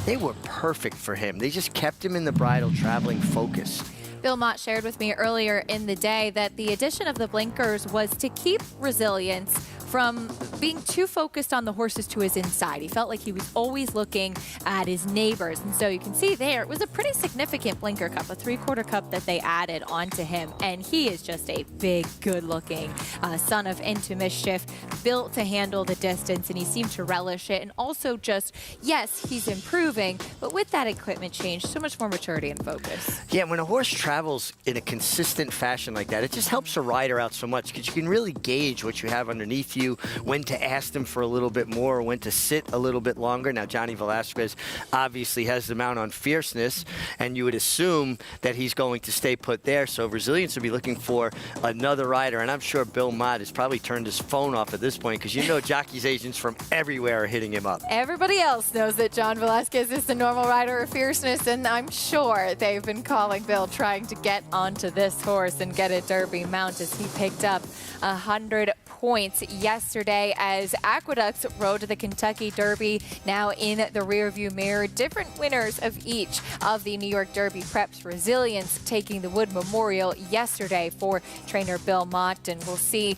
they were perfect for him. They just kept him in the bridle traveling focused. Bill Mott shared with me earlier in the day that the addition of the blinkers was to keep Resilience from being too focused on the horses to his inside. He felt like he was always looking at his neighbors. And so you can see there, it was a pretty significant blinker cup, a 3/4 cup that they added onto him. And he is just a big, good-looking son of Into Mischief, built to handle the distance, and he seemed to relish it. And also just, yes, he's improving, but with that equipment change, so much more maturity and focus. Yeah, when a horse travels in a consistent fashion like that, it just helps a rider out so much because you can really gauge what you have underneath you, when to ask them for a little bit more, when to sit a little bit longer. Now, Johnny Velasquez obviously has the mount on Fierceness, and you would assume that he's going to stay put there. So Resilience would be looking for another rider, and I'm sure Bill Mott has probably turned his phone off at this point because you know jockeys agents from everywhere are hitting him up. Everybody else knows that John Velasquez is the normal rider of Fierceness, and I'm sure they've been calling Bill trying to get onto this horse and get a Derby mount as he picked up 100 points yesterday as Aqueduct rode the Kentucky Derby, now in the rearview mirror. Different winners of each of the New York Derby preps. Resilience taking the Wood Memorial yesterday for trainer Bill Mott, and we'll see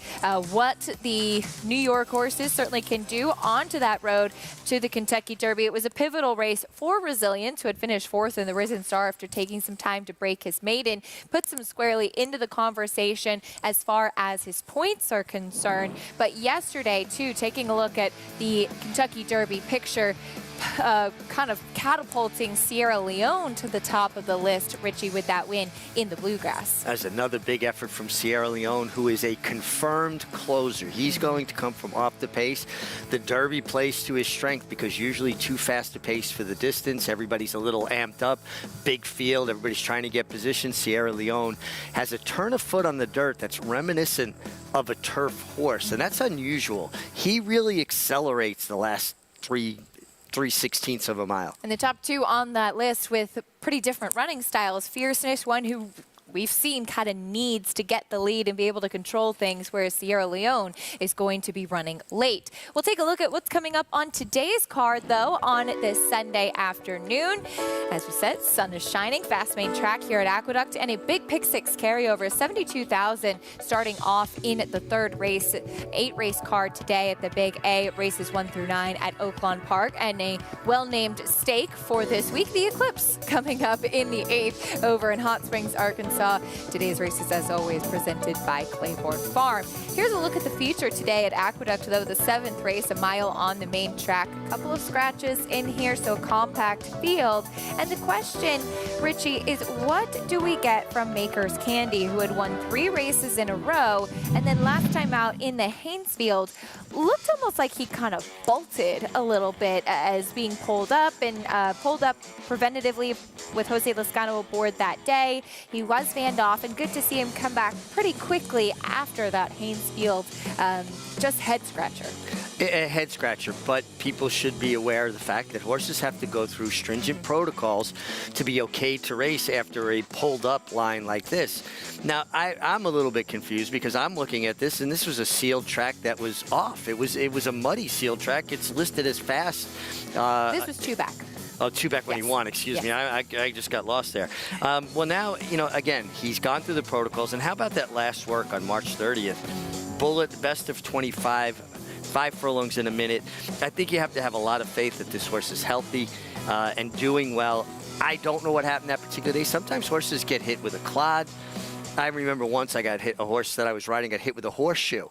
what the New York horses certainly can do onto that road to the Kentucky Derby. It was a pivotal race for Resilience, who had finished 4th in the Risen Star after taking some time to break his maiden, puts him squarely into the conversation as far as his points are concerned. But yesterday, too, taking a look at the Kentucky Derby picture, kind of catapulting Sierra Leone to the top of the list, Richie, with that win in the Bluegrass. That's another big effort from Sierra Leone, who is a confirmed closer. He's going to come from off the pace. The Derby plays to his strength because usually too fast a pace for the distance. Everybody's a little amped up. Big field. Everybody's trying to get position. Sierra Leone has a turn of foot on the dirt that's reminiscent of a turf horse, and that's unusual. He really accelerates the last 3/16 of a mile. And the top 2 on that list with pretty different running styles. Fierceness, one who we've seen kind of needs to get the lead and be able to control things, whereas Sierra Leone is going to be running late. We'll take a look at what's coming up on today's card, though, on this Sunday afternoon. As we said, sun is shining, fast main track here at Aqueduct, and a big pick 6 carryover, 72,000 starting off in the 3rd race. 8-race card today at the Big A, races 1 through 9 at Oaklawn Park, and a well-named stake for this week, the Eclipse, coming up in the 8th over in Hot Springs, Arkansas. Today's races, as always, presented by Claiborne Farm. Here's a look at the future today at Aqueduct, though, the 7th race, a mile on the main track. A couple of scratches in here, so compact field. And the question, Richie, is what do we get from Maker's Candy, who had won 3 races in a row, and then last time out in the Haynesfield, looked almost like he kind of bolted a little bit as being pulled up preventatively with Jose Lezcano aboard that day. He was fanned off, and good to see him come back pretty quickly after that Haynesfield just head scratcher. A head scratcher, but people should be aware of the fact that horses have to go through stringent protocols to be okay to race after a pulled up line like this. Now, I'm a little bit confused because I'm looking at this, and this was a sealed track that was off. It was a muddy sealed track. It's listed as fast. This was 2 back. Oh, 2 back when he won, excuse me. I just got lost there. Well, now, you know, again, he's gone through the protocols. And how about that last work on March 30th? Bullet, best of 25, 5 furlongs in a minute. I think you have to have a lot of faith that this horse is healthy and doing well. I don't know what happened that particular day. Sometimes horses get hit with a clod. I remember once I got hit, a horse that I was riding got hit with a horseshoe,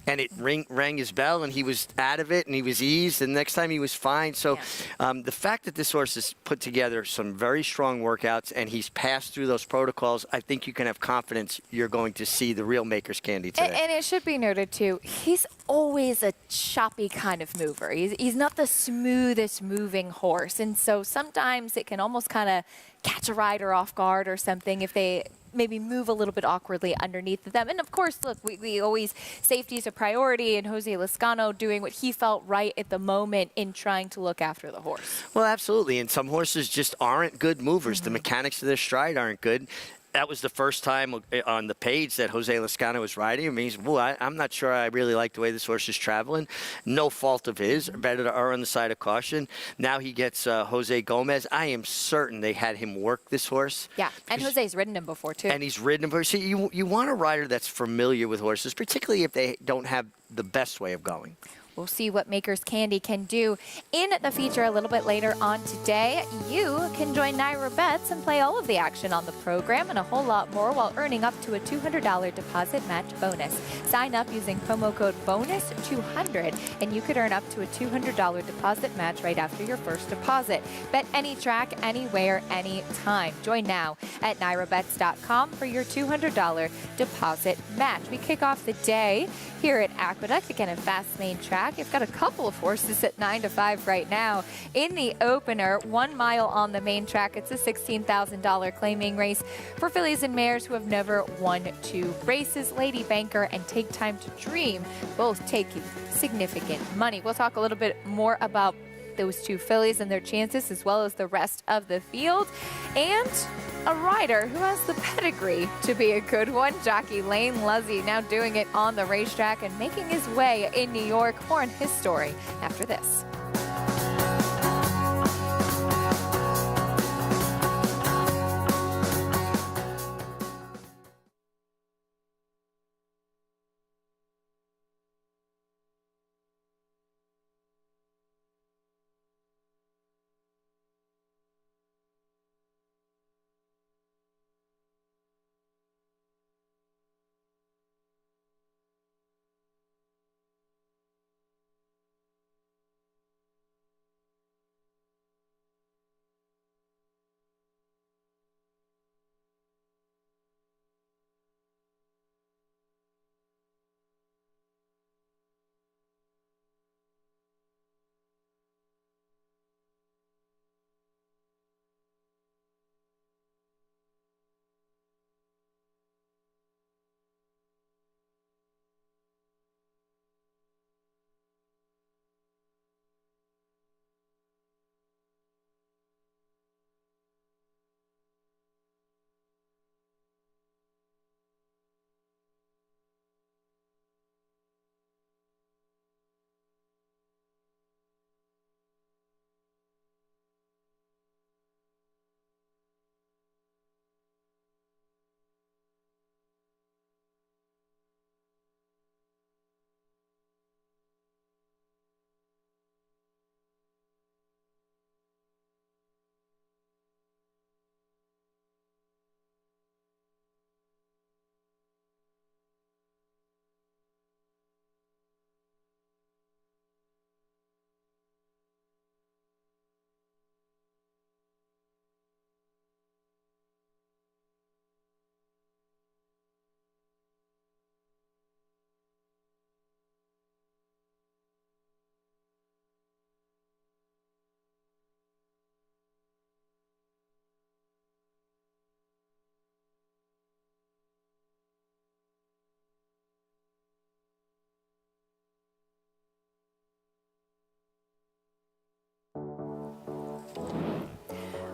and it rang his bell, and he was out of it, and he was eased, and the next time he was fine. So the fact that this horse has put together some very strong workouts, and he's passed through those protocols, I think you can have confidence you're going to see the real Maker's Candy today. And it should be noted, too, he's always a choppy kind of mover. He's not the smoothest moving horse, and so sometimes it can almost kind of catch a rider off guard or something if they maybe move a little bit awkwardly underneath them. And of course, look, we always, safety is a priority, and Jose Lezcano doing what he felt right at the moment in trying to look after the horse. Well, absolutely, and some horses just aren't good movers. The mechanics of their stride aren't good. that was the first time on the page that Jose Lezcano was riding. It means, well, I'm not sure I really like the way this horse is traveling. No fault of his. Better to err on the side of caution. Now he gets Jose Gomez. I am certain they had him work this horse. Yeah, and Jose's ridden him before, too. And he's ridden him before. See, you want a rider that's familiar with horses, particularly if they don't have the best way of going. We'll see what Maker's Candy can do in the feature a little bit later on today. You can join Naira Bets and play all of the action on the program and a whole lot more while earning up to a $200 deposit match bonus. Sign up using promo code BONUS200 and you could earn up to a $200 deposit match right after your first deposit. Bet any track, anywhere, anytime. Join now at NairaBets.com for your $200 deposit match. We kick off the day here at Aqueduct, again a fast main track. You've got a couple of horses at 9 to 5 right now. In the opener, 1 mile on the main track. It's a $16,000 claiming race for fillies and mares who have never won 2 races. Lady Banker and Take Time to Dream both taking significant money. We'll talk a little bit more about those 2 fillies and their chances as well as the rest of the field. And a rider who has the pedigree to be a good one, Jockey Lane Luzzi, now doing it on the racetrack and making his way in New York. More on his story after this.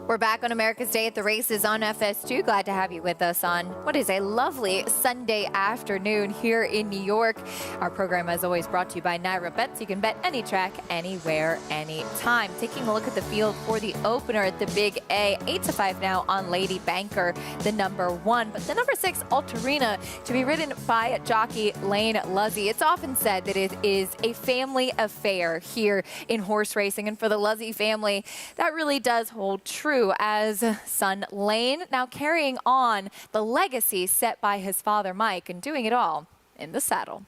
We're back on America's Day at the Races on FS2. Glad to have you with us on what is a lovely Sunday afternoon here in New York. Our program, as always, brought to you by Naira Bets. You can bet any track, anywhere, anytime. Taking a look at the field for the opener at the Big A. 8 to 5 now on Lady Banker, the number 1. But the number 6, Alterina, to be ridden by Jockey Lane Luzzi. It's often said that it is a family affair here in horse racing. And for the Luzzi family, that really does hold true, as son Lane now carrying on the legacy set by his father Mike and doing it all in the saddle.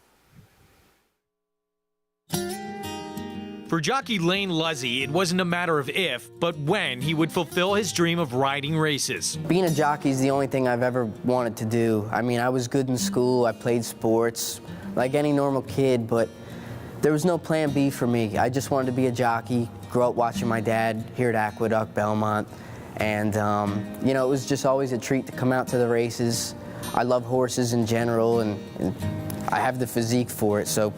For Jockey Lane Luzzi, it wasn't a matter of if, but when he would fulfill his dream of riding races. Being a jockey is the only thing I've ever wanted to do. I mean, I was good in school, I played sports, like any normal kid, but there was no plan B for me. I just wanted to be a jockey, grow up watching my dad here at Aqueduct, Belmont, and you know, it was just always a treat to come out to the races. I love horses in general, and I have the physique for it, so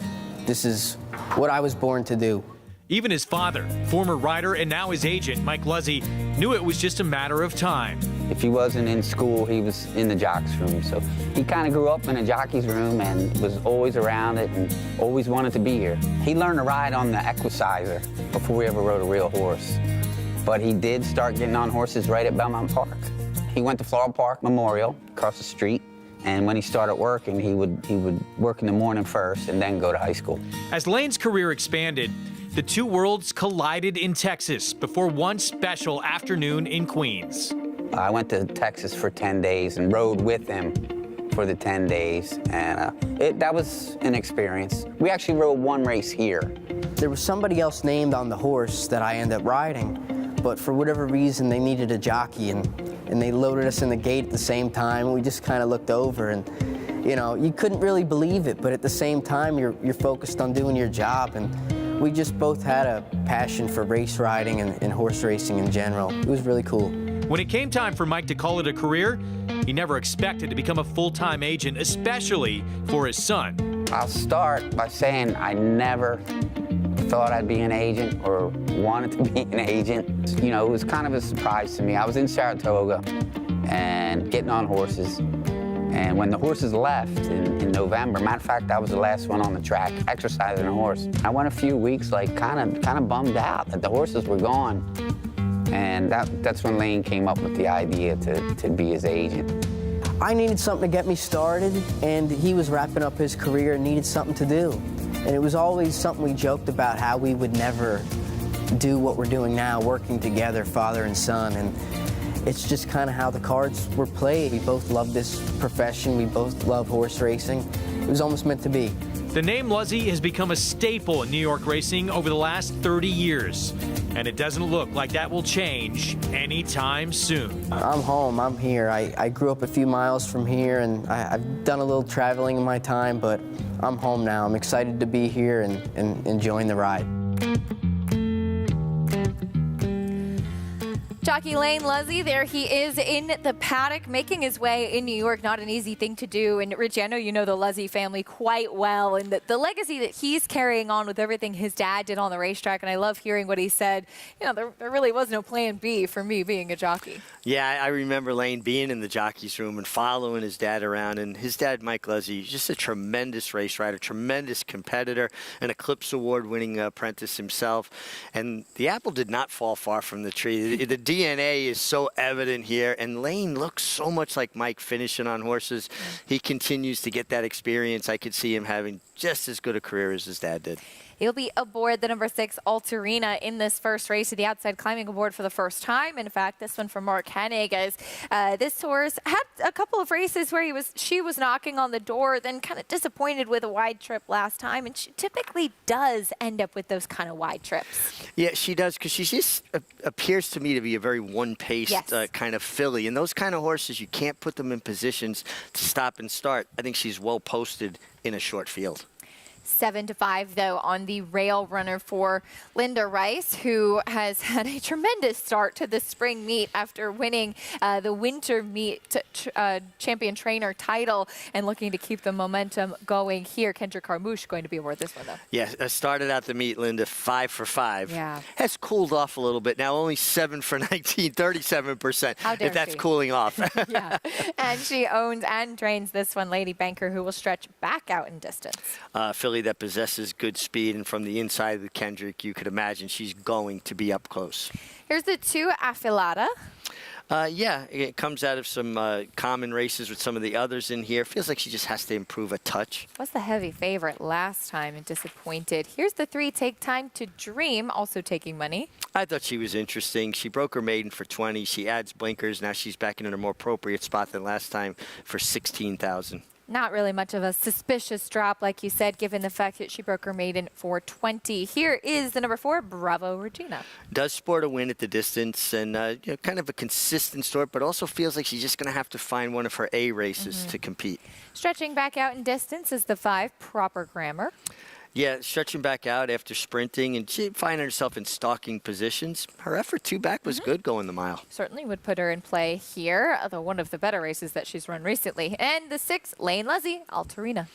this is what I was born to do. Even his father, former rider and now his agent, Mike Luzzi, knew it was just a matter of time. If he wasn't in school, he was in the jockey's room. So he kind of grew up in a jockey's room and was always around it and always wanted to be here. He learned to ride on the Equicizer before he ever rode a real horse. But he did start getting on horses right at Belmont Park. He went to Florida Park Memorial across the street. And when he started working, he would work in the morning first and then go to high school. As Lane's career expanded, the two worlds collided in Texas before one special afternoon in Queens. I went to Texas for 10 days and rode with him for the 10 days, and that was an experience. We actually rode one race here. There was somebody else named on the horse that I ended up riding, but for whatever reason, they needed a jockey, and they loaded us in the gate at the same time, and we just kind of looked over, and you know, you couldn't really believe it, but at the same time, you're focused on doing your job, and we just both had a passion for race riding and horse racing in general. It was really cool. When it came time for Mike to call it a career, he never expected to become a full-time agent, especially for his son. I'll start by saying I never thought I'd be an agent or wanted to be an agent. You know, it was kind of a surprise to me. I was in Saratoga and getting on horses. And when the horses left in November, matter of fact, I was the last one on the track exercising a horse. I went a few weeks like kind of bummed out that the horses were gone. And that's when Lane came up with the idea to be his agent. I needed something to get me started, and he was wrapping up his career and needed something to do. And it was always something we joked about, how we would never do what we're doing now, working together, father and son. And it's just kind of how the cards were played. We both love this profession. We both love horse racing. It was almost meant to be. The name Luzzi has become a staple in New York racing over the last 30 years. And it doesn't look like that will change anytime soon. I'm home. I'm here. I grew up a few miles from here, and I've done a little traveling in my time, but I'm home now. I'm excited to be here and enjoying the ride. Jockey Lane Luzzi, there he is in the paddock, making his way in New York. Not an easy thing to do. And Richie, I know you know the Luzzi family quite well, and the legacy that he's carrying on with everything his dad did on the racetrack. And I love hearing what he said. You know, there really was no plan B for me being a jockey. Yeah, I remember Lane being in the jockey's room and following his dad around. And his dad, Mike Luzzi, just a tremendous race rider, tremendous competitor, an Eclipse Award-winning apprentice himself. And the apple did not fall far from the tree. The DNA is so evident here, and Lane looks so much like Mike finishing on horses. He continues to get that experience. I could see him having just as good a career as his dad did. He'll be aboard the number 6 Altarina in this first race of the outside, climbing aboard for the first time. In fact, this one for Mark Hennig, as this horse had a couple of races where she was knocking on the door, then kind of disappointed with a wide trip last time, and she typically does end up with those kind of wide trips. Yeah, she does, because she just appears to me to be a very one-paced kind of filly, and those kind of horses, you can't put them in positions to stop and start. I think she's well posted in a short field. 7-5, though, on the rail runner for Linda Rice, who has had a tremendous start to the spring meet after winning the winter meet champion trainer title and looking to keep the momentum going here. Kendra Carmouche going to be aboard this one, though. Yeah, started out the meet, Linda, 5 for 5. Yeah. Has cooled off a little bit. Now only 7 for 19, 37%. How dare if that's she? cooling off. Yeah. And she owns and trains this one, Lady Banker, who will stretch back out in distance. Filly that possesses good speed, and from the inside of the Kendrick, you could imagine she's going to be up close. Here's the 2 Affilata. Yeah, it comes out of some common races with some of the others in here. Feels like she just has to improve a touch. Was the heavy favorite last time and disappointed. Here's the 3 Take Time to Dream, also taking money. I thought she was interesting. She broke her maiden for 20. She adds blinkers. Now she's back in a more appropriate spot than last time for 16,000. Not really much of a suspicious drop, like you said, given the fact that she broke her maiden for 20. Here is the number 4, Bravo Regina. Does sport a win at the distance, and you know, kind of a consistent start, but also feels like she's just going to have to find one of her A races to compete. Stretching back out in distance is the 5, Proper Grammar. Yeah, stretching back out after sprinting, and she finding herself in stalking positions. Her effort 2 back was good going the mile. Certainly would put her in play here, although one of the better races that she's run recently. And the 6, Lane Luzzi, Altarina.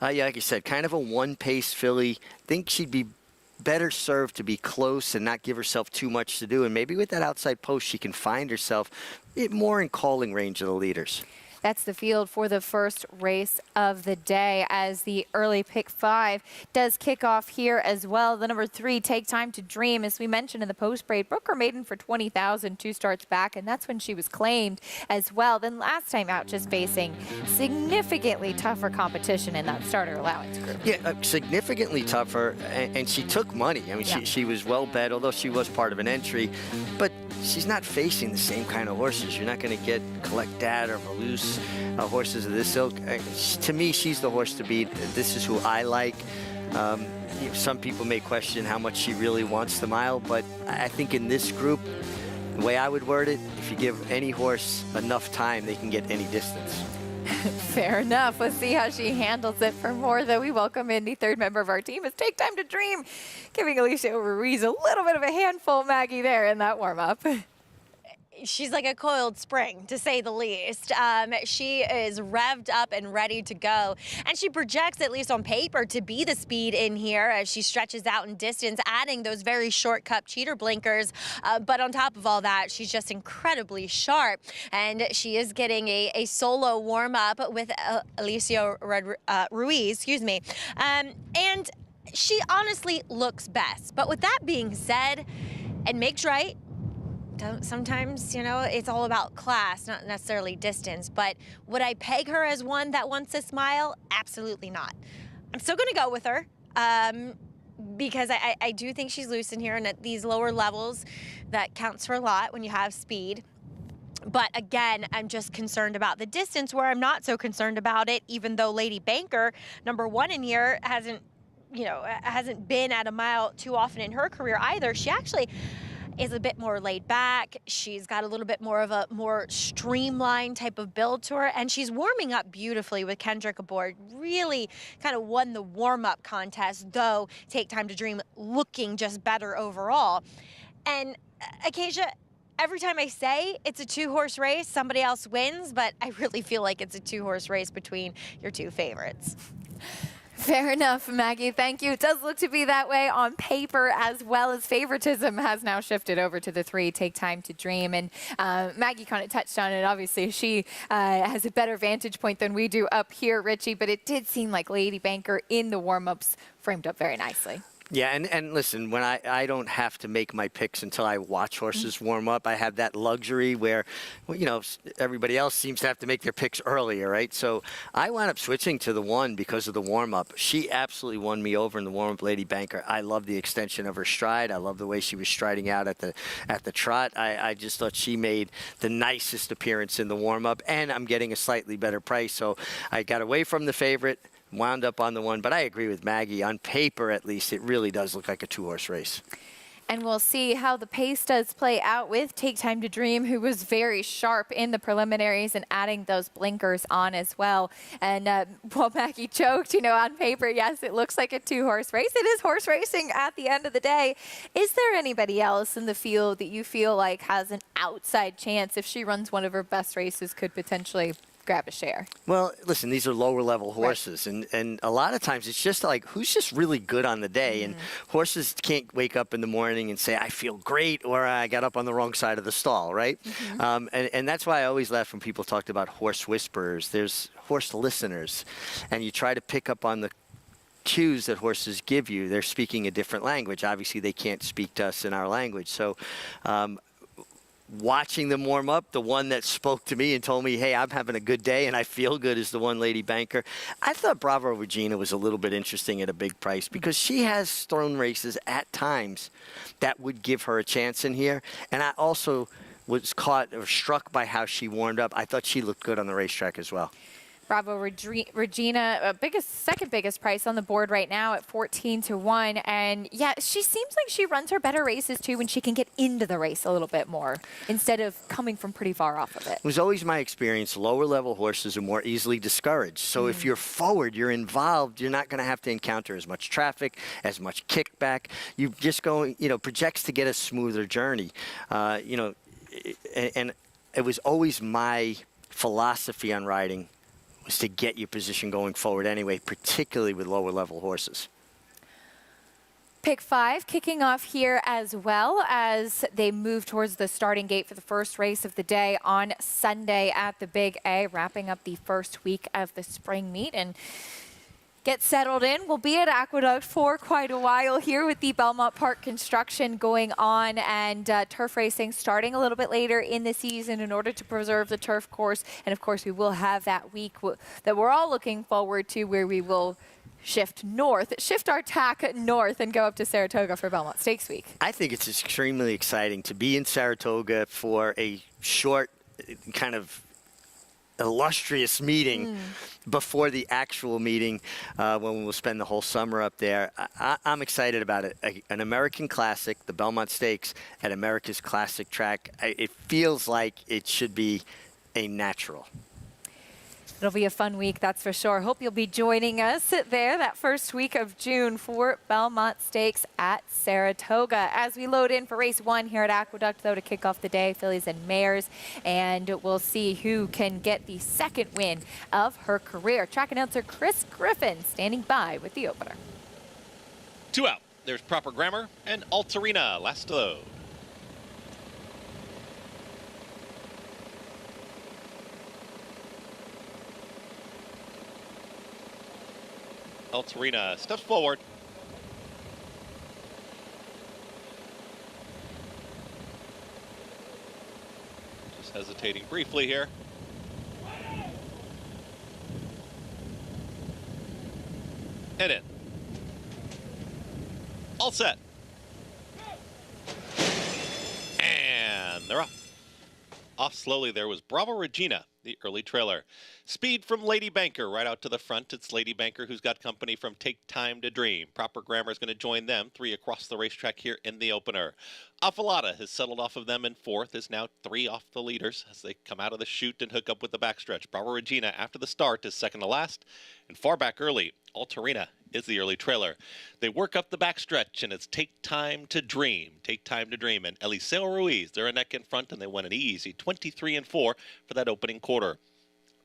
Yeah, like I said, kind of a one-pace filly. Think she'd be better served to be close and not give herself too much to do. And maybe with that outside post, she can find herself more in calling range of the leaders. That's the field for the first race of the day, as the early pick 5 does kick off here as well. The number 3, Take Time to Dream, as we mentioned in the post parade, broke her maiden for 20,000 2 starts back, and that's when she was claimed as well. Then last time out, just facing significantly tougher competition in that starter allowance group. Yeah, significantly tougher, and she took money. I mean, she was well bet, although she was part of an entry, but she's not facing the same kind of horses. You're not going to get Collect Dad or Malouse horses of this ilk. To me, she's the horse to beat. This is who I like. Some people may question how much she really wants the mile, but I think in this group, the way I would word it, if you give any horse enough time, they can get any distance. Fair enough. Let's see how she handles it. For more, though, we welcome in the third member of our team. It's Take Time to Dream, giving Alicia Ruiz a little bit of a handful, Maggie, there in that warm-up. She's like a coiled spring, to say the least. She is revved up and ready to go. And she projects, at least on paper, to be the speed in here as she stretches out in distance, adding those very short cup cheater blinkers. But on top of all that, she's just incredibly sharp. And she is getting a solo warm-up with Alicia Ruiz, excuse me. And she honestly looks best. But with that being said, and Meg's right, sometimes, you know, it's all about class, not necessarily distance. But would I peg her as one that wants this mile? Absolutely not. I'm still going to go with her because I do think she's loose in here, and at these lower levels, that counts for a lot when you have speed. But again, I'm just concerned about the distance, where I'm not so concerned about it, even though Lady Banker, number 1 in here, hasn't been at a mile too often in her career either. She actually is a bit more laid back. She's got a little bit more of a more streamlined type of build to her, and she's warming up beautifully with Kendrick aboard. Really kind of won the warm-up contest, though Take Time to Dream looking just better overall. And Acacia, every time I say it's a 2-horse race, somebody else wins, but I really feel like it's a 2-horse race between your 2 favorites. Fair enough, Maggie. Thank you. It does look to be that way on paper, as well as favoritism has now shifted over to the 3, Take Time to Dream. And Maggie kind of touched on it. Obviously, she has a better vantage point than we do up here, Richie, but it did seem like Lady Banker in the warm-ups framed up very nicely. Yeah, and listen, when I don't have to make my picks until I watch horses warm up. I have that luxury where, well, you know, everybody else seems to have to make their picks earlier, right? So I wound up switching to the 1 because of the warm up. She absolutely won me over in the warm up, Lady Banker. I love the extension of her stride. I love the way she was striding out at the trot. I just thought she made the nicest appearance in the warm up, and I'm getting a slightly better price. So I got away from the favorite, wound up on the 1, but I agree with Maggie. On paper, at least, it really does look like a 2-horse race. And we'll see how the pace does play out with Take Time to Dream, who was very sharp in the preliminaries and adding those blinkers on as well. And while Maggie choked, you know, on paper, yes, it looks like a 2-horse race. It is horse racing at the end of the day. Is there anybody else in the field that you feel like has an outside chance, if she runs one of her best races, could potentially grab a share? Well, listen, these are lower level horses, right. and a lot of times it's just like, who's just really good on the day? And horses can't wake up in the morning and say, I feel great, or I got up on the wrong side of the stall, right? And that's why I always laugh when people talked about horse whisperers. There's horse listeners, and you try to pick up on the cues that horses give you. They're speaking a different language. Obviously, they can't speak to us in our language. So watching them warm up, the one that spoke to me and told me, hey, I'm having a good day and I feel good, is the 1, Lady Banker. I thought Bravo Regina was a little bit interesting at a big price because she has thrown races at times that would give her a chance in here. And I also was caught or struck by how she warmed up. I thought she looked good on the racetrack as well. Bravo Regina, second biggest price on the board right now at 14-1. And yeah, she seems like she runs her better races too when she can get into the race a little bit more instead of coming from pretty far off of it. It was always my experience, lower level horses are more easily discouraged. So if you're forward, you're involved, you're not going to have to encounter as much traffic, as much kickback. You just go, you know, projects to get a smoother journey. You know, and it was always my philosophy on riding was to get your position going forward anyway, particularly with lower level horses. Pick 5 kicking off here as well as they move towards the starting gate for the first race of the day on Sunday at the Big A, wrapping up the first week of the spring meet. And get settled in. We'll be at Aqueduct for quite a while here with the Belmont Park construction going on and turf racing starting a little bit later in the season in order to preserve the turf course. And of course, we will have that week that we're all looking forward to where we will shift our tack north and go up to Saratoga for Belmont Stakes week. I think it's extremely exciting to be in Saratoga for a short kind of illustrious meeting before the actual meeting when we'll spend the whole summer up there. I'm excited about it. An American classic, the Belmont Stakes at America's Classic Track. It feels like it should be a natural. It'll be a fun week, that's for sure. Hope you'll be joining us there that first week of June for Belmont Stakes at Saratoga. As we load in for race 1 here at Aqueduct, though, to kick off the day, fillies and mares, and we'll see who can get the second win of her career. Track announcer Chris Griffin standing by with the opener. 2 out. There's Proper Grammar and Altarina last to load. Altarina steps forward. Just hesitating briefly here. And in. All set. And they're off. Off slowly there was Bravo Regina, the early trailer. Speed from Lady Banker right out to the front. It's Lady Banker who's got company from Take Time to Dream. Proper Grammar is going to join them, 3 across the racetrack here in the opener. Affalata has settled off of them in 4th, is now 3 off the leaders as they come out of the chute and hook up with the backstretch. Bravo Regina after the start is second to last, and far back early, Altarina is the early trailer. They work up the backstretch, and it's Take Time to Dream. Take Time to Dream. And Eliseo Ruiz, they're a neck in front, and they won an easy 23-4 for that opening quarter.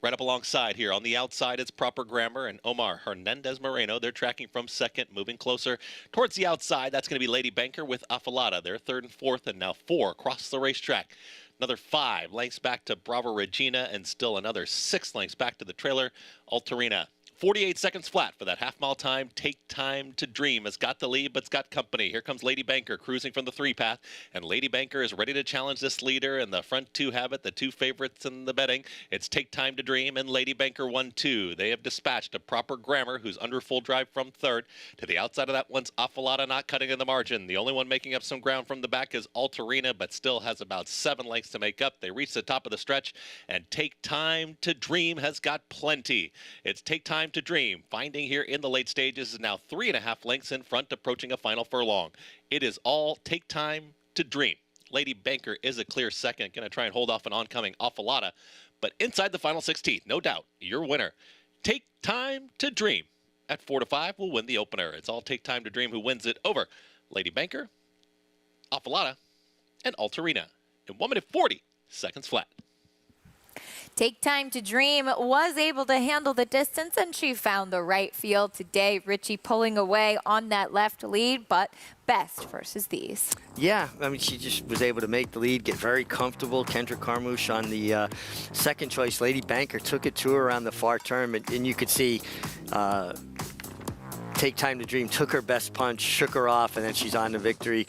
Right up alongside here, on the outside, it's Proper Grammar and Omar Hernandez Moreno. They're tracking from second, moving closer towards the outside. That's going to be Lady Banker with Affalata. They're 3rd and 4th, and now 4 across the racetrack. Another 5 lengths back to Bravo Regina, and still another 6 lengths back to the trailer, Altarina. 48 seconds flat for that half-mile time. Take Time to Dream has got the lead, but it's got company. Here comes Lady Banker cruising from the 3 path, and Lady Banker is ready to challenge this leader, and the front 2 have it, the 2 favorites in the betting. It's Take Time to Dream and Lady Banker 1-2. They have dispatched a Proper Grammar who's under full drive from 3rd. To the outside of that one's Affalata, not cutting in the margin. The only one making up some ground from the back is Altarina, but still has about 7 lengths to make up. They reach the top of the stretch, and Take Time to Dream has got plenty. It's Take Time to Dream, finding here in the late stages, is now 3.5 lengths in front, approaching a final furlong. It is all Take Time to Dream. Lady Banker is a clear second, going to try and hold off an oncoming Affalata, but inside the final 16, no doubt, your winner, Take Time to Dream, at 4-5 will win the opener. It's all Take Time to Dream who wins it over Lady Banker, Affalata, and Altarina in 1 minute 40 seconds flat. Take Time to Dream was able to handle the distance, and she found the right field today. Richie pulling away on that left lead, but best versus these. Yeah, I mean, she just was able to make the lead, get very comfortable. Kendrick Carmouche on the second choice. Lady Banker took it to her around the far turn, and you could see Take Time to Dream took her best punch, shook her off, and then she's on to victory.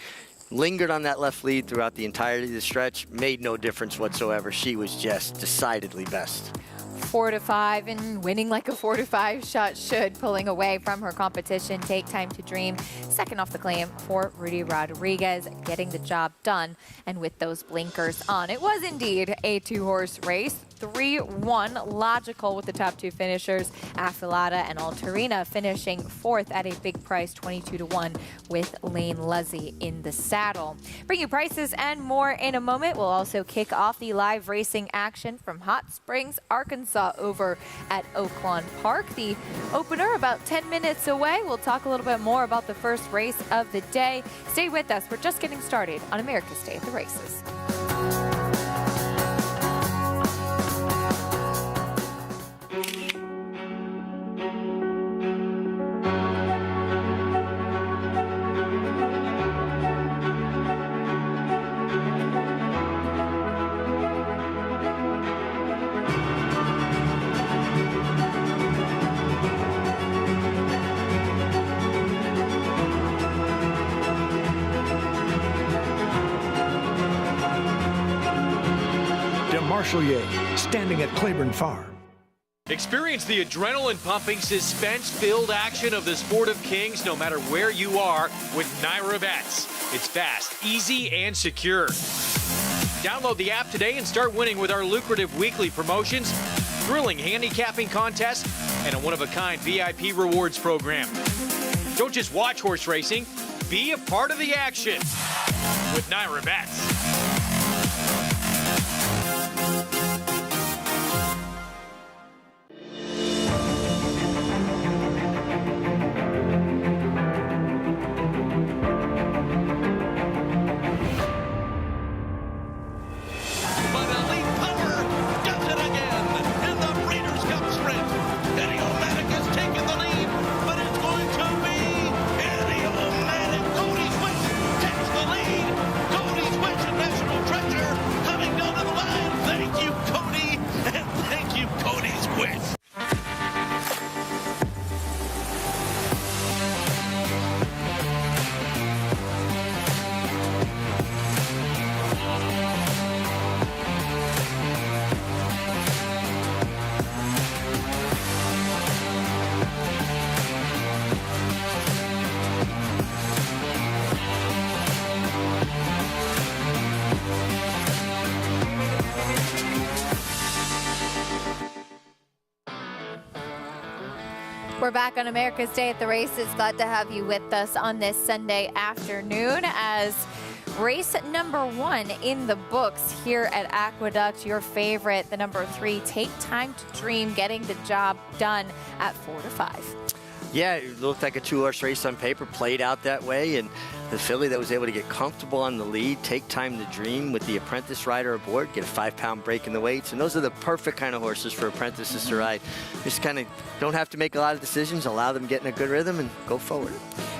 Lingered on that left lead throughout the entirety of the stretch, made no difference whatsoever. She was just decidedly best. 4-5 and winning like a 4-5 shot should, pulling away from her competition. Take Time to Dream, second off the claim for Rudy Rodriguez, getting the job done and with those blinkers on. It was indeed a 2-horse race. 3-1 logical with the top 2 finishers, Affalata and Altarina finishing 4th at a big price, 22-1 with Lane Luzzi in the saddle. Bring you prices and more in a moment. We'll also kick off the live racing action from Hot Springs, Arkansas over at Oaklawn Park. The opener about 10 minutes away. We'll talk a little bit more about the first race of the day. Stay with us. We're just getting started on America's Day at the Races. Marshalier, standing at Claiborne Farm. Experience the adrenaline-pumping, suspense-filled action of the Sport of Kings no matter where you are with Naira Bets. It's fast, easy, and secure. Download the app today and start winning with our lucrative weekly promotions, thrilling handicapping contests, and a one-of-a-kind VIP rewards program. Don't just watch horse racing, be a part of the action with Naira Bets. We're back on America's Day at the Races. Glad to have you with us on this Sunday afternoon as race number 1 in the books here at Aqueduct. Your favorite, the number 3, Take Time to Dream, getting the job done at 4-5. Yeah, it looked like a 2-horse race on paper, played out that way, and the filly that was able to get comfortable on the lead, Take Time to Dream with the apprentice rider aboard, get a 5-pound break in the weights, and those are the perfect kind of horses for apprentices to ride. Just kind of don't have to make a lot of decisions, allow them to get in a good rhythm and go forward.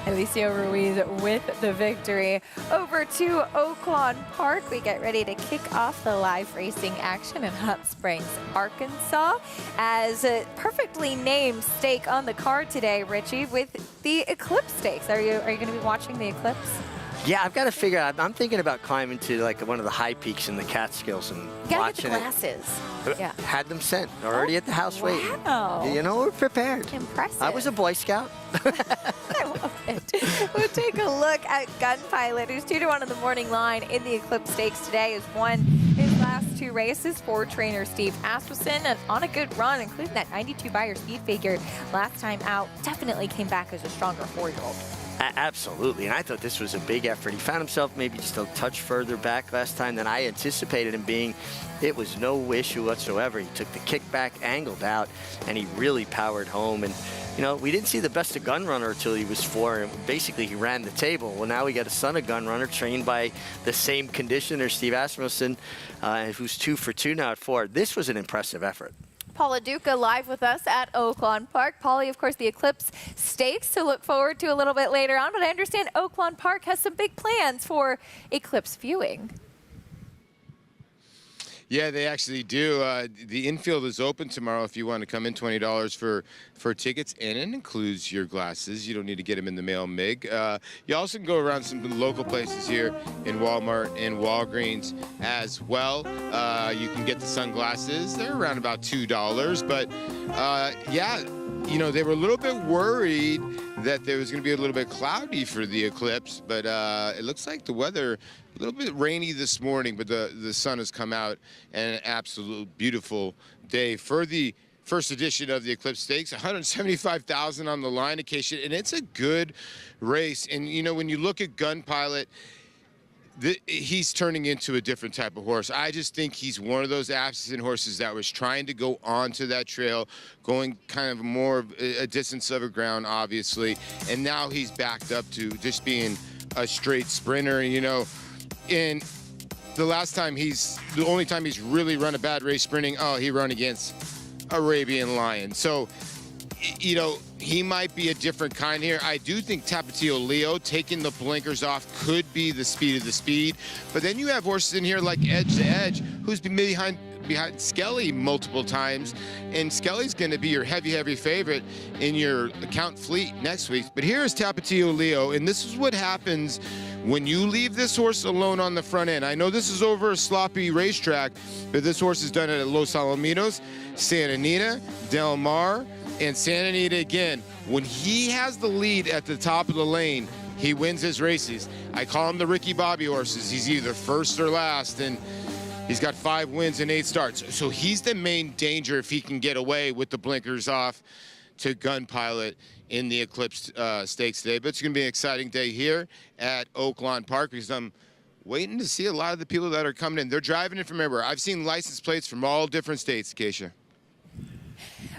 Alicia Ruiz with the victory. Over to Oaklawn Park. We get ready to kick off the live racing action in Hot Springs, Arkansas, as a perfectly named stake on the card today, Richie, with the Eclipse Stakes. Are you going to be watching the Eclipse? Yeah, I've got to figure out. I'm thinking about climbing to like one of the high peaks in the Catskills and watching get the glasses. Yeah. Had them sent. Already at the house waiting. Wow. You know, we're prepared. Impressive. I was a Boy Scout. I love it. We'll take a look at Gun Pilot, who's 2-1 on the morning line in the Eclipse Stakes today, has won his last 2 races for trainer Steve Asmussen, and on a good run, including that 92 Beyer speed figure last time out. Definitely came back as a stronger 4-year-old. Absolutely, and I thought this was a big effort. He found himself maybe just a touch further back last time than I anticipated him being. It was no issue whatsoever. He took the kickback, angled out, and he really powered home. And, you know, we didn't see the best of Gun Runner until he was 4, and basically he ran the table. Well, now we got a son of Gun Runner trained by the same conditioner, Steve Asmussen, who's 2 for 2 now at 4. This was an impressive effort. Paula Duca live with us at Oaklawn Park. Paulie, of course, the Eclipse Stakes to look forward to a little bit later on, but I understand Oaklawn Park has some big plans for Eclipse viewing. Yeah, they actually do. The infield is open tomorrow if you want to come in, $20 for tickets, and it includes your glasses. You don't need to get them in the mail, MIG. You also can go around some local places here in Walmart and Walgreens as well. You can get the sunglasses. They're around about $2, but yeah, you know, they were a little bit worried that there was going to be a little bit cloudy for the eclipse, but it looks like the weather a little bit rainy this morning, but the sun has come out, and an absolute beautiful day for the first edition of the Eclipse Stakes. 175,000 on the line occasion, and it's a good race. And you know, when you look at Gun Pilot, he's turning into a different type of horse. I just think he's one of those absent horses that was trying to go onto that trail, going kind of more of a distance of a ground, obviously, and now he's backed up to just being a straight sprinter. You know, and the only time he's really run a bad race sprinting, he ran against Arabian Lion. So, you know, he might be a different kind here. I do think Tapatio Leo, taking the blinkers off, could be the speed of the speed. But then you have horses in here like Edge to Edge, who's been behind behind Skelly multiple times, and Skelly's going to be your heavy favorite in your Count Fleet next week. But here is Tapatio Leo, and this is what happens when you leave this horse alone on the front end. I know this is over a sloppy racetrack, but this horse has done it at Los Alamitos, Santa Anita, Del Mar, and Santa Anita again. When he has the lead at the top of the lane, he wins his races. I call him the Ricky Bobby horses. He's either first or last, and he's got 5 wins and 8 starts. So he's the main danger if he can get away with the blinkers off to Gun Pilot in the Eclipse Stakes today. But it's going to be an exciting day here at Oaklawn Park because I'm waiting to see a lot of the people that are coming in. They're driving in from everywhere. I've seen license plates from all different states, Keisha.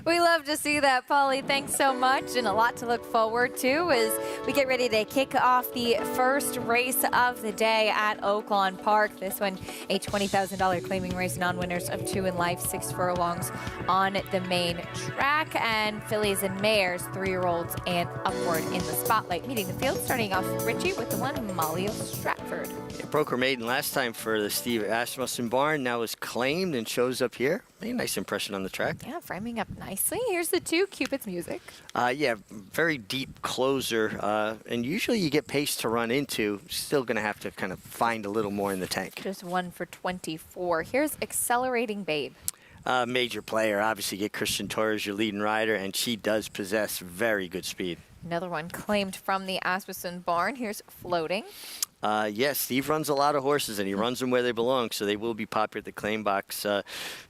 We love to see that, Paulie. Thanks so much, and a lot to look forward to as we get ready to kick off the first race of the day at Oaklawn Park. This one, a $20,000 claiming race, non-winners of 2 in life, 6 furlongs on the main track, and fillies and mares, 3-year-olds and upward in the spotlight. Meeting the field, starting off Richie with the one, Molly of Stratford. Yeah, broke her maiden last time for the Steve Asmussen barn. Now is claimed and shows up here. Made a nice impression on the track. Yeah, framing up nicely. Here's the 2, Cupid's Music. Yeah, very deep closer, and usually you get pace to run into. Still going to have to kind of find a little more in the tank. Just 1 for 24. Here's Accelerating Babe. Major player. Obviously, get Christian Torres your leading rider, and she does possess very good speed. Another one claimed from the Asmussen barn. Here's Floating. Yes, Steve runs a lot of horses, and he runs them where they belong, so they will be popular at the claim box.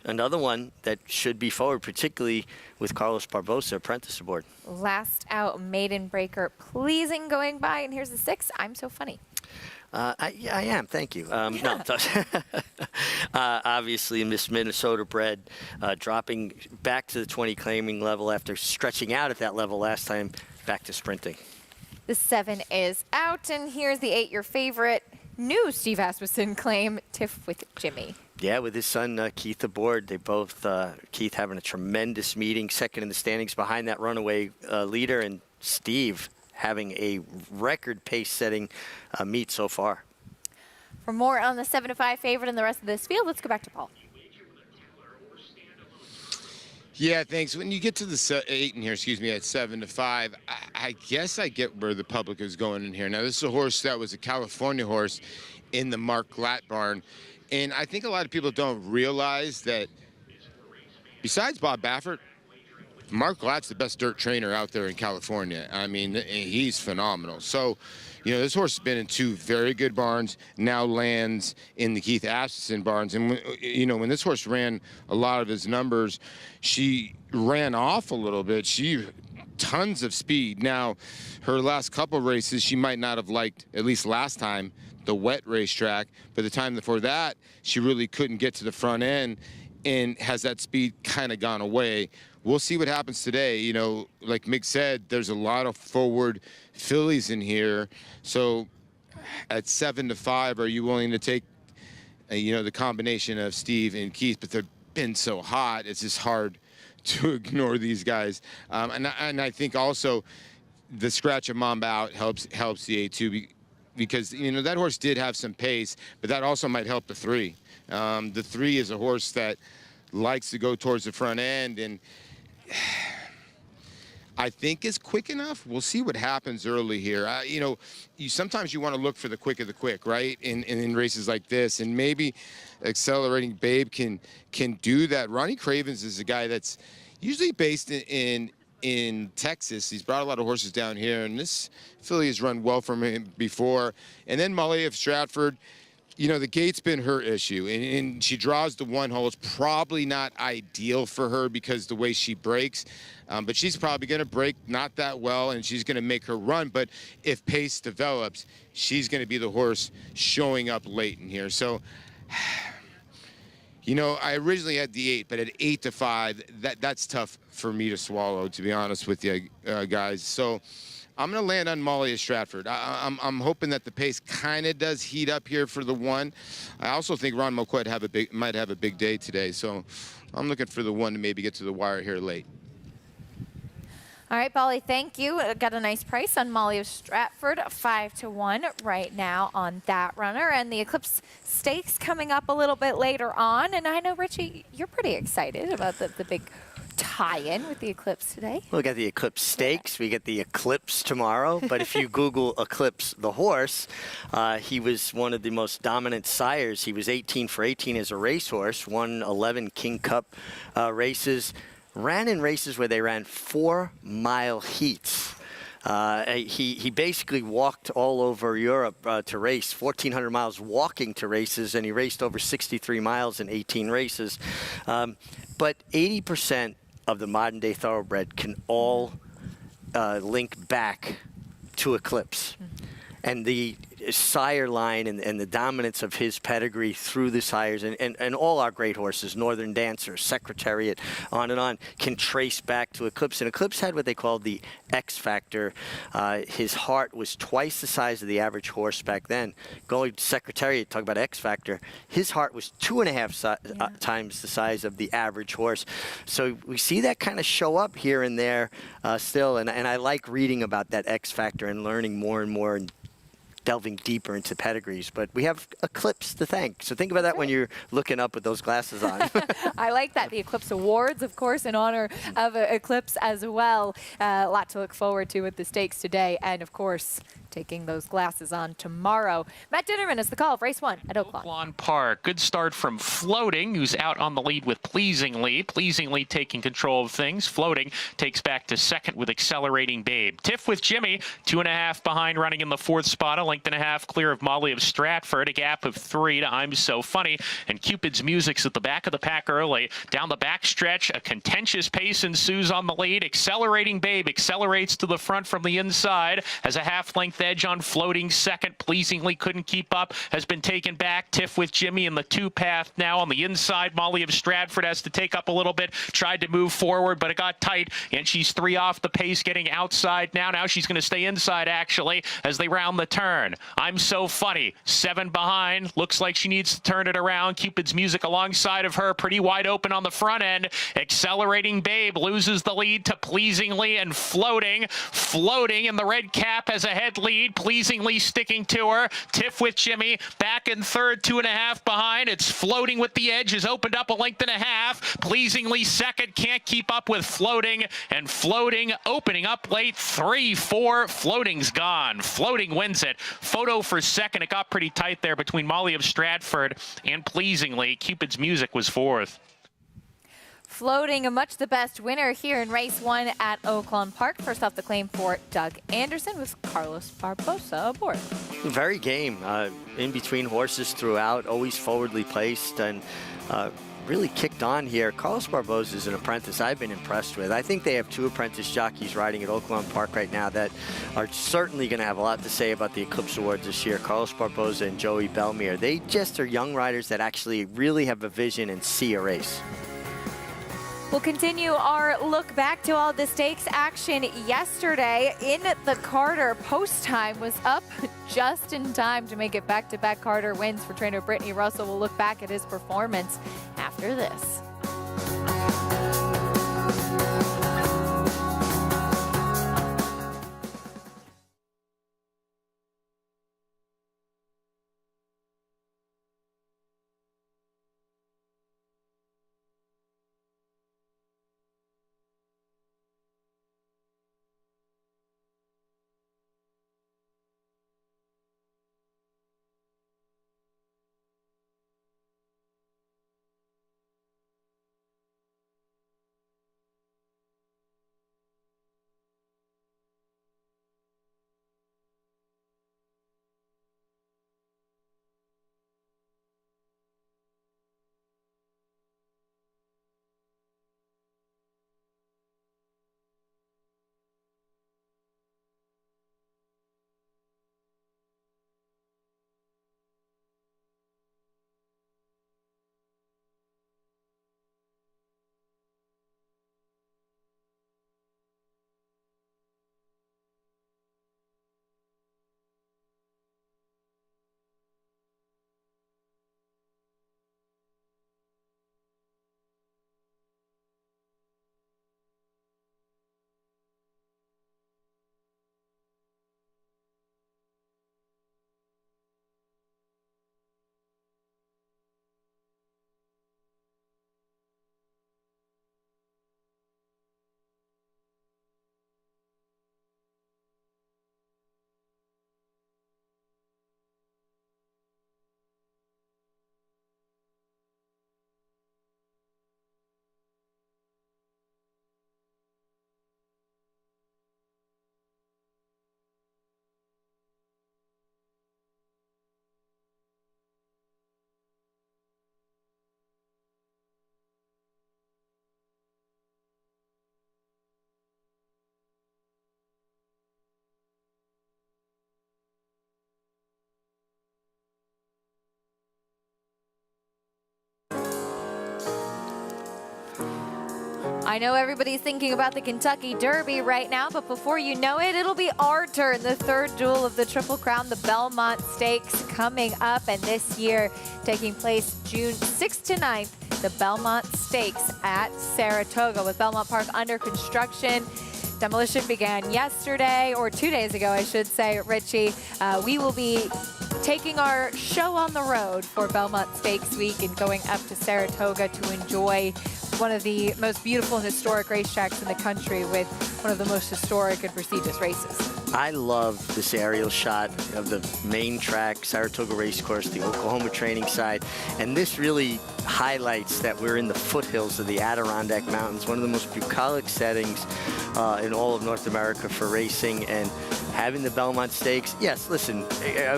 Another one that should be forward, particularly with Carlos Barbosa, apprentice aboard. Last out, Maiden Breaker, Pleasing going by, and here's the 6, I'm So Funny. I am, thank you. No, obviously Miss Minnesota bred, dropping back to the 20 claiming level after stretching out at that level last time, back to sprinting. The 7 is out, and here's the 8, your favorite, new Steve Asmussen claim, Tiff with Jimmy. Yeah, with his son Keith aboard. They both, Keith having a tremendous meeting, second in the standings behind that runaway leader, and Steve having a record pace-setting meet so far. For more on the 7-5 favorite and the rest of this field, let's go back to Paul. Yeah, thanks. When you get to the 8 in here, excuse me, at 7-5, I guess I get where the public is going in here. Now, this is a horse that was a California horse in the Mark Glatt barn. And I think a lot of people don't realize that besides Bob Baffert, Mark Glatt's the best dirt trainer out there in California. I mean, he's phenomenal. So, you know, this horse has been in 2 very good barns, now lands in the Keith Asmussen barns. And, you know, when this horse ran a lot of his numbers, she ran off a little bit. She tons of speed. Now, her last couple races, she might not have liked, at least last time, the wet racetrack. But the time before that, she really couldn't get to the front end, and has that speed kind of gone away. We'll see what happens today. You know, like Mick said, there's a lot of forward fillies in here. So at 7-5, are you willing to take, you know, the combination of Steve and Keith? But they've been so hot, it's just hard to ignore these guys. And I think also the scratch of Mamba out helps the A2 because, you know, that horse did have some pace, but that also might help the 3. The 3 is a horse that likes to go towards the front end, and I think is quick enough. We'll see what happens early here. You know, sometimes you want to look for the quick of the quick, right? In races like this, and maybe Accelerating Babe can do that. Ronnie Cravens is a guy that's usually based in Texas. He's brought a lot of horses down here, and this filly has run well from him before. And then Molly of Stratford. You know, the gate's been her issue, and she draws the 1 hole. It's probably not ideal for her because the way she breaks, but she's probably going to break not that well, and she's going to make her run. But if pace develops, she's going to be the horse showing up late in here. So, you know, I originally had the 8, but at 8-5, that's tough for me to swallow, to be honest with you guys. So I'm going to land on Molly of Stratford. I'm hoping that the pace kind of does heat up here for the 1. I also think Ron Moquett might have a big day today, so I'm looking for the 1 to maybe get to the wire here late. All right, Bolly, thank you. Got a nice price on Molly of Stratford, 5-1 right now on that runner. And the Eclipse Stakes coming up a little bit later on. And I know, Richie, you're pretty excited about the big tie-in with the Eclipse today. We got the Eclipse Stakes. We get the Eclipse tomorrow. But if you Google Eclipse the horse, he was one of the most dominant sires. He was 18 for 18 as a racehorse, won 11 King Cup races. Ran in races where they ran 4-mile heats. He basically walked all over Europe to race, 1,400 miles walking to races, and he raced over 63 miles in 18 races. But 80% of the modern-day thoroughbred can all link back to Eclipse. And the sire line and the dominance of his pedigree through the sires and all our great horses, Northern Dancer, Secretariat, on and on, can trace back to Eclipse. And Eclipse had what they called the X factor. His heart was twice the size of the average horse back then. Going to Secretariat, talk about X factor, his heart was 2.5 times the size of the average horse. So we see that kind of show up here and there still. And I like reading about that X factor and learning more and more and delving deeper into pedigrees, but we have Eclipse to thank. So think about that when you're looking up with those glasses on. I like that. The Eclipse Awards, of course, in honor of Eclipse as well. A lot to look forward to with the stakes today, and of course, taking those glasses on tomorrow. Matt Dinnerman is the call of race 1 at Oaklawn. Oaklawn Park. Good start from Floating, who's out on the lead with Pleasingly. Pleasingly taking control of things. Floating takes back to second with Accelerating Babe. Tiff with Jimmy, 2.5 behind, running in the 4th spot. A length and a half clear of Molly of Stratford. A gap of 3 to I'm So Funny. And Cupid's Music's at the back of the pack early. Down the back stretch, a contentious pace ensues on the lead. Accelerating Babe accelerates to the front from the inside. Has a half-length edge on Floating second. Pleasingly couldn't keep up. Has been taken back. Tiff with Jimmy in the 2 path now on the inside. Molly of Stratford has to take up a little bit. Tried to move forward, but it got tight, and she's 3 off the pace, getting outside now. Now she's going to stay inside, actually, as they round the turn. I'm So Funny, 7 behind. Looks like she needs to turn it around. Cupid's Music alongside of her, pretty wide open on the front end. Accelerating Babe loses the lead to Pleasingly and Floating. Floating in the red cap has a head lead. Pleasingly sticking to her. Tiff with Jimmy back in third, 2.5 behind. It's Floating with the edge, has opened up a length and a half. Pleasingly second, can't keep up with Floating, and Floating opening up late, 3-4. Floating's gone. Floating wins it. Photo for second. It got pretty tight there between Molly of Stratford and Pleasingly. Cupid's Music was 4th. Floating, a much the best winner here in race 1 at Oaklawn Park. First off the claim for Doug Anderson with Carlos Barbosa aboard. Very game. In between horses throughout, always forwardly placed, and really kicked on here. Carlos Barbosa is an apprentice I've been impressed with. I think they have 2 apprentice jockeys riding at Oaklawn Park right now that are certainly going to have a lot to say about the Eclipse Awards this year. Carlos Barbosa and Joey Belmere. They just are young riders that actually really have a vision and see a race. We'll continue our look back to all the stakes action yesterday. In the Carter, post time was up just in time to make it back-to-back Carter wins for trainer Brittany Russell. We'll look back at his performance after this. I know everybody's thinking about the Kentucky Derby right now, but before you know it, it'll be our turn. The third duel of the Triple Crown, the Belmont Stakes, coming up, and this year taking place June 6th to 9th, the Belmont Stakes at Saratoga, with Belmont Park under construction. Demolition began yesterday, or 2 days ago, I should say, Richie. We will be taking our show on the road for Belmont Stakes Week and going up to Saratoga to enjoy one of the most beautiful and historic racetracks in the country with one of the most historic and prestigious races. I love this aerial shot of the main track, Saratoga Racecourse, the Oklahoma training side, and this really highlights that we're in the foothills of the Adirondack Mountains, one of the most bucolic settings in all of North America for racing, and having the Belmont Stakes. Yes, listen,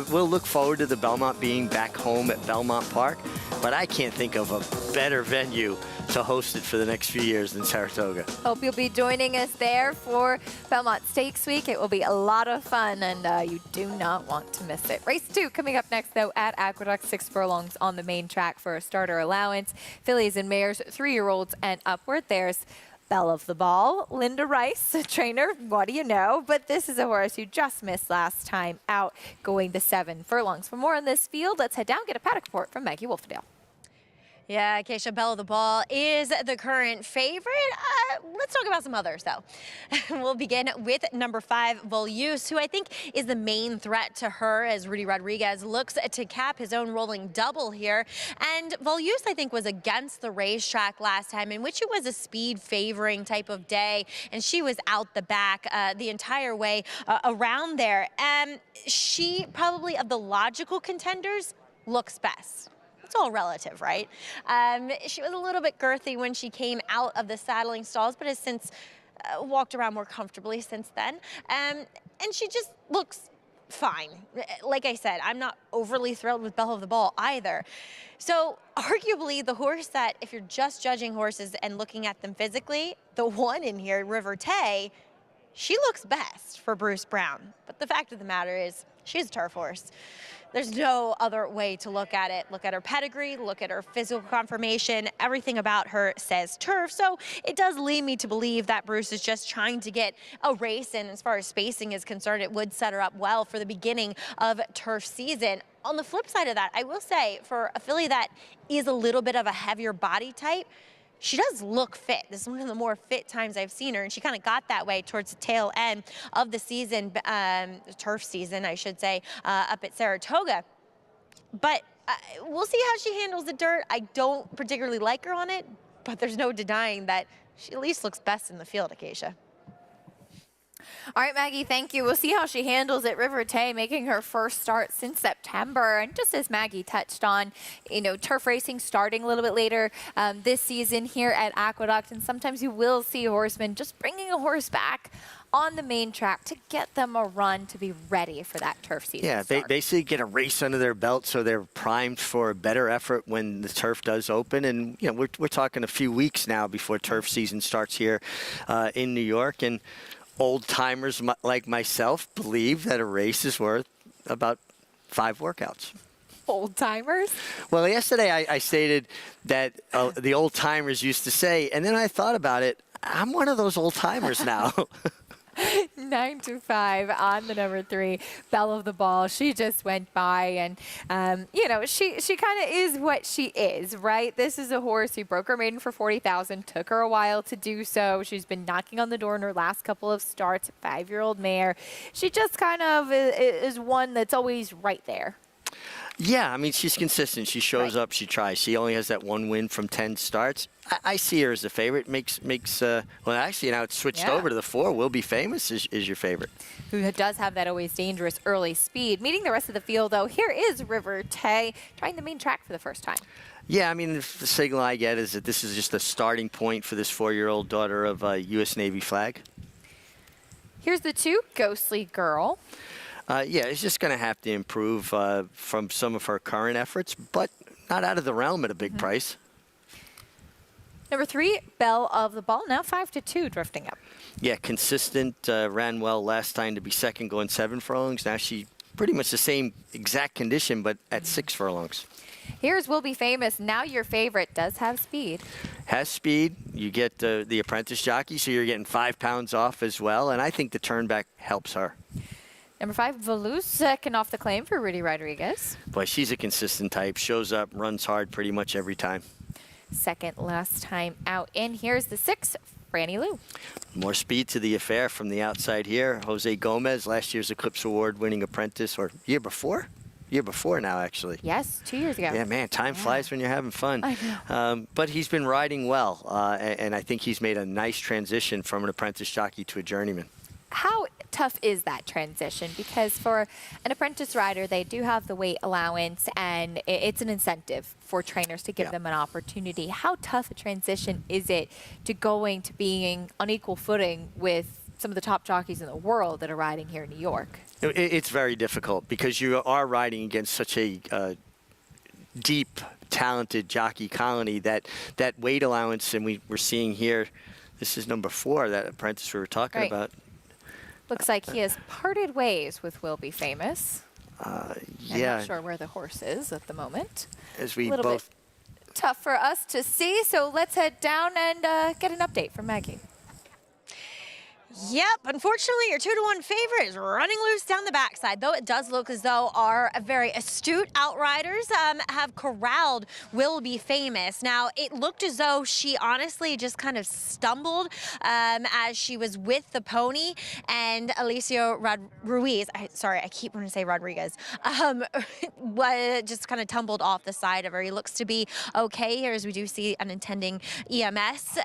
we'll look forward to the Belmont being back home at Belmont Park, but I can't think of a better venue to host it for the next few years than Saratoga. Hope you'll be joining us there for Belmont Stakes Week. It will be a lot of fun, and you do not want to miss it. Race 2 coming up next, though, at Aqueduct, 6 furlongs on the main track for a starter allowance. Fillies and mares, 3-year-olds and upward. There's Belle of the Ball, Linda Rice, a trainer, what do you know? But this is a horse who just missed last time out, going the 7 furlongs. For more on this field, let's head down, get a paddock report from Maggie Wolfendale. Yeah, Keisha, Belle of the Ball is the current favorite. Let's talk about some others, though. We'll begin with number 5, Voluce, who I think is the main threat to her as Rudy Rodriguez looks to cap his own rolling double here. And Voluce, I think, was against the racetrack last time, in which it was a speed favoring type of day, and she was out the back the entire way around there. She, probably of the logical contenders, looks best. It's all relative, right? She was a little bit girthy when she came out of the saddling stalls, but has since walked around more comfortably since then. And she just looks fine. Like I said, I'm not overly thrilled with Belle of the Ball either. So arguably the horse that, if you're just judging horses and looking at them physically, the one in here, River Tay, she looks best for Bruce Brown. But the fact of the matter is, she's a turf horse. There's no other way to look at it. Look at her pedigree, look at her physical conformation. Everything about her says turf. So it does lead me to believe that Bruce is just trying to get a race in. As far as spacing is concerned, it would set her up well for the beginning of turf season. On the flip side of that, I will say, for a filly that is a little bit of a heavier body type, she does look fit. This is one of the more fit times I've seen her, and she kind of got that way towards the tail end of the season, turf season, I should say, up at Saratoga. But we'll see how she handles the dirt. I don't particularly like her on it, but there's no denying that she at least looks best in the field, Acacia. All right, Maggie, thank you. We'll see how she handles it. River Tay making her first start since September. And just as Maggie touched on, you know, turf racing starting a little bit later this season here at Aqueduct. And sometimes you will see horsemen just bringing a horse back on the main track to get them a run to be ready for that turf season. Yeah, they basically get a race under their belt so they're primed for a better effort when the turf does open. And, you know, we're talking a few weeks now before turf season starts here in New York. And old-timers like myself believe that a race is worth about 5 workouts. Old-timers? Well, yesterday I stated that the old-timers used to say, and then I thought about it, I'm one of those old-timers now. 9 to 5 on the number 3, Belle of the Ball. She just went by, and you know, she kind of is what she is, right? This is a horse who broke her maiden for $40,000. Took her a while to do so. She's been knocking on the door in her last couple of starts. 5-year-old mare. She just kind of is one that's always right there. Yeah, I mean, she's consistent. She shows up, she tries. She only has that 1 win from 10 starts. I see her as a favorite. Well, actually, now it's switched over to the 4. Will Be Famous is your favorite. Who does have that always dangerous early speed. Meeting the rest of the field, though, here is River Tay trying the main track for the first time. Yeah, I mean, the signal I get is that this is just a starting point for this 4-year-old daughter of a U.S. Navy flag. Here's the 2, Ghostly Girl. Yeah, it's just going to have to improve from some of her current efforts, but not out of the realm at a big price. Number 3, Belle of the Ball, now 5 to 2, drifting up. Yeah, consistent, ran well last time to be second, going 7 furlongs. Now she pretty much the same exact condition, but at 6 furlongs. Here's Will Be Famous, now your favorite, does have speed. has speed. You get the apprentice jockey, so you're getting 5 pounds off as well, and I think the turn back helps her. Number 5, Velouz, second off the claim for Rudy Rodriguez. Boy, she's a consistent type. Shows up, runs hard pretty much every time. Second last time out. And here's the 6, Franny Lou. More speed to the affair from the outside here. Jose Gomez, last year's Eclipse Award winning apprentice, or year before? Year before now, actually. Yes, 2 years ago. Yeah, man, time flies when you're having fun. I know. But he's been riding well, and I think he's made a nice transition from an apprentice jockey to a journeyman. How tough is that transition? Because for an apprentice rider, they do have the weight allowance, and it's an incentive for trainers to give them an opportunity. How tough a transition is it to going to being on equal footing with some of the top jockeys in the world that are riding here in New York? It's very difficult because you are riding against such a deep, talented jockey colony that weight allowance, and we're seeing here, this is number 4, that apprentice we were talking about. Looks like he has parted ways with Will Be Famous. Yeah. I'm not sure where the horse is at the moment. As we a little both bit tough for us to see, so let's head down and get an update from Maggie. Yep, unfortunately, your 2-to-1 favorite is running loose down the backside, though it does look as though our very astute outriders have corralled Will Be Famous. Now, it looked as though she honestly just kind of stumbled as she was with the pony, and Alicia Ruiz, sorry, I keep wanting to say Rodriguez, just kind of tumbled off the side of her. He looks to be okay here, as we do see an attending EMS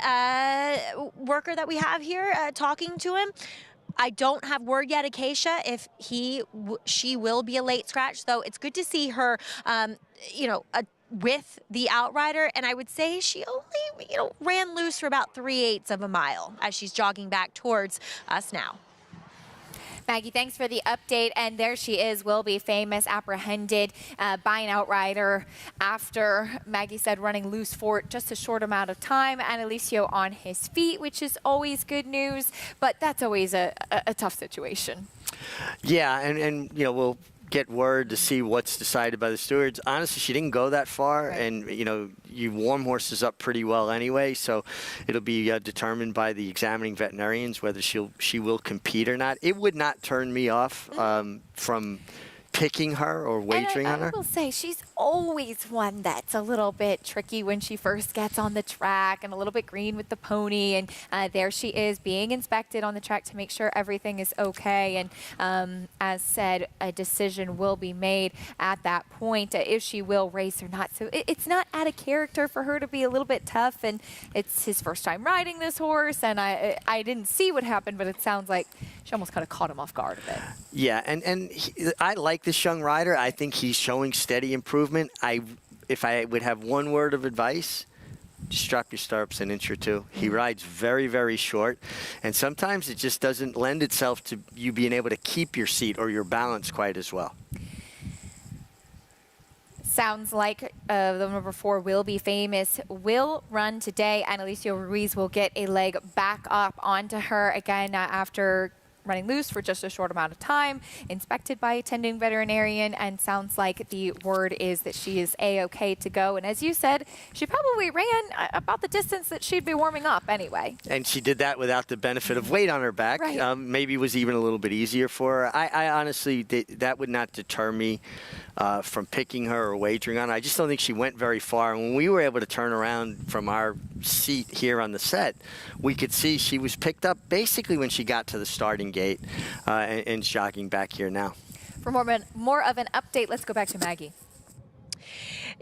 worker that we have here talking to him. I don't have word yet, Acacia, if she will be a late scratch, though it's good to see her, with the outrider, and I would say she only, ran loose for about 3/8 of a mile as she's jogging back towards us now. Maggie, thanks for the update. And there she is, Will Be Famous, apprehended by an outrider after, Maggie said, running loose for just a short amount of time. And Alicio on his feet, which is always good news, but that's always a tough situation. Yeah, and we'll get word to see what's decided by the stewards. Honestly, she didn't go that far, and you warm horses up pretty well anyway, so it'll be determined by the examining veterinarians whether she will compete or not. It would not turn me off from picking her or wagering on her. I will say she's always one that's a little bit tricky when she first gets on the track and a little bit green with the pony. And there she is being inspected on the track to make sure everything is okay. And as said, a decision will be made at that point if she will race or not. So it's not out of character for her to be a little bit tough. And it's his first time riding this horse. And I didn't see what happened, but it sounds like she almost kind of caught him off guard a bit. Yeah, and I like this young rider. I think he's showing steady improvement. If I would have one word of advice, just drop your stirrups an inch or two. He rides very, very short, and sometimes it just doesn't lend itself to you being able to keep your seat or your balance quite as well. Sounds like the number 4 Will Be Famous will run today, and Alicia Ruiz will get a leg back up onto her again after running loose for just a short amount of time, inspected by attending veterinarian, and sounds like the word is that she is A-okay to go. And as you said, she probably ran about the distance that she'd be warming up anyway. And she did that without the benefit of weight on her back. Right. Maybe it was even a little bit easier for her. I honestly, that would not deter me from picking her or wagering on her. I just don't think she went very far. And when we were able to turn around from our seat here on the set, we could see she was picked up basically when she got to the starting gate and jogging back here now. For more of an update, let's go back to Maggie.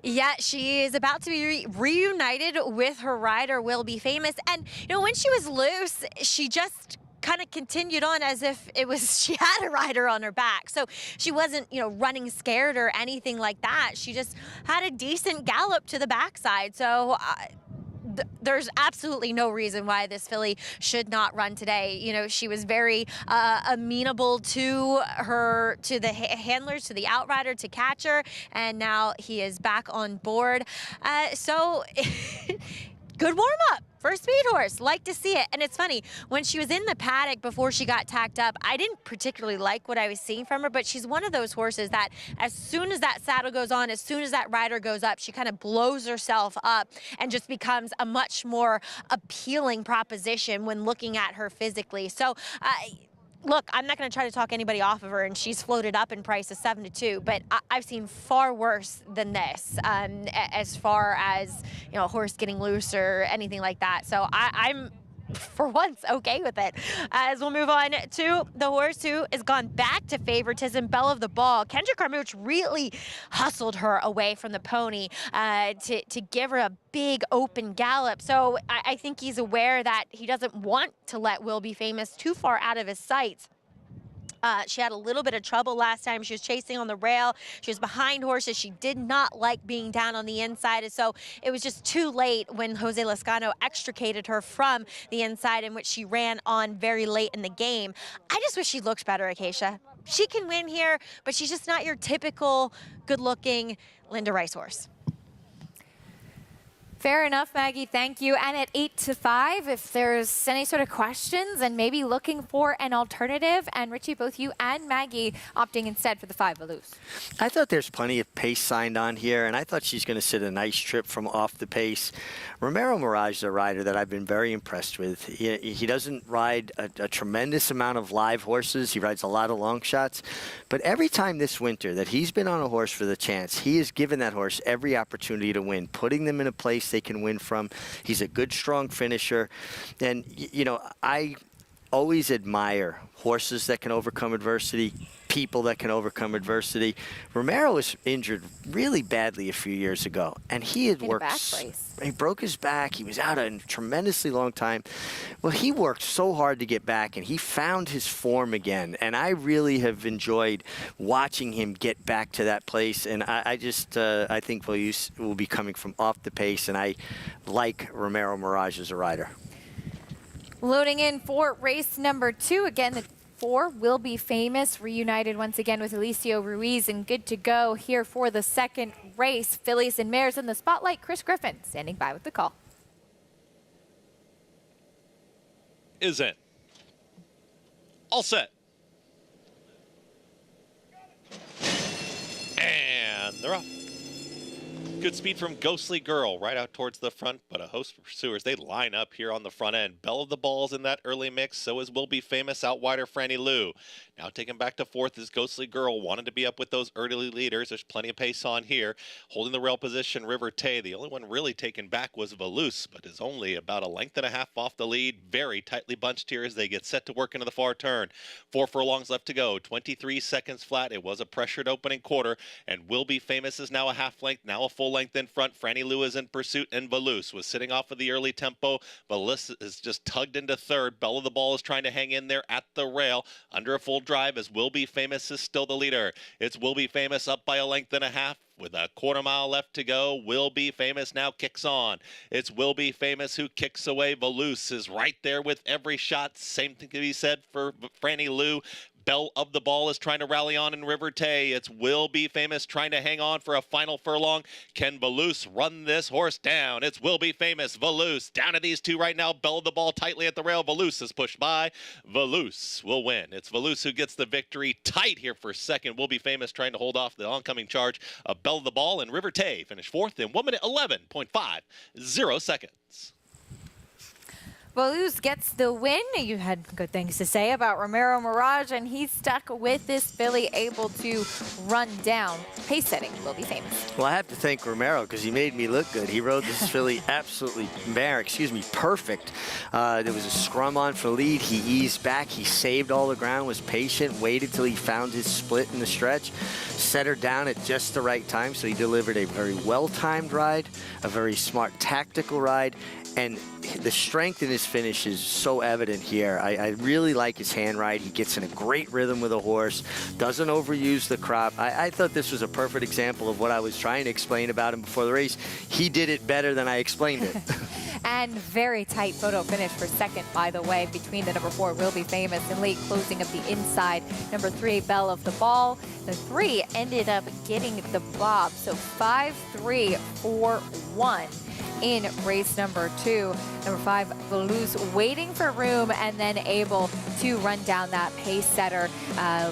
Yeah, she is about to be reunited with her rider, Will Be Famous. And, when she was loose, she just kind of continued on as if she had a rider on her back. So she wasn't, running scared or anything like that. She just had a decent gallop to the backside. So there's absolutely no reason why this filly should not run today. She was very amenable to the handlers, to the outrider, to catcher, and now he is back on board. So good warm-up for a speed horse. Like to see it. And it's funny, when she was in the paddock before she got tacked up, I didn't particularly like what I was seeing from her, but she's one of those horses that as soon as that saddle goes on, as soon as that rider goes up, she kind of blows herself up and just becomes a much more appealing proposition when looking at her physically. So, look, I'm not going to try to talk anybody off of her, and she's floated up in price to 7-2, but I've seen far worse than this as far as, you know, a horse getting loose or anything like that. So I'm for once okay with it. As we'll move on to the horse who has gone back to favoritism, Belle of the Ball. Kendrick Carmouche really hustled her away from the pony to give her a big open gallop. So I think he's aware that he doesn't want to let Will Be Famous too far out of his sights. She had a little bit of trouble last time. She was chasing on the rail. She was behind horses. She did not like being down on the inside. And so it was just too late when Jose Lezcano extricated her from the inside, in which she ran on very late in the game. I just wish she looked better, Acacia. She can win here, but she's just not your typical good-looking Linda racehorse. Fair enough, Maggie. Thank you. And at 8-5, if there's any sort of questions and maybe looking for an alternative, and Richie, both you and Maggie opting instead for the 5 Velouz. I thought there's plenty of pace signed on here, and I thought she's going to sit a nice trip from off the pace. Romero Mirage is a rider that I've been very impressed with. He doesn't ride a tremendous amount of live horses. He rides a lot of long shots. But every time this winter that he's been on a horse for the chance, he has given that horse every opportunity to win, putting them in a place they can win from. He's a good, strong finisher. And, you know, I always admire horses that can overcome adversity, people that can overcome adversity. Romero was injured really badly a few years ago, and he had worked. He broke his back. He was out a tremendously long time. Well, he worked so hard to get back, and he found his form again. And I really have enjoyed watching him get back to that place. And I think Velouz will be coming from off the pace, and I like Romero Mirage as a rider. Loading in for race number 2. Again, the 4 Will Be Famous, reunited once again with Alicio Ruiz, and good to go here for the second race. Fillies and mares in the spotlight. Chris Griffin standing by with the call. Is in. All set. And they're off. Good speed from Ghostly Girl right out towards the front, but a host of pursuers, they line up here on the front end. Belle of the Ball's in that early mix, so is Will Be Famous out wider Franny Lou. Now taken back to 4th is Ghostly Girl, wanted to be up with those early leaders. There's plenty of pace on here. Holding the rail position, River Tay. The only one really taken back was Velouz, but is only about a length and a half off the lead. Very tightly bunched here as they get set to work into the far turn. 4 furlongs left to go, 23 seconds flat. It was a pressured opening quarter, and Will Be Famous is now a half length, now a full length in front. Franny Lou is in pursuit, and Velouz was sitting off of the early tempo. Velouz is just tugged into 3rd. Belle of the Ball is trying to hang in there at the rail under a full drive, as Will Be Famous is still the leader. It's Will Be Famous up by a length and a half. With a quarter mile left to go, Will Be Famous now kicks on. It's Will Be Famous who kicks away. Velouz is right there with every shot. Same thing can be said for Franny Lou. Belle of the Ball is trying to rally on in River Tay. It's Will Be Famous trying to hang on for a final furlong. Can Velouz run this horse down? It's Will Be Famous, Velouz. Down to these two right now. Belle of the Ball tightly at the rail. Velouz is pushed by. Velouz will win. It's Velouz who gets the victory. Tight here for second. Will Be Famous trying to hold off the oncoming charge of Belle of the Ball, and River Tay finished 4th in 1 minute 11.50 seconds. Velouz gets the win. You had good things to say about Romero Mirage, and he's stuck with this filly, able to run down. Pace setting Will Be Famous. Well, I have to thank Romero because he made me look good. He rode this filly absolutely perfect. There was a scrum on for lead. He eased back. He saved all the ground, was patient, waited till he found his split in the stretch, set her down at just the right time. So he delivered a very well-timed ride, a very smart tactical ride, and the strength in his finish is so evident here. I really like his hand ride. He gets in a great rhythm with a horse, doesn't overuse the crop. I thought this was a perfect example of what I was trying to explain about him before the race. He did it better than I explained it. And very tight photo finish for second, by the way, between the number 4 Will Be Famous and late closing of the inside. Number 3 Belle of the Ball. The 3 ended up getting the bob. So 5-3-4-1. in race number 2. Number 5, Velouz, waiting for room and then able to run down that pace setter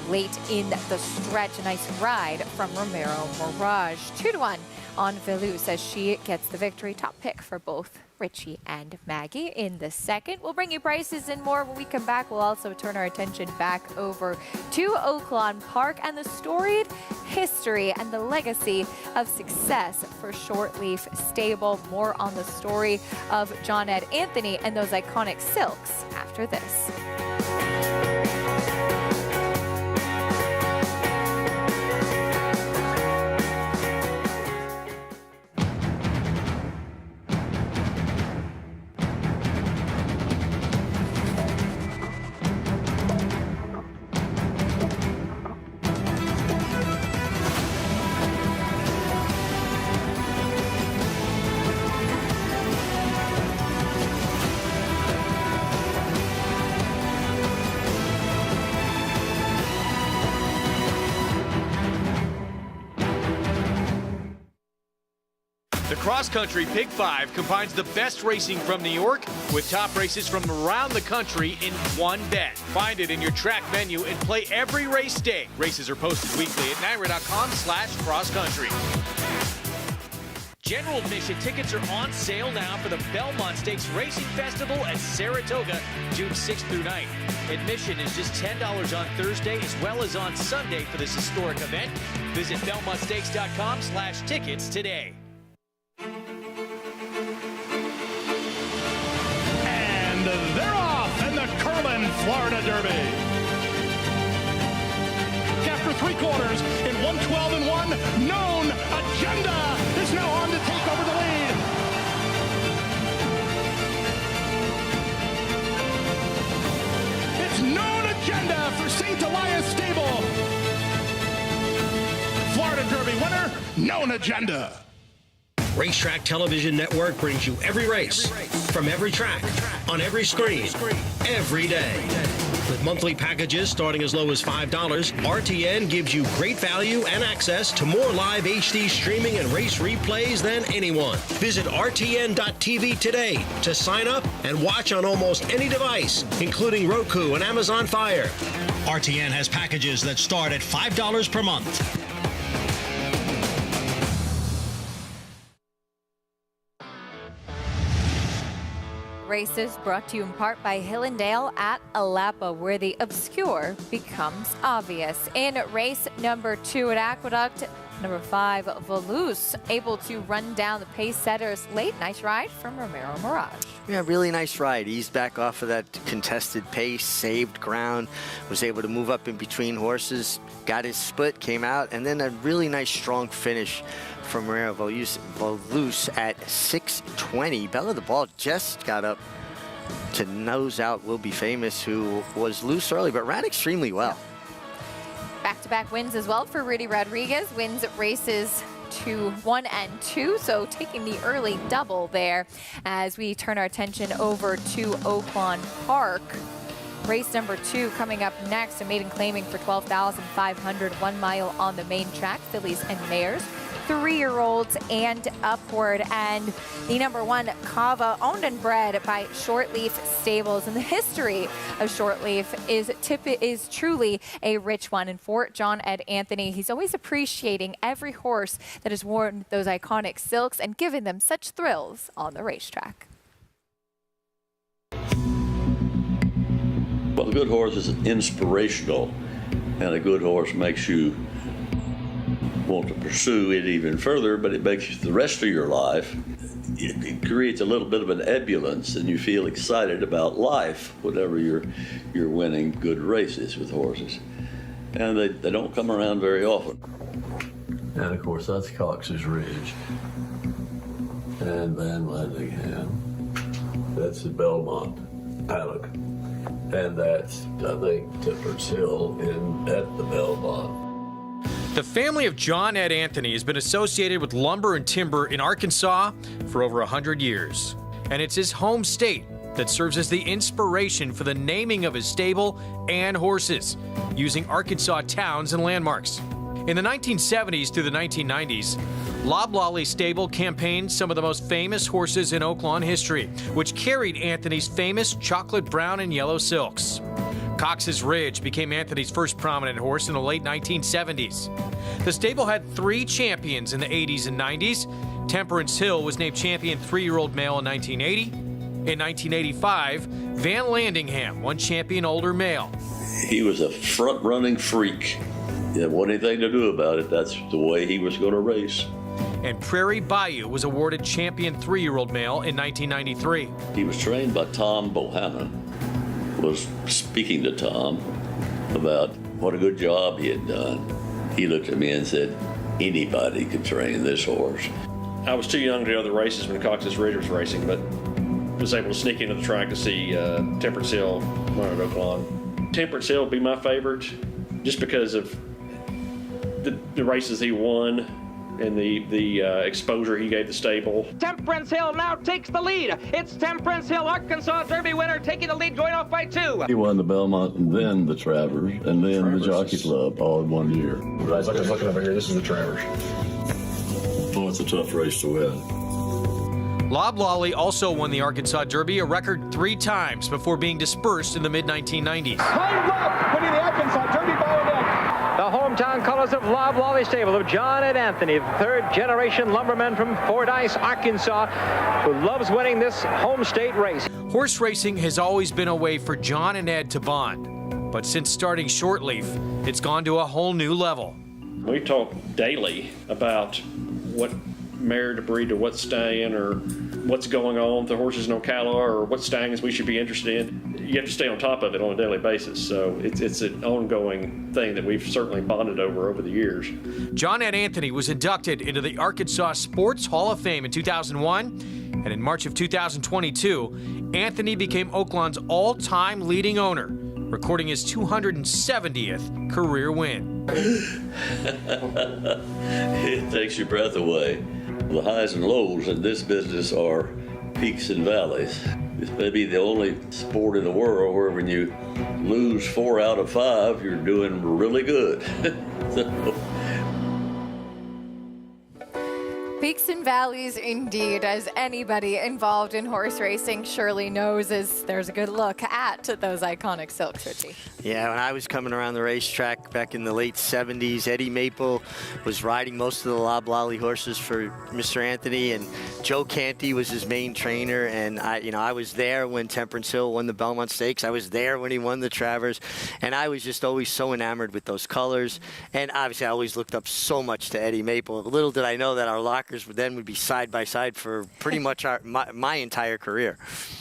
late in the stretch. A nice ride from Romero Mirage. 2-1 on Velouz as she gets the victory. Top pick for both Richie and Maggie in the second. We'll bring you prices and more when we come back. We'll also turn our attention back over to Oaklawn Park and the storied history and the legacy of success for Shortleaf Stable. More on the story of John Ed Anthony and those iconic silks after this. The cross-country Pick 5 combines the best racing from New York with top races from around the country in one bet. Find it in your track menu and play every race day. Races are posted weekly at NYRA.com/cross-country. General admission tickets are on sale now for the Belmont Stakes Racing Festival at Saratoga, June 6th through 9th. Admission is just $10 on Thursday as well as on Sunday for this historic event. Visit BelmontStakes.com/tickets today. And they're off in the Curlin, Florida Derby. After 3 quarters in 112-1, Known Agenda is now on to take over the lead. It's Known Agenda for St. Elias Stable. Florida Derby winner, Known Agenda. Racetrack Television Network brings you every race, from every track, on every screen, every day. With monthly packages starting as low as $5, RTN gives you great value and access to more live HD streaming and race replays than anyone. Visit RTN.tv today to sign up and watch on almost any device, including Roku and Amazon Fire. RTN has packages that start at $5 per month. Races brought to you in part by Hillendale at Alapa, where the obscure becomes obvious. In race number 2 at Aqueduct, number 5, Velouz, able to run down the pace setters late. Nice ride from Romero Mirage. Yeah, really nice ride. Eased back off of that contested pace, saved ground, was able to move up in between horses, got his split, came out, and then a really nice strong finish from Romero Velouz at 6:20. Bella the Ball just got up to nose out Will Be Famous, who was loose early but ran extremely well. Back-to-back wins as well for Rudy Rodriguez. Wins races 1 and 2, so taking the early double there as we turn our attention over to Oaklawn Park. Race number 2 coming up next, a maiden claiming for $12,500, 1 mile on the main track, fillies and mares, 3-year-olds and upward. And the number 1, Cava, owned and bred by Shortleaf Stables. And the history of Shortleaf is truly a rich one. And for John Ed Anthony, he's always appreciating every horse that has worn those iconic silks and given them such thrills on the racetrack. Well, a good horse is inspirational, and a good horse makes you want to pursue it even further, but it makes you the rest of your life. It creates a little bit of an ebullience, and you feel excited about life whenever you're winning good races with horses. And they don't come around very often. And of course, that's Cox's Ridge. And Van Landingham. That's the Belmont Paddock. And that's, I think, Tipper's Hill at the Belmont. The family of John Ed Anthony has been associated with lumber and timber in Arkansas for over 100 years. And it's his home state that serves as the inspiration for the naming of his stable and horses, using Arkansas towns and landmarks. In the 1970s through the 1990s, Loblolly Stable campaigned some of the most famous horses in Oaklawn history, which carried Anthony's famous chocolate brown and yellow silks. Cox's Ridge became Anthony's first prominent horse in the late 1970s. The stable had 3 champions in the 80s and 90s. Temperance Hill was named champion 3-year-old male in 1980. In 1985, Van Landingham won champion older male. He was a front-running freak. There wasn't anything to do about it. That's the way he was going to race. And Prairie Bayou was awarded champion 3-year-old male in 1993. He was trained by Tom Bohannon. Was speaking to Tom about what a good job he had done. He looked at me and said, anybody could train this horse. I was too young to go to the races when Cox's Ridge was racing, but was able to sneak into the track to see Temperance Hill run at Oaklawn. Temperance Hill would be my favorite just because of the races he won and the exposure he gave the stable. Temperance Hill now takes the lead. It's Temperance Hill, Arkansas Derby winner, taking the lead, going off by 2. He won the Belmont and then the Travers and then the Jockey Club all in one year. Guys, like I was looking over here, this is the Travers. Oh, it's a tough race to win. Loblolly also won the Arkansas Derby a record 3 times before being dispersed in the mid-1990s. Time's up, winning the Arkansas Derby by a neck. The hometown colors of Loblolly Stable of John and Anthony, the 3rd-generation lumberman from Fordyce, Arkansas, who loves winning this home state race. Horse racing has always been a way for John and Ed to bond, but since starting Shortleaf, it's gone to a whole new level. We talk daily about what mare to breed or what's staying or what's going on with the horses in Ocala or what stayings we should be interested in. You have to stay on top of it on a daily basis, so it's an ongoing thing that we've certainly bonded over the years. John Ed Anthony was inducted into the Arkansas Sports Hall of Fame in 2001, and in March of 2022, Anthony became Oaklawn's all-time leading owner, recording his 270th career win. It takes your breath away. The highs and lows in this business are peaks and valleys. It's maybe the only sport in the world where when you lose 4 out of 5, you're doing really good. Peaks and valleys indeed, as anybody involved in horse racing surely knows, as there's a good look at those iconic silks, Richie. Yeah, when I was coming around the racetrack back in the late 70s, Eddie Maple was riding most of the Loblolly horses for Mr. Anthony, and Joe Canty was his main trainer. And I was there when Temperance Hill won the Belmont Stakes. I was there when he won the Travers, and I was just always so enamored with those colors. And obviously, I always looked up so much to Eddie Maple. Little did I know that our lockers would be side by side for pretty much my entire career.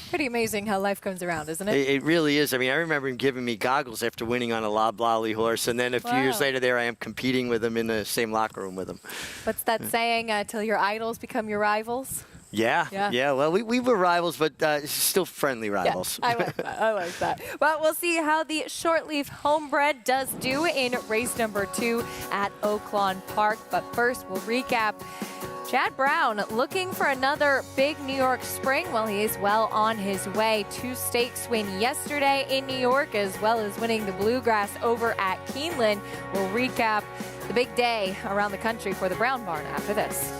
Pretty amazing how life comes around, isn't it? It really is. I mean, I remember him giving me goggles after winning on a Loblolly horse, and then a few years later, there I am competing with him in the same locker room with him. What's that saying? Till your idols become your rivals? Yeah. Well, we were rivals, but still friendly rivals. Yeah, I like that. I like that. Well, we'll see how the Shortleaf Homebred does do in race number 2 at Oaklawn Park. But first, we'll recap. Chad Brown looking for another big New York spring. Well, he is well on his way. 2 stakes win yesterday in New York, as well as winning the Bluegrass over at Keeneland. We'll recap the big day around the country for the Brown Barn after this.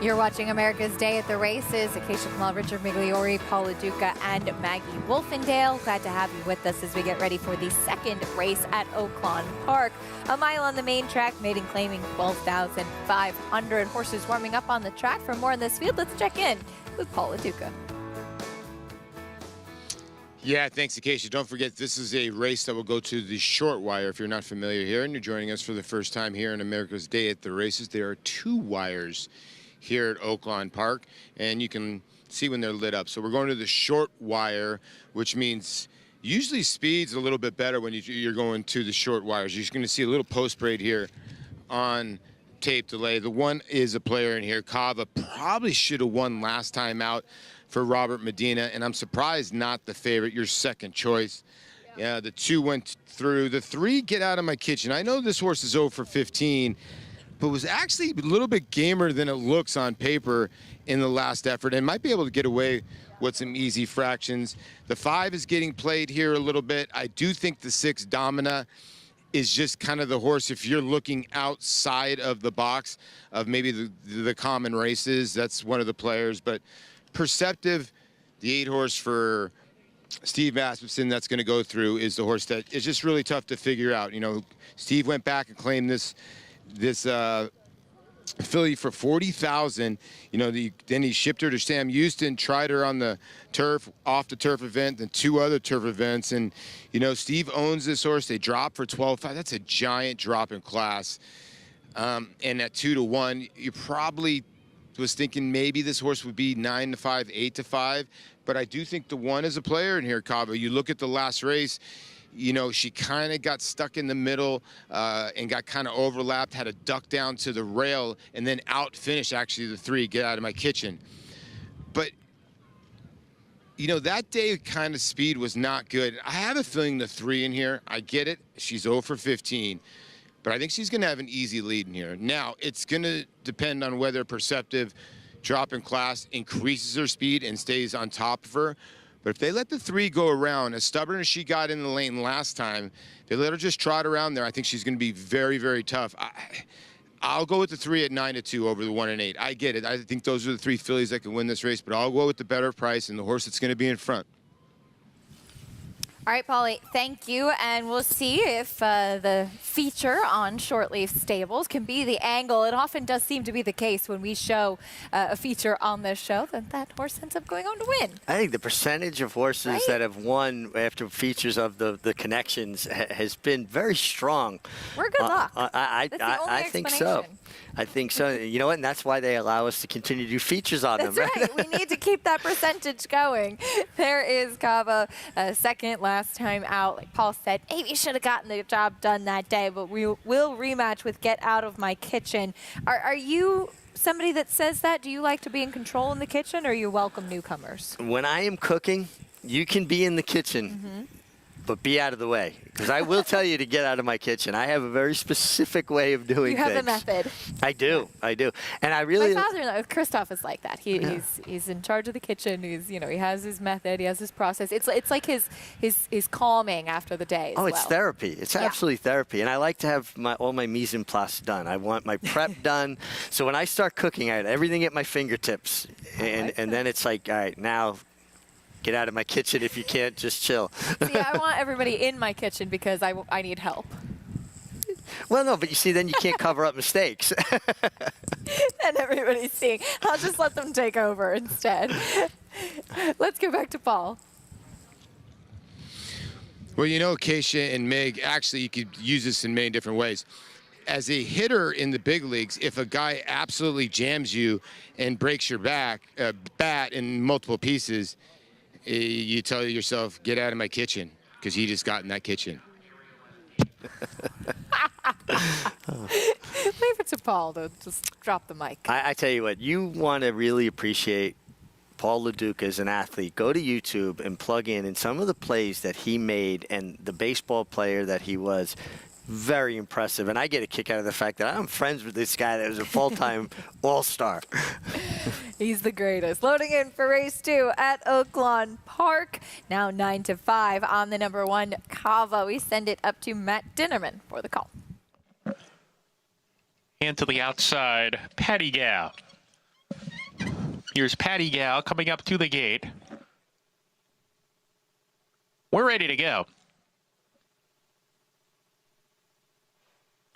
You're watching America's Day at the Races. Acacia Kamal, Richard Migliori, Paul LaDuca, and Maggie Wolfendale. Glad to have you with us as we get ready for the second race at Oaklawn Park. A mile on the main track, maiden claiming 12,500 horses warming up on the track. For more on this field, let's check in with Paul LaDuca. Yeah, thanks, Acacia. Don't forget, this is a race that will go to the short wire. If you're not familiar here and you're joining us for the first time here on America's Day at the Races, there are 2 wires here at Oaklawn Park, and you can see when they're lit up. So we're going to the short wire, which means usually speed's a little bit better when you're going to the short wires. You're going to see a little post parade here on tape delay. The one is a player in here. Cava probably should have won last time out for Robert Medina, and I'm surprised not the favorite, your second choice. Yeah, the 2 went through. The 3, Get Out of My Kitchen. I know this horse is 0 for 15, but was actually a little bit gamer than it looks on paper in the last effort, and might be able to get away with some easy fractions. The 5 is getting played here a little bit. I do think the 6, Domina, is just kind of the horse, if you're looking outside of the box of maybe the common races, that's one of the players. But Perceptive, the 8 horse for Steve Asmussen that's going to go through, is the horse that is just really tough to figure out. You know, Steve went back and claimed this filly for $40,000. You know, then he shipped her to Sam Houston, tried her on the turf, off the turf event, then 2 other turf events. And, you know, Steve owns this horse. They dropped for $12,500. That's a giant drop in class. And at 2 to 1, you probably was thinking maybe this horse would be 9 to 5, 8 to 5. But I do think the 1 is a player in here, Cava. You look at the last race, you know, she kind of got stuck in the middle and got kind of overlapped, had a duck down to the rail, and then out-finished, actually, the 3, Get Out of My Kitchen. But, you know, that day kind of speed was not good. I have a feeling the 3 in here, I get it, she's 0 for 15. But I think she's going to have an easy lead in here. Now, it's going to depend on whether Perceptive drop in class increases her speed and stays on top of her. But if they let the 3 go around, as stubborn as she got in the lane last time, if they let her just trot around there, I think she's going to be very, very tough. I'll go with the 3 at 9 to 2 over the 1 and 8. I get it. I think those are the 3 fillies that can win this race, but I'll go with the better price and the horse that's going to be in front. All right, Paulie, thank you. And we'll see if the feature on Shortleaf Stables can be the angle. It often does seem to be the case when we show a feature on this show that horse ends up going on to win. I think the percentage of horses that have won after features of the connections has been very strong. We're good luck. I think so. I think so. You know what? And that's why they allow us to continue to do features on them. That's right. We need to keep that percentage going. There is Cava, second last time out. Like Paul said, maybe you should have gotten the job done that day, but we will rematch with Get Out of My Kitchen. Are you somebody that says that? Do you like to be in control in the kitchen, or you welcome newcomers? When I am cooking, you can be in the kitchen, but be out of the way. Because I will tell you to get out of my kitchen. I have a very specific way of doing things. You have a method. I do. And I really... My father-in-law, Christoph, is like that. He's in charge of the kitchen. He has his method. He has his process. It's like his calming after the day. It's therapy. It's absolutely therapy. And I like to have all my mise en place done. I want my prep done. So when I start cooking, I have everything at my fingertips. And then it's like, all right, now... get out of my kitchen if you can't, just chill. See, I want everybody in my kitchen because I need help. Well, no, but you see, then you can't cover up mistakes. And everybody's seeing. I'll just let them take over instead. Let's go back to Paul. Well, you know, Acacia and Meg, actually, you could use this in many different ways. As a hitter in the big leagues, if a guy absolutely jams you and breaks your bat in multiple pieces, you tell yourself, get out of my kitchen, because he just got in that kitchen. Leave it to Paul to just drop the mic. I tell you what, you want to really appreciate Paul LaDuca as an athlete. Go to YouTube and plug in some of the plays that he made and the baseball player that he was. Very impressive. And I get a kick out of the fact that I'm friends with this guy that was a full-time all-star. He's the greatest. Loading in for race 2 at Oaklawn Park. Now 9 to 5 on the number 1 Cava. We send it up to Matt Dinnerman for the call. And to the outside, Patty Gal. Here's Patty Gal coming up to the gate. We're ready to go.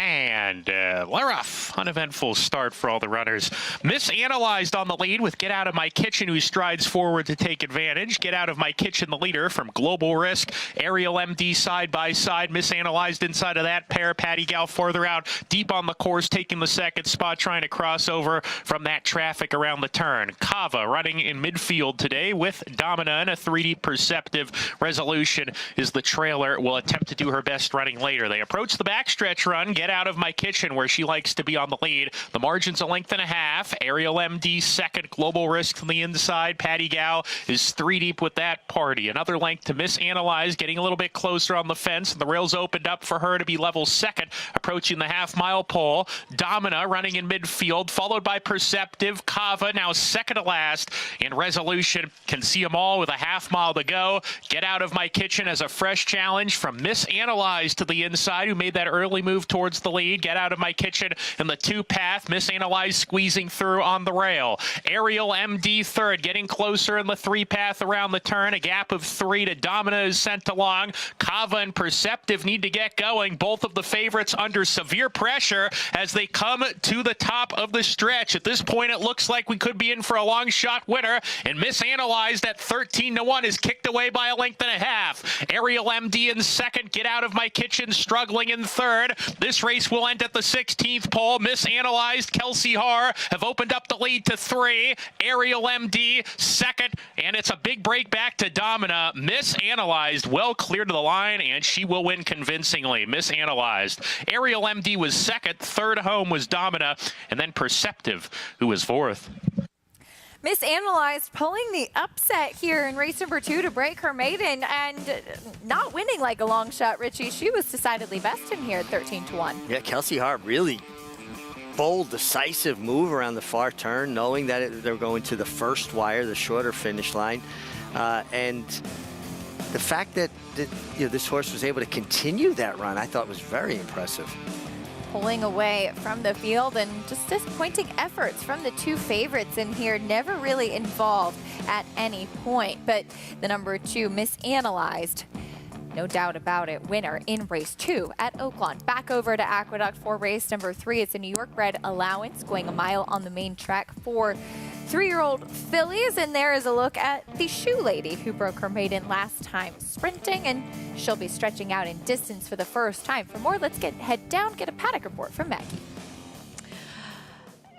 And they're off. Uneventful start for all the runners. Misanalyzed on the lead with Get Out of My Kitchen, who strides forward to take advantage. Get Out of My Kitchen, the leader from Global Risk. Aerial MD side by side. Misanalyzed inside of that pair. Patty Gal further out, deep on the course, taking the second spot, trying to cross over from that traffic around the turn. Kava running in midfield today with Domina, and a 3D Perceptive Resolution is the trailer. Will attempt to do her best running later. They approach the backstretch run. Get Out of My Kitchen, where she likes to be on the lead. The margin's a length and a half. Aerial MD second. Global Risk from the inside. Patty Gal is 3 deep with that party. Another length to Misanalyze, getting a little bit closer on the fence. The rails opened up for her to be level second, approaching the half-mile pole. Domina running in midfield, followed by Perceptive. Kava now second to last. And Resolution can see them all with a half-mile to go. Get Out of My Kitchen as a fresh challenge from Misanalyze to the inside, who made that early move towards the lead. Get Out of My Kitchen in the 2-path. Misanalyze squeezing through on the rail. Aerial MD third, getting closer in the 3-path around the turn. A gap of 3 to Domina is sent along. Kava and Perceptive need to get going. Both of the favorites under severe pressure as they come to the top of the stretch. At this point, it looks like we could be in for a long shot winner. And Misanalyzed at 13-1 is kicked away by a length and a half. Aerial MD in second. Get Out of My Kitchen struggling in third. This race will end at the 16th pole. Misanalyzed, Kelsey Haar have opened up the lead to 3. Aerial MD second, and it's a big break back to Domina. Misanalyzed well clear to the line, and she will win convincingly. Misanalyzed. Aerial MD was second. Third home was Domina, and then Perceptive, who was fourth. Misanalyzed pulling the upset here in race number 2 to break her maiden, and not winning like a long shot, Richie. She was decidedly best in here at 13-1. Yeah, Kelsey Haar really bold, decisive move around the far turn, knowing that they're going to the first wire, the shorter finish line. And the fact that this horse was able to continue that run, I thought was very impressive. Pulling away from the field, and just disappointing efforts from the 2 favorites in here, never really involved at any point. But the number 2, Misanalyzed, no doubt about it, winner in race 2 at Oaklawn. Back over to Aqueduct for race number 3. It's a New York bred allowance, going a mile on the main track for 3-year-old fillies. And there is a look at the Shoe Lady, who broke her maiden last time sprinting, and she'll be stretching out in distance for the first time. For more, let's head down, get a paddock report from Maggie.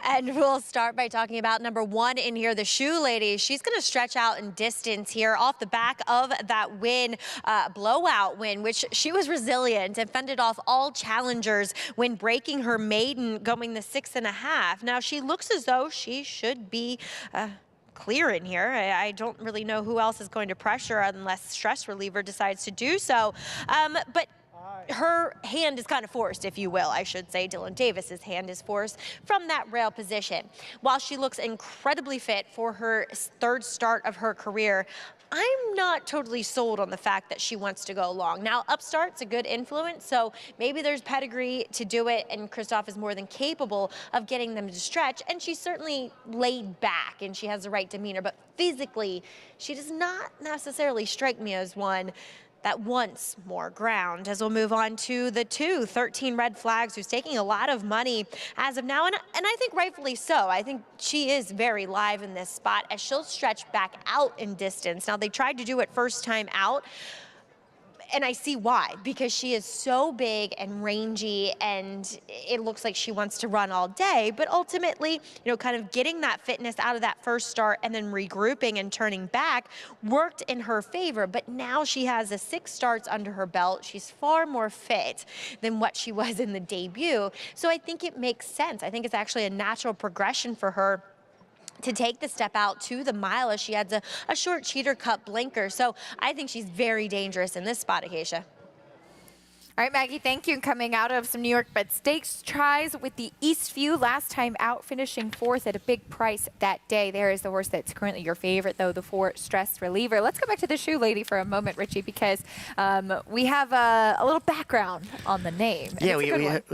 And we'll start by talking about number 1 in here, the Shoe Lady. She's going to stretch out in distance here off the back of that win, blowout win, which she was resilient and fended off all challengers when breaking her maiden, going the 6.5. Now she looks as though she should be clear in here. I don't really know who else is going to pressure unless stress reliever decides to do so. But her hand is kind of forced, if you will, I should say. Dylan Davis's hand is forced from that rail position. While she looks incredibly fit for her 3rd start of her career, I'm not totally sold on the fact that she wants to go long. Now, Upstart's a good influence, so maybe there's pedigree to do it, and Christoph is more than capable of getting them to stretch, and she's certainly laid back, and she has the right demeanor, but physically, she does not necessarily strike me as one that wants more ground. As we'll move on to the 2, 13 Red Flags, who's taking a lot of money as of now, and I think rightfully so. I think she is very live in this spot as she'll stretch back out in distance. Now, they tried to do it first time out, and I see why, because she is so big and rangy, and it looks like she wants to run all day. But ultimately, kind of getting that fitness out of that first start and then regrouping and turning back worked in her favor. But now she has 6 starts under her belt. She's far more fit than what she was in the debut. So I think it makes sense. I think it's actually a natural progression for her to take the step out to the mile, as she adds a short cheater cut blinker. So I think she's very dangerous in this spot, Acacia. All right, Maggie, thank you. Coming out of some New York Bet Stakes tries with the Eastview, last time out, finishing 4th at a big price that day. There is the horse that's currently your favorite, though, the 4 Stress Reliever. Let's go back to the Shoe Lady for a moment, Richie, because we have a little background on the name. Yeah, we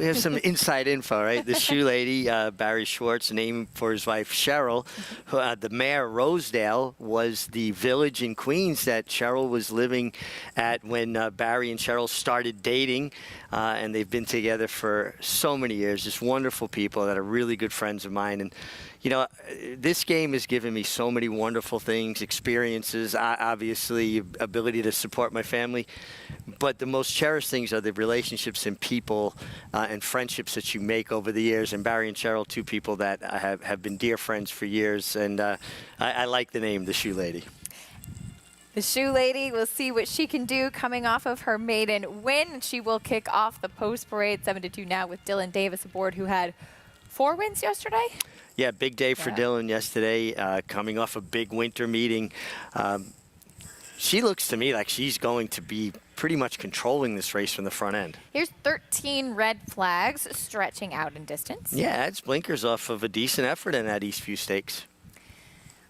have some inside info, right? The Shoe Lady, Barry Schwartz, named for his wife Cheryl. The mare Rosedale was the village in Queens that Cheryl was living at when Barry and Cheryl started dating. And they've been together for so many years. Just wonderful people that are really good friends of mine. And, you know, this game has given me so many wonderful things, experiences, obviously, ability to support my family. But the most cherished things are the relationships and people and friendships that you make over the years. And Barry and Cheryl, 2 people that have been dear friends for years. And I like the name, the Shoe Lady. The Shoe Lady, we'll see what she can do coming off of her maiden win. She will kick off the post parade 7-2 now with Dylan Davis aboard, who had 4 wins yesterday. Yeah, big day for Dylan yesterday, coming off a big winter meeting. She looks to me like she's going to be pretty much controlling this race from the front end. Here's 13 red flags stretching out in distance. Yeah, it's blinkers off of a decent effort in that Eastview Stakes.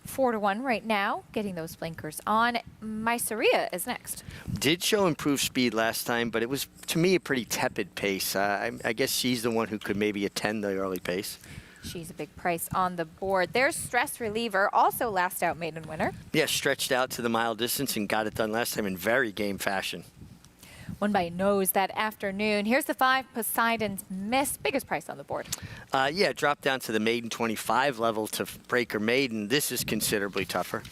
4-1 right now, getting those blinkers on. Myceria is next. Did show improved speed last time, but it was, to me, a pretty tepid pace. I guess she's the one who could maybe attend the early pace. She's a big price on the board. There's Stress Reliever, also last out maiden winner. Yeah, stretched out to the mile distance and got it done last time in very game fashion. Won by nose that afternoon. Here's the 5 Poseidon's Miss, biggest price on the board. Yeah, dropped down to the maiden 25 level to break her maiden. This is considerably tougher.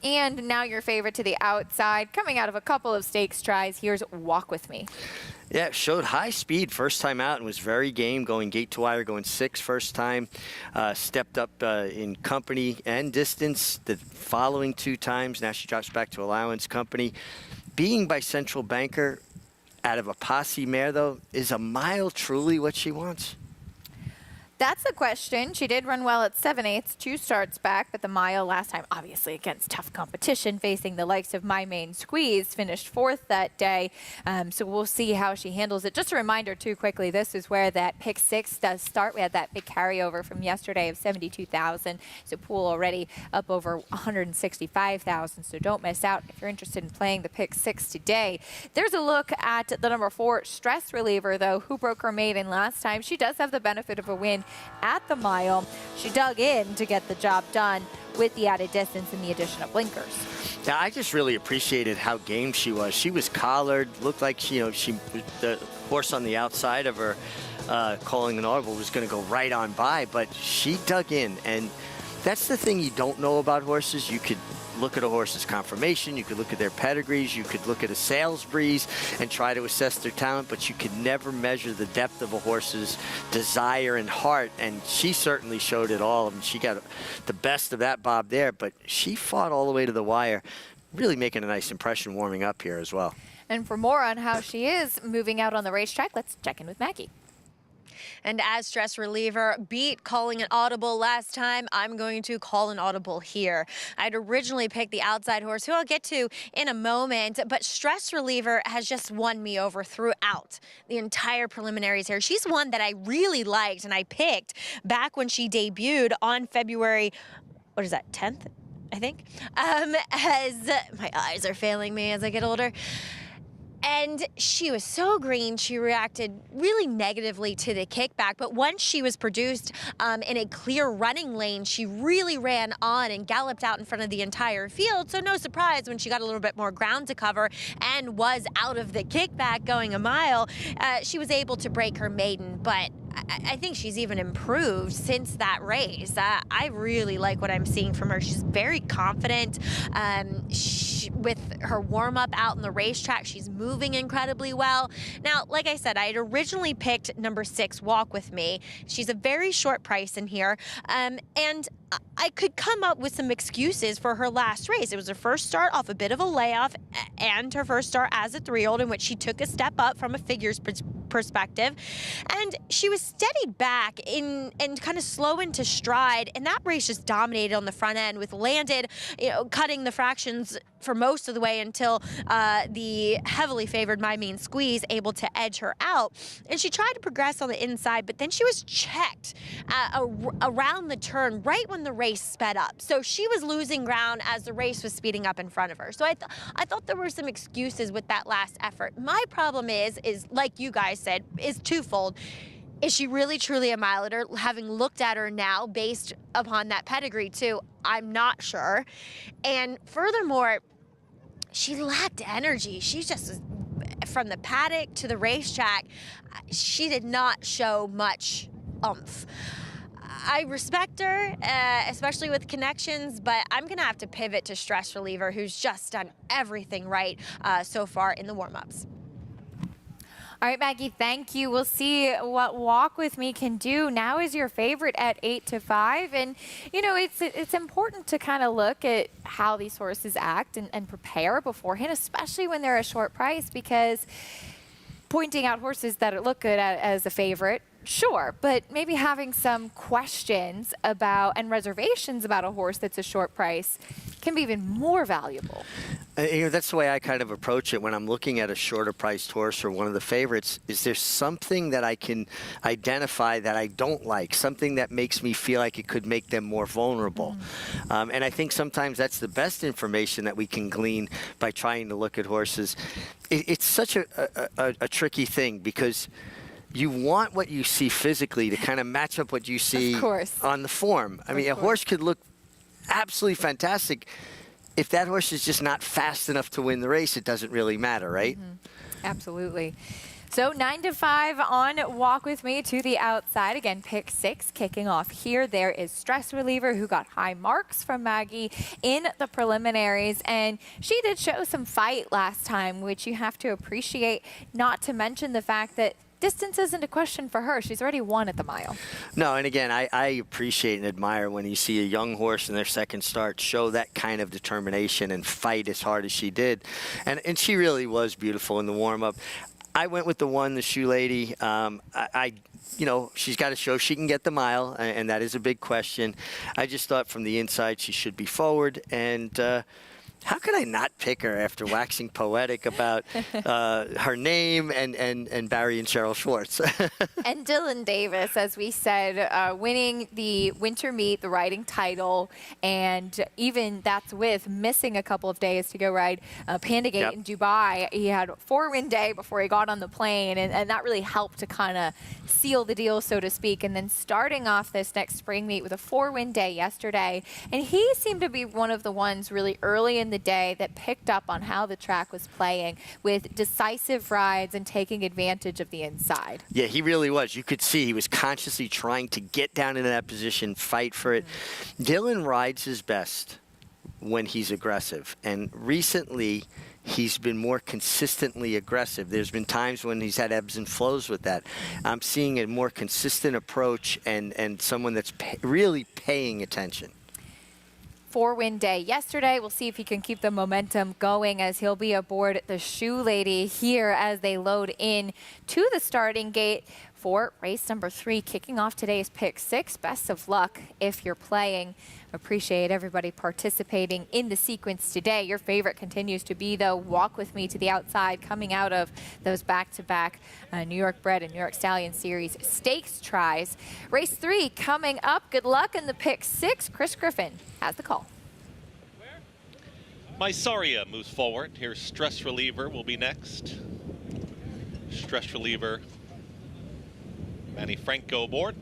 And now your favorite to the outside, coming out of a couple of stakes tries. Here's Walk With Me. Yeah, showed high speed first time out and was very game, going gate to wire, going 6 first time. Stepped up in company and distance the following 2 times. Now she drops back to allowance company. Being by Central Banker out of a posse mare, though, is a mile truly what she wants? That's the question. She did run well at 7/8, 2 starts back, but the mile last time, obviously against tough competition, facing the likes of My Main Squeeze, finished 4th that day. So we'll see how she handles it. Just a reminder, too, quickly, this is where that pick 6 does start. We had that big carryover from yesterday of 72,000. So pool already up over 165,000. So don't miss out if you're interested in playing the pick 6 today. There's a look at the number 4 Stress Reliever, though, who broke her maiden last time. She does have the benefit of a win at the mile. She dug in to get the job done with the added distance and the addition of blinkers. Yeah, I just really appreciated how game she was. She was collared, looked like the horse on the outside of her calling an audible was going to go right on by, but she dug in, and that's the thing you don't know about horses. You could look at a horse's conformation, you could look at their pedigrees, you could look at a sales breeze and try to assess their talent, but you could never measure the depth of a horse's desire and heart, and she certainly showed it all. I mean, she got the best of that bob there, but she fought all the way to the wire, really making a nice impression warming up here as well. And for more on how she is moving out on the racetrack, let's check in with Maggie. And as Stress Reliever beat calling an audible last time, I'm going to call an audible here. I'd originally picked the outside horse, who I'll get to in a moment, but Stress Reliever has just won me over throughout the entire preliminaries here. She's one that I really liked and I picked back when she debuted on February, 10th, I think? As my eyes are failing me as I get older. And she was so green, she reacted really negatively to the kickback. But once she was produced in a clear running lane, she really ran on and galloped out in front of the entire field. So no surprise when she got a little bit more ground to cover and was out of the kickback going a mile, she was able to break her maiden. But I think she's even improved since that race. I really like what I'm seeing from her. She's very confident. With her warm-up out in the racetrack, she's moving incredibly well. Now, like I said, I had originally picked number 6, Walk With Me. She's a very short price in here, and I could come up with some excuses for her last race. It was her first start off a bit of a layoff and her first start as a 3-year-old in which she took a step up from a figures perspective. And she was steady back and kind of slow into stride, and that race just dominated on the front end with Landed, cutting the fractions for most of the way until the heavily favored My Mean Squeeze able to edge her out. And she tried to progress on the inside, but then she was checked around the turn right when the race sped up. So she was losing ground as the race was speeding up in front of her. So I thought there were some excuses with that last effort. My problem is like you guys said, is twofold. Is she really truly a mileator? Having looked at her now based upon that pedigree too, I'm not sure. And furthermore, she lacked energy. She just, from the paddock to the racetrack, she did not show much oomph. I respect her, especially with connections, but I'm going to have to pivot to Stress Reliever, who's just done everything right so far in the warm-ups. All right, Maggie, thank you. We'll see what Walk With Me can do. Now is your favorite at 8-5. And, it's important to kind of look at how these horses act and prepare beforehand, especially when they're a short price, because pointing out horses that look good as a favorite, sure, but maybe having some questions about and reservations about a horse that's a short price can be even more valuable. That's the way I kind of approach it when I'm looking at a shorter priced horse or one of the favorites. Is there something that I can identify that I don't like, something that makes me feel like it could make them more vulnerable? And I think sometimes that's the best information that we can glean by trying to look at horses. It's such a tricky thing, because you want what you see physically to kind of match up what you see on the form. I mean, a horse could look absolutely fantastic. If that horse is just not fast enough to win the race, it doesn't really matter, right? Absolutely. So 9-5 on Walk With Me to the outside. Again, pick 6 kicking off here. There is Stress Reliever, who got high marks from Maggie in the preliminaries. And she did show some fight last time, which you have to appreciate, not to mention the fact that distance isn't a question for her. She's already won at the mile. No, and again, I appreciate and admire when you see a young horse in their second start show that kind of determination and fight as hard as she did. And she really was beautiful in the warm-up. I went with the one, the Shoe Lady. She's got to show she can get the mile, and that is a big question. I just thought from the inside she should be forward, and how could I not pick her after waxing poetic about her name and Barry and Cheryl Schwartz? And Dylan Davis, as we said, winning the winter meet, the riding title, and even that's with missing a couple of days to go ride Pandagate in Dubai. He had a 4-win day before he got on the plane, and that really helped to kind of seal the deal, so to speak. And then starting off this next spring meet with a 4-win day yesterday, and he seemed to be one of the ones really early in the day that picked up on how the track was playing with decisive rides and taking advantage of the inside. Yeah, he really was. You could see he was consciously trying to get down into that position, fight for it. Dylan rides his best when he's aggressive, and recently he's been more consistently aggressive. There's been times when he's had ebbs and flows with that. I'm seeing a more consistent approach and someone that's really paying attention. 4-win day yesterday. We'll see if he can keep the momentum going as he'll be aboard the Shoe Lady here as they load in to the starting gate for race number 3. Kicking off today's pick 6. Best of luck if you're playing. Appreciate everybody participating in the sequence today. Your favorite continues to be, though, Walk With Me to the outside, coming out of those back-to-back New York Bred and New York Stallion Series stakes tries. Race 3 coming up. Good luck in the pick 6. Chris Griffin has the call. Mysaria moves forward. Here's Stress Reliever will be next. Stress Reliever, Manny Franco aboard.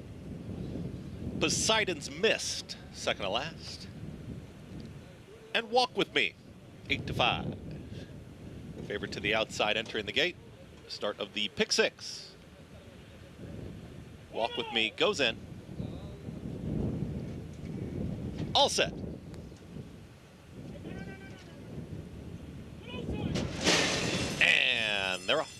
Poseidon's Mist, second to last. And Walk With Me, 8-5. Favorite to the outside entering the gate. Start of the pick 6. Walk With Me goes in. All set. And they're off.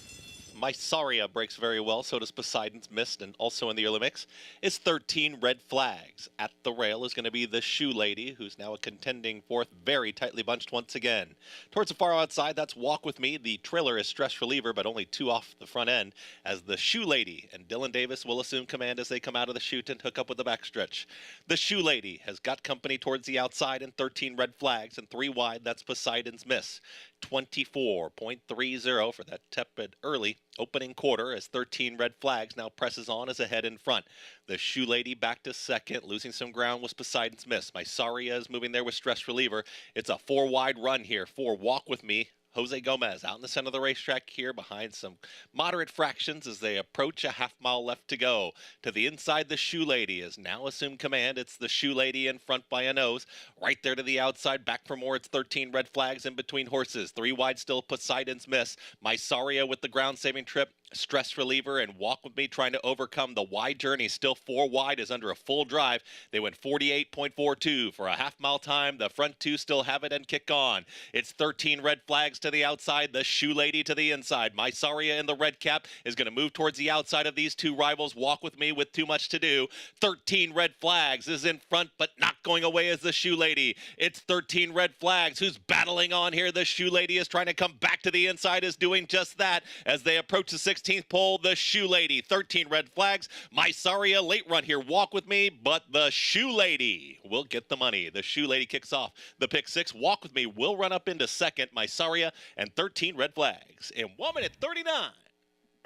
Mysaria breaks very well, so does Poseidon's Mist, and also in the early mix is 13 Red Flags. At the rail is going to be the Shoe Lady, who's now a contending fourth, very tightly bunched once again. Towards the far outside, that's Walk With Me. The trailer is Stress Reliever, but only 2 off the front end, as the Shoe Lady and Dylan Davis will assume command as they come out of the chute and hook up with the backstretch. The Shoe Lady has got company towards the outside in 13 Red Flags, and 3 wide, that's Poseidon's Miss. 24.30 for that tepid early opening quarter as 13 Red Flags now presses on as ahead in front. The Shoe Lady back to second, losing some ground was Poseidon's Miss. Mysaria is moving there with Stress Reliever. It's a 4 wide run here for Walk With Me. Jose Gomez out in the center of the racetrack here behind some moderate fractions as they approach a half-mile left to go. To the inside, the Shoe Lady has now assumed command. It's the Shoe Lady in front by a nose. Right there to the outside, back for more. It's 13 Red Flags in between horses. 3 wide still, Poseidon's Miss. Mysaria with the ground-saving trip. Stress Reliever and Walk With Me trying to overcome the wide journey. Still 4 wide is under a full drive. They went 48.42 for a half-mile time. The front 2 still have it and kick on. It's 13 Red Flags to the outside, the Shoe Lady to the inside. Mysaria in the red cap is going to move towards the outside of these 2 rivals. Walk With Me with too much to do. 13 Red Flags is in front, but not going away as the Shoe Lady. It's 13 Red Flags who's battling on here. The Shoe Lady is trying to come back to the inside, is doing just that as they approach the 16th pole. The Shoe Lady, 13 Red Flags. Mysaria late run here. Walk With Me, but the Shoe Lady will get the money. The Shoe Lady kicks off the pick 6. Walk With Me will run up into second. Mysaria and 13 Red Flags in 1 minute 39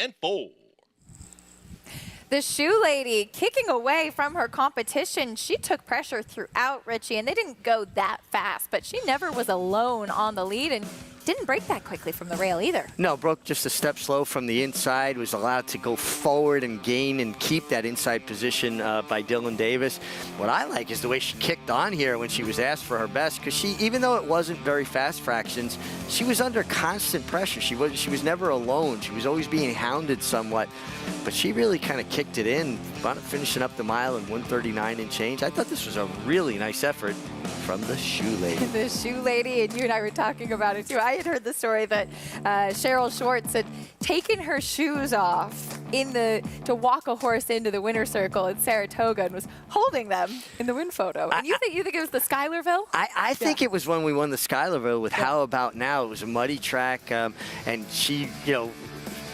and 4. The Shoe Lady kicking away from her competition. She took pressure throughout, Richie, and they didn't go that fast, but she never was alone on the lead and didn't break that quickly from the rail either. No, broke just a step slow from the inside, was allowed to go forward and gain and keep that inside position by Dylan Davis. What I like is the way she kicked on here when she was asked for her best, because she, even though it wasn't very fast fractions, she was under constant pressure. She was never alone. She was always being hounded somewhat, but she really kind of kicked it in, finishing up the mile in 1:39 and change. I thought this was a really nice effort from the Shoe Lady. The Shoe Lady, and you and I were talking about it too. I had heard the story that Cheryl Schwartz had taken her shoes off to walk a horse into the winner's circle in Saratoga and was holding them in the win photo. And you think it was the Schuylerville? I think it was when we won the Schuylerville with How About Now. It was a muddy track, and she,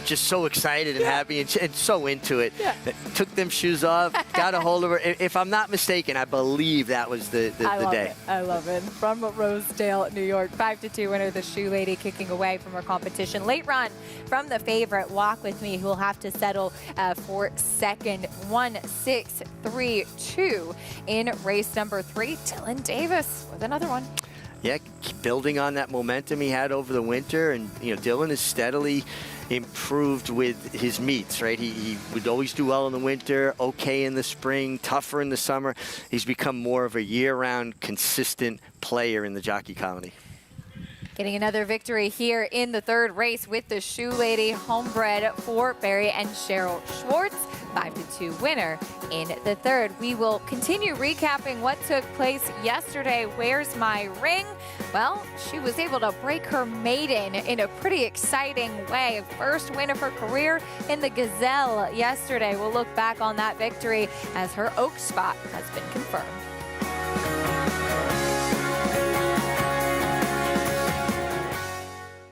just so excited and happy and so into it. Yeah. Took them shoes off, got a hold of her. If I'm not mistaken, I believe that was the day. I love it. From Rosedale, New York, 5-2 winner, the Shoe Lady kicking away from her competition. Late run from the favorite, Walk With Me, who will have to settle for second. 1-6-3-2 in race number 3. Dylan Davis with another one. Yeah, building on that momentum he had over the winter, and Dylan is steadily improved with his meets, right? He would always do well in the winter, okay in the spring, tougher in the summer. He's become more of a year-round, consistent player in the jockey colony. Getting another victory here in the 3rd race with the Shoe Lady, homebred for Barry and Cheryl Schwartz. 5-2 winner in the 3rd. We will continue recapping what took place yesterday. Where's My Ring? Well, she was able to break her maiden in a pretty exciting way. First win of her career in the Gazelle yesterday. We'll look back on that victory as her Oak spot has been confirmed.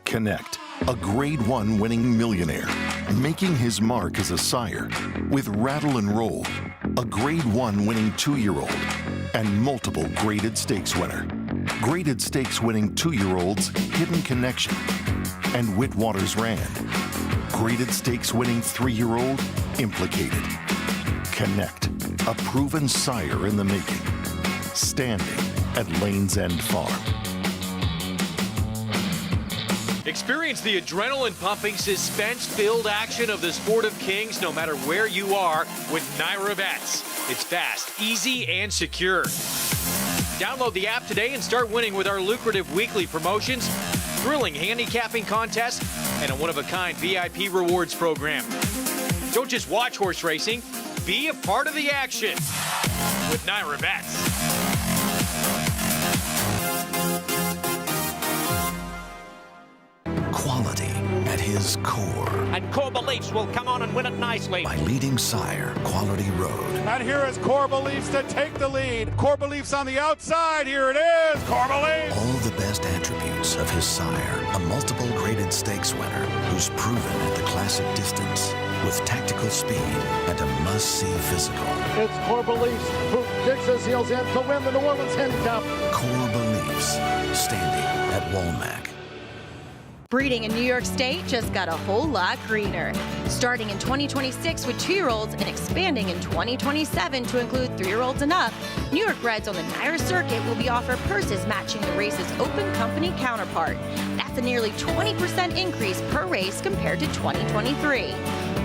Connect, a Grade 1 winning millionaire, making his mark as a sire with Rattle and Roll, a Grade 1 winning 2-year-old, and multiple graded stakes winner. Graded stakes winning 2-year-olds Hidden Connection and Whitwater's Rand. Graded stakes winning 3-year-old Implicated. Connect, a proven sire in the making. Standing at Lane's End Farm. Experience the adrenaline-pumping, suspense-filled action of the Sport of Kings no matter where you are with Naira Bets. It's fast, easy, and secure. Download the app today and start winning with our lucrative weekly promotions, thrilling handicapping contests, and a one-of-a-kind VIP rewards program. Don't just watch horse racing, be a part of the action with Naira Bets. Quality at his is Core. And Core Beliefs will come on and win it nicely. By leading sire, Quality Road. And here is Core Beliefs to take the lead. Core Beliefs on the outside. Here it is. Core Beliefs. All the best attributes of his sire, a multiple graded stakes winner who's proven at the classic distance with tactical speed and a must-see physical. It's Core Beliefs who digs his heels in to win the New Orleans Handicap. Core Beliefs, standing at Walmack. Breeding in New York State just got a whole lot greener. Starting in 2026 with 2-year-olds and expanding in 2027 to include 3-year-olds and up, New York breds on the NYRA circuit will be offered purses matching the race's open company counterpart. That's a nearly 20% increase per race compared to 2023.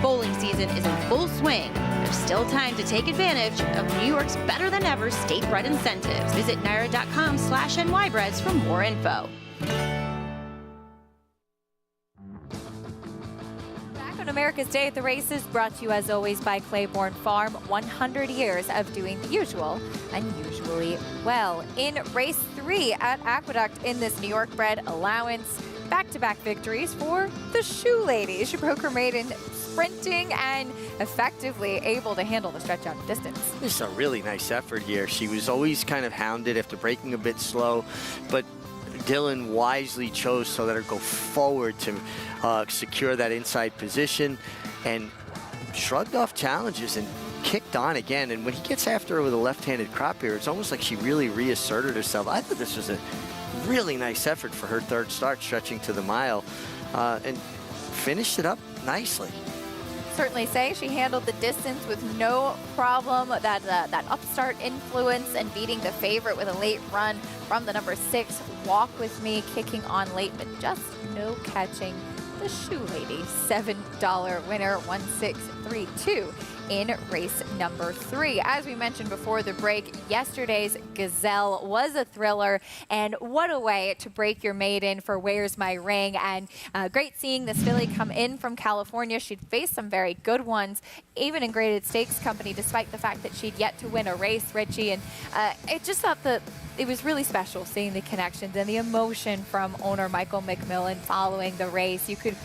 Bowling season is in full swing. There's still time to take advantage of New York's better than ever state bred incentives. Visit NYRA.com/NYbreds for more info. On America's Day at the Races, brought to you as always by Claiborne Farm. 100 years of doing the usual, unusually well. In race 3 at Aqueduct in this New York bred allowance, back-to-back victories for the Shoe Lady. She broke her maiden sprinting and effectively able to handle the stretch out distance. This is a really nice effort here. She was always kind of hounded after breaking a bit slow, but Dylan wisely chose to let her go forward to secure that inside position and shrugged off challenges and kicked on again. And when he gets after her with a left-handed crop here, it's almost like she really reasserted herself. I thought this was a really nice effort for her third start, stretching to the mile, and finished it up nicely. Certainly say she handled the distance with no problem. That upstart influence and beating the favorite with a late run from the number 6 Walk With Me, kicking on late, but just no catching the Shoe Lady. $7 winner, 1-6-3-2 in race number 3. As we mentioned before the break, yesterday's Gazelle was a thriller, and what a way to break your maiden for Where's My Ring. And great seeing this filly come in from California. She'd faced some very good ones, even in graded stakes company, despite the fact that she'd yet to win a race, Richie. And I just thought that it was really special seeing the connections and the emotion from owner Michael McMillan following the race. You could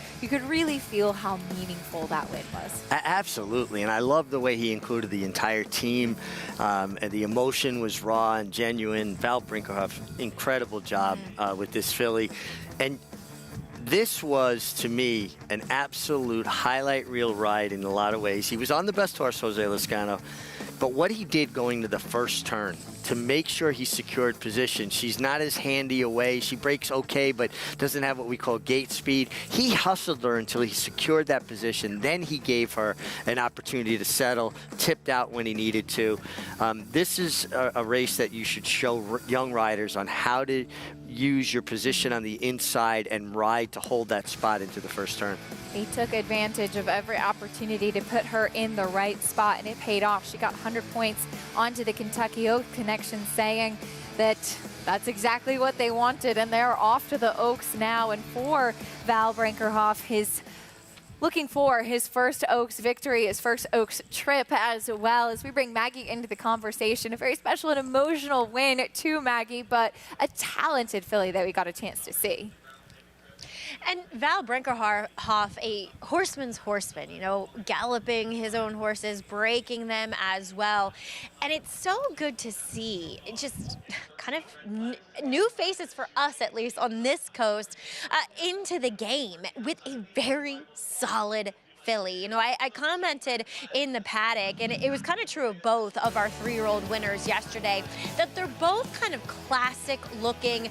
really feel how meaningful that win was. Absolutely, and I love the way he included the entire team. And the emotion was raw and genuine. Val Brinkerhoff, incredible job with this filly. And this was, to me, an absolute highlight reel ride in a lot of ways. He was on the best horse, Jose Lezcano, but what he did going to the first turn to make sure he secured position. She's not as handy away. She breaks okay, but doesn't have what we call gate speed. He hustled her until he secured that position. Then he gave her an opportunity to settle, tipped out when he needed to. This is a race that you should show young riders on how to use your position on the inside and ride to hold that spot into the first turn. He took advantage of every opportunity to put her in the right spot, and it paid off. She got 100 points onto the Kentucky Oak Connection, saying that that's exactly what they wanted, and they're off to the Oaks now. And for Val Brinkerhoff, looking for his first Oaks victory, his first Oaks trip as well. As we bring Maggie into the conversation, a very special and emotional win to Maggie, but a talented filly that we got a chance to see. And Val Brinkerhoff, a horseman's horseman, you know, galloping his own horses, breaking them as well. And it's so good to see just kind of new faces for us, at least on this coast, into the game with a very solid filly. You know, I commented in the paddock, and it was kind of true of both of our 3-year-old winners yesterday, that they're both kind of classic looking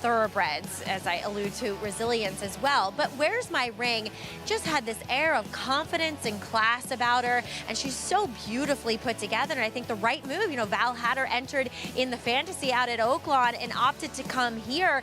thoroughbreds, as I allude to resilience as well. But Where's My Ring just had this air of confidence and class about her, and she's so beautifully put together. And I think the right move, you know, Val had her entered in the fantasy out at Oaklawn and opted to come here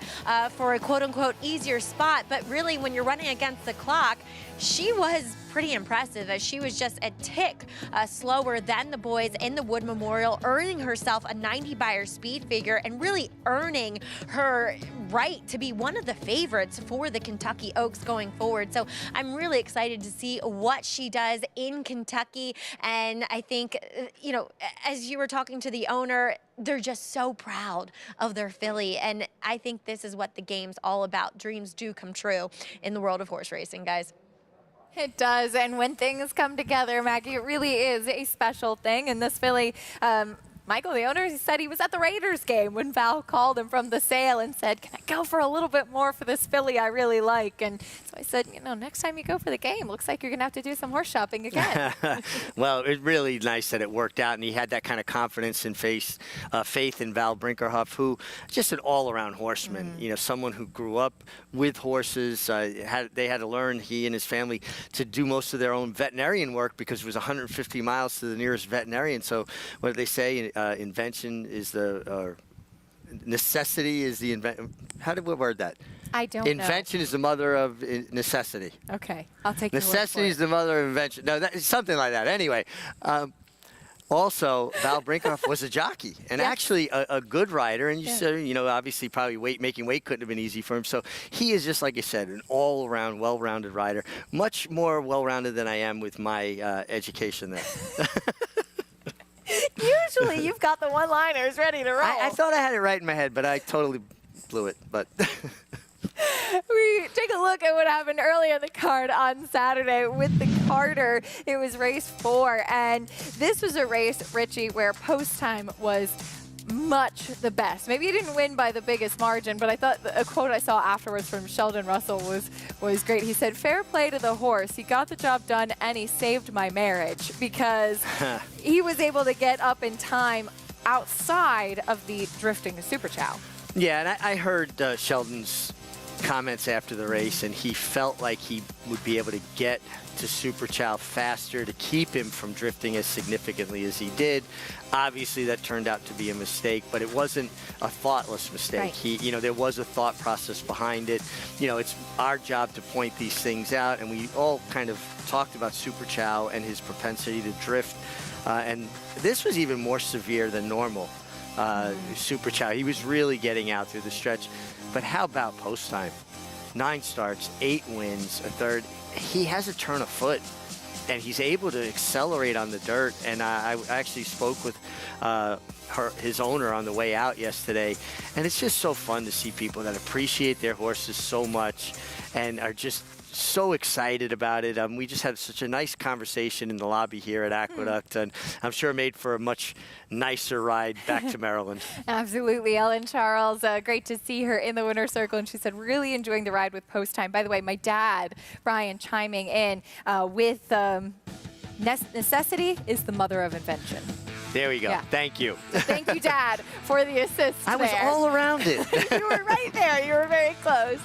for a quote unquote easier spot. But really, when you're running against the clock, she was was pretty impressive, as she was just a tick slower than the boys in the Wood Memorial, earning herself a 90 Beyer speed figure and really earning her right to be one of the favorites for the Kentucky Oaks going forward. So I'm really excited to see what she does in Kentucky. And I think, you know, as you were talking to the owner, they're just so proud of their filly. And I think this is what the game's all about. Dreams do come true in the world of horse racing, guys. It does, and when things come together, Maggie, it really is a special thing. And this filly, Michael, the owner, he said he was at the Raiders game when Val called him from the sale and said, can I go for a little bit more for this filly I really like? And so I said, you know, next time you go for the game, looks like you're going to have to do some horse shopping again. Well, it's really nice that it worked out, and he had that kind of confidence and faith in Val Brinkerhoff, who just an all-around horseman. You know, someone who grew up with horses. They had to learn, he and his family, to do most of their own veterinarian work because it was 150 miles to the nearest veterinarian. So what did they say? Invention is the necessity is the invention. How did we word that? I don't Invention is the mother of necessity. Okay, I'll take your word for Necessity is it. the mother of invention. No, something like that. Anyway, also Val Brinkerhoff was a jockey and actually a good rider. And you said, you know, obviously probably making weight couldn't have been easy for him. So he is just, like you said, an all-around, well-rounded rider. Much more well-rounded than I am with my education there. Usually you've got the one-liners ready to roll. I thought I had it right in my head, but I totally blew it. But we take a look at what happened earlier in the card on Saturday with the Carter. It was race 4, and this was a race, Richie, where post time was much the best. Maybe he didn't win by the biggest margin, but I thought a quote I saw afterwards from Sheldon Russell was great. He said, fair play to the horse. He got the job done and he saved my marriage, because he was able to get up in time outside of the drifting Super Chow. yeah, and I heard Sheldon's comments after the race, and he felt like he would be able to get to Super Chow faster to keep him from drifting as significantly as he did. Obviously, that turned out to be a mistake, but it wasn't a thoughtless mistake. Right. You know, there was a thought process behind it. You know, it's our job to point these things out, and we all kind of talked about Super Chow and his propensity to drift, and this was even more severe than normal. Super Chow, he was really getting out through the stretch. But how about post time? 9 starts, 8 wins, a third. He has a turn of foot, and he's able to accelerate on the dirt. And I actually spoke with his owner on the way out yesterday, and it's just so fun to see people that appreciate their horses so much and are just so excited about it. We just had such a nice conversation in the lobby here at Aqueduct, and I'm sure made for a much nicer ride back to Maryland. Absolutely. Ellen Charles, great to see her in the winner's circle, and she said really enjoying the ride with post time. By the way, my dad, Brian, chiming in with necessity is the mother of invention. There we go. Yeah. Thank you. Thank you, Dad, for the assist I was all around it. You were right there. You were very close.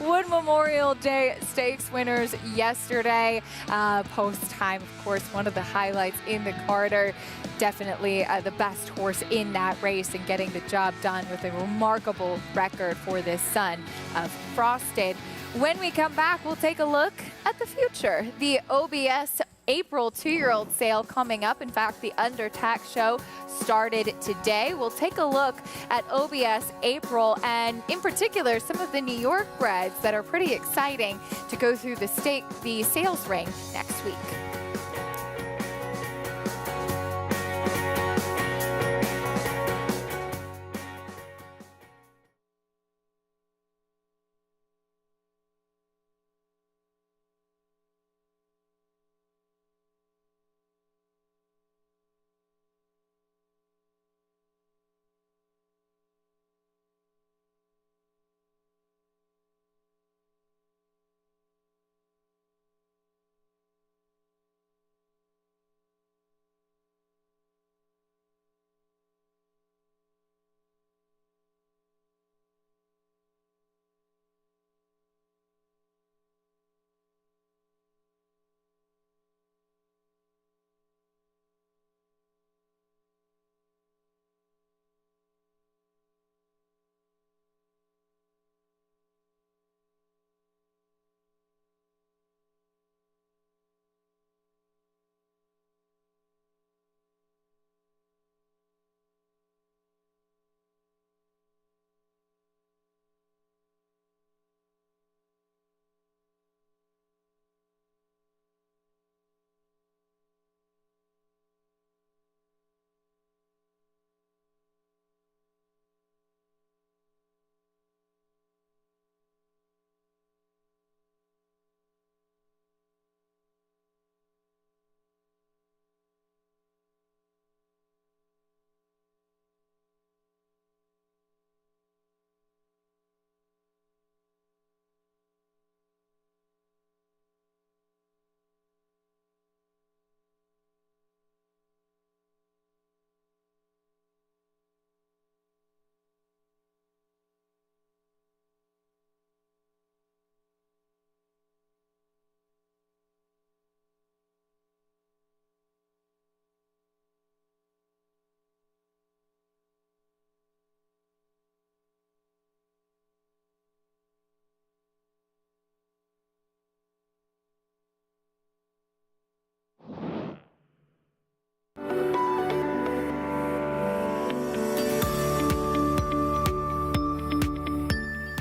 Wood Memorial Day Stakes winners yesterday. Post time, of course, one of the highlights in the Carter. Definitely the best horse in that race and getting the job done with a remarkable record for this son of Frosted. When we come back, we'll take a look at the future. The OBS April 2-year-old sale coming up. In fact, the Under Tax show started today. We'll take a look at OBS April, and in particular, some of the New York breds that are pretty exciting to go through the sales ring next week.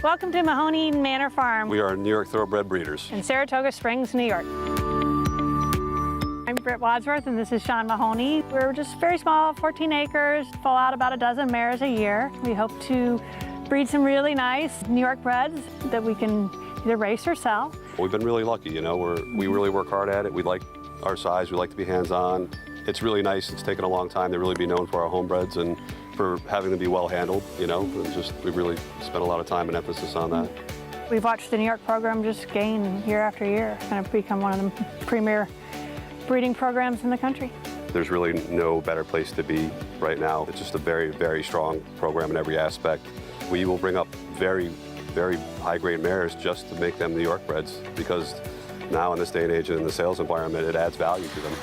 Welcome to Mahoney Eden Manor Farm. We are New York Thoroughbred breeders. In Saratoga Springs, New York. I'm Britt Wadsworth and this is Sean Mahoney. We're just very small, 14 acres, pull out about a dozen mares a year. We hope to breed some really nice New York breds that we can either race or sell. We've been really lucky, you know, we really work hard at it. We like our size, we like to be hands-on. It's really nice. It's taken a long time to really be known for our homebreds and for having them be well handled, you know. We really spent a lot of time and emphasis on that. We've watched the New York program just gain year after year and become one of the premier breeding programs in the country. There's really no better place to be right now. It's just a very, very strong program in every aspect. We will bring up very, very high-grade mares just to make them New York breds, because now in this day and age and in the sales environment, it adds value to them.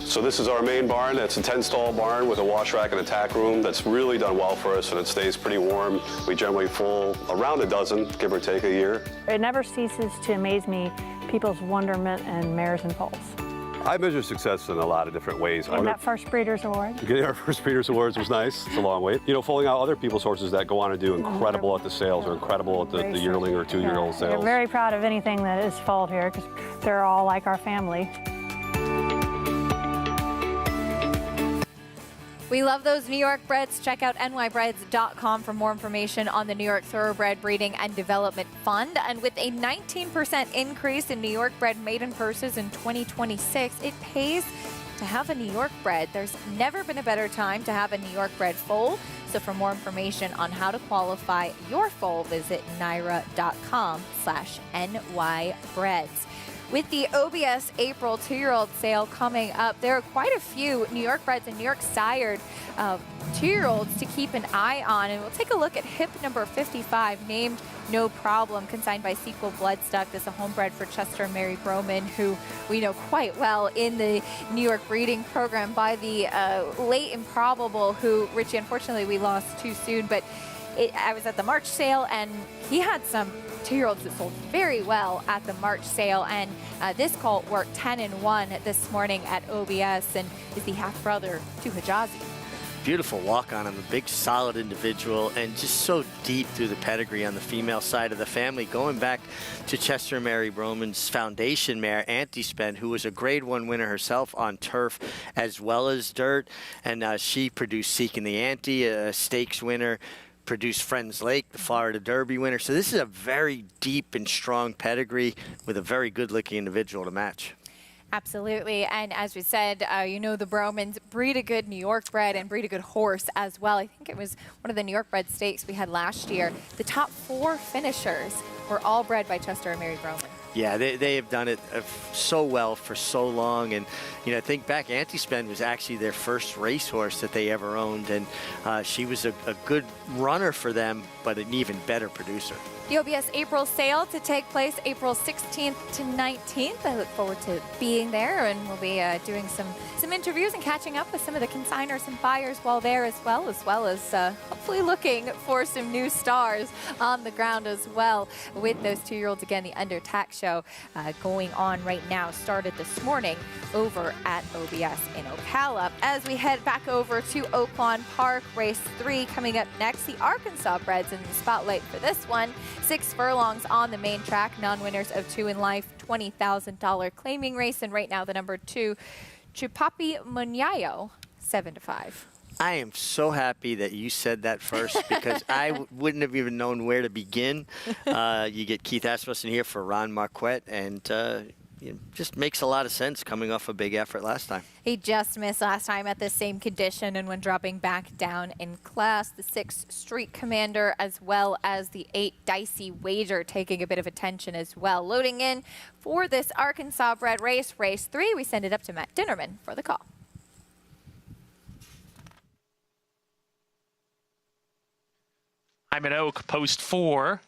So this is our main barn. It's a 10-stall barn with a wash rack and a tack room that's really done well for us, and it stays pretty warm. We generally full around a dozen, give or take, a year. It never ceases to amaze me, people's wonderment in mares and foals. I measure success in a lot of different ways. Getting that first Breeders' Award. Getting our first Breeders' Awards was nice. It's a long wait. You know, foaling out other people's horses that go on to do incredible at the sales or incredible at the yearling or two-year-old sales. We're very proud of anything that is foaled here because they're all like our family. We love those New York breds. Check out nybreds.com for more information on the New York Thoroughbred Breeding and Development Fund. And with a 19% increase in New York bred maiden purses in 2026, it pays to have a New York bred. There's never been a better time to have a New York bred foal. So for more information on how to qualify your foal, visit nyra.com/nybreds. With the OBS April 2-year-old sale coming up, there are quite a few New York breds and New York sired 2-year-olds to keep an eye on. And we'll take a look at hip number 55, named No Problem, consigned by Sequel Bloodstock. This is a homebred for Chester and Mary Broman, who we know quite well in the New York breeding program by the late Improbable, who, Richie, unfortunately we lost too soon. But I was at the March sale, and he had some 2-year-olds that sold very well at the March sale, and this colt worked 10-1 this morning at OBS and is the half-brother to Hijazi. Beautiful walk on him, a big solid individual, and just so deep through the pedigree on the female side of the family, going back to Chester Mary Broman's foundation mare, Anti-Spend, who was a Grade 1 winner herself on turf as well as dirt, and she produced Seeking the Ante, a stakes winner, produced Friends Lake, the Florida Derby winner. So this is a very deep and strong pedigree with a very good-looking individual to match. Absolutely, and as we said, you know, the Bromans breed a good New York bred and breed a good horse as well. I think it was one of the New York bred stakes we had last year. The top 4 finishers were all bred by Chester and Mary Broman. Yeah, they have done it so well for so long. And, you know, think back, Anti-Spend was actually their first racehorse that they ever owned. And she was a good runner for them, but an even better producer. The OBS April sale to take place April 16th to 19th. I look forward to being there, and we'll be doing some interviews and catching up with some of the consigners and buyers while there as well as hopefully looking for some new stars on the ground as well with those 2-year-olds. Again, the Under Tack show going on right now, started this morning over at OBS in Ocala. As we head back over to Oaklawn Park, race 3 coming up next. The Arkansas breds in the spotlight for this one. 6 furlongs on the main track, non-winners of 2 in life, $20,000 claiming race, and right now the number 2, Chupapi Munyayo, 7-5. I am so happy that you said that first, because I wouldn't have even known where to begin. You get Keith Asmussen here for Ron Marquette, and it just makes a lot of sense coming off a big effort last time. He just missed last time at the same condition, and when dropping back down in class, the 6 Street Commander as well as the 8 Dicey Wager taking a bit of attention as well. Loading in for this Arkansas bred race, race 3, we send it up to Matt Dinnerman for the call. I'm at Oak, post 4.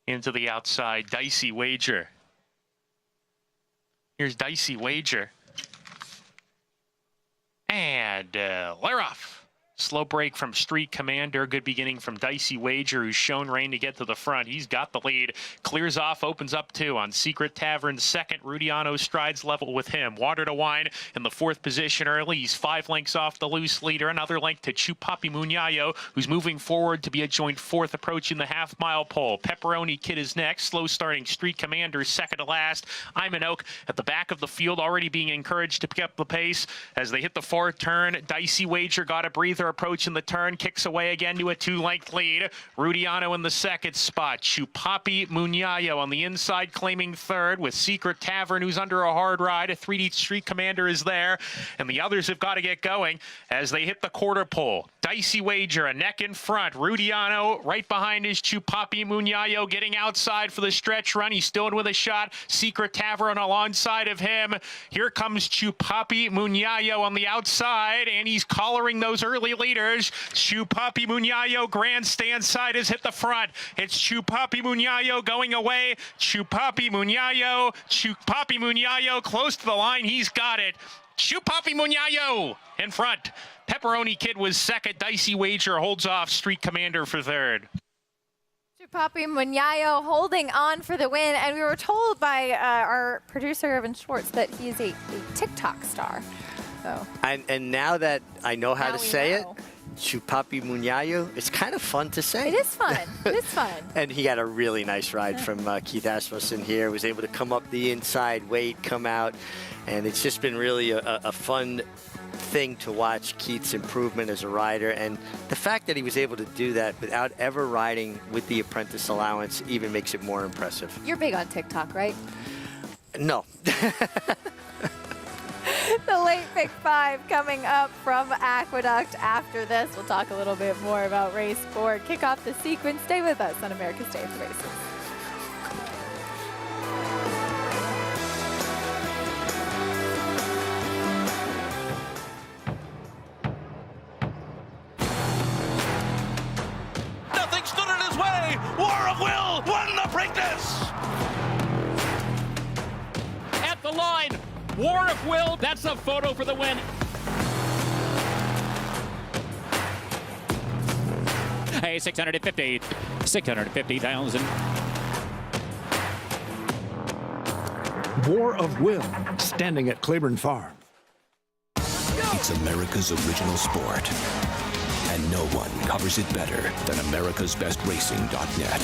Into the outside, Dicey Wager. Here's Dicey Wager. And they're off. Slow break from Street Commander. Good beginning from Dicey Wager, who's shown rain to get to the front. He's got the lead. Clears off, opens up 2 on Secret Tavern. Second, Rudiano strides level with him. Water to Wine in the 4th position early. He's 5 lengths off the loose leader. Another length to Chupapi Munyayo, who's moving forward to be a joint 4th, approaching the half-mile pole. Pepperoni Kid is next. Slow starting Street Commander, second to last. I'm an Oak at the back of the field, already being encouraged to pick up the pace as they hit the 4th turn. Dicey Wager got a breather approaching the turn, kicks away again to a 2-length lead. Rudiano in the 2nd spot. Chupapi Munyayo on the inside claiming 3rd with Secret Tavern, who's under a hard ride. A 3D Street Commander is there, and the others have got to get going as they hit the quarter pole. Dicey Wager a neck in front. Rudiano right behind his Chupapi Munyayo getting outside for the stretch run. He's still in with a shot. Secret Tavern alongside of him. Here comes Chupapi Munyayo on the outside, and he's collaring those early leaders. Chupapi Munyayo grandstand side has hit the front. It's Chupapi Munyayo going away. Chupapi Munyayo close to the line. He's got it. Chupapi Munyayo in front. Pepperoni Kid was second. Dicey Wager holds off Street Commander for 3rd. Chupapi Munyayo holding on for the win, and we were told by our producer Evan Schwartz that he is a TikTok star. So. And now that I know how to say it, Chupapi Munyayo, it's kind of fun to say. It is fun. It is fun. And he got a really nice ride from Keith Asmussen here. Was able to come up the inside, wait, come out. And it's just been really a fun thing to watch Keith's improvement as a rider. And the fact that he was able to do that without ever riding with the apprentice allowance even makes it more impressive. You're big on TikTok, right? No. The late pick 5 coming up from Aqueduct. After this, we'll talk a little bit more about race 4. Kick off the sequence. Stay with us on America's Day of Races. Nothing stood in his way. War of Will won the Preakness. At the line. War of Will, that's a photo for the win. Hey, 650,000. War of Will, standing at Claiborne Farm. It's America's original sport, and no one covers it better than americasbestracing.net.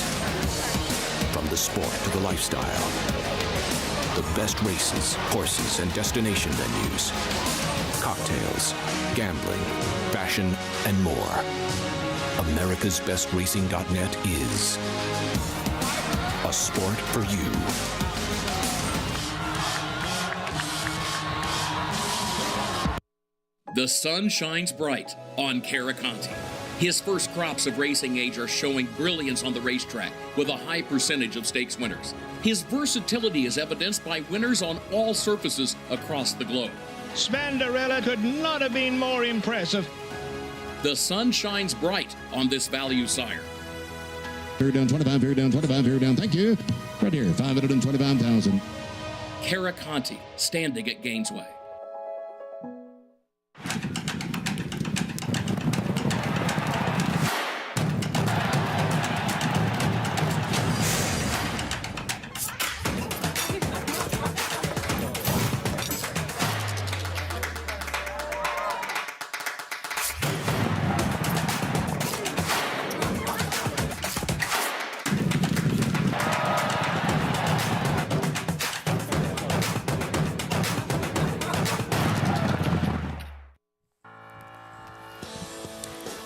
From the sport to the lifestyle, the best races, horses, and destination venues, cocktails, gambling, fashion, and more. AmericasBestRacing.net is a sport for you. The sun shines bright on Caraconte. His first crops of racing age are showing brilliance on the racetrack with a high percentage of stakes winners. His versatility is evidenced by winners on all surfaces across the globe. Spandarella could not have been more impressive. The sun shines bright on this value sire. Fair down 25, fair down 25, fair down. Thank you. Right here, 525,000. Caraconte, standing at Gainesway.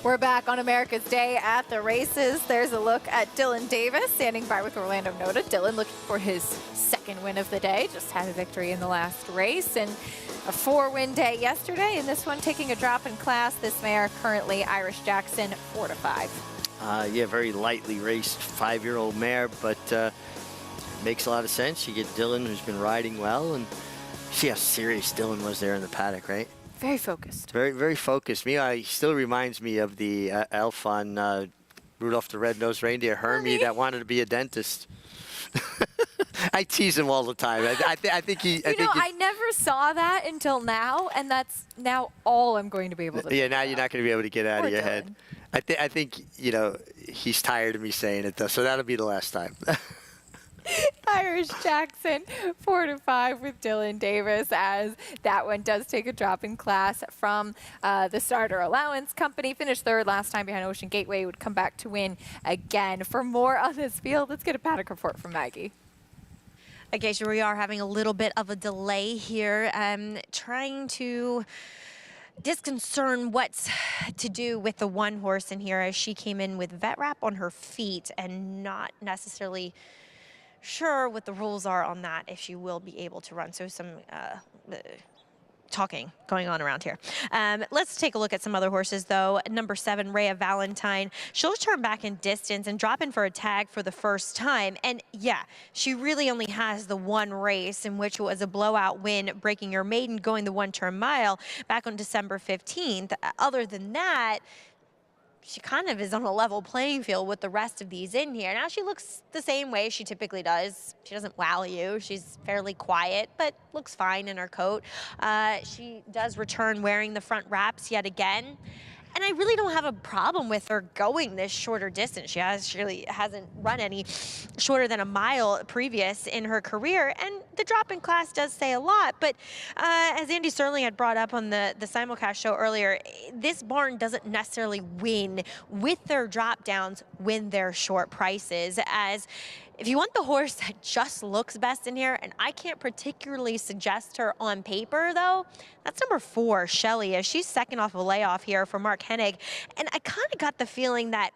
We're back on America's Day at the races. There's a look at Dylan Davis standing by with Orlando Nota. Dylan looking for his second win of the day. Just had a victory in the last race and a 4-win day yesterday. And this one taking a drop in class. This mare currently Irish Jackson 4-5. Yeah, very lightly raced 5-year-old mare, but makes a lot of sense. You get Dylan, who's been riding well, and see how serious Dylan was there in the paddock, right? Very focused. Very, very focused. He still reminds me of the elf on Rudolph the Red-Nosed Reindeer, Hermie, that wanted to be a dentist. I tease him all the time. I think he. I never saw that until now, and that's now all I'm going to be able to. Yeah, now you're not going to be able to get out of your head. I think he's tired of me saying it though, so that'll be the last time. Irish Jackson 4-5 with Dylan Davis, as that one does take a drop in class from the starter allowance company. Finished third last time behind Ocean Gateway. Would come back to win again. For more on this field, let's get a paddock report from Maggie. Okay, so we are having a little bit of a delay here. Trying to discern what to do with the one horse in here, as she came in with vet wrap on her feet and not necessarily sure what the rules are on that, if she will be able to run. So some talking going on around here. Let's take a look at some other horses, though. Number 7, Rhea Valentine. She'll turn back in distance and drop in for a tag for the first time. And yeah, she really only has the one race, in which was a blowout win, breaking her maiden, going the 1-turn mile back on December 15th. Other than that, she kind of is on a level playing field with the rest of these in here. Now she looks the same way she typically does. She doesn't wow you. She's fairly quiet, but looks fine in her coat. She does return wearing the front wraps yet again. And I really don't have a problem with her going this shorter distance. She really hasn't run any shorter than a mile previous in her career. And the drop in class does say a lot. But as Andy Sterling had brought up on the simulcast show earlier, this barn doesn't necessarily win with their drop downs when they're short prices. As if you want the horse that just looks best in here, and I can't particularly suggest her on paper, though, that's number 4, Shelly, as she's second off a layoff here for Mark Hennig. And I kind of got the feeling that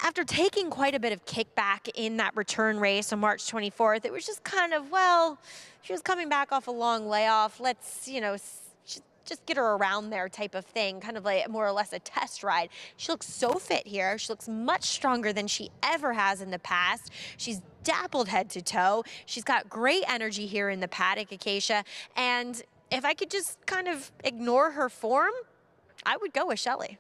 after taking quite a bit of kickback in that return race on March 24th, it was just kind of, well, she was coming back off a long layoff. Let's, just get her around there type of thing, kind of like more or less a test ride. She looks so fit here. She looks much stronger than she ever has in the past. She's dappled head to toe. She's got great energy here in the paddock, Acacia. And if I could just kind of ignore her form, I would go with Shelly.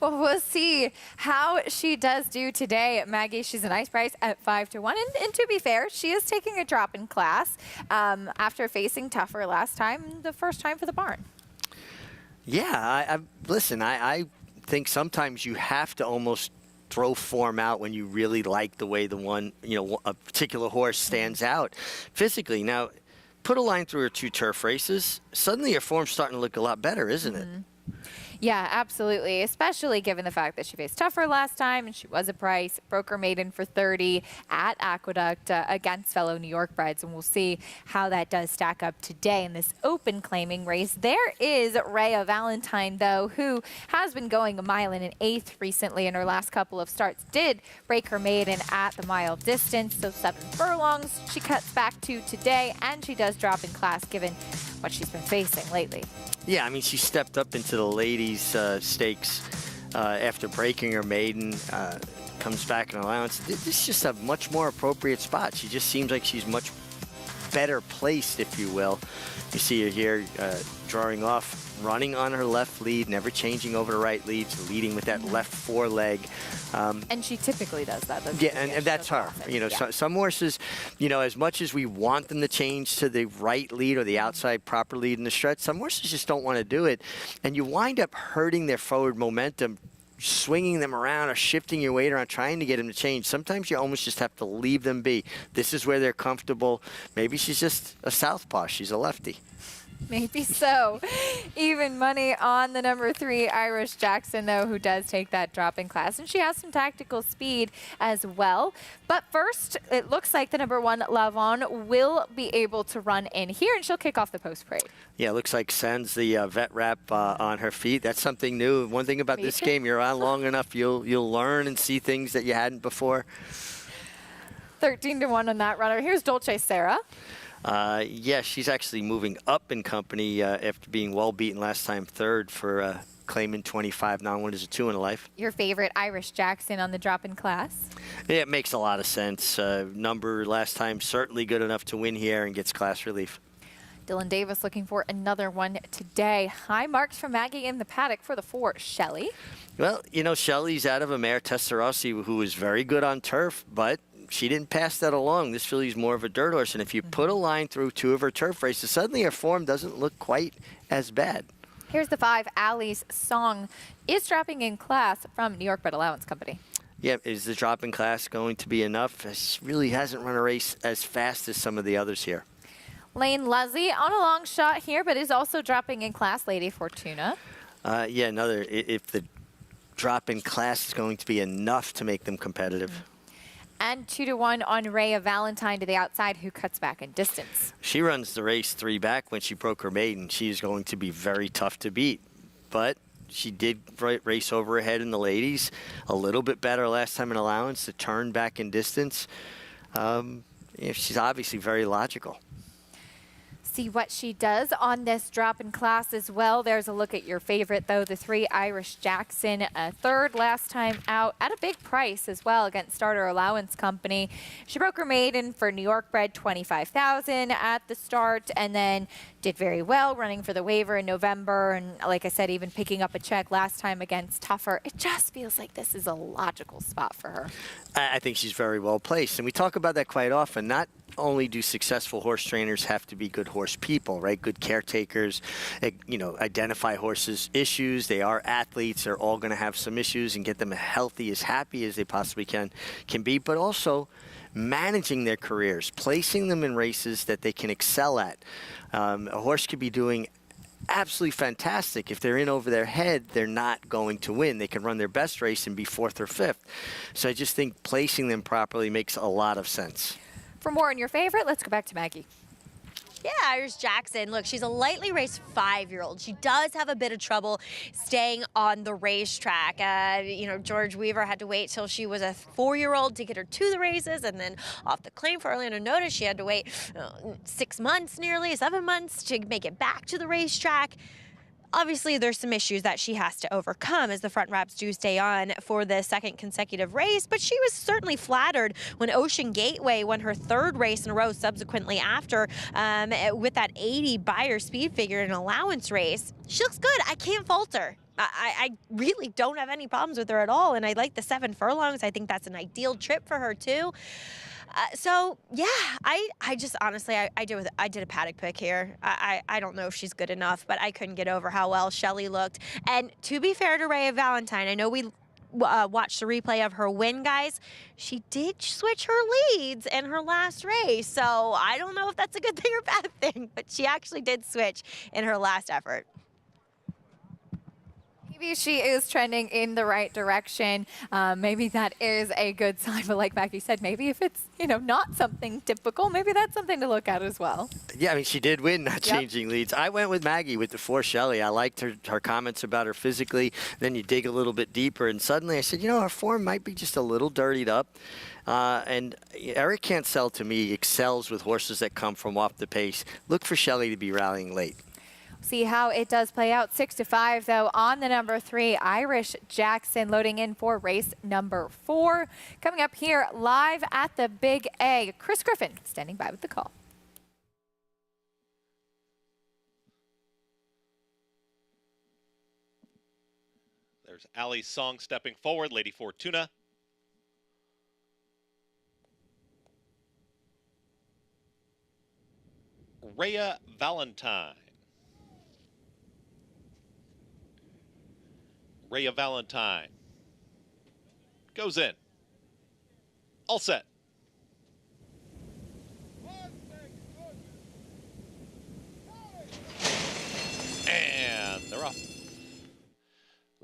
Well, we'll see how she does do today. Maggie, she's a nice price at 5-1. And to be fair, she is taking a drop in class after facing tougher last time, the first time for the barn. Yeah, listen, I think sometimes you have to almost throw form out when you really like the way a particular horse stands out physically. Now, put a line through her 2 turf races, suddenly her form's starting to look a lot better, isn't it? Yeah, absolutely, especially given the fact that she faced tougher last time and she was a price, broke her maiden for 30 at Aqueduct against fellow New York breds, and we'll see how that does stack up today in this open claiming race. There is Rhea Valentine, though, who has been going a mile and an eighth recently in her last couple of starts, did break her maiden at the mile distance, so 7 furlongs she cuts back to today, and she does drop in class given what she's been facing lately. Yeah, I mean, she stepped up into the ladies' stakes after breaking her maiden, comes back in allowance. This is just a much more appropriate spot. She just seems like she's much better placed, if you will. You see her here drawing off, running on her left lead, never changing over to right lead, leading with that left foreleg. And she typically does that. Yeah, and that's her. Some horses, as much as we want them to change to the right lead or the outside proper lead in the stretch, some horses just don't want to do it. And you wind up hurting their forward momentum, swinging them around or shifting your weight around, trying to get them to change. Sometimes you almost just have to leave them be. This is where they're comfortable. Maybe she's just a southpaw. She's a lefty. Maybe so. Even money on the number 3, Irish Jackson, though, who does take that drop in class. And she has some tactical speed as well. But first, it looks like the number 1, Lavon, will be able to run in here, and she'll kick off the post parade. Yeah, it looks like sends the vet wrap on her feet. That's something new. One thing about this game, you're on long enough, you'll learn and see things that you hadn't before. 13-1 on that runner. Here's Dolce Sarah. Yeah, she's actually moving up in company after being well beaten last time, 3rd for claiming 25 non-winners of 2 in a life. Your favorite Irish Jackson on the drop in class? Yeah, it makes a lot of sense. Number last time certainly good enough to win here and gets class relief. Dylan Davis looking for another one today. High marks from Maggie in the paddock for the 4, Shelly. Well, Shelly's out of a mare, Testarossa, who is very good on turf, but she didn't pass that along. This filly's more of a dirt horse, and if you put a line through 2 of her turf races, suddenly her form doesn't look quite as bad. Here's the 5. Allie's Song is dropping in class from New York Bred Allowance Company. Yeah, is the drop in class going to be enough? She really hasn't run a race as fast as some of the others here. Lane Luzzi on a long shot here, but is also dropping in class. Lady Fortuna. Yeah, another, if the drop in class is going to be enough to make them competitive. And 2-1 on Rhea Valentine to the outside, who cuts back in distance. She runs the race 3 back when she broke her maiden. She is going to be very tough to beat. But she did race over ahead in the ladies. A little bit better last time in allowance. The turn back in distance. She's obviously very logical. See what she does on this drop in class as well. There's a look at your favorite, though, the 3 Irish Jackson, a third last time out at a big price as well against Starter Allowance Company. She broke her maiden for New York bred, $25,000 at the start, and then did very well running for the waiver in November. And like I said, even picking up a check last time against Tougher. It just feels like this is a logical spot for her. I think she's very well placed, and we talk about that quite often. Not only do successful horse trainers have to be good horse people, right? Good caretakers, identify horses' issues. They are athletes. They're all going to have some issues, and get them healthy, as happy as they possibly can be, but also managing their careers, placing them in races that they can excel at. A horse could be doing absolutely fantastic. If they're in over their head, they're not going to win. They can run their best race and be 4th or 5th. So I just think placing them properly makes a lot of sense. For more on your favorite, let's go back to Maggie. Yeah, Irish Jackson. Look, she's a lightly raced 5-year-old. She does have a bit of trouble staying on the racetrack. George Weaver had to wait till she was a 4-year-old to get her to the races, and then off the claim for Orlando Notice, she had to wait 6 months, nearly 7 months, to make it back to the racetrack. Obviously, there's some issues that she has to overcome as the front wraps do stay on for the 2nd consecutive race, but she was certainly flattered when Ocean Gateway won her 3rd race in a row subsequently after with that 80 Beyer speed figure in an allowance race. She looks good. I can't fault her. I really don't have any problems with her at all, and I like the 7 furlongs. I think that's an ideal trip for her, too. So yeah, I just honestly, I did a Paddock pick here. I don't know if she's good enough, but I couldn't get over how well Shelley looked. And to be fair to Rhea Valentine, I know we watched the replay of her win, guys. She did switch her leads in her last race, so I don't know if that's a good thing or bad thing, but she actually did switch in her last effort. Maybe she is trending in the right direction. Maybe that is a good sign. But like Maggie said, maybe if it's not something typical, maybe that's something to look at as well. Yeah, I mean, she did win not changing leads. I went with Maggie with the 4 Shelley. I liked her comments about her physically. Then you dig a little bit deeper, and suddenly I said, her form might be just a little dirtied up. And Eric Cancel, to me, excels with horses that come from off the pace. Look for Shelley to be rallying late. See how it does play out. 6-5, though, on the number 3, Irish Jackson, loading in for race number 4. Coming up here live at the Big A, Chris Griffin standing by with the call. There's Allie's Song stepping forward, Lady Fortuna. Rhea Valentine. Rhea Valentine goes in. All set. And they're off.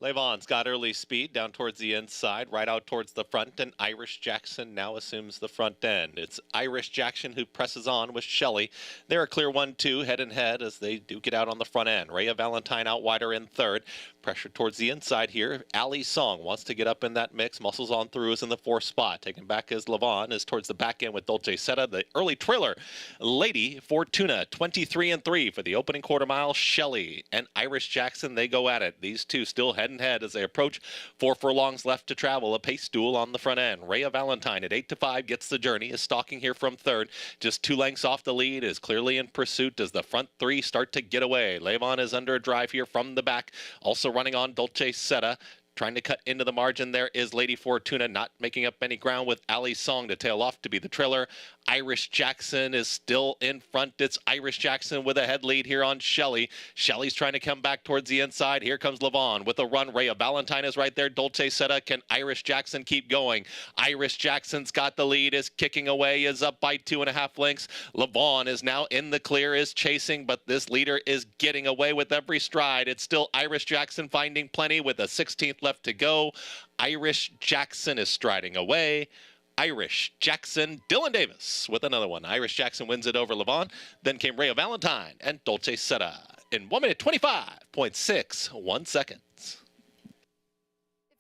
Levon's got early speed down towards the inside, right out towards the front, and Irish Jackson now assumes the front end. It's Irish Jackson who presses on with Shelley. They're a clear 1-2 head and head as they do get out on the front end. Rhea Valentine out wider in 3rd. Pressure towards the inside here. Allie's Song wants to get up in that mix. Muscles on Through is in the 4th spot. Taken back as Levon is towards the back end with Dolce Seta. The early trailer, Lady Fortuna, 23-3 for the opening quarter mile. Shelley and Irish Jackson, they go at it. These two still head and head as they approach. 4 furlongs left to travel. A pace duel on the front end. Rhea Valentine at 8-5 gets the journey, is stalking here from 3rd. Just 2 lengths off the lead, is clearly in pursuit as the front 3 start to get away. Levon is under a drive here from the back. Also running on Dolce Seta. Trying to cut into the margin there is Lady Fortuna, not making up any ground with Ali Song to tail off to be the trailer. Irish Jackson is still in front. It's Irish Jackson with a head lead here on Shelley. Shelley's trying to come back towards the inside. Here comes Levon with a run. Rhea Valentine is right there. Dolce Seta. Can Irish Jackson keep going? Irish Jackson's got the lead, is kicking away, is up by 2.5 lengths. Levon is now in the clear, is chasing, but this leader is getting away with every stride. It's still Irish Jackson finding plenty with a 16th left to go. Irish Jackson is striding away. Irish Jackson, Dylan Davis with another one. Irish Jackson wins it over Levon. Then came Rhea Valentine and Dolce Seta in 1 minute 25.61 seconds.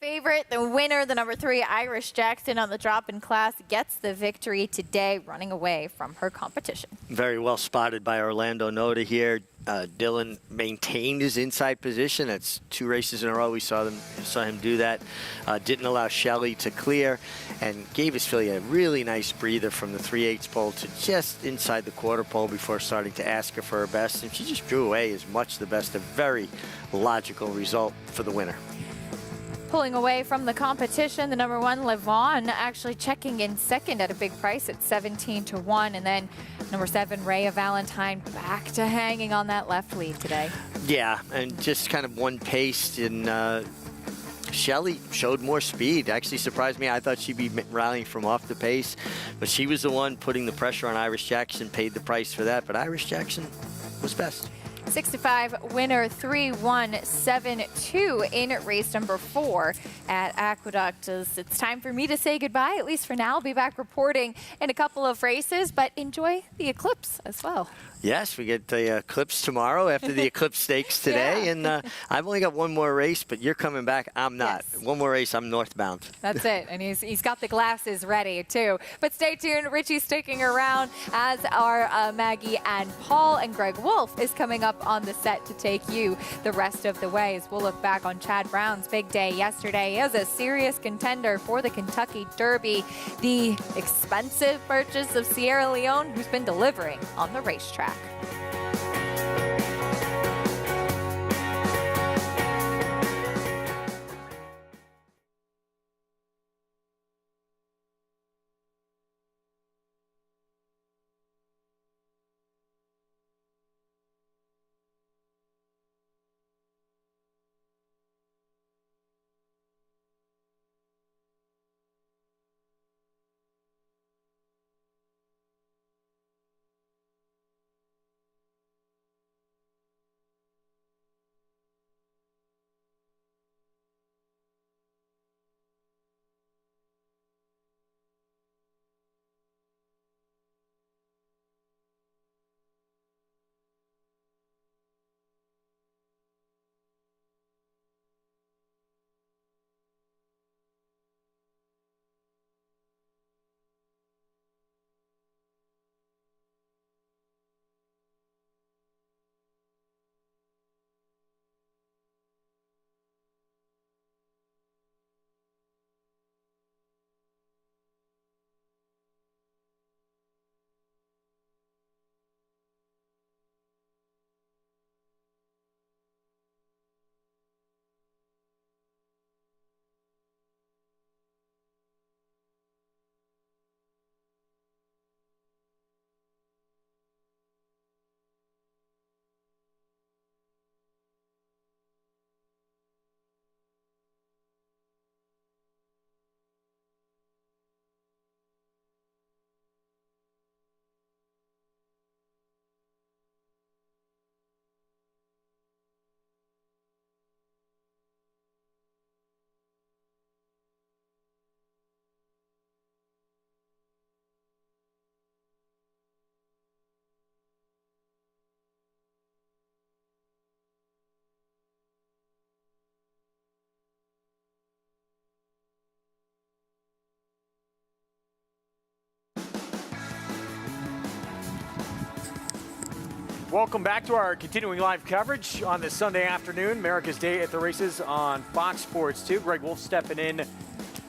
Favorite, the winner, the number 3, Irish Jackson on the drop-in class, gets the victory today, running away from her competition. Very well spotted by Orlando Noda here. Dylan maintained his inside position. That's 2 races in a row we saw him do that. Didn't allow Shelley to clear and gave his filly a really nice breather from the 3/8 pole to just inside the quarter pole before starting to ask her for her best. And she just drew away as much the best. A very logical result for the winner. Pulling away from the competition, the number 1, Levon, actually checking in second at a big price at 17-1. And then number 7, Rhea Valentine, back to hanging on that left lead today. Yeah, and just kind of one-paced, and Shelley showed more speed. Actually surprised me. I thought she'd be rallying from off the pace, but she was the one putting the pressure on Irish Jackson, paid the price for that, but Irish Jackson was best. 6-5 winner, 3-1-7-2 in race number 4 at Aqueduct. It's time for me to say goodbye, at least for now. I'll be back reporting in a couple of races, but enjoy the Eclipse as well. Yes, we get the Eclipse tomorrow after the Eclipse Stakes today. Yeah. And I've only got one more race, but you're coming back. I'm not. Yes. One more race, I'm northbound. That's it. And he's got the glasses ready, too. But stay tuned. Richie's sticking around, as are Maggie and Paul. And Greg Wolf is coming up on the set to take you the rest of the way, as we'll look back on Chad Brown's big day yesterday as a serious contender for the Kentucky Derby. The expensive purchase of Sierra Leone, who's been delivering on the racetrack. Welcome back to our continuing live coverage on this Sunday afternoon, America's Day at the Races on Fox Sports 2. Greg Wolf stepping in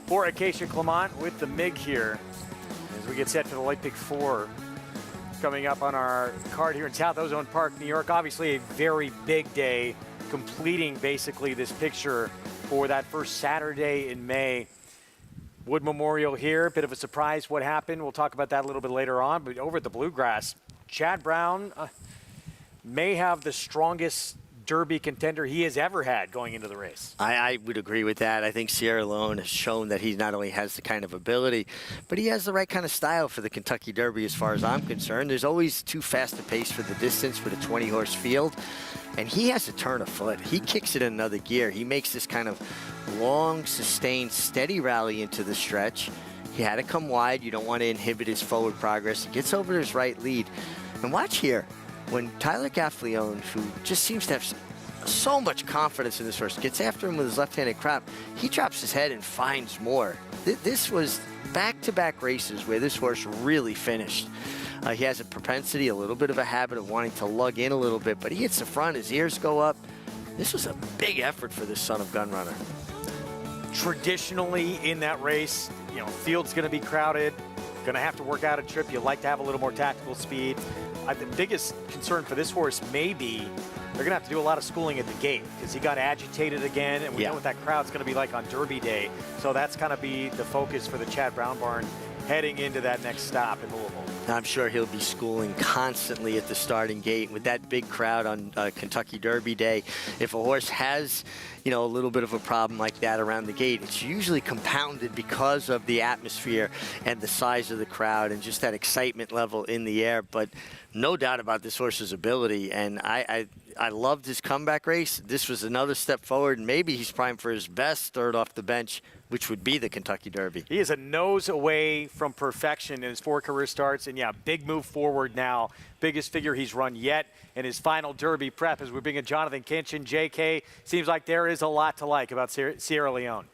for Acacia Clement with the MIG here as we get set for the Late Pick 4 coming up on our card here in South Ozone Park, New York. Obviously a very big day, completing basically this picture for that first Saturday in May. Wood Memorial here, bit of a surprise what happened. We'll talk about that a little bit later on. But over at the Bluegrass, Chad Brown may have the strongest Derby contender he has ever had going into the race. I would agree with that. I think Sierra Leone has shown that he not only has the kind of ability, but he has the right kind of style for the Kentucky Derby as far as I'm concerned. There's always too fast a pace for the distance with a 20-horse field, and he has to turn a foot. He kicks it in another gear. He makes this kind of long, sustained, steady rally into the stretch. He had to come wide. You don't want to inhibit his forward progress. He gets over his right lead. And watch here. When Tyler Gaffleone, who just seems to have so much confidence in this horse, gets after him with his left-handed crop, he drops his head and finds more. This was back-to-back races where this horse really finished. He has a propensity, a little bit of a habit of wanting to lug in a little bit, but he hits the front, his ears go up. This was a big effort for this son of Gunrunner. Traditionally in that race, field's going to be crowded, going to have to work out a trip. You like to have a little more tactical speed. The biggest concern for this horse may be they're going to have to do a lot of schooling at the gate because he got agitated again, and we know what that crowd's going to be like on Derby Day. So that's going to be the focus for the Chad Brown barn heading into that next stop in Louisville. I'm sure he'll be schooling constantly at the starting gate with that big crowd on Kentucky Derby Day. If a horse has, a little bit of a problem like that around the gate, it's usually compounded because of the atmosphere and the size of the crowd and just that excitement level in the air. But no doubt about this horse's ability, and I loved his comeback race. This was another step forward, and maybe he's primed for his best third off the bench, which would be the Kentucky Derby. He is a nose away from perfection in his 4 career starts, and big move forward now. Biggest figure he's run yet in his final Derby prep as we bring in Jonathan Kinchin. JK, seems like there is a lot to like about Sierra Leone.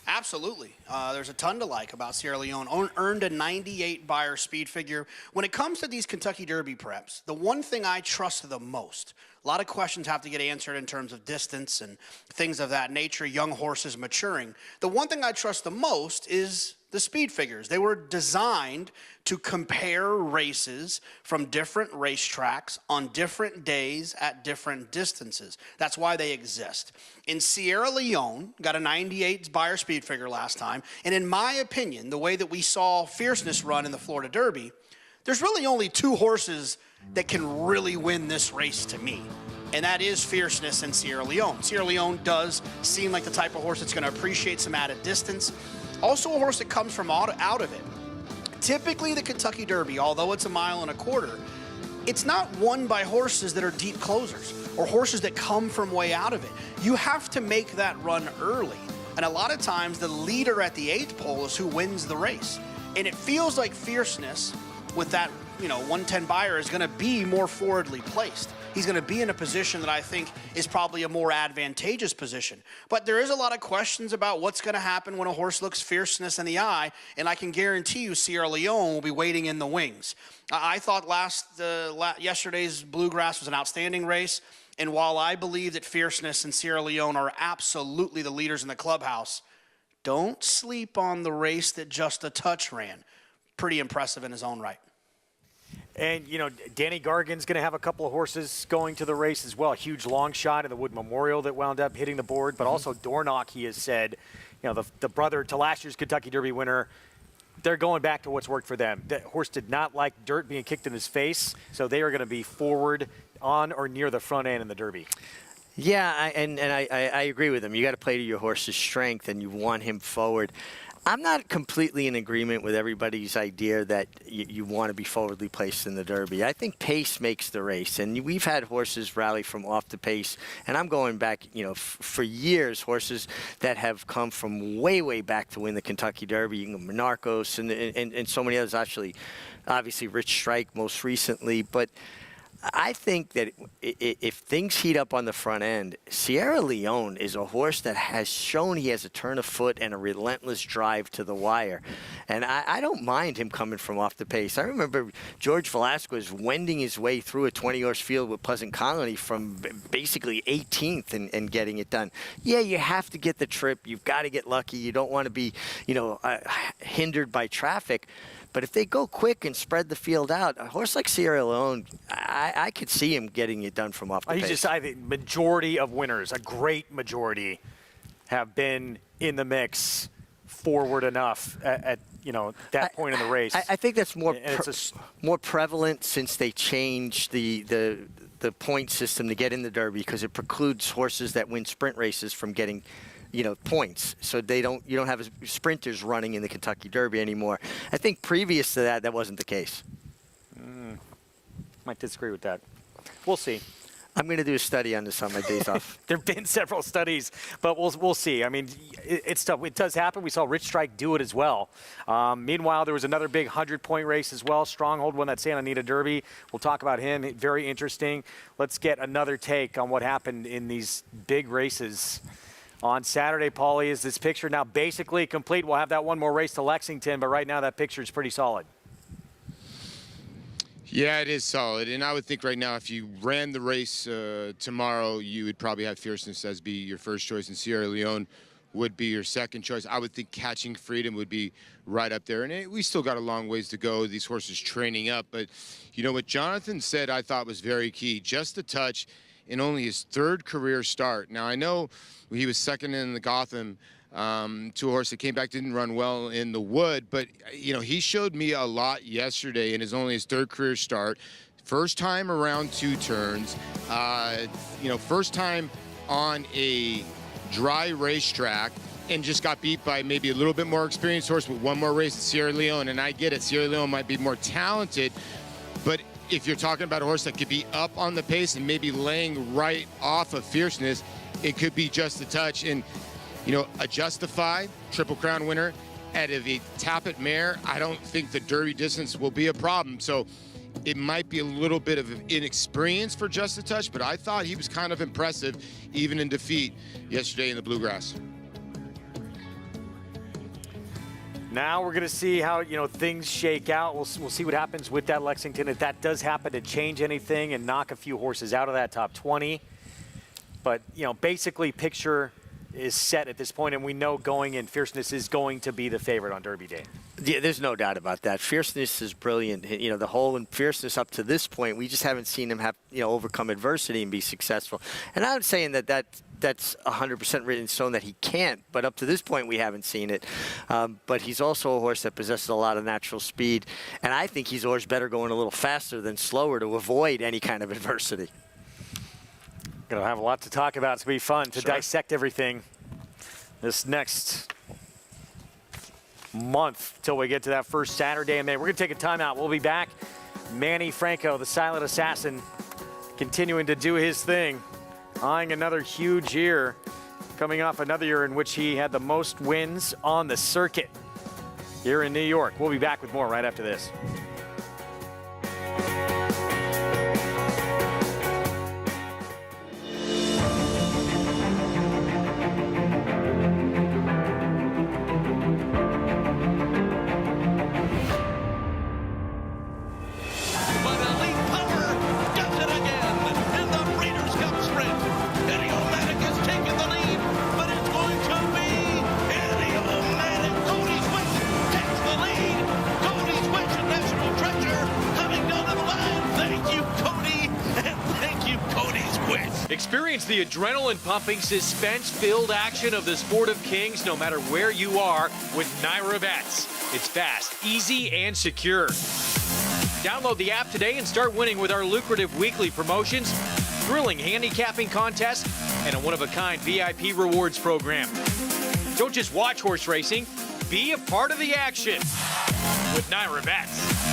Absolutely. There's a ton to like about Sierra Leone. Earned a 98 Beyer speed figure. When it comes to these Kentucky Derby preps, the one thing I trust the most, a lot of questions have to get answered in terms of distance and things of that nature, young horses maturing. The one thing I trust the most is the speed figures. They were designed to compare races from different racetracks on different days at different distances. That's why they exist. In Sierra Leone, got a 98 Beyer speed figure last time, and in my opinion, the way that we saw Fierceness run in the Florida Derby, there's really only 2 horses that can really win this race to me, and that is Fierceness and Sierra Leone. Sierra Leone does seem like the type of horse that's going to appreciate some added distance. Also a horse that comes from out of it. Typically the Kentucky Derby, although it's a 1.25 miles, it's not won by horses that are deep closers or horses that come from way out of it. You have to make that run early. And a lot of times the leader at the 8th pole is who wins the race. And it feels like Fierceness with that 110 Beyer is going to be more forwardly placed. He's going to be in a position that I think is probably a more advantageous position. But there is a lot of questions about what's going to happen when a horse looks Fierceness in the eye, and I can guarantee you Sierra Leone will be waiting in the wings. I thought yesterday's Bluegrass was an outstanding race, and while I believe that Fierceness and Sierra Leone are absolutely the leaders in the clubhouse, don't sleep on the race that Just a Touch ran. Pretty impressive in his own right. And, Danny Gargan's going to have a couple of horses going to the race as well. A huge long shot in the Wood Memorial that wound up hitting the board. But also Dornoch, he has said, the brother to last year's Kentucky Derby winner, they're going back to what's worked for them. The horse did not like dirt being kicked in his face, so they are going to be forward on or near the front end in the Derby. Yeah, I agree with him. You got to play to your horse's strength, and you want him forward. I'm not completely in agreement with everybody's idea that you want to be forwardly placed in the Derby. I think pace makes the race, and we've had horses rally from off the pace, and I'm going back, for years, horses that have come from way, way back to win the Kentucky Derby, Monarchos and so many others, actually, obviously Rich Strike most recently, but I think that if things heat up on the front end, Sierra Leone is a horse that has shown he has a turn of foot and a relentless drive to the wire. And I don't mind him coming from off the pace. I remember George Velasquez wending his way through a 20-horse field with Pleasant Colony from basically 18th and getting it done. Yeah, you have to get the trip. You've got to get lucky. You don't want to be, hindered by traffic. But if they go quick and spread the field out, a horse like Sierra Leone, I could see him getting it done from off the pace. I think majority of winners, a great majority, have been in the mix forward enough at that point in the race. I think that's more prevalent since they changed the point system to get in the Derby, because it precludes horses that win sprint races from getting points. So you don't have sprinters running in the Kentucky Derby anymore. I think previous to that wasn't the case. Might disagree with that. We'll see. I'm going to do a study on this on my days off. There have been several studies, but we'll see. I mean, it's tough. It does happen. We saw Rich Strike do it as well. Meanwhile, there was another big 100-point race as well. Stronghold won that Santa Anita Derby. We'll talk about him. Very interesting. Let's get another take on what happened in these big races. On Saturday, Paulie, is this picture now basically complete? We'll have that one more race to Lexington, but right now that picture is pretty solid. Yeah, it is solid. And I would think right now if you ran the race tomorrow, you would probably have Fierceness as be your first choice, and Sierra Leone would be your second choice. I would think Catching Freedom would be right up there. And we still got a long ways to go, these horses training up. But, what Jonathan said I thought was very key. Just a touch in only his third career start. Now, I know he was second in the Gotham to a horse that came back, didn't run well in the Wood, but, he showed me a lot yesterday in his third career start. First time around 2 turns, first time on a dry racetrack, and just got beat by maybe a little bit more experienced horse with one more race at Sierra Leone. And I get it, Sierra Leone might be more talented, but if you're talking about a horse that could be up on the pace and maybe laying right off of Fierceness, it could be just a touch. And, a Justified Triple Crown winner out of a Tappet mare, I don't think the Derby distance will be a problem. So it might be a little bit of inexperience for Just a Touch, but I thought he was kind of impressive even in defeat yesterday in the Bluegrass. Now we're going to see how, things shake out. We'll see what happens with that Lexington. If that does happen to change anything and knock a few horses out of that top 20. But, basically picture is set at this point, and we know going in, Fierceness is going to be the favorite on Derby Day. Yeah, there's no doubt about that. Fierceness is brilliant. The whole in Fierceness up to this point, we just haven't seen him have, overcome adversity and be successful. And I'm saying that's 100% written in stone that he can't, but up to this point we haven't seen it. But he's also a horse that possesses a lot of natural speed, and I think he's always better going a little faster than slower to avoid any kind of adversity. Going to have a lot to talk about. It's going to be fun to dissect everything this next month till we get to that first Saturday. And then we're going to take a timeout. We'll be back. Manny Franco, the silent assassin, continuing to do his thing, eyeing another huge year, coming off another year in which he had the most wins on the circuit here in New York. We'll be back with more right after this. Experience the adrenaline-pumping, suspense-filled action of the Sport of Kings no matter where you are with Naira Bets. It's fast, easy, and secure. Download the app today and start winning with our lucrative weekly promotions, thrilling handicapping contests, and a one-of-a-kind VIP rewards program. Don't just watch horse racing, be a part of the action with Naira Bets.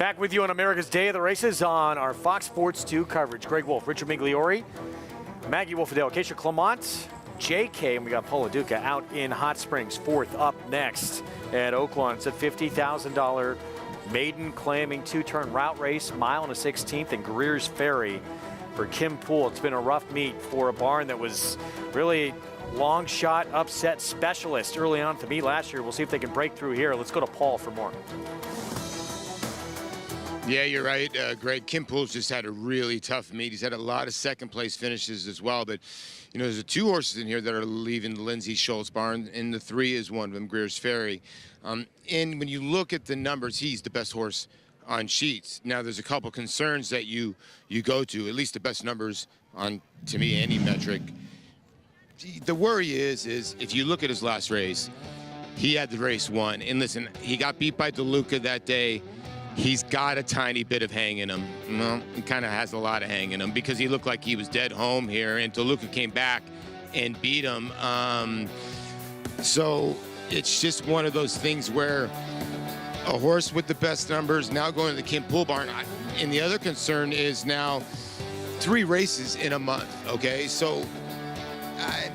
Back with you on America's Day of the Races on our Fox Sports 2 coverage. Greg Wolf, Richard Migliori, Maggie Wolfadale, Acacia Clement, JK, and we got Paula Duca out in Hot Springs. Fourth up next at Oaklawn. It's a $50,000 maiden claiming two-turn route race, mile and a 16th, and Greer's Ferry for Kim Poole. It's been a rough meet for a barn that was really long shot upset specialist early on at the meet last year. We'll see if they can break through here. Let's go to Paul for more. Yeah, you're right, Greg. Kim Poole's just had a really tough meet. He's had a lot of second-place finishes as well. But, you know, there's 2 horses in here that are leaving the Lindsay Schultz barn, and the 3 is one of them, Greer's Ferry. And when you look at the numbers, he's the best horse on sheets. Now, there's a couple concerns that you go to, at least the best numbers on, to me, any metric. The worry is if you look at his last race, he had the race won. And listen, he got beat by DeLuca that day. He's got a tiny bit of hang in him. Well, he kind of has a lot of hang in him because he looked like he was dead home here, and DeLuca came back and beat him. So it's just one of those things where a horse with the best numbers now going to the Kim Poole barn. And the other concern is now 3 races in a month, okay? So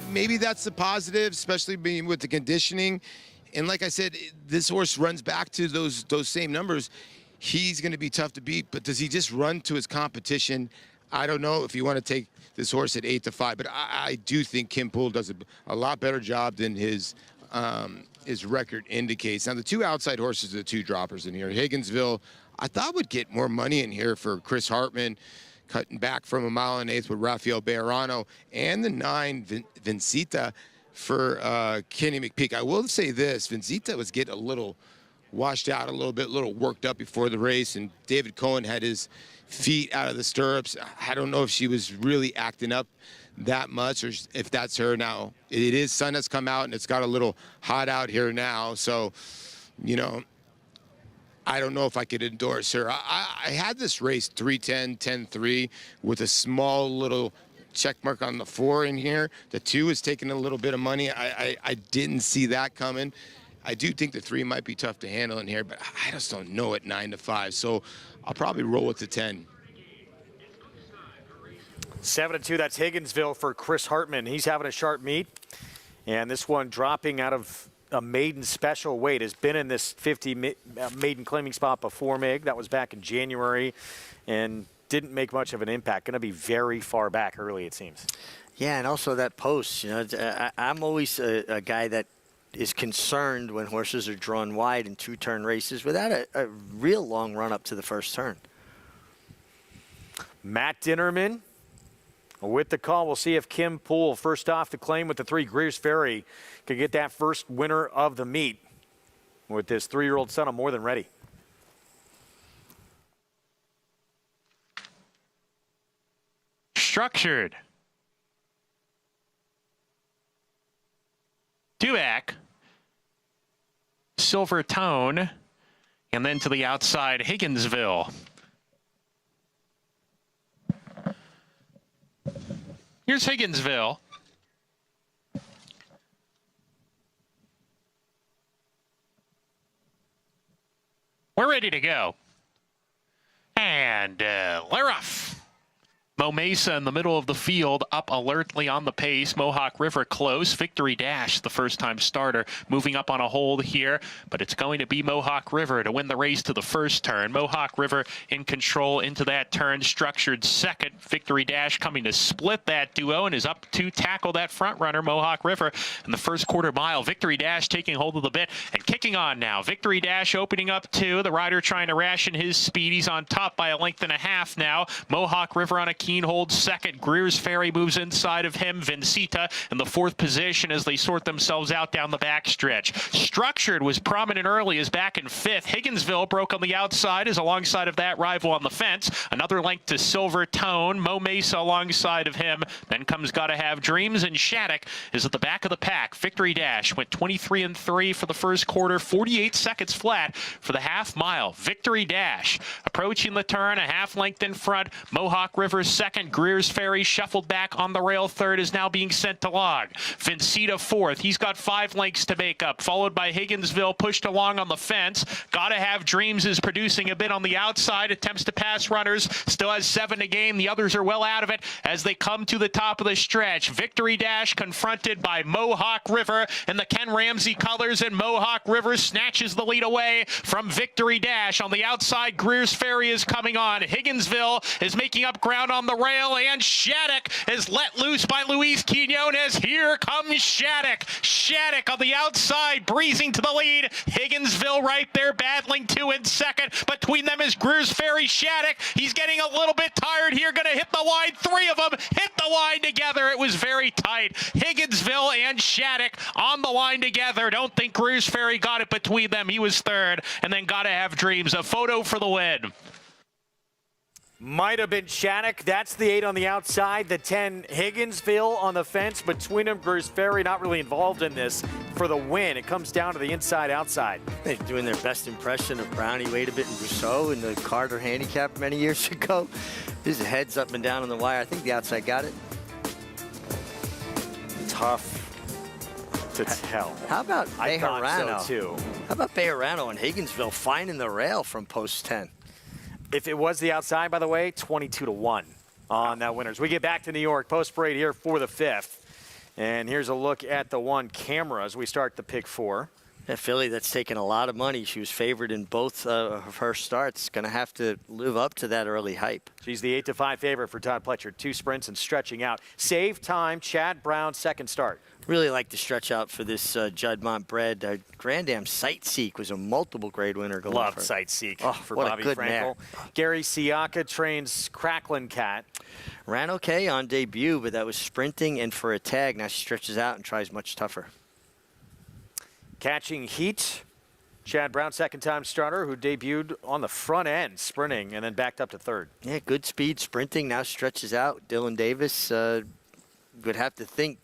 maybe that's the positive, especially being with the conditioning. And like I said, this horse runs back to those same numbers. He's going to be tough to beat, but does he just run to his competition? I don't know if you want to take this horse at 8-5, but I do think Kim Poole does a lot better job than his record indicates. Now, the 2 outside horses are the 2 droppers in here. Higginsville, I thought would get more money in here for Chris Hartman, cutting back from a mile and 1/8 with Rafael Bejarano, and the 9 Vincita for Kenny McPeak. I will say this, Vincita was getting a little washed out a little worked up before the race, and David Cohen had his feet out of the stirrups. I don't know if she was really acting up that much or if that's her now. It is sun has come out, and it's got a little hot out here now, so, you know, I don't know if I could endorse her. I had this race 3-10, 10-3 with a small little check mark on the 4 in here. The 2 is taking a little bit of money. I didn't see that coming. I do think the 3 might be tough to handle in here, but I just don't know at 9-5. So I'll probably roll with the 10. 7-2, that's Higginsville for Chris Hartman. He's having a sharp meet. And this one dropping out of a maiden special weight, has been in this 50 maiden claiming spot before, Mig. That was back in January and didn't make much of an impact. Going to be very far back early, it seems. Yeah, and also that post. You know, I'm always a guy that is concerned when horses are drawn wide in 2-turn races without a real long run up to the first turn. Matt Dinnerman with the call. We'll see if Kim Poole, first off the claim with the 3 Greer's Ferry, can get that first winner of the meet with this 3-year-old son. I'm more than ready. Structured. Duac. Silver Tone. And then to the outside, Higginsville. Here's Higginsville. We're ready to go. And we're off. Mo Mesa in the middle of the field, up alertly on the pace. Mohawk River close. Victory Dash, the first-time starter, moving up on a hold here. But it's going to be Mohawk River to win the race to the first turn. Mohawk River in control into that turn. Structured second. Victory Dash coming to split that duo and is up to tackle that front runner, Mohawk River, in the first quarter mile. Victory Dash taking hold of the bit and kicking on now. Victory Dash opening up 2. The rider trying to ration his speed. He's on top by 1.5 lengths now. Mohawk River on a keen hold second. Greer's Ferry moves inside of him. Vincita in the 4th position as they sort themselves out down the backstretch. Structured was prominent early, is back in 5th. Higginsville broke on the outside, is alongside of that rival on the fence. Another length to Silver Tone. Mo Mesa alongside of him. Then comes Gotta Have Dreams, and Shattuck is at the back of the pack. Victory Dash went 23-3 for the first quarter, 48 seconds flat for the half mile. Victory Dash approaching the turn, a half length in front. Mohawk River second. Greer's Ferry shuffled back on the rail third, is now being sent to log. Vincita fourth. He's got 5 lengths to make up, followed by Higginsville, pushed along on the fence. Gotta Have Dreams is producing a bit on the outside, attempts to pass runners, still has 7 to gain. The others are well out of it as they come to the top of the stretch. Victory Dash confronted by Mohawk River and the Ken Ramsey colors, and Mohawk River snatches the lead away from Victory Dash. On the outside, Greer's Ferry is coming on. Higginsville is making up ground on the rail, and Shattuck is let loose by Luis Quinones. Here comes Shattuck. Shattuck on the outside, breezing to the lead. Higginsville right there, battling 2 in second. Between them is Greer's Ferry. Shattuck, he's getting a little bit tired here, gonna hit the line. 3 of them hit the line together. It was very tight. Higginsville and Shattuck on the line together. Don't think Greer's Ferry got it between them. He was third, and then Gotta Have Dreams. A photo for the win. Might have been Shattuck. That's the 8 on the outside. The 10, Higginsville on the fence. Between them, Greer's Ferry not really involved in this for the win. It comes down to the inside-outside. They're doing their best impression of Brownie, wait a bit, and Rousseau in the Carter handicap many years ago. His head's up and down on the wire. I think the outside got it. Tough to tell. How about I thought Bejarano? so too. How about Bejarano and Higginsville finding the rail from post 10? If it was the outside, by the way, 22-1 on that winners. We get back to New York. Post-parade here for the 5th. And here's a look at the 1 camera as we start the pick 4. A filly that's taken a lot of money. She was favored in both of her starts. Going to have to live up to that early hype. She's the 8-5 favorite for Todd Pletcher. 2 sprints and stretching out. Save time, Chad Brown, second start. Really like to stretch out for this Juddmonte bred. Grand Am Sightseek was a multiple grade winner. Loved Sightseek for what Bobby a good Frankel. mare. Gary Siaka trains Cracklin' Cat. Ran okay on debut, but that was sprinting and for a tag. Now she stretches out and tries much tougher. Catching Heat. Chad Brown, second-time starter, who debuted on the front end, sprinting, and then backed up to third. Yeah, good speed, sprinting, now stretches out. Dylan Davis would have to think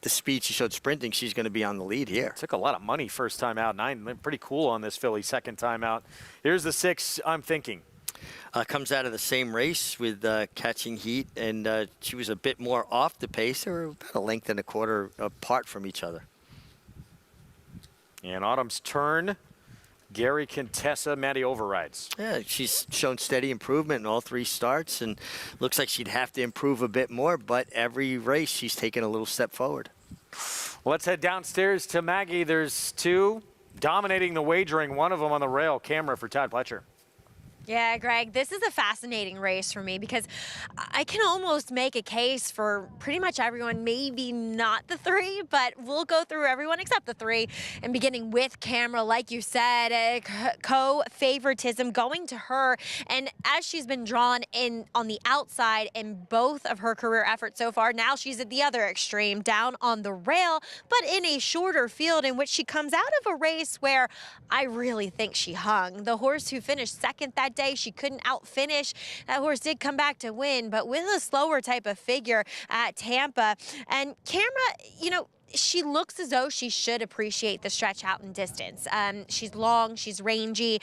the speed she showed sprinting, she's going to be on the lead here. Took a lot of money first time out. 9, pretty cool on this filly, second time out. Here's the 6, I'm thinking. Comes out of the same race with Catching Heat, and she was a bit more off the pace. They were about a length and a quarter apart from each other. And Autumn's Turn, Gary Contessa, Maddie Overrides. Yeah, she's shown steady improvement in all 3 starts, and looks like she'd have to improve a bit more, but every race she's taken a little step forward. Let's head downstairs to Maggie. There's 2 dominating the wagering, one of them on the rail. Camera for Todd Pletcher. Yeah, Greg, this is a fascinating race for me because I can almost make a case for pretty much everyone, maybe not the 3, but we'll go through everyone except the 3. And beginning with Camera, like you said, co-favoritism going to her. And as she's been drawn in on the outside in both of her career efforts so far, now she's at the other extreme, down on the rail, but in a shorter field in which she comes out of a race where I really think she hung. The horse who finished second that day, she couldn't outfinish. That horse did come back to win, but with a slower type of figure at Tampa. And Camera, you know, she looks as though she should appreciate the stretch out in distance. She's long, she's rangy.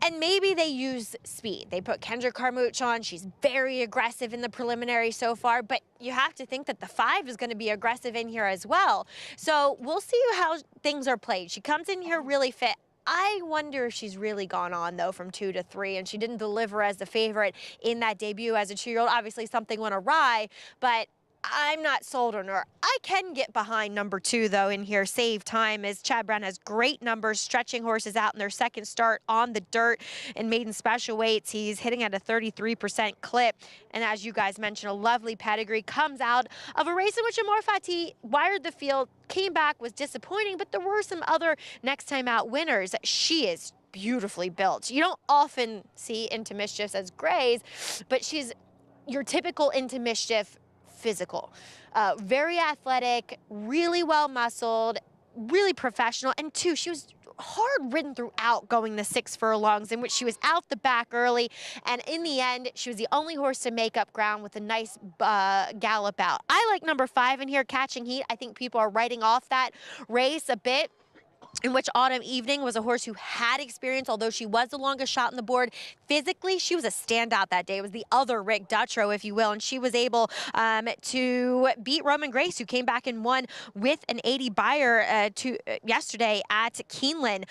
And maybe they use speed. They put Kendra Carmouche on. She's very aggressive in the preliminary so far, but you have to think that the 5 is going to be aggressive in here as well. So we'll see how things are played. She comes in here really fit. I wonder if she's really gone on, though, from 2 to 3, and she didn't deliver as the favorite in that debut as a 2-year-old. Obviously, something went awry, but I'm not sold on her. I can get behind number 2, though, in here. Save Time, as Chad Brown has great numbers, stretching horses out in their second start on the dirt and maiden special weights. He's hitting at a 33% clip. And as you guys mentioned, a lovely pedigree, comes out of a race in which Amor Fati wired the field, came back, was disappointing, but there were some other next time out winners. She is beautifully built. You don't often see Into Mischief as grays, but she's your typical Into Mischief physical, very athletic, really well muscled, really professional. And 2, she was hard ridden throughout, going the 6 furlongs in which she was out the back early, and in the end she was the only horse to make up ground with a nice gallop out. I like number 5 in here, Catching Heat. I think people are writing off that race a bit. in which Autumn Evening was a horse who had experience, although she was the longest shot on the board. Physically, she was a standout that day. It was the other Rick Dutrow, if you will, and she was able to beat Roman Grace, who came back and won with an 80 buyer yesterday at Keeneland.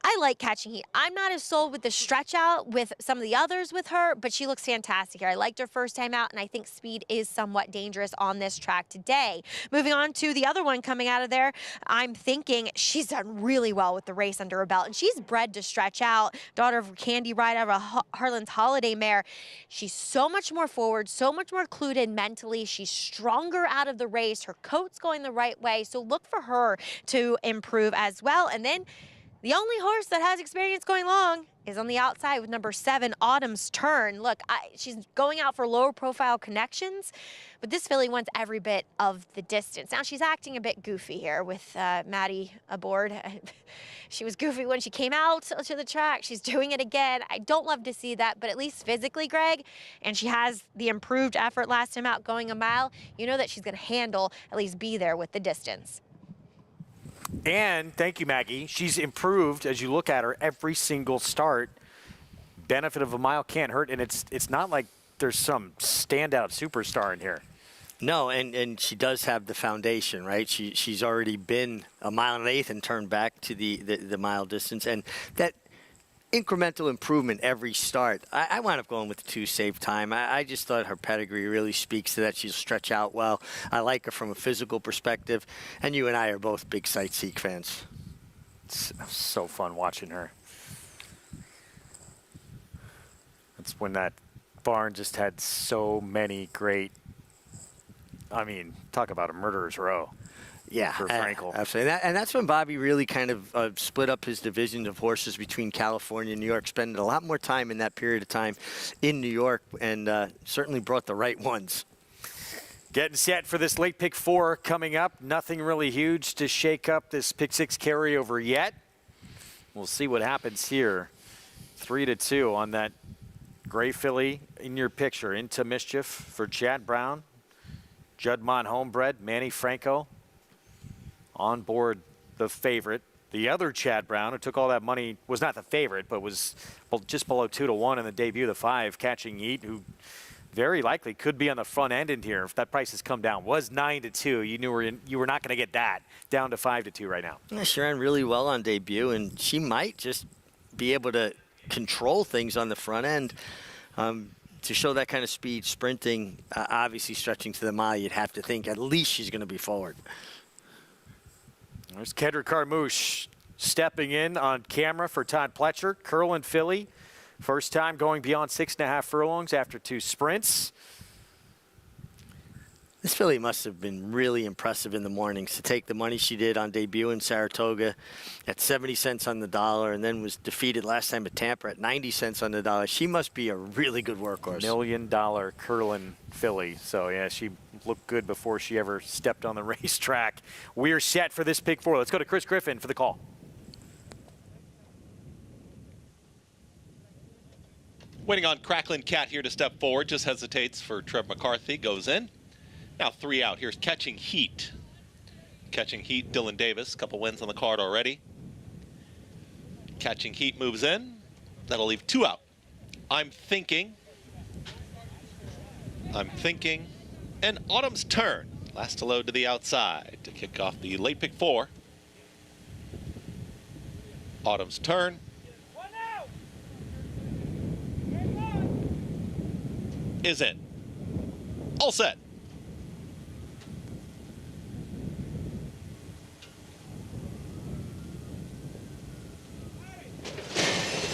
I like Catching Heat. I'm not as sold with the stretch out with some of the others with her, but she looks fantastic here. I liked her first time out, and I think speed is somewhat dangerous on this track today. Moving on to the other one coming out of there, I'm thinking she's done really well with the race under her belt, and she's bred to stretch out. Daughter of Candy Ride out of Harlan's Holiday mare. She's so much more forward, so much more clued in mentally. She's stronger out of the race. Her coat's going the right way, so look for her to improve as well. And then the only horse that has experience going long is on the outside with number 7, Autumn's Turn. Look, she's going out for lower profile connections, but this filly wants every bit of the distance. Now, she's acting a bit goofy here with Maddie aboard. She was goofy when she came out to the track. She's doing it again. I don't love to see that, but at least physically, Greg, and she has the improved effort last time out going a mile, you know that she's going to handle, at least be there with the distance. And thank you, Maggie. She's improved as you look at her every single start. Benefit of a mile can't hurt, and it's not like there's some standout superstar in here. No, and she does have the foundation, right? She's already been a mile and an eighth and turned back to the mile distance, and that incremental improvement every start. I wound up going with the 2 Save Time. I just thought her pedigree really speaks to that. She'll stretch out well. I like her from a physical perspective, and you and I are both big Sight Seek fans. It's so fun watching her. That's when that barn just had so many great, I mean, talk about a murderer's row. Yeah, for Frankel. Absolutely. And that's when Bobby really kind of split up his division of horses between California and New York, spending a lot more time in that period of time in New York, and certainly brought the right ones. Getting set for this late pick 4 coming up. Nothing really huge to shake up this pick 6 carryover yet. We'll see what happens here. 3-2 on that gray filly in your picture. Into Mischief for Chad Brown. Juddmonte homebred, Manny Franco. On board the favorite. The other Chad Brown, who took all that money, was not the favorite, but was just below 2-1 in the debut, the 5, Catching Heat, who very likely could be on the front end in here if that price has come down. Was 9-2. You knew you were not going to get that. Down to 5-2 right now. Yeah, she ran really well on debut, and she might just be able to control things on the front end. To show that kind of speed, sprinting, obviously stretching to the mile, you'd have to think at least she's going to be forward. There's Kendrick Carmouche stepping in on camera for Todd Pletcher. Curlin filly. First time going beyond 6.5 furlongs after 2 sprints. This filly must have been really impressive in the mornings to take the money she did on debut in Saratoga at 70 cents on the dollar, and then was defeated last time at Tampa at 90 cents on the dollar. She must be a really good workhorse. $1 million Curlin filly. So, yeah, she looked good before she ever stepped on the racetrack. We're set for this pick 4. Let's go to Chris Griffin for the call. Waiting on Cracklin' Cat here to step forward. Just hesitates for Trev McCarthy. Goes in. Now 3 out. Here's Catching Heat. Catching Heat, Dylan Davis. A couple wins on the card already. Catching Heat moves in. That'll leave 2 out. I'm thinking. And Autumn's Turn. Last to load to the outside to kick off the late pick 4. Autumn's Turn. Is in. All set.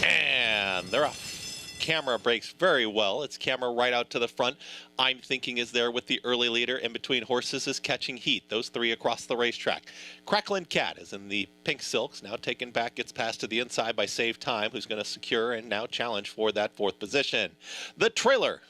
And they're off. Camera breaks very well. It's camera right out to the front. I'm Thinking is there with the early leader. In between horses is Catching Heat. Those 3 across the racetrack. Cracklin' Cat is in the pink silks. Now taken back, gets passed to the inside by Save Time, who's going to secure and now challenge for that 4th position. The trailer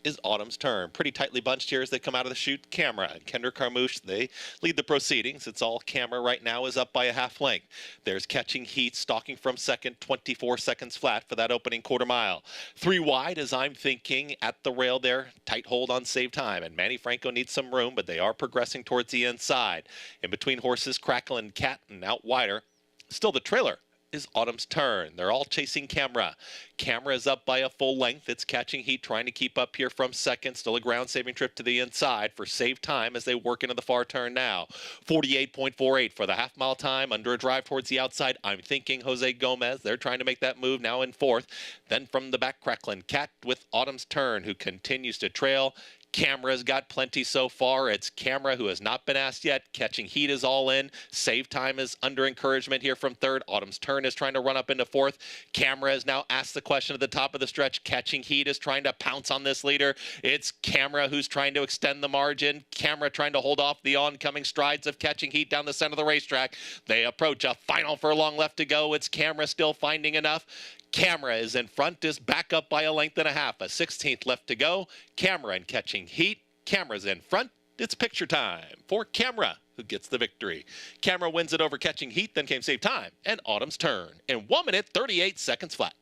is Autumn's Turn. Pretty tightly bunched here as they come out of the chute. Camera and Kendrick Carmouche, they lead the proceedings. It's all camera right now, is up by a half length. There's Catching Heat stalking from second, 24 seconds flat for that opening quarter mile. 3 wide as I'm Thinking at the rail there. Tight hold on Save Time, and Manny Franco needs some room, but they are progressing towards the inside. In between horses, Cracklin' Cat, and out wider Still the trailer is Autumn's Turn. They're all chasing Camera. Camera is up by a full length. It's catching heat, trying to keep up here from second. Still a ground-saving trip to the inside for save time as they work into the far turn now. 48.48 for the half-mile time. Under a drive towards the outside, I'm thinking Jose Gomez. They're trying to make that move now in fourth. Then from the back, Cracklin Cat with Autumn's Turn, who continues to trail. Camera's got plenty so far. It's Camera who has not been asked yet. Catching heat is all in. Save time is under encouragement here from third. Autumn's Turn is trying to run up into fourth. Camera is now asked the question at the top of the stretch. Catching heat is trying to pounce on this leader. It's Camera who's trying to extend the margin. Camera trying to hold off the oncoming strides of Catching Heat down the center of the racetrack. They approach a final furlong left to go. It's Camera still finding enough. Camera is in front, is back up by a length and a half. A 16th left to go. Camera and Catching Heat. Camera's in front. It's picture time for Camera, who gets the victory. Camera wins it over Catching Heat, then came Save Time and Autumn's Turn in 1 minute, 38 seconds flat.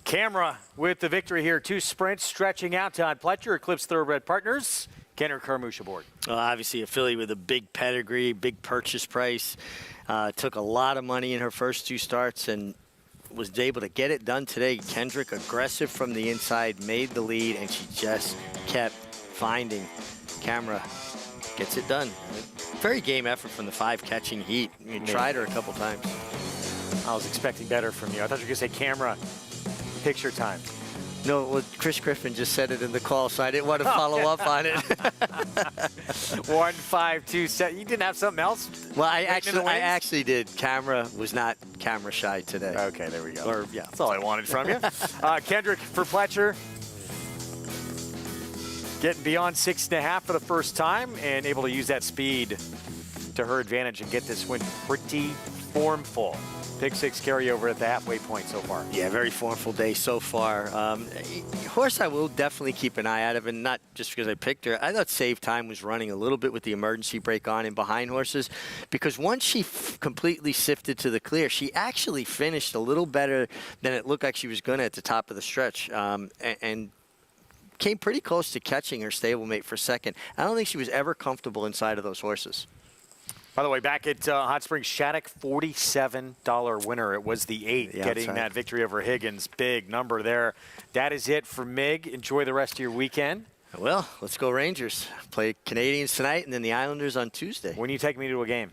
Camera with the victory here. 2 sprints stretching out. Todd Pletcher, Eclipse Thoroughbred Partners. Kenner Carmouche aboard. Well, obviously a filly with a big pedigree, big purchase price. Took a lot of money in her first 2 starts and was able to get it done today. Kendrick aggressive from the inside, made the lead, and she just kept finding. Camera gets it done. Very game effort from the 5 Catching Heat. You tried her a couple times. I was expecting better from you. I thought you were going to say Camera, picture time. No, well, Chris Griffin just said it in the call, so I didn't want to follow up on it. 1, 5, 2, 7. You didn't have something else? Well, I actually did. Camera was not camera shy today. Okay, there we go. Or, yeah. That's all I wanted from you. Kendrick for Pletcher. Getting beyond 6.5 for the first time and able to use that speed to her advantage and get this win pretty formful. Pick 6 carryover at the halfway point so far. Yeah, very formful day so far. Horse I will definitely keep an eye out of, and not just because I picked her. I thought Save Time was running a little bit with the emergency brake on and behind horses, because once she completely sifted to the clear, she actually finished a little better than it looked like she was going to at the top of the stretch, and came pretty close to catching her stablemate for second. I don't think she was ever comfortable inside of those horses. By the way, back at Hot Springs, Shattuck, $47 winner. It was the 8th, getting that victory over Higgins. Big number there. That is it for Mig. Enjoy the rest of your weekend. Well, let's go Rangers. Play Canadians tonight and then the Islanders on Tuesday. When you take me to a game?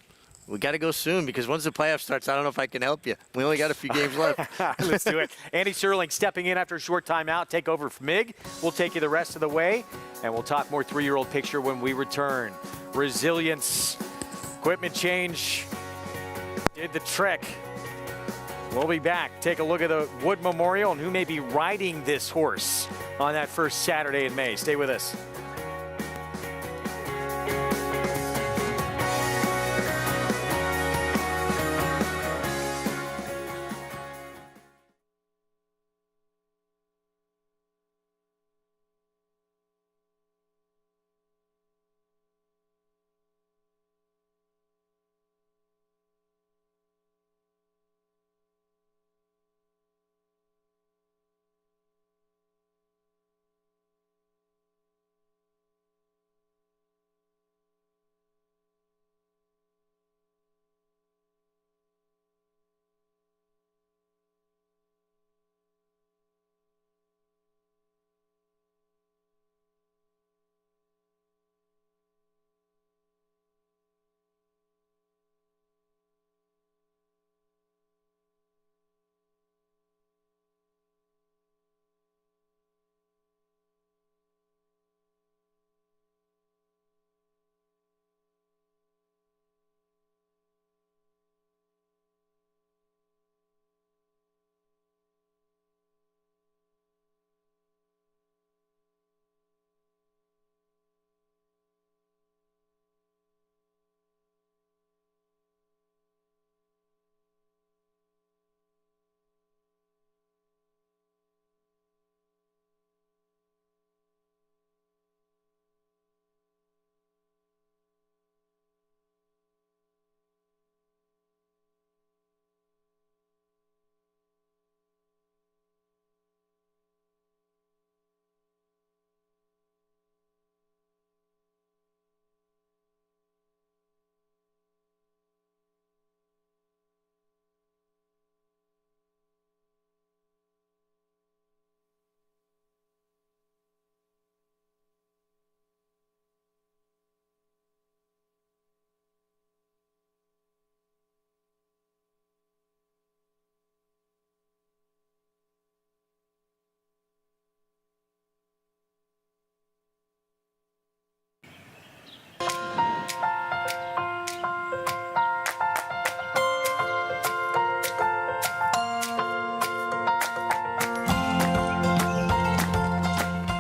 We got to go soon, because once the playoff starts, I don't know if I can help you. We only got a few games left. Let's do it. Andy Sterling stepping in after a short timeout. Take over for Mig. We'll take you the rest of the way, and we'll talk more 3-year-old picture when we return. Resilience. Equipment change did the trick. We'll be back. Take a look at the Wood Memorial and who may be riding this horse on that first Saturday in May. Stay with us.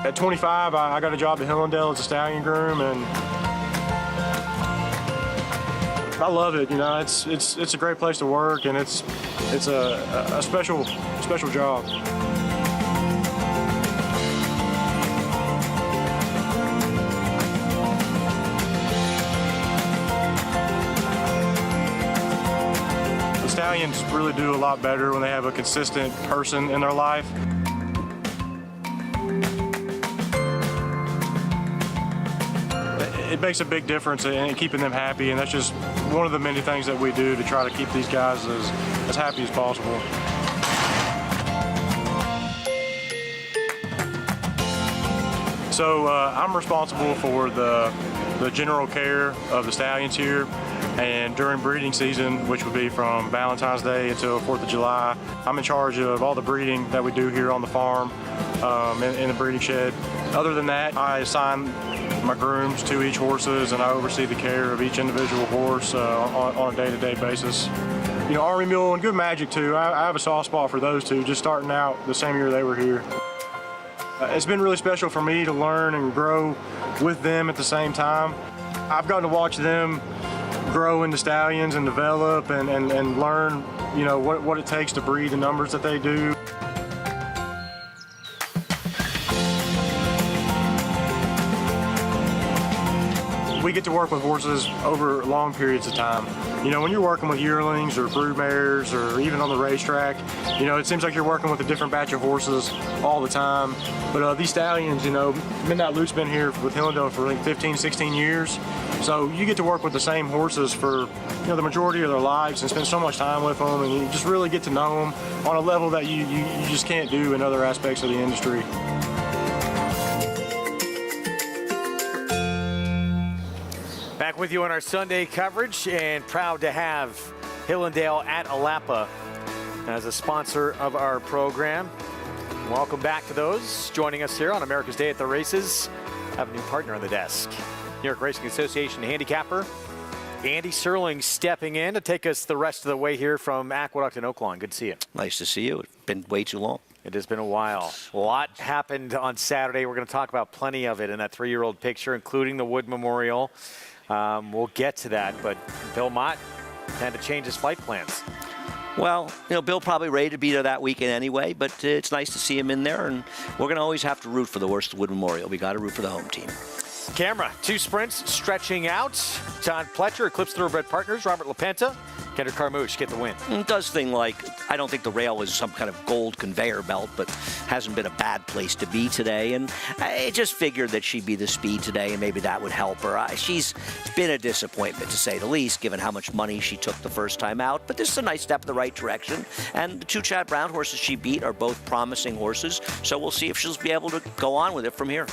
At 25, I got a job at Hillendale as a stallion groom, and I love it. You know, it's a great place to work, and it's a special job. The stallions really do a lot better when they have a consistent person in their life. It makes a big difference in keeping them happy, and that's just one of the many things that we do to try to keep these guys as happy as possible. So I'm responsible for the general care of the stallions here, and during breeding season, which would be from Valentine's Day until 4th of July, I'm in charge of all the breeding that we do here on the farm, in the breeding shed. Other than that, I assign my grooms to each horses, and I oversee the care of each individual horse on a day-to-day basis. You know, Army Mule and Good Magic too, I have a soft spot for those two, just starting out the same year they were here. It's been really special for me to learn and grow with them at the same time. I've gotten to watch them grow into stallions and develop and learn, you know, what it takes to breed the numbers that they do. We get to work with horses over long periods of time. You know, when you're working with yearlings or broodmares or even on the racetrack, you know, it seems like you're working with a different batch of horses all the time. But these stallions, you know, Midnight Luke's been here with Hillendale for like 15, 16 years. So you get to work with the same horses for, you know, the majority of their lives and spend so much time with them, and you just really get to know them on a level that you just can't do in other aspects of the industry. Back with you on our Sunday coverage, and proud to have Hillendale at Alapa as a sponsor of our program. Welcome back to those joining us here on America's Day at the Races. I have a new partner on the desk. New York Racing Association handicapper Andy Serling stepping in to take us the rest of the way here from Aqueduct and Oaklawn. Good to see you. Nice to see you. It's been way too long. It has been a while. A lot happened on Saturday. We're going to talk about plenty of it in that 3-year-old picture, including the Wood Memorial. We'll get to that, but Belmont had to change his flight plans. Well, you know, Bill probably ready to be there that weekend anyway, but it's nice to see him in there, and we're going to always have to root for the worst Wood Memorial. We got to root for the home team. Camera, 2 sprints stretching out. Todd Pletcher, Eclipse Thoroughbred Partners, Robert LaPenta, Kendrick Carmouche get the win. It does thing like, I don't think the rail is some kind of gold conveyor belt, but hasn't been a bad place to be today. And I just figured that she'd be the speed today, and maybe that would help her. She's been a disappointment, to say the least, given how much money she took the first time out. But this is a nice step in the right direction. And the 2 Chad Brown horses she beat are both promising horses. So we'll see if she'll be able to go on with it from here.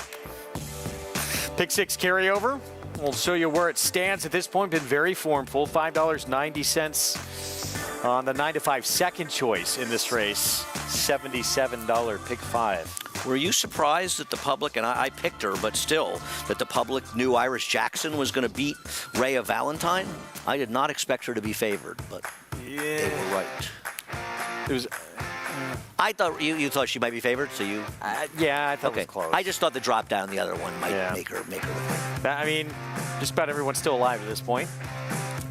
Pick 6 carryover. We'll show you where it stands at this point. Been very formful. $5.90 on the 9-5 second choice in this race. $77 pick 5. Were you surprised that the public, and I picked her, but still, that the public knew Iris Jackson was going to beat Rhea Valentine? I did not expect her to be favored, but they were right. It was. I thought you thought she might be favored, so you. Yeah, I thought it was close. I just thought the drop down the other one might make her look. I mean, just about everyone's still alive at this point.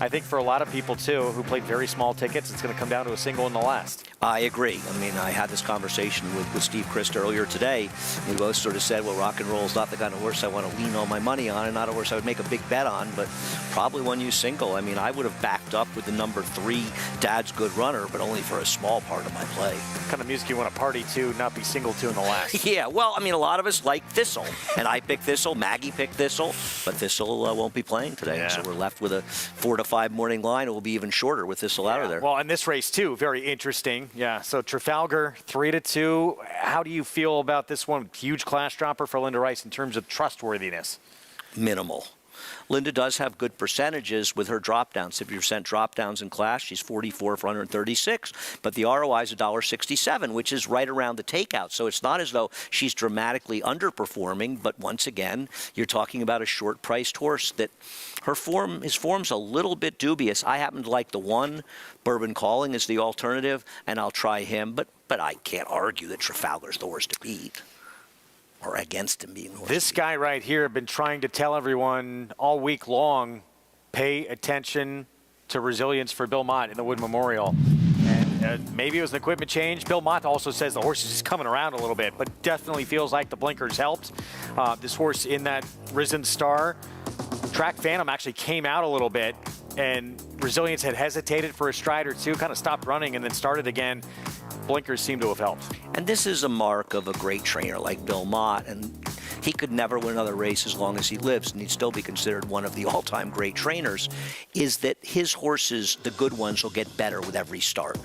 I think for a lot of people, too, who played very small tickets, it's going to come down to a single in the last. I agree. I mean, I had this conversation with Steve Christ earlier today. We both sort of said, well, rock and roll is not the kind of horse I want to lean all my money on, and not a horse I would make a big bet on, but probably one you single. I mean, I would have backed up with the number 3 Dad's Good Runner, but only for a small part of my play. What kind of music you want to party to, not be single to in the last? Yeah, well, I mean, a lot of us like Thistle, and I picked Thistle, Maggie picked Thistle, but Thistle won't be playing today, so we're left with a 4 to 5 morning line. It will be even shorter with Thistle out of there. Well, in this race, too, very interesting. Yeah, so Trafalgar, 3-2. How do you feel about this one? Huge class dropper for Linda Rice in terms of trustworthiness. Minimal. Linda does have good percentages with her drop downs. 50% drop downs in class. She's 44 for 136, but the ROI is $1.67, which is right around the takeout. So it's not as though she's dramatically underperforming, but once again, you're talking about a short-priced horse that his form's a little bit dubious. I happen to like the 1, Bourbon Calling is the alternative, and I'll try him, but I can't argue that Trafalgar's the horse to beat. Or against him being horse This speed. guy right here have been trying to tell everyone all week long, pay attention to resilience for Belmont in the Wood Memorial. And maybe it was an equipment change. Belmont also says the horse is just coming around a little bit, but definitely feels like the blinkers helped. This horse in that Risen Star, Track Phantom actually came out a little bit, and Resilience had hesitated for a stride or two, kind of stopped running and then started again. Blinkers seem to have helped. And this is a mark of a great trainer like Belmont, and he could never win another race as long as he lives, and he'd still be considered one of the all-time great trainers, is that his horses, the good ones, will get better with every start.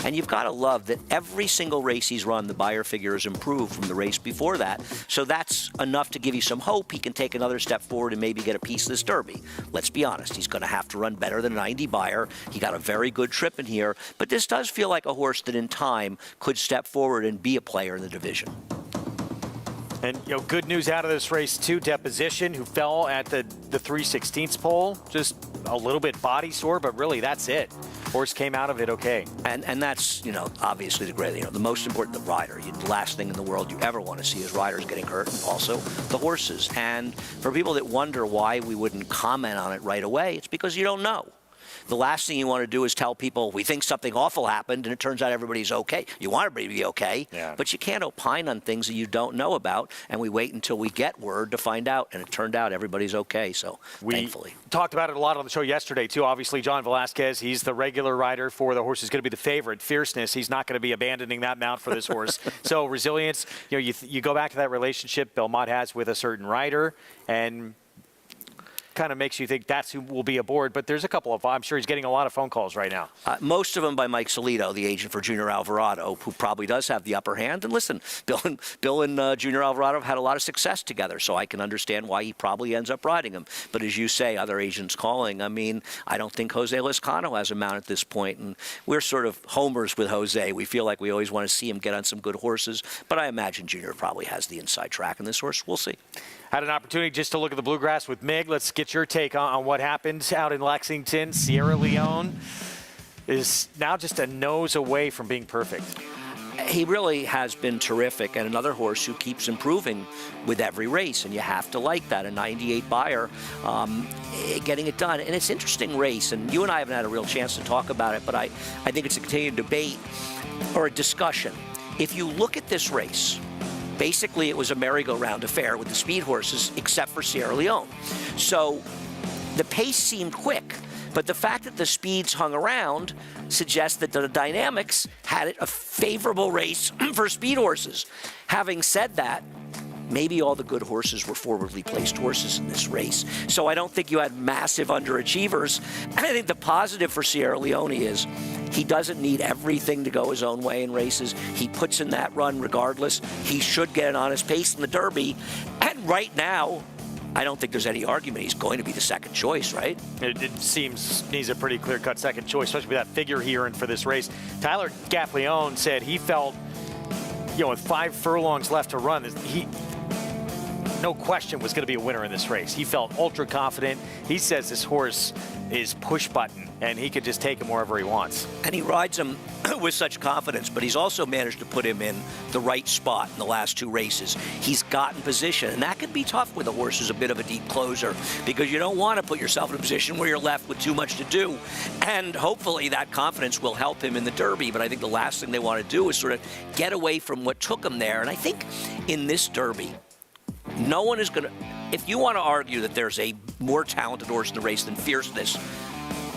And you've got to love that every single race he's run, the Beyer figure has improved from the race before that. So that's enough to give you some hope he can take another step forward and maybe get a piece of this Derby. Let's be honest, he's going to have to run better than 90 Beyer. He got a very good trip in here, but this does feel like a horse that in time could step forward and be a player in the division. And, good news out of this race, too. Deposition, who fell at the 3/16 pole. Just a little bit body sore, but really that's it. Horse came out of it okay. And that's, obviously the great, the most important, the rider. The last thing in the world you ever want to see is riders getting hurt, and also the horses. And for people that wonder why we wouldn't comment on it right away, it's because you don't know. The last thing you want to do is tell people we think something awful happened and it turns out everybody's okay. You want everybody to be okay, but you can't opine on things that you don't know about, and we wait until we get word to find out, and it turned out everybody's okay, so thankfully. We talked about it a lot on the show yesterday, too. Obviously, John Velasquez, he's the regular rider for the horse. He's going to be the favorite. Fierceness, he's not going to be abandoning that mount for this horse. So Resilience, you go back to that relationship Belmont has with a certain rider, and kind of makes you think that's who will be aboard, but there's a couple of, I'm sure he's getting a lot of phone calls right now. Most of them by Mike Solito, the agent for Junior Alvarado, who probably does have the upper hand. And listen, Bill and Junior Alvarado have had a lot of success together, so I can understand why he probably ends up riding him. But as you say, other agents calling, I don't think Jose Lezcano has a mount at this point, and we're sort of homers with Jose. We feel like we always want to see him get on some good horses, but I imagine Junior probably has the inside track in this horse. We'll see. Had an opportunity just to look at the bluegrass with Mig. Let's get your take on what happened out in Lexington. Sierra Leone is now just a nose away from being perfect. He really has been terrific, and another horse who keeps improving with every race, and you have to like that. A 98 Beyer getting it done. And it's an interesting race, and you and I haven't had a real chance to talk about it, but I think it's a continued debate or a discussion. If you look at this race, basically, it was a merry-go-round affair with the speed horses, except for Sierra Leone. So the pace seemed quick, but the fact that the speeds hung around suggests that the dynamics had it a favorable race for speed horses. Having said that, maybe all the good horses were forwardly placed horses in this race. So I don't think you had massive underachievers. And I think the positive for Sierra Leone is he doesn't need everything to go his own way in races. He puts in that run regardless. He should get an honest pace in the Derby. And right now, I don't think there's any argument he's going to be the second choice, right? It seems he's a pretty clear-cut second choice, especially with that figure here and for this race. Tyler Gaffleone said he felt, with 5 furlongs left to run, he no question was going to be a winner in this race. He felt ultra confident. He says this horse is push button, and he could just take him wherever he wants. And he rides him with such confidence, but he's also managed to put him in the right spot in the last 2 races. He's gotten position, and that can be tough with a horse who's a bit of a deep closer, because you don't want to put yourself in a position where you're left with too much to do. And hopefully that confidence will help him in the Derby, but I think the last thing they want to do is sort of get away from what took him there. And I think in this Derby, no one is going to, if you want to argue that there's a more talented horse in the race than Fierceness,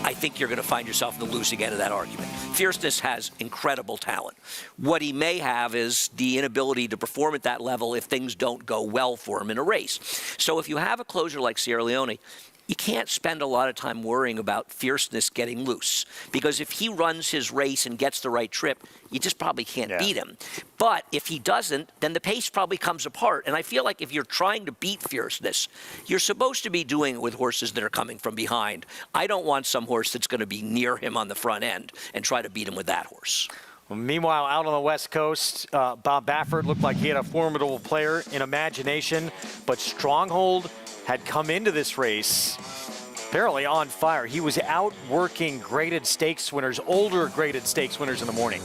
I think you're going to find yourself in the losing end of that argument. Fierceness has incredible talent. What he may have is the inability to perform at that level if things don't go well for him in a race. So if you have a closer like Sierra Leone, you can't spend a lot of time worrying about Fierceness getting loose, because if he runs his race and gets the right trip, you just probably can't beat him. But if he doesn't, then the pace probably comes apart. And I feel like if you're trying to beat Fierceness, you're supposed to be doing it with horses that are coming from behind. I don't want some horse that's going to be near him on the front end and try to beat him with that horse. Well, meanwhile, out on the West Coast, Bob Baffert looked like he had a formidable player in Imagination, but Stronghold had come into this race apparently on fire. He was out working graded stakes winners, older graded stakes winners in the morning.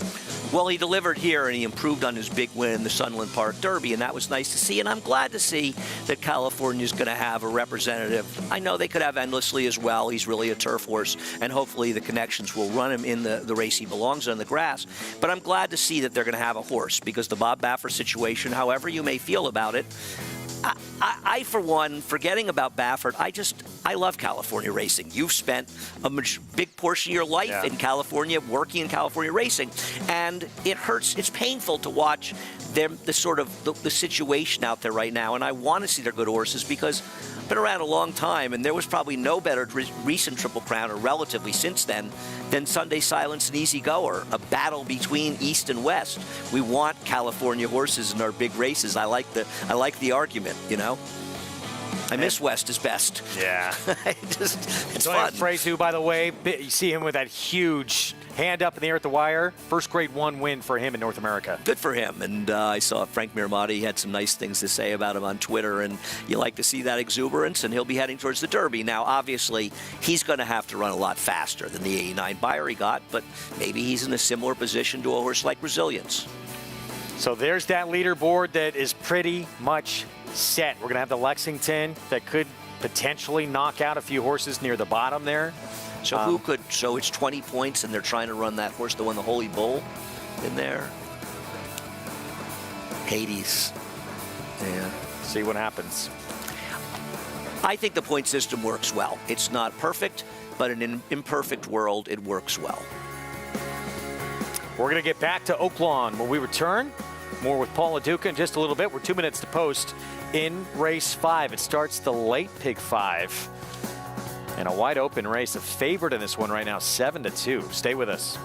Well, he delivered here, and he improved on his big win in the Sunland Park Derby, and that was nice to see. And I'm glad to see that California's going to have a representative. I know they could have Endlessly as well. He's really a turf horse, and hopefully the connections will run him in the race he belongs in, the grass. But I'm glad to see that they're going to have a horse, because the Bob Baffert situation, however you may feel about it, I, for one, forgetting about Baffert, I love California racing. You've spent a big portion of your life in California, working in California racing, and it hurts. It's painful to watch the situation out there right now, and I want to see their good horses, because I've been around a long time, and there was probably no better recent Triple Crown, or relatively since then, than Sunday Silence and Easy Goer, a battle between East and West. We want California horses in our big races. I like the argument, you know. I miss West as best. Yeah. It's fun. Fresu, by the way, you see him with that huge hand up in the air at the wire. First Grade 1 win for him in North America. Good for him. And I saw Frank Mirmati had some nice things to say about him on Twitter, and you like to see that exuberance, and he'll be heading towards the Derby. Now, obviously, he's going to have to run a lot faster than the 89 buyer he got, but maybe he's in a similar position to a horse like Resilience. So there's that leaderboard that is pretty much set. We're going to have the Lexington that could potentially knock out a few horses near the bottom there. So who could? So it's 20 points, and they're trying to run that horse that won the Holy Bull in there. Hades. Yeah. See what happens. I think the point system works well. It's not perfect, but in an imperfect world, it works well. We're going to get back to Oaklawn when we return. More with Paul LaDuca in just a little bit. We're 2 minutes to post in race 5. It starts the late Pig 5. And a wide open race, a favorite in this one right now, 7-2. Stay with us.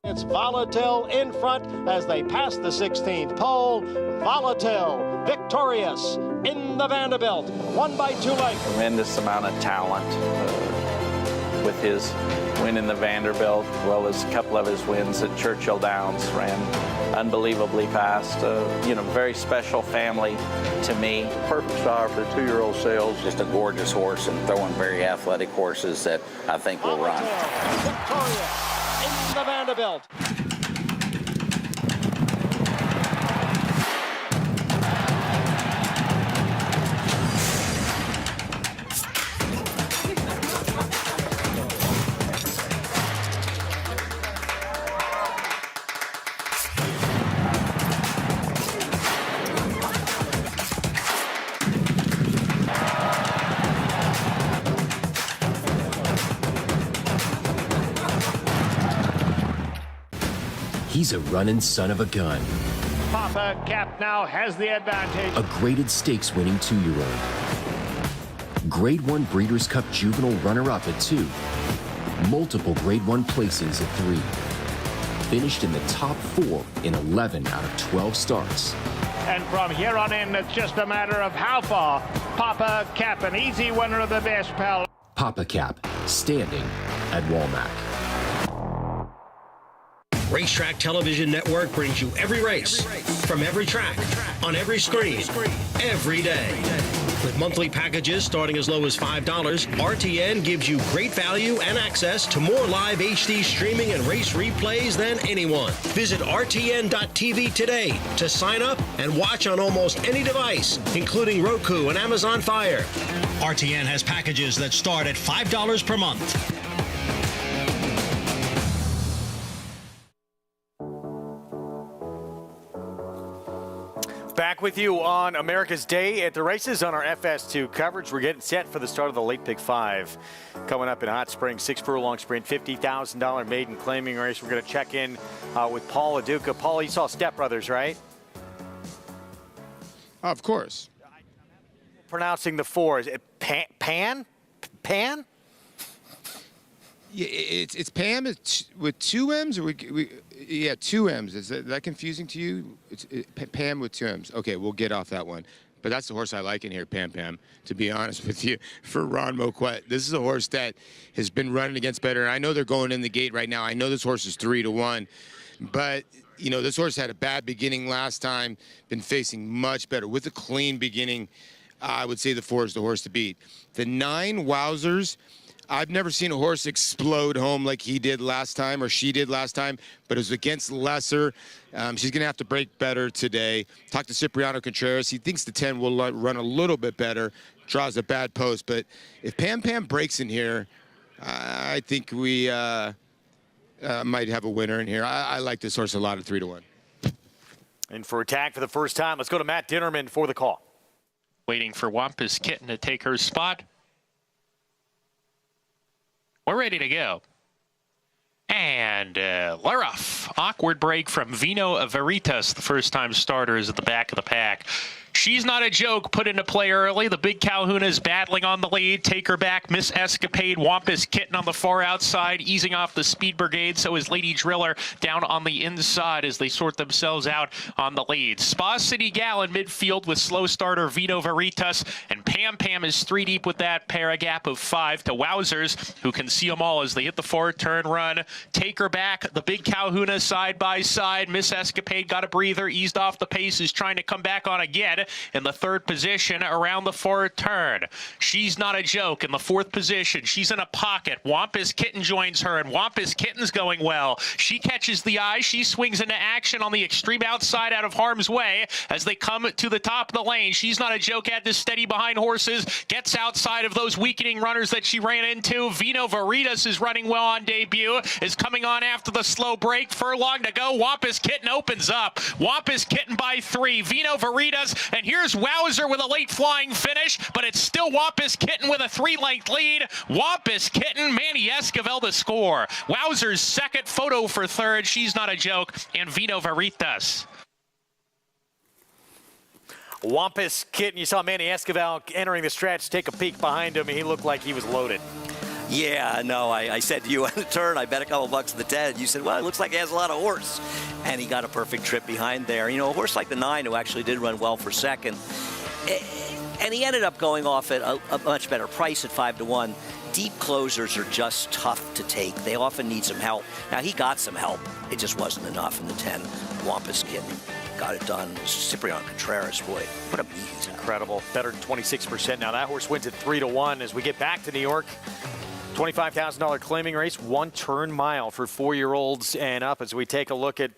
It's Volatil in front as they pass the 16th pole. Volatil victorious in the Vanderbilt, won by 2 lengths. Tremendous amount of talent with his win in the Vanderbilt, as well as a couple of his wins at Churchill Downs. Ran unbelievably fast. Very special family to me. Perfect sire for 2-year-old sales. Just a gorgeous horse and throwing very athletic horses that I think will run. Victorious in the Vanderbilt. He's a running son of a gun. Papa Cap now has the advantage. A graded stakes winning 2-year-old. Grade 1 Breeders' Cup Juvenile runner-up at 2. Multiple Grade 1 placings at 3. Finished in the top 4 in 11 out of 12 starts. And from here on in, it's just a matter of how far. Papa Cap, an easy winner of the best pal. Papa Cap, standing at Walmack. Racetrack Television Network brings you every race, from every track, on every screen, every day. With monthly packages starting as low as $5, RTN gives you great value and access to more live HD streaming and race replays than anyone. Visit RTN.tv today to sign up and watch on almost any device, including Roku and Amazon Fire. RTN has packages that start at $5 per month. Back with you on America's Day at the Races on our FS2 coverage. We're getting set for the start of the late Pig 5. Coming up in Hot Springs, 6 furlong sprint, $50,000 maiden claiming race. We're going to check in with Paul LaDuca. Paul, you saw Step Brothers, right? Of course. Pronouncing the 4. Is it Pan? Pan? Yeah, it's Pam with 2 M's, or yeah, 2 M's. Is that confusing to you? It's Pam with 2 M's. Okay, we'll get off that one. But that's the horse I like in here, Pam, to be honest with you, for Ron Moquette. This is a horse that has been running against better. I know they're going in the gate right now. I know this horse is 3-1. But, you know, this horse had a bad beginning last time, been facing much better. With a clean beginning, I would say the 4 is the horse to beat. The 9, Wowzers, I've never seen a horse explode home like he did last time, or she did last time, but it was against lesser. She's going to have to break better today. Talked to Cipriano Contreras. He thinks the 10 will run a little bit better, draws a bad post. But if Pam Pam breaks in here, I think we might have a winner in here. I like this horse a lot at 3-1. And for attack for the first time, let's go to Matt Dinnerman for the call. Waiting for Wampus Kitten to take her spot. We're ready to go. And we're off. Awkward break from Vino Veritas, the first-time starter, is at the back of the pack. She's Not a Joke, put into play early. The Big Kahuna is battling on the lead. Take her back, Miss Escapade. Wampus Kitten on the far outside, easing off the Speed Brigade. So is Lady Driller down on the inside as they sort themselves out on the lead. Spa City Gal in midfield with slow starter Vino Veritas. And Pam Pam is 3 deep with that pair, a gap of 5 to Wowzers, who can see them all as they hit the 4-turn run. Take her back, the Big Kahuna side by side. Miss Escapade got a breather, eased off the pace, is trying to come back on again. In the 3rd position around the 4th turn. She's Not a Joke in the 4th position. She's in a pocket. Wampus Kitten joins her, and Wampus Kitten's going well. She catches the eye. She swings into action on the extreme outside out of harm's way as they come to the top of the lane. She's Not a Joke had to steady behind horses, gets outside of those weakening runners that she ran into. Vino Veritas is running well on debut, is coming on after the slow break. Furlong to go. Wampus Kitten opens up. Wampus Kitten by 3. Vino Veritas, and here's Wowzer with a late flying finish, but it's still Wampus Kitten with a 3-length lead. Wampus Kitten, Manny Esquivel the score. Wowzer's 2nd, Photo for 3rd. She's Not a Joke, and Vino Veritas. Wampus Kitten, you saw Manny Esquivel entering the stretch, take a peek behind him, and he looked like he was loaded. Yeah, no, I said to you on the turn, I bet a couple bucks to the 10. You said, well, it looks like he has a lot of horse. And he got a perfect trip behind there. You know, a horse like the 9, who actually did run well for 2nd. And he ended up going off at a much better price at 5-1. Deep closers are just tough to take. They often need some help. Now, he got some help. It just wasn't enough in the 10. Wampus Kitten got it done. Cipriano Contreras, boy, what a beat. Incredible. Better than 26%. Now, that horse wins at 3-1 as we get back to New York. $25,000 claiming race, 1-turn mile for 4-year-olds and up. As we take a look at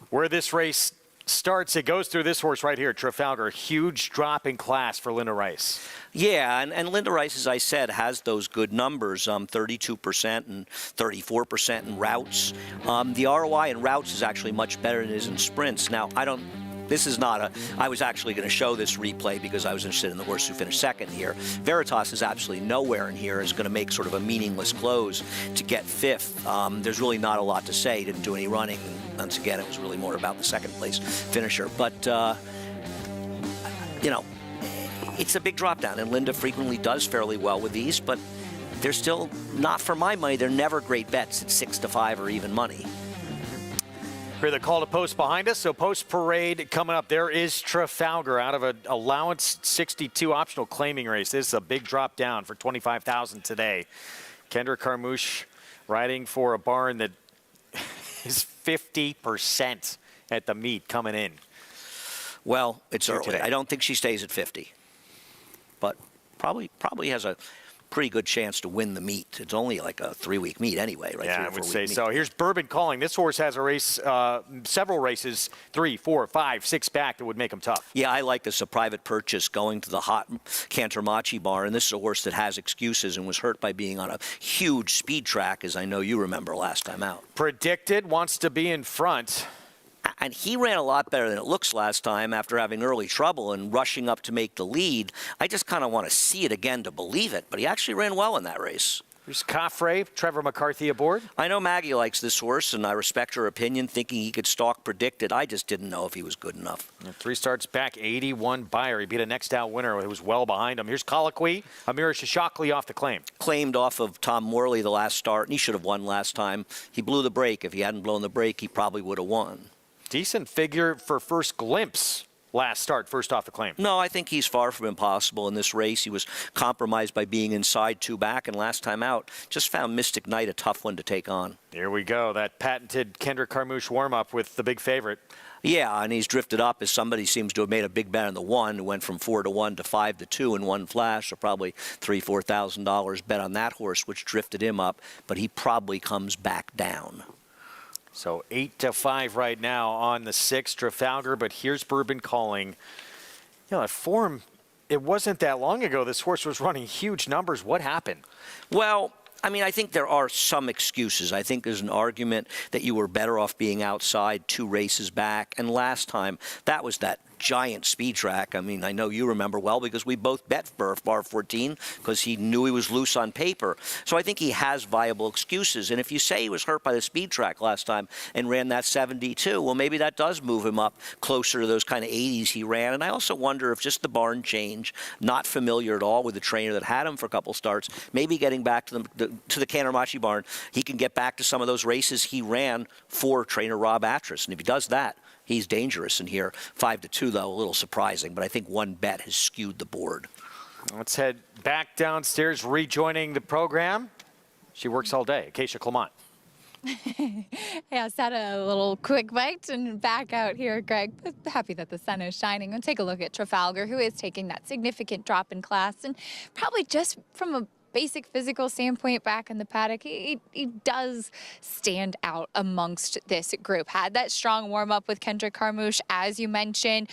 where this race starts, it goes through this horse right here, Trafalgar. Huge drop in class for Linda Rice. Yeah, and Linda Rice, as I said, has those good numbers, 32% and 34% in routes. The ROI in routes is actually much better than it is in sprints. Now, this is not I was actually going to show this replay because I was interested in the horse who finished 2nd here. Veritas is absolutely nowhere in here. Is going to make sort of a meaningless close to get 5th. There's really not a lot to say. Didn't do any running. Once again, it was really more about the 2nd place finisher. But, you know, it's a big drop down, and Linda frequently does fairly well with these, but they're still not, for my money, they're never great bets at 6-5 or even money. Hear the call to post behind us. So post parade coming up. There is Trafalgar out of an allowance 62 optional claiming race. This is a big drop down for $25,000 today. Kendra Carmouche riding for a barn that is 50% at the meet coming in. Well, it's early. Today. I don't think she stays at 50, but probably has a pretty good chance to win the meet. It's only like a 3-week meet anyway, right? Yeah, I would say so. Here's Bourbon Calling. This horse has a race, several races, 3, 4, 5, 6 back that would make him tough. Yeah, I like this, a private purchase going to the hot Cantermachi bar, and this is a horse that has excuses and was hurt by being on a huge speed track, as I know you remember last time out. Predicted, wants to be in front. And he ran a lot better than it looks last time after having early trouble and rushing up to make the lead. I just kind of want to see it again to believe it, but he actually ran well in that race. There's Coffray, Trevor McCarthy aboard. I know Maggie likes this horse, and I respect her opinion, thinking he could stalk Predicted. I just didn't know if he was good enough. 3 starts back, 81 buyer. He beat a next out winner who was well behind him. Here's Colloquy, Amira Shishakli off the claim. Claimed off of Tom Morley the last start, and he should have won last time. He blew the brake. If he hadn't blown the brake, he probably would have won. Decent figure for first glimpse. last start, first off the claim. No, I think he's far from impossible in this race. He was compromised by being inside 2 back, and last time out, just found Mystic Knight a tough one to take on. Here we go, that patented Kendrick Carmouche warm-up with the big favorite. Yeah, and he's drifted up as somebody seems to have made a big bet on the 1, who went from 4-1 to 5-2 in one flash, so probably $3,000, $4,000 bet on that horse, which drifted him up, but he probably comes back down. So 8-5 right now on the 6, Trafalgar, but here's Bourbon Calling. You know, at form, it wasn't that long ago this horse was running huge numbers. What happened? Well, I mean, I think there are some excuses. I think there's an argument that you were better off being outside 2 races back. And last time, that was that giant speed track. I mean, I know you remember well because we both bet for bar 14 because he knew he was loose on paper. So I think he has viable excuses. And if you say he was hurt by the speed track last time and ran that 72, well, maybe that does move him up closer to those kind of 80s he ran. And I also wonder if just the barn change, not familiar at all with the trainer that had him for a couple starts, maybe getting back to the Cantermachi barn, he can get back to some of those races he ran for trainer Rob Atras. And if he does that, he's dangerous in here. 5-2, though, a little surprising, but I think one bet has skewed the board. Let's head back downstairs, rejoining the program. She works all day. Acacia Clement. Yeah, set a little quick bite and back out here, Greg. But happy that the sun is shining. And take a look at Trafalgar, who is taking that significant drop in class. And probably just from a basic physical standpoint back in the paddock, he does stand out amongst this group. Had that strong warm-up with Kendrick Carmouche, as you mentioned.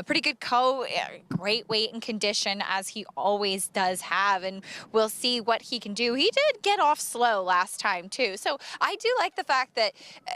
Pretty good great weight and condition, as he always does have, and we'll see what he can do. He did get off slow last time, too. So I do like the fact that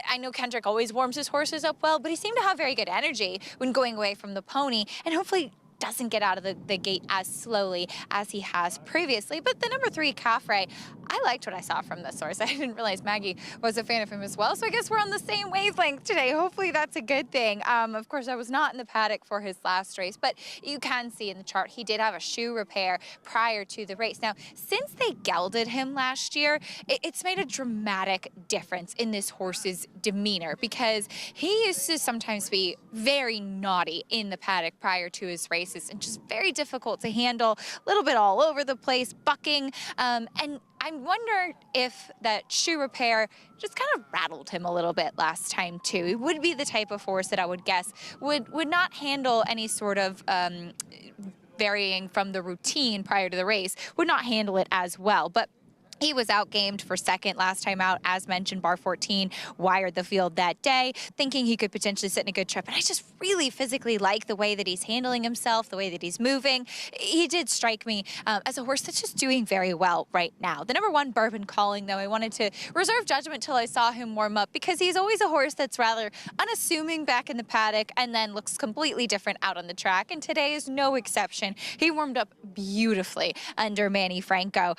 I know Kendrick always warms his horses up well, but he seemed to have very good energy when going away from the pony, and hopefully doesn't get out of the gate as slowly as he has previously. But the number 3, Caffrey, I liked what I saw from this horse. I didn't realize Maggie was a fan of him as well, so I guess we're on the same wavelength today. Hopefully that's a good thing. Of course, I was not in the paddock for his last race, but you can see in the chart he did have a shoe repair prior to the race. Now, since they gelded him last year, it's made a dramatic difference in this horse's demeanor, because he used to sometimes be very naughty in the paddock prior to his races and just very difficult to handle, a little bit all over the place, bucking, and I wonder if that shoe repair just kind of rattled him a little bit last time, too. He would be the type of horse that I would guess would not handle any sort of varying from the routine prior to the race, would not handle it as well. But he was outgamed for second last time out, as mentioned. Bar 14 wired the field that day, thinking he could potentially sit in a good trip. And I just really physically like the way that he's handling himself, the way that he's moving. He did strike me as a horse that's just doing very well right now. The number 1, Bourbon Calling, though, I wanted to reserve judgment till I saw him warm up, because he's always a horse that's rather unassuming back in the paddock and then looks completely different out on the track. And today is no exception. He warmed up beautifully under Manny Franco.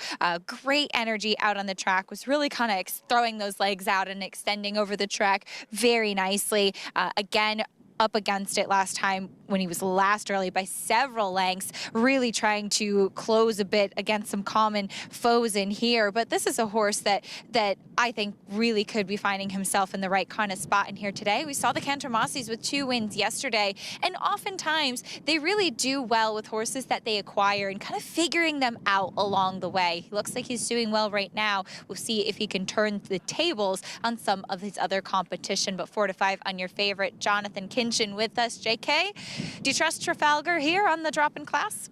Great energy out on the track, was really kind of throwing those legs out and extending over the track very nicely. Again, up against it last time when he was last early by several lengths, really trying to close a bit against some common foes in here. But this is a horse that I think really could be finding himself in the right kind of spot in here today. We saw the Cantermacis with 2 wins yesterday, and oftentimes they really do well with horses that they acquire and kind of figuring them out along the way. He looks like he's doing well right now. We'll see if he can turn the tables on some of his other competition. But 4-5 on your favorite, Jonathan Kinchin with us. JK, do you trust Trafalgar here on the drop-in class?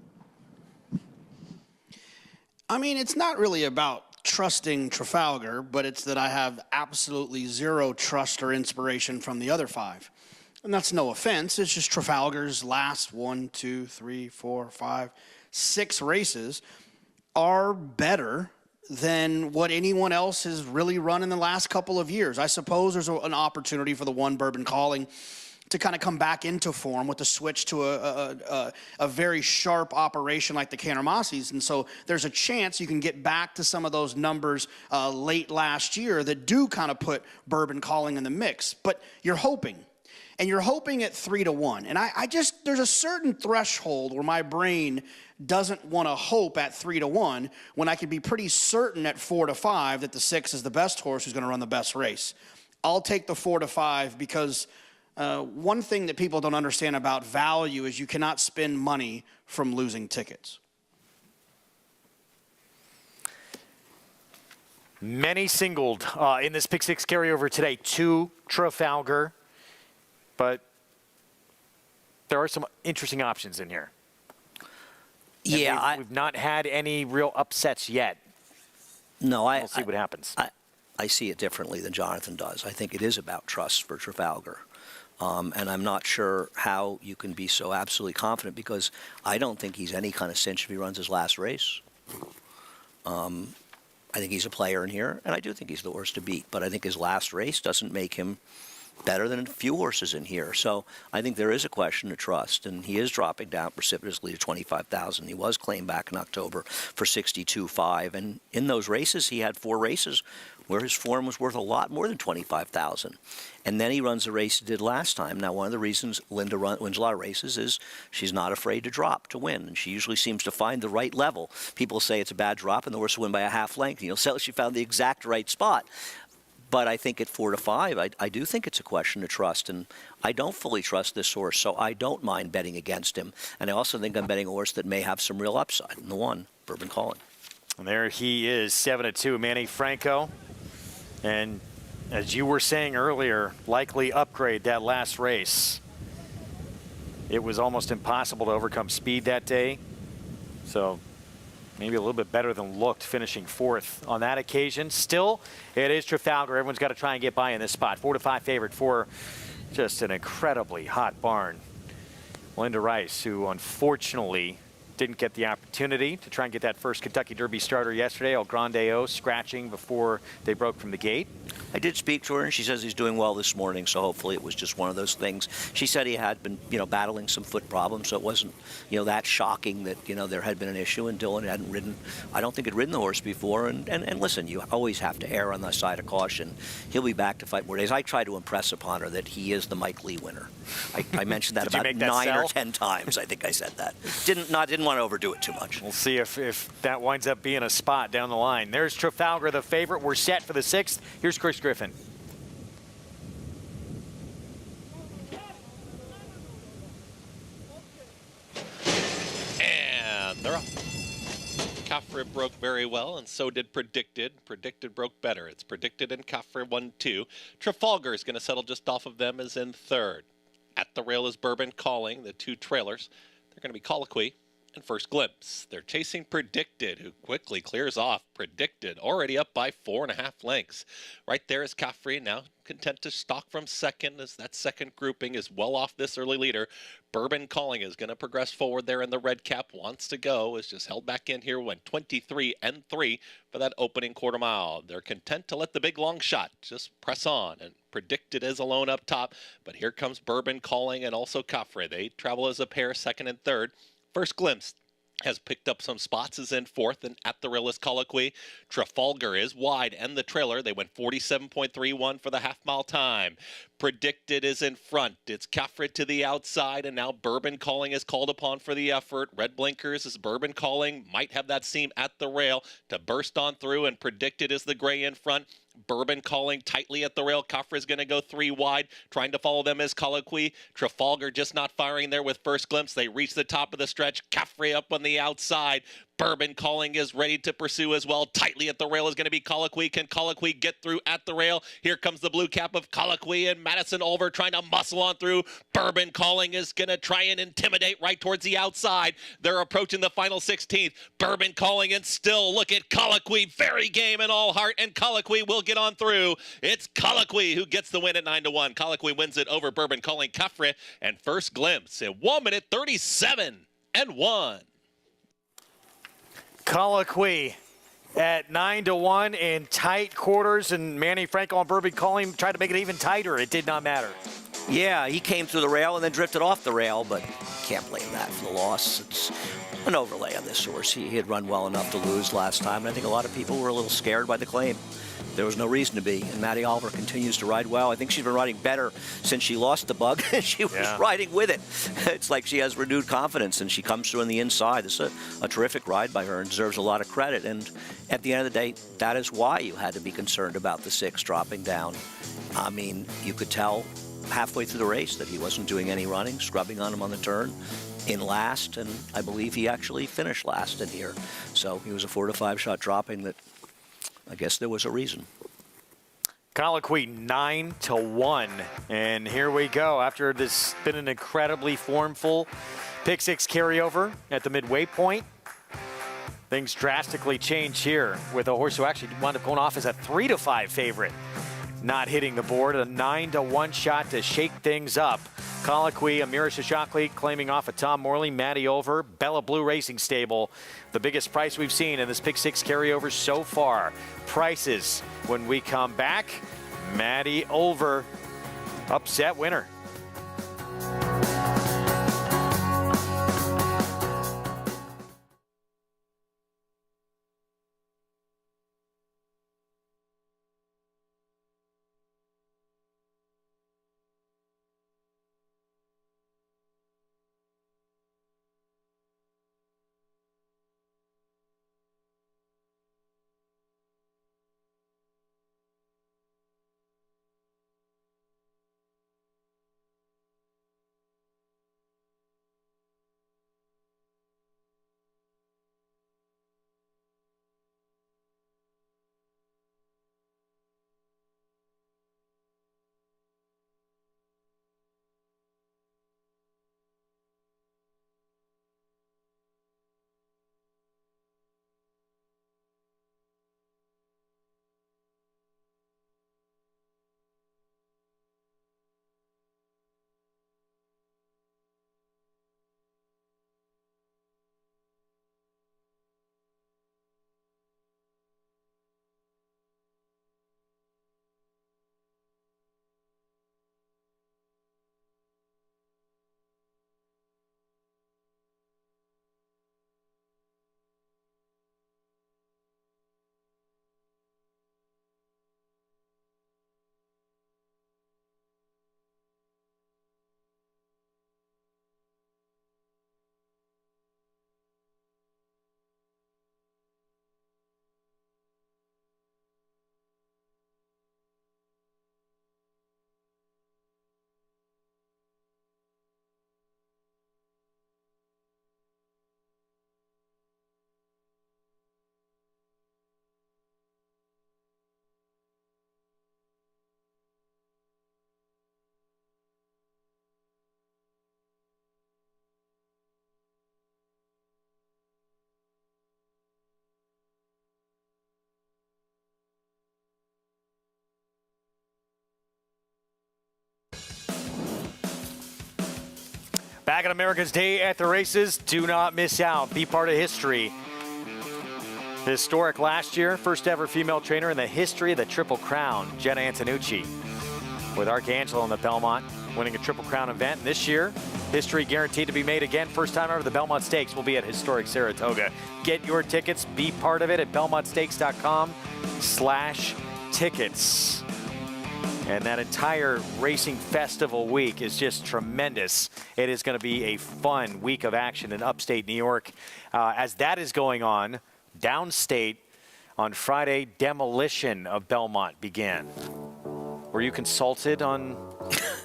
I mean, it's not really about trusting Trafalgar, but it's that I have absolutely zero trust or inspiration from the other 5. And that's no offense. It's just Trafalgar's last 1, 2, 3, 4, 5, 6 races are better than what anyone else has really run in the last couple of years. I suppose there's an opportunity for the 1, Bourbon Calling, to kind of come back into form with a switch to a very sharp operation like the Cantermacis. And so there's a chance you can get back to some of those numbers late last year that do kind of put Bourbon Calling in the mix. But you're hoping. And you're hoping at 3-1. And I just, there's a certain threshold where my brain doesn't want to hope at 3-1 when I could be pretty certain at 4-5 that the 6 is the best horse who's going to run the best race. I'll take the 4-5 because one thing that people don't understand about value is you cannot spend money from losing tickets. Many singled in this pick six carryover today. 2 Trafalgar, but there are some interesting options in here. Yeah, we've not had any real upsets yet. No, we'll see what happens. I see it differently than Jonathan does. I think it is about trust for Trafalgar. And I'm not sure how you can be so absolutely confident, because I don't think he's any kind of cinch if he runs his last race. I think he's a player in here, and I do think he's the horse to beat. But I think his last race doesn't make him better than a few horses in here. So I think there is a question of trust, and he is dropping down precipitously to 25,000. He was claimed back in October for 62.5, and in those races he had 4 races where his form was worth a lot more than 25,000. And then he runs the race he did last time. Now, one of the reasons Linda wins a lot of races is she's not afraid to drop to win, and she usually seems to find the right level. People say it's a bad drop, and the horse will win by a half length. You'll say she found the exact right spot. But I think at 4 to 5, I do think it's a question of trust, and I don't fully trust this horse, so I don't mind betting against him. And I also think I'm betting a horse that may have some real upside in the 1, Bourbon Calling. And there he is, 7-2, Manny Franco. And as you were saying earlier, likely upgrade that last race. It was almost impossible to overcome speed that day. So maybe a little bit better than looked, finishing 4th on that occasion. Still, it is Trafalgar. Everyone's got to try and get by in this spot. 4 to 5 favorite for just an incredibly hot barn. Linda Rice, who unfortunately didn't get the opportunity to try and get that first Kentucky Derby starter yesterday. El Grande scratching before they broke from the gate. I did speak to her, and she says he's doing well this morning, so hopefully it was just one of those things. She said he had been, battling some foot problems, so it wasn't, that shocking that, there had been an issue, and Dylan hadn't ridden, I don't think had ridden the horse before, and listen, you always have to err on the side of caution. He'll be back to fight more days. I try to impress upon her that he is the Mike Lee winner. I mentioned that about 9 or 10 times, I think I said that. Didn't want to overdo it too much. We'll see if that winds up being a spot down the line. There's Trafalgar, the favorite. We're set for the 6th. Here's Chris Griffin. And they're up. Caffrey broke very well, and so did Predicted. Predicted broke better. It's Predicted and Caffrey 1-2. Trafalgar is going to settle just off of them, as in 3rd. At the rail is Bourbon Calling, the 2 trailers. They're going to be Colloquy and First Glimpse. They're chasing Predicted, who quickly clears off. Predicted already up by 4.5 lengths. Right there is Caffrey, now content to stalk from 2nd, as that 2nd grouping is well off this early leader. Bourbon Calling is going to progress forward there in the red cap, wants to go, is just held back in here, went 23-3 for that opening quarter mile. They're content to let the big long shot just press on, and Predicted is alone up top, but here comes Bourbon Calling and also Caffrey. They travel as a pair, 2nd and 3rd. First Glimpse has picked up some spots, is in 4th, and at the rail is Colloquy. Trafalgar is wide, and the trailer. They went 47.31 for the half-mile time. Predicted is in front. It's Caffrey to the outside, and now Bourbon Calling is called upon for the effort. Red blinkers as Bourbon Calling might have that seam at the rail to burst on through, and Predicted is the gray in front. Bourbon Calling tightly at the rail. Caffrey's going to go 3 wide. Trying to follow them is Colloquy. Trafalgar just not firing there with First Glimpse. They reach the top of the stretch. Caffrey up on the outside. Bourbon Calling is ready to pursue as well. Tightly at the rail is going to be Colloquy. Can Colloquy get through at the rail? Here comes the blue cap of Colloquy, and Madison Ulver trying to muscle on through. Bourbon Calling is going to try and intimidate right towards the outside. They're approaching the final 16th. Bourbon Calling, and still look at Colloquy. Very game and all heart, and Colloquy will get on through. It's Colloquy who gets the win at 9-1. Colloquy wins it over Bourbon Calling, Caffrey, and First Glimpse in 1:37.1. Colloquy at 9-1 in tight quarters, and Manny Franco and Bourbon Calling tried to make it even tighter. It did not matter. Yeah, he came through the rail and then drifted off the rail, but can't blame that for the loss. It's an overlay on this horse. He had run well enough to lose last time, and I think a lot of people were a little scared by the claim. There was no reason to be, and Maddie Oliver continues to ride well. I think she's been riding better since she lost the bug. She was riding with it. It's like she has renewed confidence, and she comes through on the inside. This is a terrific ride by her and deserves a lot of credit. And at the end of the day, that is why you had to be concerned about the 6 dropping down. I mean, you could tell halfway through the race that he wasn't doing any running, scrubbing on him on the turn in last, and I believe he actually finished last in here. So he was a 4 to 5 shot dropping that I guess there was a reason. Colloquy 9 to 1. And here we go. After this been an incredibly formful pick 6 carryover at the midway point, things drastically change here with a horse who actually wound up going off as a 3 to 5 favorite. Not hitting the board, a 9 to 1 shot to shake things up. Colloquy, Amira Shashakli claiming off of Tom Morley, Matty Over, Bella Blue Racing Stable. The biggest price we've seen in this pick 6 carryover so far. Prices when we come back. Matty Over, upset winner. Back at America's Day at the Races, do not miss out. Be part of history. Historic last year, first ever female trainer in the history of the Triple Crown, Jenna Antonucci, with Arcangelo in the Belmont, winning a Triple Crown event. And this year, history guaranteed to be made again. First time ever, the Belmont Stakes will be at historic Saratoga. Get your tickets, be part of it at belmontstakes.com/tickets. And that entire racing festival week is just tremendous. It is going to be a fun week of action in upstate New York. As that is going on, downstate on Friday, demolition of Belmont began. Were you consulted on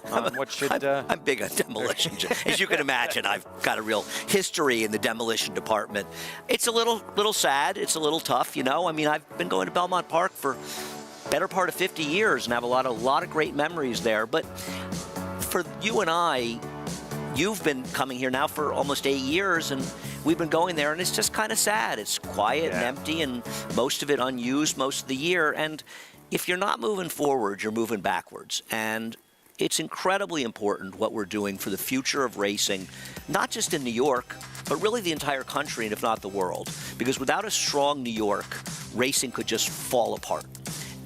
what should... I'm big on demolition. As you can imagine, I've got a real history in the demolition department. It's a little sad. It's a little tough, you know. I mean, I've been going to Belmont Park for better part of 50 years and have a lot of great memories there. But for you and I, you've been coming here now for almost 8 years, and we've been going there, and it's just kind of sad. It's quiet and empty, and most of it unused most of the year. And if you're not moving forward, you're moving backwards. And it's incredibly important what we're doing for the future of racing, not just in New York, but really the entire country, and if not the world. Because without a strong New York, racing could just fall apart.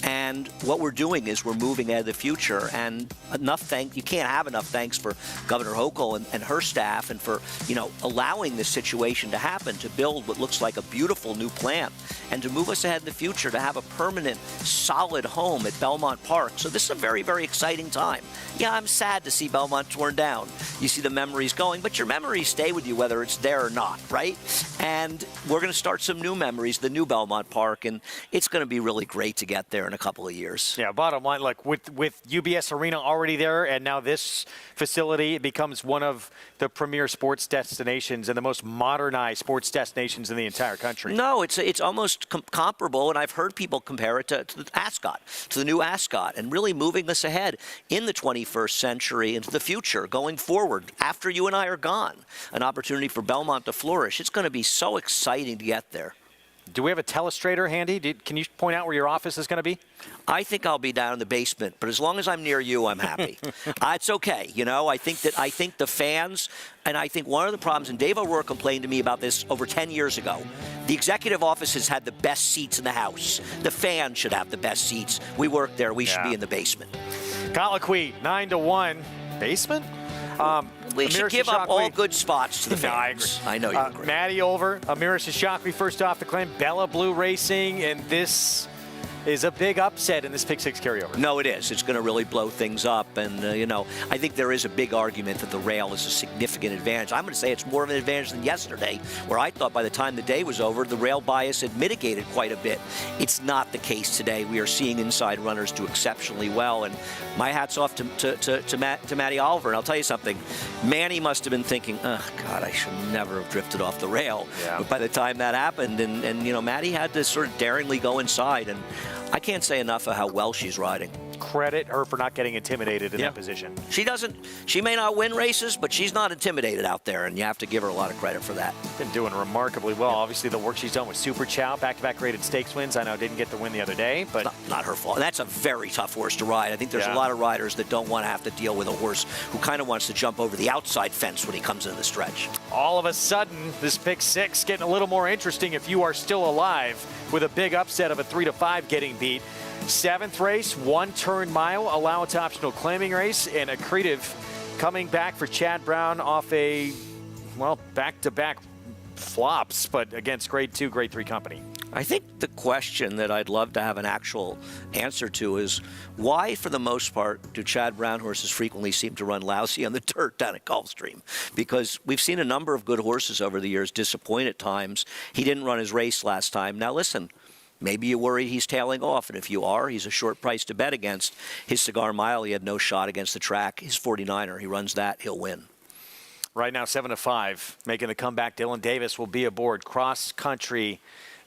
And what we're doing is we're moving out of the future, and you can't have enough thanks for Governor Hochul and her staff, and for, you know, allowing this situation to happen, to build what looks like a beautiful new plant, and to move us ahead in the future, to have a permanent, solid home at Belmont Park. So this is a very, very exciting time. Yeah, I'm sad to see Belmont torn down. You see the memories going, but your memories stay with you whether it's there or not, right? And we're going to start some new memories, the new Belmont Park, and it's going to be really great to get there in a couple couple of years. Yeah, bottom line, look, with UBS Arena already there, and now this facility, it becomes one of the premier sports destinations and the most modernized sports destinations in the entire country. No, it's almost comparable, and I've heard people compare it to the Ascot, to the new Ascot, and really moving us ahead in the 21st century into the future, going forward, after you and I are gone. An opportunity for Belmont to flourish. It's going to be so exciting to get there. Do we have a telestrator handy? Can you point out where your office is going to be? I think I'll be down in the basement, but as long as I'm near you, I'm happy. It's okay. You know, I think the fans, and I think one of the problems, and Dave O'Rourke complained to me about this over 10 years ago, the executive office has had the best seats in the house. The fans should have the best seats. We work there. We should be in the basement. Colloquy, 9-1. Basement? We should give up all good spots to the fans. No, I agree. I know you agree. Maddie over, Amira Shishakwi first off the claim, Bella Blue Racing, and this is a big upset in this Pick 6 carryover. No, it is. It's going to really blow things up. And, you know, I think there is a big argument that the rail is a significant advantage. I'm going to say it's more of an advantage than yesterday, where I thought by the time the day was over, the rail bias had mitigated quite a bit. It's not the case today. We are seeing inside runners do exceptionally well. And my hat's off to Matty Oliver. And I'll tell you something. Manny must have been thinking, oh, God, I should never have drifted off the rail. Yeah. But by the time that happened, and you know, Matty had to sort of daringly go inside. And I can't say enough of how well she's riding. Credit her for not getting intimidated in that position. She may not win races, but she's not intimidated out there, and you have to give her a lot of credit for that. Been doing remarkably well. Obviously, the work she's done with Super Chow, back-to-back rated stakes wins. I know didn't get the win the other day, but not her fault. And that's a very tough horse to ride. I think there's a lot of riders that don't want to have to deal with a horse who kind of wants to jump over the outside fence when he comes into the stretch. All of a sudden, this Pick 6 getting a little more interesting if you are still alive, with a big upset of a 3-5 getting beat. 7th race, 1-turn mile, allowance optional claiming race, and Accretive coming back for Chad Brown off a, well, back-to-back flops, but against Grade 2, Grade 3 company. I think the question that I'd love to have an actual answer to is why, for the most part, do Chad Brown horses frequently seem to run lousy on the dirt down at Gulfstream? Because we've seen a number of good horses over the years disappoint at times. He didn't run his race last time. Now, listen. Maybe you're worried he's tailing off, and if you are, he's a short price to bet against. His Cigar Mile, he had no shot against the track. His 49er, he runs that, he'll win. Right now, 7-5, making the comeback. Dylan Davis will be aboard. Cross country,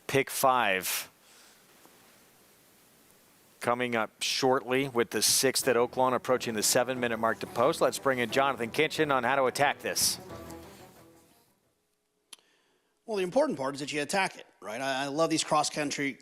Pick 5. Coming up shortly with the 6th at Oaklawn, approaching the 7-minute mark to post. Let's bring in Jonathan Kitchen on how to attack this. Well, the important part is that you attack it, right? I love these cross-country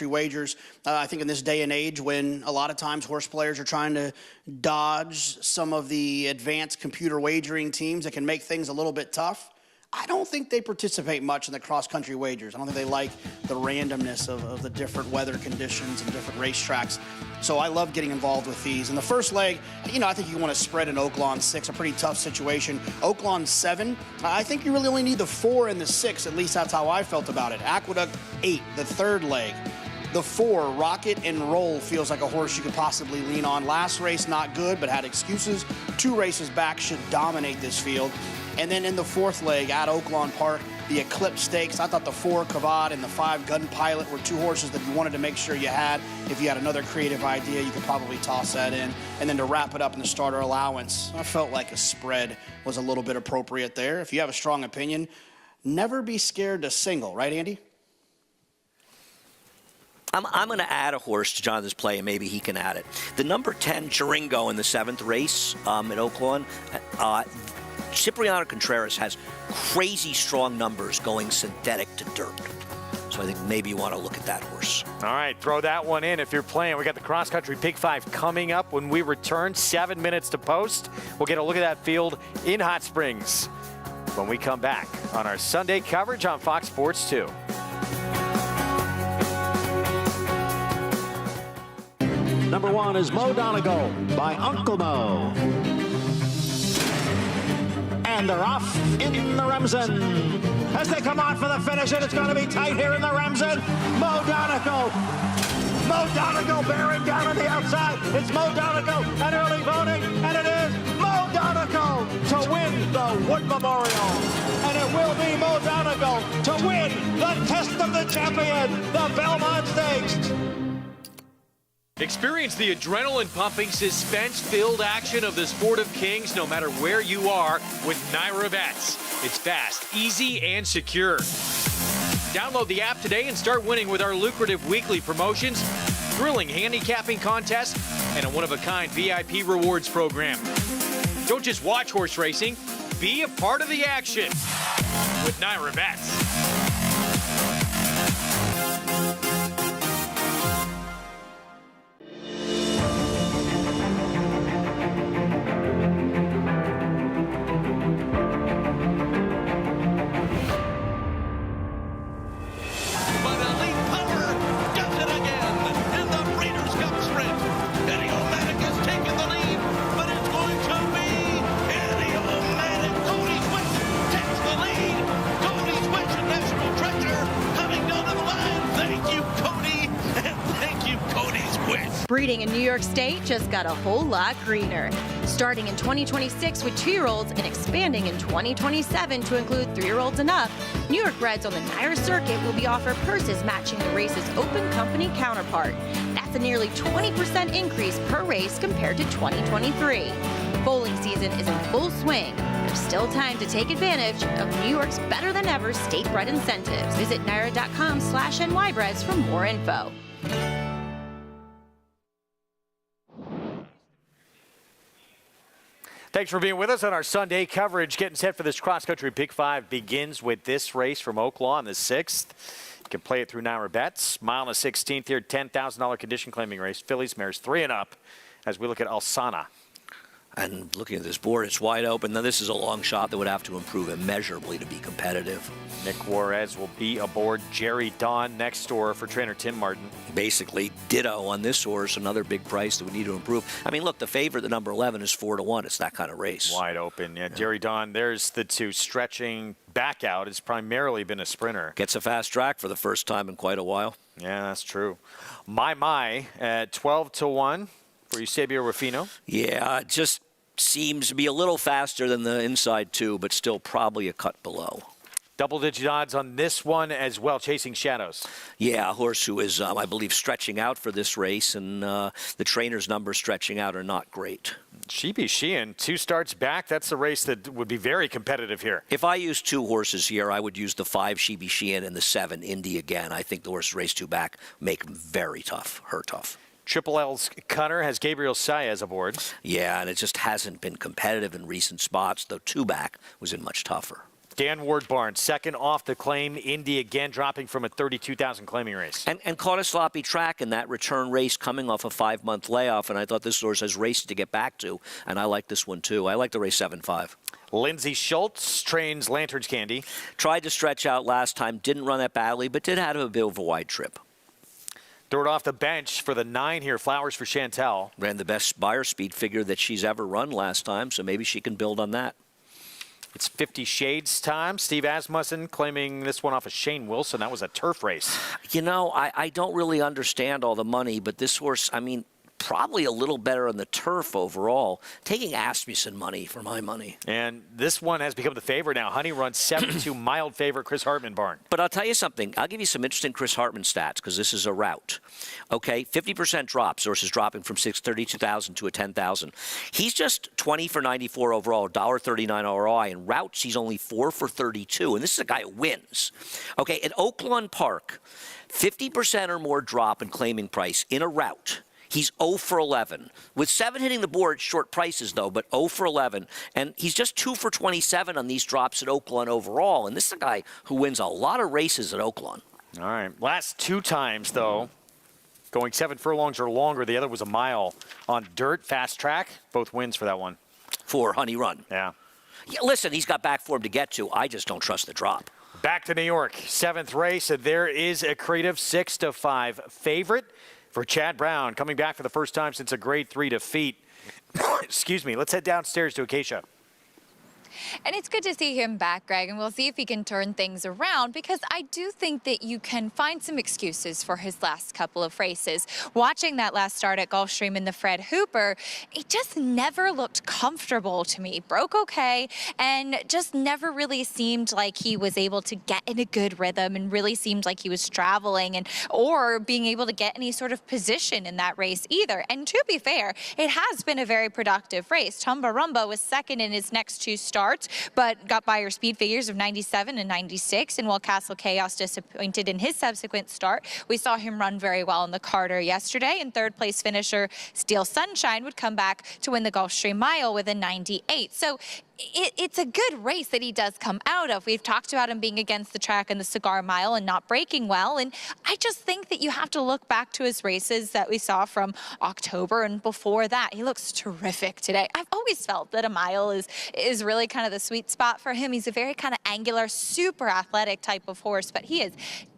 wagers. I think in this day and age when a lot of times horse players are trying to dodge some of the advanced computer wagering teams that can make things a little bit tough, I don't think they participate much in the cross-country wagers. I don't think they like the randomness of the different weather conditions and different racetracks. So I love getting involved with these. In the first leg, you know, I think you want to spread an Oaklawn 6, a pretty tough situation. Oaklawn 7, I think you really only need the 4 and the 6. At least that's how I felt about it. Aqueduct 8, the 3rd leg. The 4, Rocket and Roll, feels like a horse you could possibly lean on. Last race, not good, but had excuses. 2 races back, should dominate this field. And then in the 4th leg at Oaklawn Park, the Eclipse Stakes. I thought the 4 Cavad and the 5 Gun Pilot were 2 horses that you wanted to make sure you had. If you had another creative idea, you could probably toss that in. And then to wrap it up in the starter allowance, I felt like a spread was a little bit appropriate there. If you have a strong opinion, never be scared to single, right, Andy? I'm going to add a horse to Jonathan's play, and maybe he can add it. The number 10, Chiringo, in the 7th race at Oaklawn. Cipriano Contreras has crazy strong numbers going synthetic to dirt. So I think maybe you want to look at that horse. All right, throw that one in if you're playing. We got the cross-country Pick 5 coming up when we return. 7 minutes to post. We'll get a look at that field in Hot Springs when we come back on our Sunday coverage on Fox Sports 2. Number 1 is Mo Donegal by Uncle Mo. And they're off in the Remsen. As they come on for the finish, and it's going to be tight here in the Remsen. Mo Donegal. Mo Donegal bearing down on the outside. It's Mo Donegal and early voting, and it is Mo Donegal to win the Wood Memorial. And it will be Mo Donegal to win the Test of the Champion, the Belmont Stakes. Experience the adrenaline-pumping, suspense-filled action of the Sport of Kings no matter where you are with Naira Bets. It's fast, easy, and secure. Download the app today and start winning with our lucrative weekly promotions, thrilling handicapping contests, and a one-of-a-kind VIP rewards program. Don't just watch horse racing, be a part of the action with Naira Bets. Breeding in New York State just got a whole lot greener. Starting in 2026 with 2-year-olds and expanding in 2027 to include 3-year-olds and up, New York breds on the Naira circuit will be offered purses matching the race's open company counterpart. That's a nearly 20% increase per race compared to 2023. Bowling season is in full swing. There's still time to take advantage of New York's better than ever state bred incentives. Visit naira.com/nybreds for more info. Thanks for being with us on our Sunday coverage. Getting set for this cross-country Big 5 begins with this race from Oaklawn, the 6th. You can play it through Naira Bets. Mile and a 16th here, $10,000 condition claiming race. Fillies, mares 3 and up as we look at Alsana. And looking at this board, it's wide open. Now, this is a long shot that would have to improve immeasurably to be competitive. Nick Juarez will be aboard. Jerry Dawn next door for trainer Tim Martin. Basically, ditto on this horse, another big price that we need to improve. I mean, look, the favorite, the number 11, is 4-1. It's that kind of race. Wide open, yeah. Jerry Dawn, there's the 2 stretching back out. It's primarily been a sprinter. Gets a fast track for the first time in quite a while. Yeah, that's true. My at 12-1 for Eusebio Rufino. Yeah, just seems to be a little faster than the inside 2, but still probably a cut below. Double-digit odds on this one as well, Chasing Shadows. Yeah, a horse who is, I believe, stretching out for this race, and the trainer's numbers stretching out are not great. Sheepy Sheehan, 2 starts back. That's a race that would be very competitive here. If I use 2 horses here, I would use the 5 Sheepy Sheehan and the 7 Indy again. I think the horse race 2 back make them very tough, her tough. Triple L's Cutter has Gabriel Saez aboard. Yeah, and it just hasn't been competitive in recent spots, though 2 back was in much tougher. Dan Ward Barnes, second off the claim. Indy again dropping from a 32,000 claiming race. And caught a sloppy track in that return race coming off a 5-month layoff, and I thought this horse has races to get back to, and I like this one too. I like the race 7-5. Lindsey Schultz trains Lantern's Candy. Tried to stretch out last time, didn't run that badly, but did have a bit of a wide trip. Throw it off the bench for the 9 here, Flowers for Chantel. Ran the best buyer speed figure that she's ever run last time, so maybe she can build on that. It's 50 Shades time. Steve Asmussen claiming this one off of Shane Wilson. That was a turf race. You know, I don't really understand all the money, but this horse, I mean, probably a little better on the turf overall. Taking Asmussen money for my money. And this one has become the favorite now. Honey Run 7-2 mild favorite Chris Hartman barn. But I'll tell you something. I'll give you some interesting Chris Hartman stats because this is a route. Okay, 50% drops. Horse is dropping from 32,000 to a 10,000. He's just 20 for 94 overall, $1.39 ROI. In routes, he's only 4 for 32. And this is a guy who wins. Okay, at Oaklawn Park, 50% or more drop in claiming price in a route. He's 0 for 11. With 7 hitting the board, short prices, though, but 0 for 11. And he's just 2 for 27 on these drops at Oaklawn overall. And this is a guy who wins a lot of races at Oaklawn. All right. Last 2 times, though, going 7 furlongs or longer. The other was a mile on dirt, fast track. Both wins for that one. For Honey Run. Yeah. Yeah, listen, he's got back form to get to. I just don't trust the drop. Back to New York. 7th race, and there is a creative 6-5 favorite for Chad Brown, coming back for the first time since a grade 3 defeat. Excuse me. Let's head downstairs to Acacia. And it's good to see him back, Greg, and we'll see if he can turn things around, because I do think that you can find some excuses for his last couple of races. Watching that last start at Gulfstream in the Fred Hooper, it just never looked comfortable to me. Broke okay, and just never really seemed like he was able to get in a good rhythm, and really seemed like he was traveling or being able to get any sort of position in that race either. And to be fair, it has been a very productive race. Tumba Rumba was second in his next 2 starts, but got Beyer speed figures of 97 and 96. And while Castle Chaos disappointed in his subsequent start, we saw him run very well in the Carter yesterday. And third place finisher Steel Sunshine would come back to win the Gulfstream Mile with a 98. So it's a good race that he does come out of. We've talked about him being against the track in the Cigar Mile and not breaking well. And I just think that you have to look back to his races that we saw from October and before that. He looks terrific today. I've always felt that a mile is really kind of the sweet spot for him. He's a very kind of angular, super athletic type of horse, but he is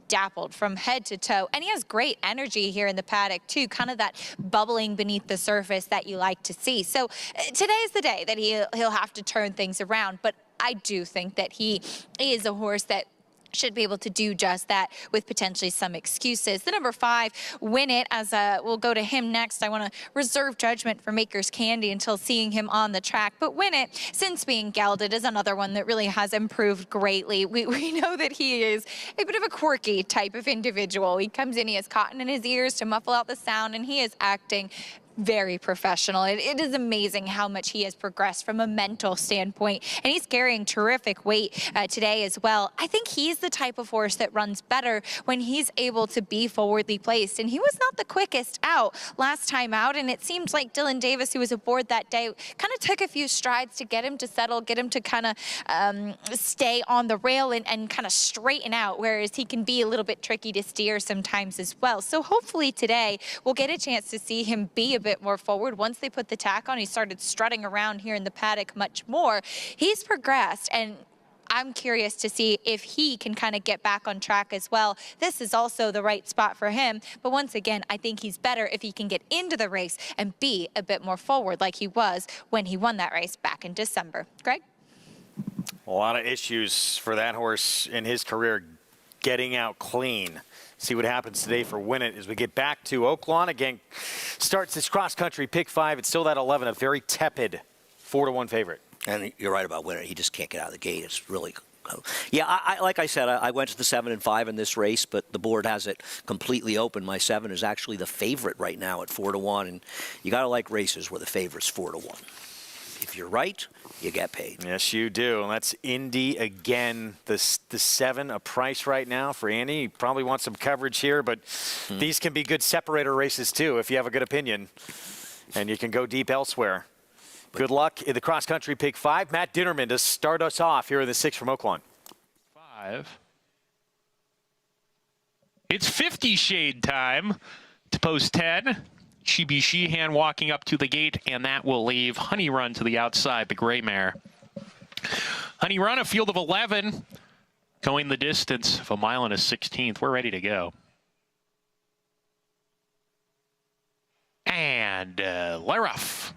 dappled from head to toe, and he has great energy here in the paddock too, kind of that bubbling beneath the surface that you like to see. So today is the day that he'll have to turn things around, but I do think that he is a horse that should be able to do just that with potentially some excuses. The number 5, Win It, as we'll go to him next. I want to reserve judgment for Maker's Candy until seeing him on the track. But Win It, since being gelded, is another one that really has improved greatly. We know that he is a bit of a quirky type of individual. He comes in, he has cotton in his ears to muffle out the sound, and he is acting very professional. It is amazing how much he has progressed from a mental standpoint, and he's carrying terrific weight today as well. I think he's the type of horse that runs better when he's able to be forwardly placed, and he was not the quickest out last time out, and it seems like Dylan Davis, who was aboard that day, kind of took a few strides to get him to settle, get him to kind of stay on the rail and kind of straighten out, whereas he can be a little bit tricky to steer sometimes as well. So hopefully today we'll get a chance to see him be a bit more forward. Once they put the tack on, he started strutting around here in the paddock much more. He's progressed, and I'm curious to see if he can kind of get back on track as well. This is also the right spot for him, but once again, I think he's better if he can get into the race and be a bit more forward like he was when he won that race back in December. Greg? A lot of issues for that horse in his career getting out clean. See what happens today for Win It as we get back to Oaklawn. Again, starts this cross-country pick 5. It's still that 11, a very tepid 4-1 favorite. And you're right about Win It. He just can't get out of the gate. It's really... Yeah, like I said, I went to the 7 and 5 in this race, but the board has it completely open. My 7 is actually the favorite right now at 4-1, and you got to like races where the favorite's 4-1. If you're right, you get paid. Yes, you do. And that's Indy again. The 7 a price right now for Andy. He probably wants some coverage here, but these can be good separator races too if you have a good opinion, and you can go deep elsewhere. Good luck in the cross-country pick 5. Matt Dinnerman to start us off here in the 6 from Oaklawn. 5. It's 50 shade time to post 10. She-Be Sheehan walking up to the gate, and that will leave Honey Run to the outside, the gray mare. Honey Run, a field of 11, going the distance of 1 mile and a 16th. We're ready to go. And Laruff.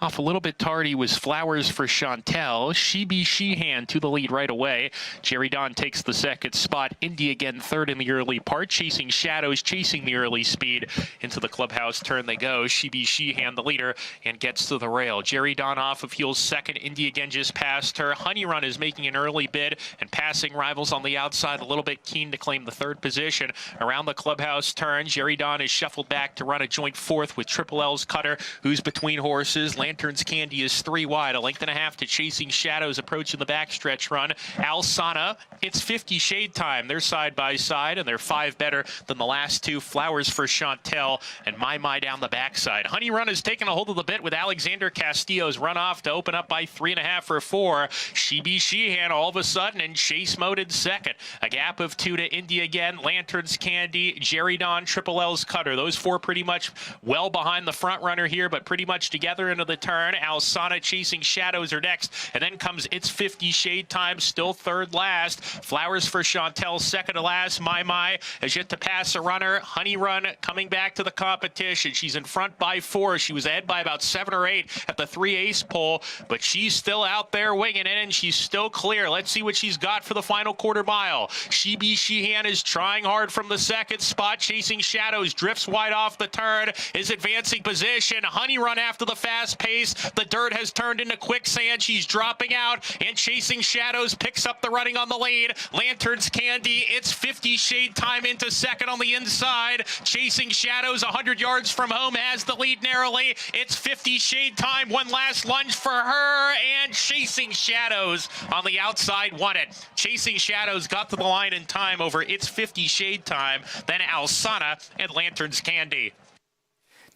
Off a little bit tardy was Flowers for Chantel. She-Be Sheehan to the lead right away. Jerry Don takes the second spot. Indy again third in the early part. Chasing Shadows, chasing the early speed. Into the clubhouse turn they go. She-Be Sheehan the leader and gets to the rail. Jerry Don off of heels second. Indy again just passed her. Honey Run is making an early bid and passing rivals on the outside. A little bit keen to claim the third position. Around the clubhouse turn, Jerry Don is shuffled back to run a joint fourth with Triple L's Cutter, who's between horses. Lantern's Candy is 3 wide, a length and a half to Chasing Shadows approaching the backstretch run. Alsana, it's 50 shade time. They're side by side, and they're 5 better than the last 2. Flowers for Chantel and My down the backside. Honey Run has taken a hold of the bit with Alexander Castillo's run off to open up by 3.5 for 4. She-Be Sheehan all of a sudden in chase mode in second. A gap of 2 to Indy again. Lantern's Candy, Jerry Don, Triple L's Cutter. Those 4 pretty much well behind the front runner here, but pretty much together into the the turn. Alsana Chasing Shadows are next. And then comes It's 50 Shade Time, still third last. Flowers for Chantel, second to last. My has yet to pass a runner. Honey Run coming back to the competition. She's in front by 4. She was ahead by about 7 or 8 at the 3 ace pole, but she's still out there winging it, and she's still clear. Let's see what she's got for the final quarter mile. She Be Sheehan is trying hard from the second spot. Chasing Shadows drifts wide off the turn, is advancing position. Honey Run after the fast pace. The dirt has turned into quicksand. She's dropping out, and Chasing Shadows picks up the running on the lead. Lanterns Candy, It's 50 Shade Time into second on the inside. Chasing Shadows 100 yards from home has the lead narrowly. It's 50 Shade Time, one last lunge for her, and Chasing Shadows on the outside won it. Chasing Shadows got to the line in time over It's 50 Shade Time, then Alsana and Lanterns Candy.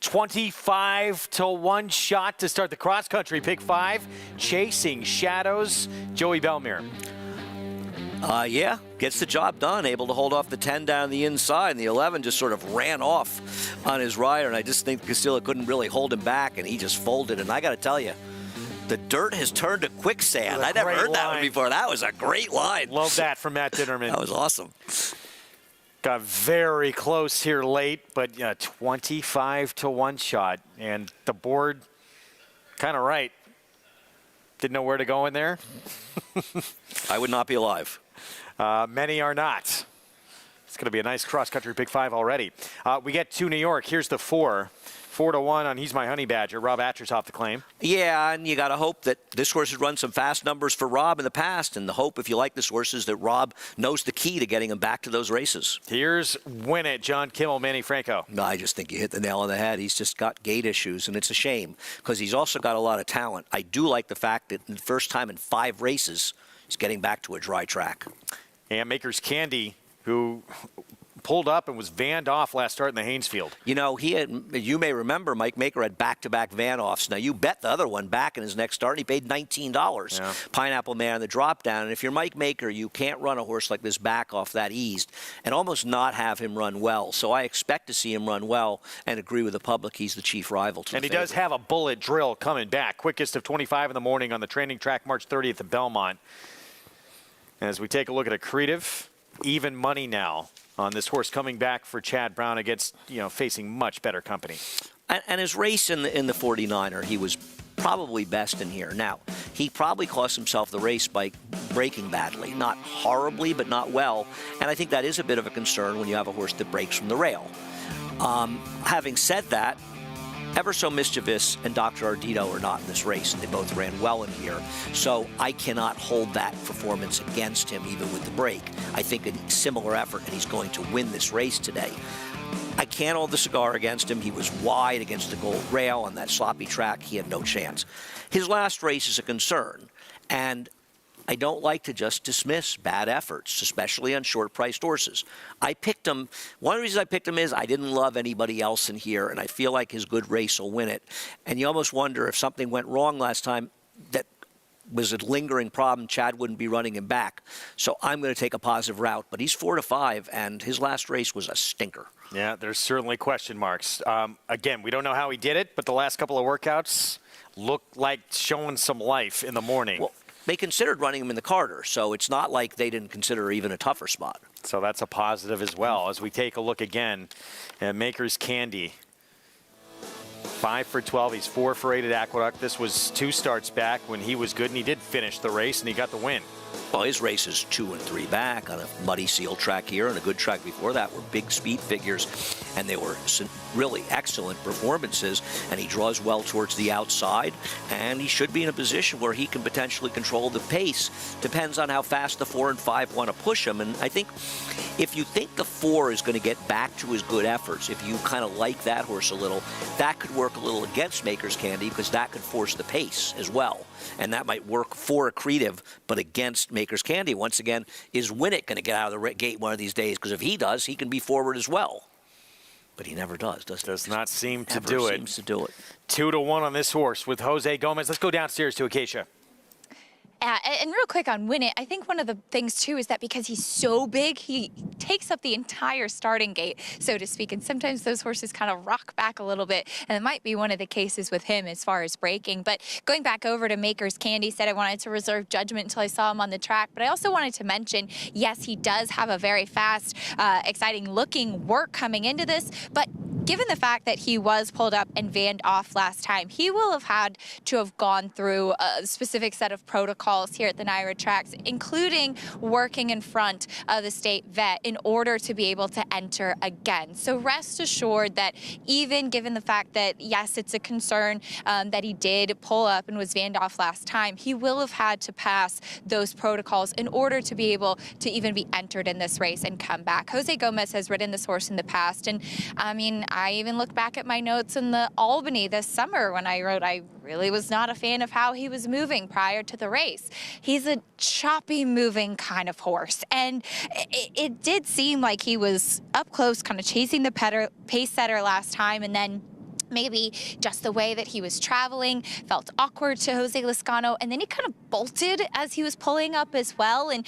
25 to 1 shot to start the cross country. Pick 5, Chasing Shadows. Joey Belmont. Yeah, gets the job done, able to hold off the 10 down the inside, and the 11 just sort of ran off on his rider, and I just think Casilla couldn't really hold him back, and he just folded. And I got to tell you, the dirt has turned to quicksand. I never heard that one before. That was a great line. Love that from Matt Ditterman. That was awesome. Got very close here late, but 25 to 1 shot, and the board kind of right. Didn't know where to go in there. I would not be alive. Many are not. It's going to be a nice cross-country pick 5 already. We get to New York. Here's the 4. 4 to 1 on He's My Honey Badger. Rob Atcher's off the claim. Yeah, and you got to hope that this horse has run some fast numbers for Rob in the past, and the hope, if you like this horse, is that Rob knows the key to getting him back to those races. Here's Win It, John Kimmel, Manny Franco. No, I just think you hit the nail on the head. He's just got gait issues, and it's a shame because he's also got a lot of talent. I do like the fact that the first time in 5 races, he's getting back to a dry track. And Maker's Candy, who pulled up and was vanned off last start in the Haynesfield. You know, you may remember Mike Maker had back-to-back van-offs. Now, you bet the other one back in his next start, and he paid $19. Yeah. Pineapple Man in the drop-down. And if you're Mike Maker, you can't run a horse like this back off that eased and almost not have him run well. So I expect to see him run well and agree with the public. He's the chief rival to And the he does have a bullet drill coming back. Quickest of 25 in the morning on the training track, March 30th at Belmont. As we take a look at Accretive, even money now on this horse coming back for Chad Brown against, facing much better company. And his race in the 49er, he was probably best in here. Now, he probably cost himself the race by braking badly. Not horribly, but not well. And I think that is a bit of a concern when you have a horse that breaks from the rail. Having said that, Ever So Mischievous and Dr. Ardito are not in this race, and they both ran well in here. So I cannot hold that performance against him, even with the break. I think a similar effort, and he's going to win this race today. I can't hold the cigar against him. He was wide against the gold rail on that sloppy track. He had no chance. His last race is a concern, and I don't like to just dismiss bad efforts, especially on short-priced horses. I picked him. One of the reasons I picked him is I didn't love anybody else in here, and I feel like his good race will win it. And you almost wonder if something went wrong last time that was a lingering problem, Chad wouldn't be running him back. So I'm going to take a positive route. But he's 4 to 5, and his last race was a stinker. Yeah, there's certainly question marks. Again, we don't know how he did it, but the last couple of workouts looked like showing some life in the morning. Well, they considered running him in the Carter, so it's not like they didn't consider even a tougher spot. So that's a positive as well. As we take a look again at Maker's Candy. 5 for 12. He's 4 for 8 at Aqueduct. This was 2 starts back when he was good, and he did finish the race, and he got the win. Well, his race is 2 and 3 back on a muddy seal track here, and a good track before that were big speed figures, and they were really excellent performances, and he draws well towards the outside, and he should be in a position where he can potentially control the pace. Depends on how fast the 4 and 5 want to push him, and I think if you think the 4 is going to get back to his good efforts, if you kind of like that horse a little, that could work a little against Maker's Candy because that could force the pace as well. And that might work for Accretive, but against Maker's Candy. Once again, is Win It going to get out of the gate one of these days? Because if he does, he can be forward as well. But he never does, does he? Does not seem to do Never it. seems to do it. 2 to 1 on this horse with Jose Gomez. Let's go downstairs to Acacia. And real quick on Win It, I think one of the things too is that because he's so big, he takes up the entire starting gate, so to speak, and sometimes those horses kind of rock back a little bit, and it might be one of the cases with him as far as breaking. But going back over to Maker's Candy, said I wanted to reserve judgment until I saw him on the track, but I also wanted to mention, yes, he does have a very fast, exciting looking work coming into this, but given the fact that he was pulled up and vanned off last time, he will have had to have gone through a specific set of protocols here at the NYRA tracks, including working in front of the state vet in order to be able to enter again. So rest assured that even given the fact that, yes, it's a concern that he did pull up and was vanned off last time, he will have had to pass those protocols in order to be able to even be entered in this race and come back. Jose Gomez has ridden this horse in the past, and I mean, I even look back at my notes in the Albany this summer when I wrote I really was not a fan of how he was moving prior to the race. He's a choppy moving kind of horse, and it did seem like he was up close kind of chasing the pace setter last time, and then maybe just the way that he was traveling felt awkward to Jose Lezcano, and then he kind of bolted as he was pulling up as well. And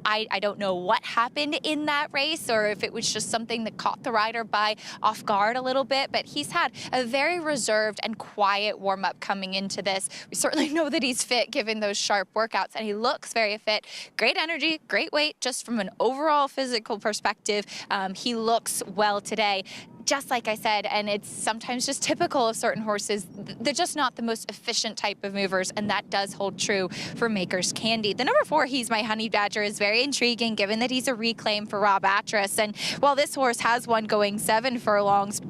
I don't know what happened in that race, or if it was just something that caught the rider by off guard a little bit, but he's had a very reserved and quiet warm-up coming into this. We certainly know that he's fit given those sharp workouts, and he looks very fit. Great energy, great weight, just from an overall physical perspective. He looks well today. Just like I said, and it's sometimes just typical of certain horses, they're just not the most efficient type of movers, and that does hold true for Maker's Candy. The number 4, He's My Honey Badger, is very intriguing given that he's a reclaim for Rob Atras, and while this horse has won going 7 furlongs,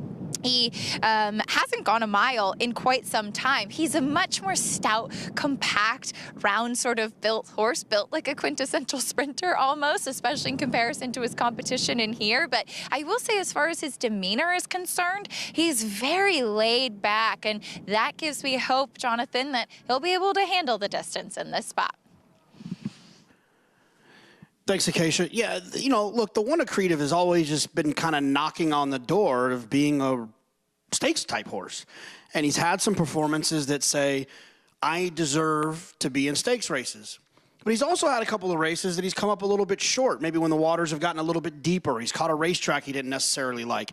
he hasn't gone a mile in quite some time. He's a much more stout, compact, round sort of built horse, built like a quintessential sprinter almost, especially in comparison to his competition in here. But I will say, as far as his demeanor is concerned, he's very laid back, and that gives me hope, Jonathan, that he'll be able to handle the distance in this spot. Thanks, Acacia. Yeah, you know, look, the one Accretive has always just been kind of knocking on the door of being a stakes-type horse. And he's had some performances that say, I deserve to be in stakes races. But he's also had a couple of races that he's come up a little bit short, maybe when the waters have gotten a little bit deeper. He's caught a racetrack he didn't necessarily like.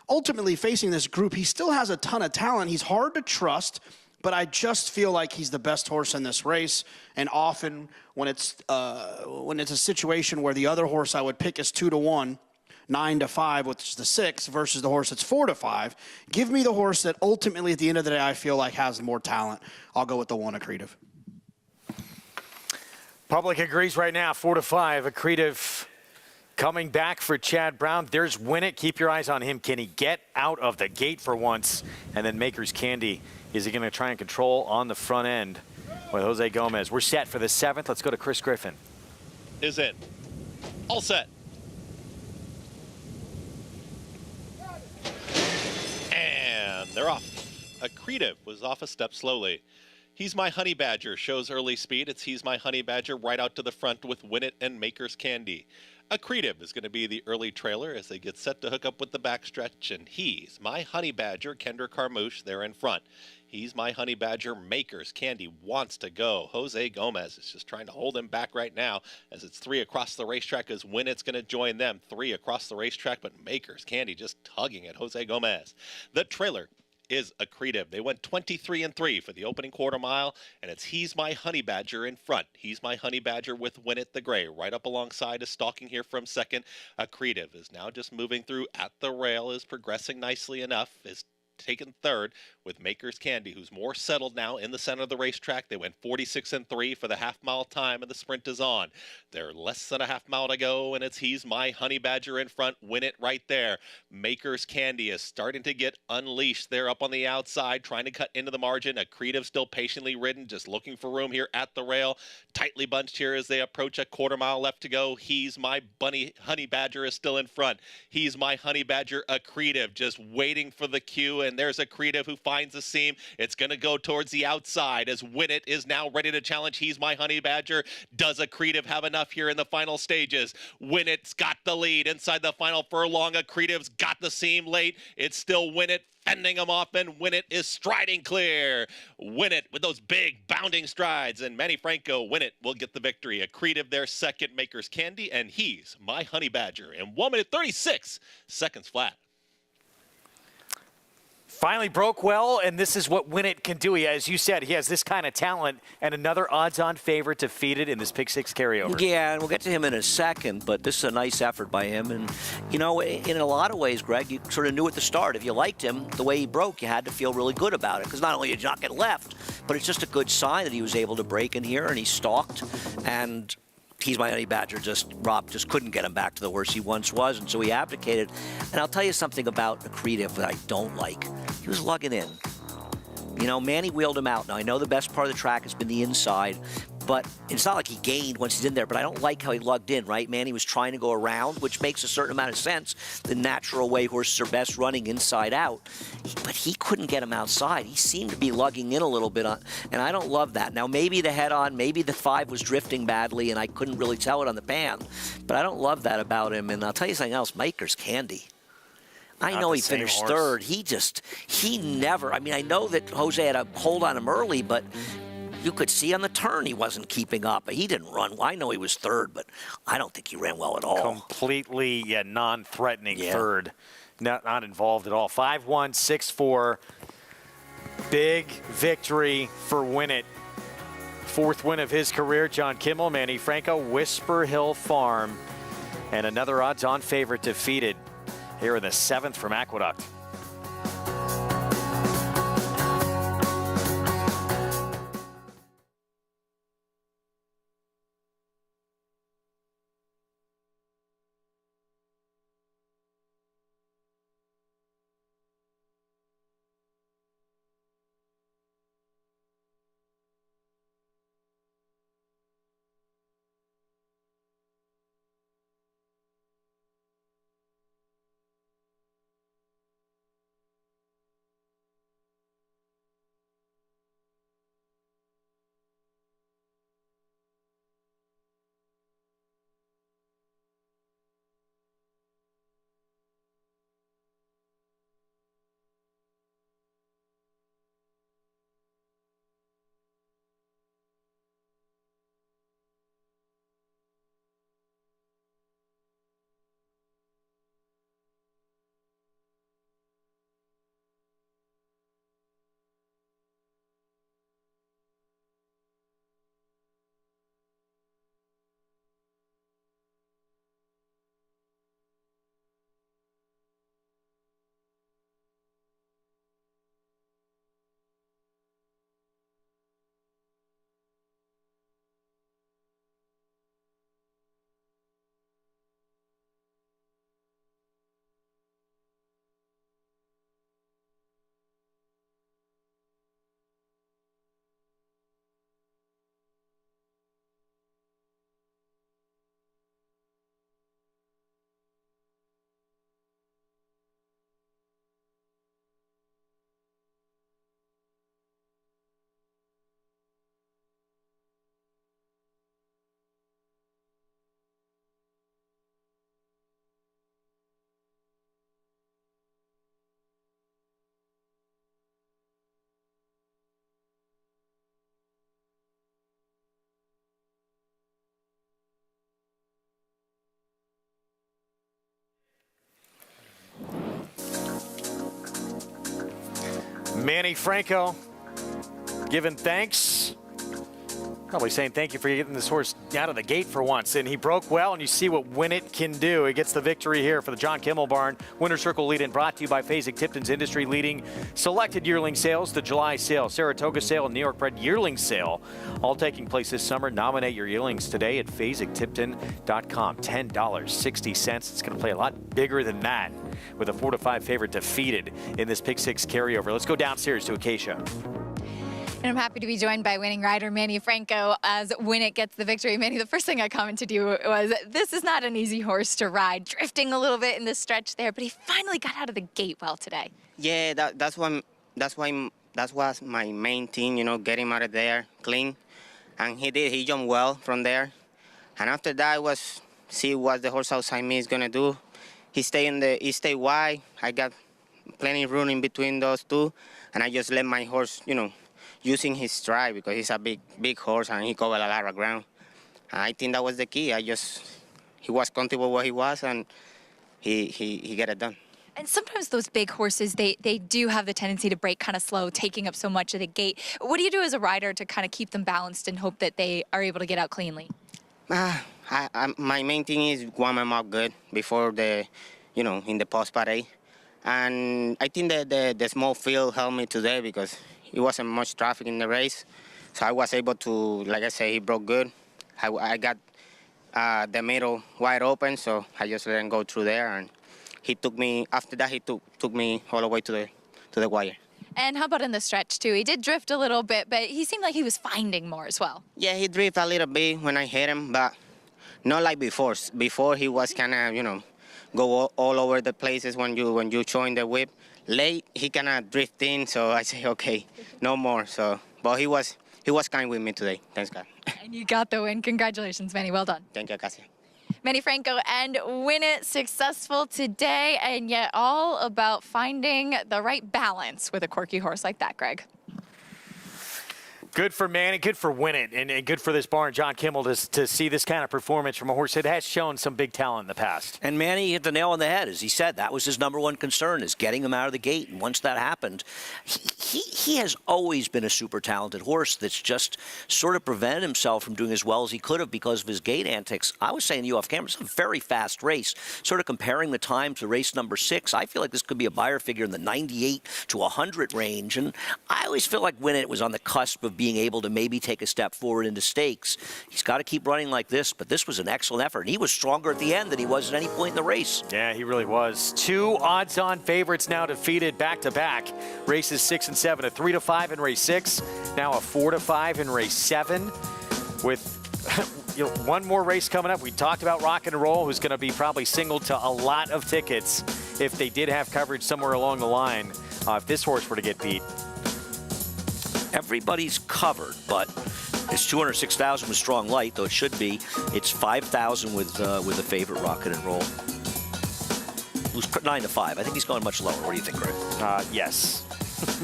Ultimately, facing this group, he still has a ton of talent. He's hard to trust, but I just feel like he's the best horse in this race. And often when it's a situation where the other horse I would pick is 2-1, 9-5, which is the 6, versus the horse that's 4-5, give me the horse that ultimately at the end of the day I feel like has more talent. I'll go with the 1 Accretive. Public agrees right now, 4-5. Accretive coming back for Chad Brown. There's Win It. Keep your eyes on him. Can he get out of the gate for once? And then Maker's Candy. Is he going to try and control on the front end with Jose Gomez? We're set for the 7th. Let's go to Chris Griffin. Is in. All set. And they're off. Accretive was off a step slowly. He's My Honey Badger shows early speed. It's He's My Honey Badger right out to the front with Win It and Maker's Candy. Accretive is going to be the early trailer as they get set to hook up with the backstretch, and He's My Honey Badger, Kendra Carmouche, there in front. He's My Honey Badger, Maker's Candy wants to go. Jose Gomez is just trying to hold him back right now as it's 3 across the racetrack as Win It's going to join them. 3 across the racetrack, but Maker's Candy just tugging at Jose Gomez. The trailer is Accretive. They went 23-3 for the opening quarter mile, and it's He's My Honey Badger in front. He's My Honey Badger with Win It the Gray right up alongside, is stalking here from second. Accretive is now just moving through at the rail, is progressing nicely enough, is taken third with Maker's Candy, who's more settled now in the center of the racetrack. They went 46-3 for the half-mile time, and the sprint is on. They're less than a half-mile to go, and it's He's My Honey Badger in front. Win It right there. Maker's Candy is starting to get unleashed there up on the outside, trying to cut into the margin. Accretive still patiently ridden, just looking for room here at the rail. Tightly bunched here as they approach a quarter mile left to go. He's My Honey Badger is still in front. He's My Honey Badger, Accretive, just waiting for the cue win. There's Accretive who finds the seam. It's going to go towards the outside as Win It is now ready to challenge He's My Honey Badger. Does Accretive have enough here in the final stages? Win It's got the lead inside the final furlong. Accretive's got the seam late. It's still Win It fending him off, and Win It is striding clear. Win It with those big bounding strides, and Manny Franco, Win It, will get the victory. Accretive their second, Maker's Candy, and He's My Honey Badger in 1 minute 36 seconds flat. Finally broke well, and this is what Win It can do. As you said, he has this kind of talent, and another odds-on favorite defeated in this Pick 6 carryover. Yeah, and we'll get to him in a second, but this is a nice effort by him. And, you know, in a lot of ways, Greg, you sort of knew at the start, if you liked him, the way he broke, you had to feel really good about it. Because not only did you not get left, but it's just a good sign that he was able to break in here, and he stalked. And He's My Honey Badger Rob just couldn't get him back to the horse he once was, and so he abdicated. And I'll tell you something about Accretive that I don't like. He was lugging in. You know, Manny wheeled him out. Now, I know the best part of the track has been the inside, but it's not like he gained once he's in there, but I don't like how he lugged in, right? Manny was trying to go around, which makes a certain amount of sense. The natural way horses are best running inside out. But he couldn't get him outside. He seemed to be lugging in a little bit, and I don't love that. Now, maybe the head-on, maybe the 5 was drifting badly, and I couldn't really tell it on the pan. But I don't love that about him. And I'll tell you something else, Maker's Candy. I know he finished third. He never, I mean, I know that Jose had a hold on him early, but you could see on the turn he wasn't keeping up. He didn't run. I know he was third, but I don't think he ran well at all. Completely non-threatening third. Not involved at all. 5-1, 6-4. Big victory for Win It. 4th win of his career. John Kimmel, Manny Franco, Whisper Hill Farm. And another odds-on favorite defeated here in the 7th from Aqueduct. Manny Franco giving thanks. Probably saying thank you for getting this horse out of the gate for once. And he broke well, and you see what Win It can do. He gets the victory here for the John Kimmel Barn. Winter Circle lead-in brought to you by Fasig-Tipton's industry-leading selected yearling sales, the July sale, Saratoga sale, and New York bred yearling sale, all taking place this summer. Nominate your yearlings today at FasigTipton.com. $10.60. It's going to play a lot bigger than that with a 4-5 favorite defeated in this Pick 6 carryover. Let's go downstairs to Acacia. And I'm happy to be joined by winning rider Manny Franco as Winnett gets the victory. Manny, the first thing I commented to you was, this is not an easy horse to ride, drifting a little bit in the stretch there, but he finally got out of the gate well today. Yeah, that was my main thing, you know, get him out of there clean, and he did. He jumped well from there, and after that was see what the horse outside me is gonna do. He stayed wide. I got plenty of room in between those two, and I just let my horse, you know, using his stride because he's a big horse and he covered a lot of ground. I think that was the key. He was comfortable where he was, and he got it done. And sometimes those big horses, they do have the tendency to break kind of slow, taking up so much of the gate. What do you do as a rider to kind of keep them balanced and hope that they are able to get out cleanly? My main thing is warm them up good before in the post parade. And I think that the small field helped me today because it wasn't much traffic in the race. So I was able to, like I say, he broke good. I got the middle wide open, so I just let him go through there. And he took me, after that, he took me all the way to the wire. And how about in the stretch, too? He did drift a little bit, but he seemed like he was finding more as well. Yeah, he drifted a little bit when I hit him, but not like before. Before, he was kind of, go all over the places when you join the whip. Late, he kind of drift in, so I say, okay, no more. So, but he was kind with me today. Thanks, God. And you got the win. Congratulations, Manny. Well done. Thank you, Cassie. Manny Franco and Winnett successful today, and yet all about finding the right balance with a quirky horse like that, Greg. Good for Manny, good for Winnett, and good for this barn, John Kimmel, to see this kind of performance from a horse that has shown some big talent in the past. And Manny hit the nail on the head. As he said, that was his number one concern, is getting him out of the gate. And once that happened, he has always been a super talented horse that's just sort of prevented himself from doing as well as he could have because of his gate antics. I was saying to you off camera, it's a very fast race. Sort of comparing the time to race number 6, I feel like this could be a buyer figure in the 98 to 100 range. And I always feel like Winnett was on the cusp of being able to maybe take a step forward into stakes. He's got to keep running like this, but this was an excellent effort. And he was stronger at the end than he was at any point in the race. Yeah, he really was. 2 odds-on favorites now defeated back-to-back. Races 6 and 7, a 3-5 in race 6, now a 4-5 in race 7. With one more race coming up. We talked about Rock and Roll, who's going to be probably singled to a lot of tickets if they did have coverage somewhere along the line, if this horse were to get beat. Everybody's covered, but it's 206,000 with strong light, though it should be. It's 5,000 with the favorite Rocket and Roll. Who's 9-5. I think he's going much lower. What do you think, Greg? Yes.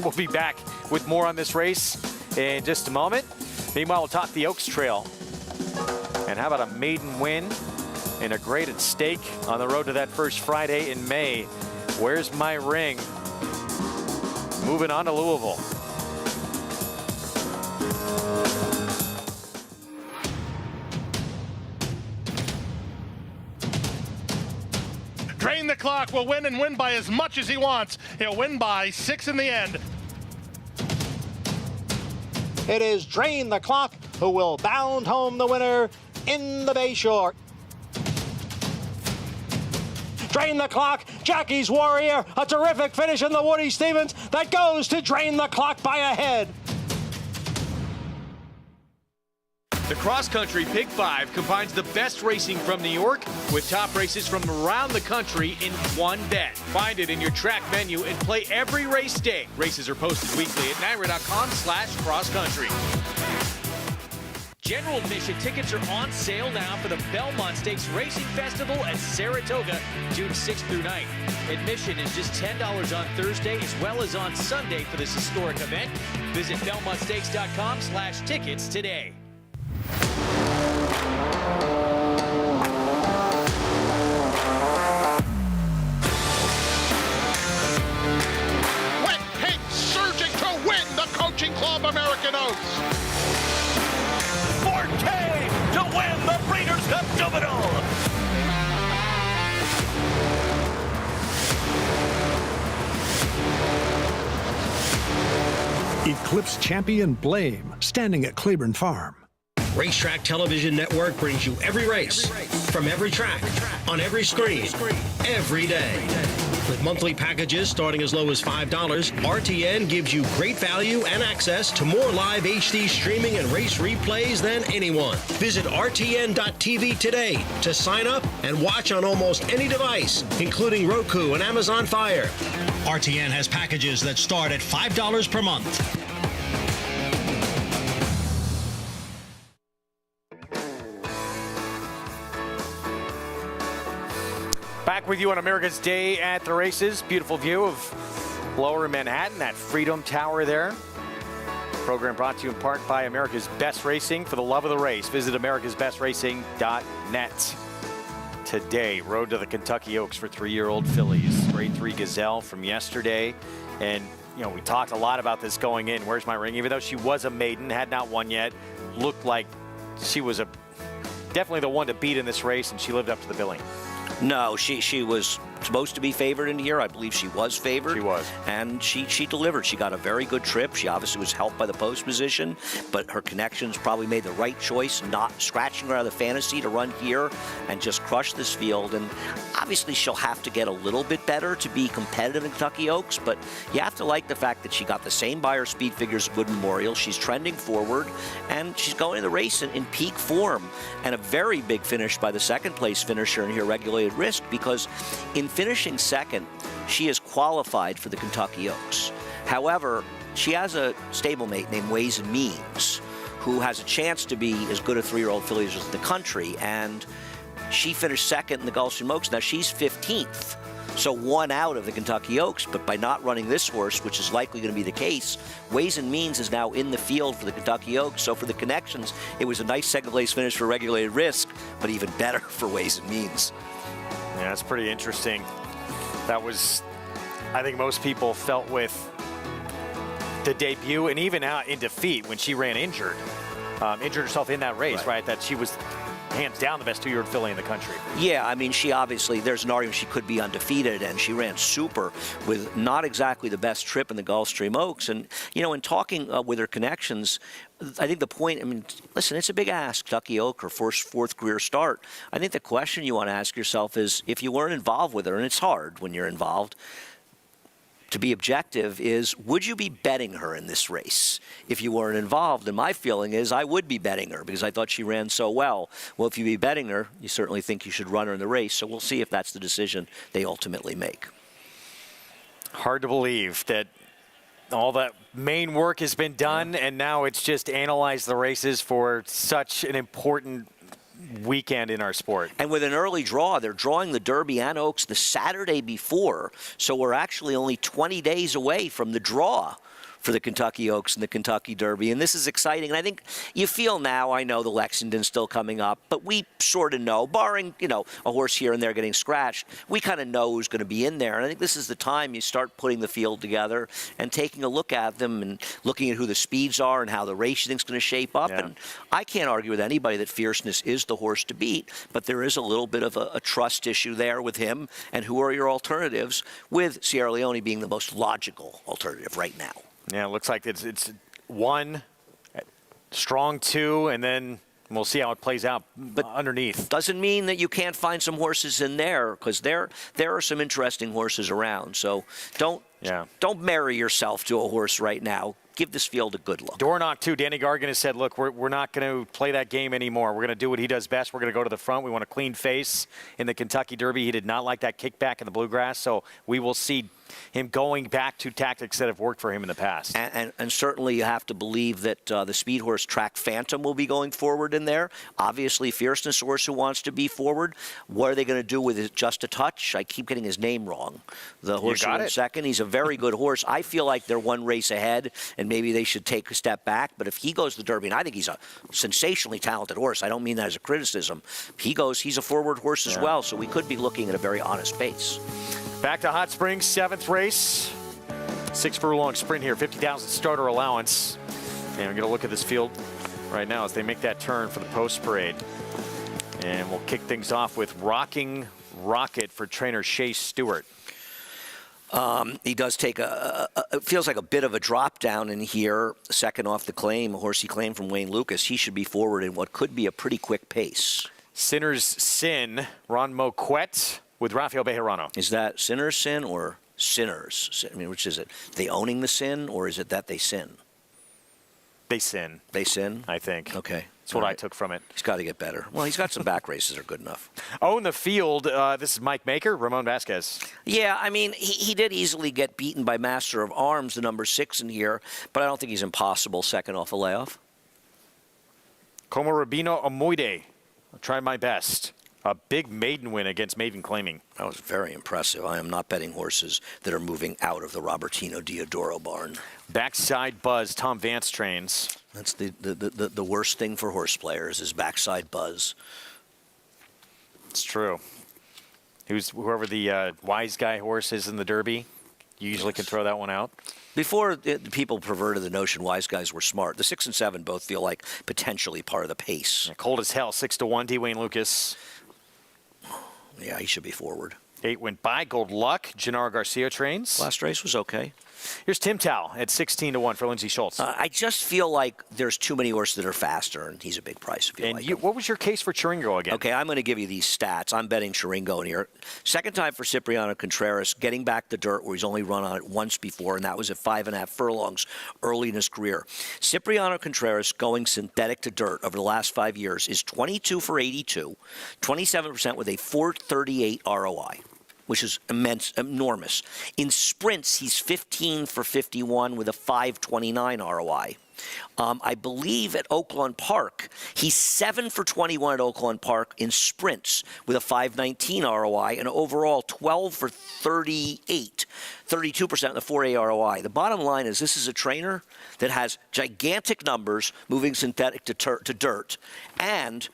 We'll be back with more on this race in just a moment. Meanwhile, we'll talk the Oaks Trail. And how about a maiden win in a graded stake on the road to that first Friday in May? Where's my ring? Moving on to Louisville. Drain the Clock will win and win by as much as he wants. He'll win by 6 in the end. It is Drain the Clock who will bound home the winner in the Bayshore. Drain the Clock, Jackie's Warrior, a terrific finish in the Woody Stevens that goes to Drain the Clock by a head. The Cross Country Pick 5 combines the best racing from New York with top races from around the country in one bet. Find it in your track menu and play every race day. Races are posted weekly at NYRA.com/crosscountry. General admission tickets are on sale now for the Belmont Stakes Racing Festival at Saratoga, June 6th through 9th. Admission is just $10 on Thursday as well as on Sunday for this historic event. Visit BelmontStakes.com/tickets today. Wet Pink surging to win the Coaching Club American Oaks. Forte to win the Breeders' Cup Juvenile. Eclipse champion Blame, standing at Claiborne Farm. Racetrack Television Network brings you every race, from every track, on every screen, every day. With monthly packages starting as low as $5, RTN gives you great value and access to more live HD streaming and race replays than anyone. Visit RTN.tv today to sign up and watch on almost any device, including Roku and Amazon Fire. RTN has packages that start at $5 per month. Back with you on America's Day at the Races. Beautiful view of Lower Manhattan, that Freedom Tower there. Program brought to you in part by America's Best Racing. For the love of the race, visit americasbestracing.net. Today, road to the Kentucky Oaks for 3-year-old fillies. Grade 3 Gazelle from yesterday. And, you know, we talked a lot about this going in. Where's my ring? Even though she was a maiden, had not won yet, looked like she was definitely the one to beat in this race, and she lived up to the billing. No, she was supposed to be favored in here. I believe she was favored. She was. And she delivered. She got a very good trip. She obviously was helped by the post position, but her connections probably made the right choice, not scratching her out of the fantasy to run here and just crush this field. And obviously she'll have to get a little bit better to be competitive in Kentucky Oaks, but you have to like the fact that she got the same Beyer speed figures at Wood Memorial. She's trending forward, and she's going in the race in peak form. And a very big finish by the second place finisher in here, Regulated Risk, because in finishing second, she is qualified for the Kentucky Oaks. However, she has a stablemate named Ways and Means, who has a chance to be as good a 3-year-old filly as in the country, and she finished second in the Gulfstream Oaks. Now she's 15th, so 1 out of the Kentucky Oaks, but by not running this horse, which is likely going to be the case, Ways and Means is now in the field for the Kentucky Oaks. So for the connections, it was a nice second place finish for Regulated Risk, but even better for Ways and Means. Yeah, that's pretty interesting. That was, I think most people felt with the debut and even out in defeat when she ran injured herself in that race, right? That she was hands down the best 2-year-old filly in the country. Yeah, I mean, she obviously, there's an argument she could be undefeated, and she ran super with not exactly the best trip in the Gulfstream Oaks. And, you know, in talking with her connections, I think the point, I mean, listen, it's a big ask, Kentucky Oak, her fourth career start. I think the question you want to ask yourself is, if you weren't involved with her, and it's hard when you're involved, to be objective, is would you be betting her in this race if you weren't involved? And my feeling is I would be betting her because I thought she ran so well. Well, if you be betting her, you certainly think you should run her in the race. So we'll see if that's the decision they ultimately make. Hard to believe that all that main work has been done, and now it's just analyze the races for such an important weekend in our sport. And with an early draw, they're drawing the Derby and Oaks the Saturday before, so we're actually only 20 days away from the draw for the Kentucky Oaks and the Kentucky Derby. And this is exciting. And I think you feel now, I know the Lexington's still coming up, but we sort of know, barring, you know, a horse here and there getting scratched, we kind of know who's going to be in there. And I think this is the time you start putting the field together and taking a look at them and looking at who the speeds are and how the race you think is going to shape up. Yeah. And I can't argue with anybody that Fierceness is the horse to beat, but there is a little bit of a trust issue there with him. And who are your alternatives, with Sierra Leone being the most logical alternative right now. Yeah, it looks like it's 1, strong 2, and then we'll see how it plays out underneath. Doesn't mean that you can't find some horses in there, because there are some interesting horses around. So don't marry yourself to a horse right now. Give this field a good look. Door knock 2. Danny Gargan has said, look, we're not going to play that game anymore. We're going to do what he does best. We're going to go to the front. We want a clean face in the Kentucky Derby. He did not like that kickback in the bluegrass, so we will see him going back to tactics that have worked for him in the past. And certainly you have to believe that the speed horse Track Phantom will be going forward in there. Obviously, Fierceness horse who wants to be forward. What are they going to do with it? Just a Touch? I keep getting his name wrong. The horse in second. He's a very good horse. I feel like they're one race ahead, and maybe they should take a step back. But if he goes to the Derby, and I think he's a sensationally talented horse. I don't mean that as a criticism. He's a forward horse as well, so we could be looking at a very honest pace. Back to Hot Springs, 7th race. 6 furlong sprint here, 50,000 starter allowance. And we're going to look at this field right now as they make that turn for the post parade. And we'll kick things off with Rocking Rocket for trainer Shea Stewart. He does take it feels like a bit of a drop down in here. Second off the claim, a horsey claim from Wayne Lucas. He should be forward in what could be a pretty quick pace. Sinner's Sin, Ron Moquette with Rafael Bejarano. Is that Sinner's Sin or Sinners? I mean, which is it? They owning the sin, or is it that they sin? They sin. They sin? I think. Okay. That's what I took from it. He's got to get better. Well, he's got some back races that are good enough. Own the field. This is Mike Maker, Ramon Vasquez. Yeah, I mean, he did easily get beaten by Master of Arms, the number 6 in here, but I don't think he's impossible second off a layoff. Como Rabino Amoide. I'll try my best. A big maiden win against Maven Claiming. That was very impressive. I am not betting horses that are moving out of the Robertino Diodoro barn. Backside Buzz, Tom Vance trains. That's the worst thing for horse players is backside buzz. It's true. Whoever the wise guy horse is in the Derby, you usually can throw that one out. Before people perverted the notion wise guys were smart, the 6 and 7 both feel like potentially part of the pace. Yeah, cold as hell, 6-1, D. Wayne Lucas. Yeah, he should be forward. 8 went by. Gold Luck. Gennaro Garcia trains. Last race was okay. Here's Tim Tao at 16-1 for Lindsey Schultz. I just feel like there's too many horses that are faster, and he's a big price if you like him. What was your case for Chiringo again? Okay, I'm going to give you these stats. I'm betting Chiringo in here. Second time for Cipriano Contreras, getting back the dirt where he's only run on it once before, and that was at 5.5 furlongs early in his career. Cipriano Contreras going synthetic to dirt over the last 5 years is 22 for 82, 27% with a 438 ROI. Which is enormous. In sprints, he's 15 for 51 with a 529 ROI. I believe at Oaklawn Park, he's 7 for 21 at Oaklawn Park in sprints with a 519 ROI, and overall 12 for 38, 32% in the 4A ROI. The bottom line is this is a trainer that has gigantic numbers moving synthetic to dirt, and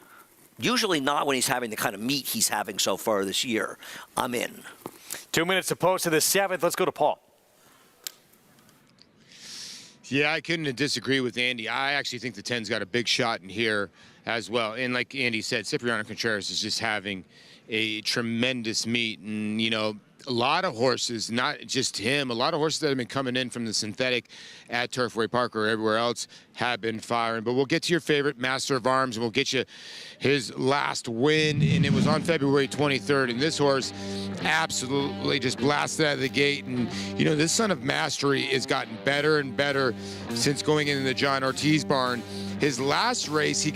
usually not when he's having the kind of meet he's having so far this year. I'm in. 2 minutes to post to the 7th. Let's go to Paul. Yeah, I couldn't disagree with Andy. I actually think the 10's got a big shot in here as well. And like Andy said, Cipriano Contreras is just having a tremendous meet. And, you know, a lot of horses, not just him, a lot of horses that have been coming in from the synthetic at Turfway Park or everywhere else have been firing. But we'll get to your favorite, Master of Arms, and we'll get you his last win, and it was on February 23rd. And this horse absolutely just blasted out of the gate. And, you know, this Son of Mastery has gotten better and better since going into the John Ortiz barn. His last race, he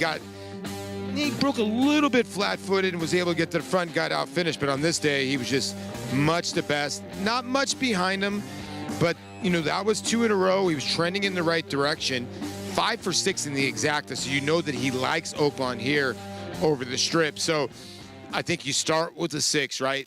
broke a little bit flat-footed and was able to get to the front, got out-finished. But on this day, he was just much the best. Not much behind him, but, you know, that was 2 in a row. He was trending in the right direction. 5 for 6 in the exacta, so you know that he likes Oaklawn here over the strip. So I think you start with the 6, right?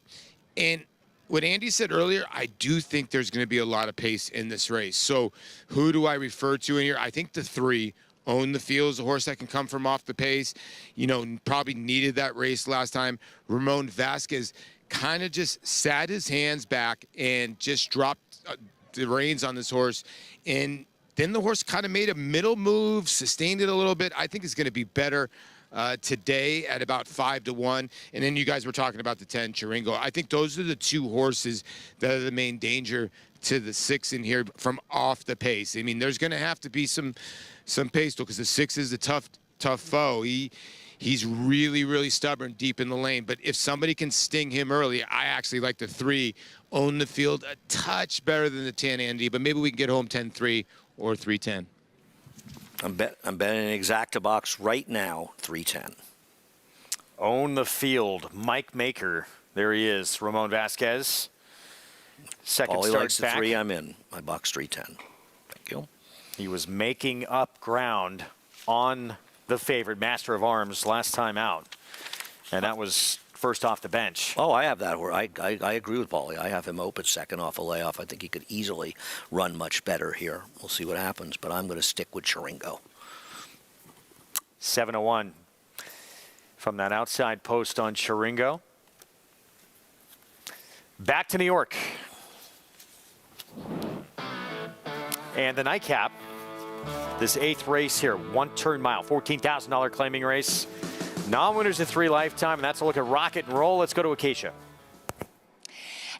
And what Andy said earlier, I do think there's going to be a lot of pace in this race. So who do I refer to in here? I think the 3, Own the Field, is a horse that can come from off the pace. You know, probably needed that race last time. Ramon Vasquez kind of just sat his hands back and just dropped the reins on this horse. And then the horse kind of made a middle move, sustained it a little bit. I think it's going to be better today at about 5-1. And then you guys were talking about the 10, Chiringo. I think those are the 2 horses that are the main danger to the 6 in here from off the pace. I mean, there's going to have to be some pace, though, because the 6 is a tough foe. He's really, really stubborn deep in the lane. But if somebody can sting him early, I actually like the 3, Own the Field, a touch better than the 10, Andy. But maybe we can get home 10-3 or 3-10. I'm betting an exacta box right now, 3-10. Own the Field, Mike Maker. There he is, Ramon Vasquez. Second All he start likes back. the 3, I'm in. My box 3-10. Thank you. He was making up ground on the favorite, Master of Arms, last time out. And that was first off the bench. Oh, I have that. I agree with Paulie. I have him open second off a layoff. I think he could easily run much better here. We'll see what happens, but I'm going to stick with Chiringo. 7-1 from that outside post on Chiringo. Back to New York. And the nightcap, this 8th race here, 1-turn mile, $14,000 claiming race. Non-winners in 3 lifetime, and that's a look at Rocket and Roll. Let's go to Acacia.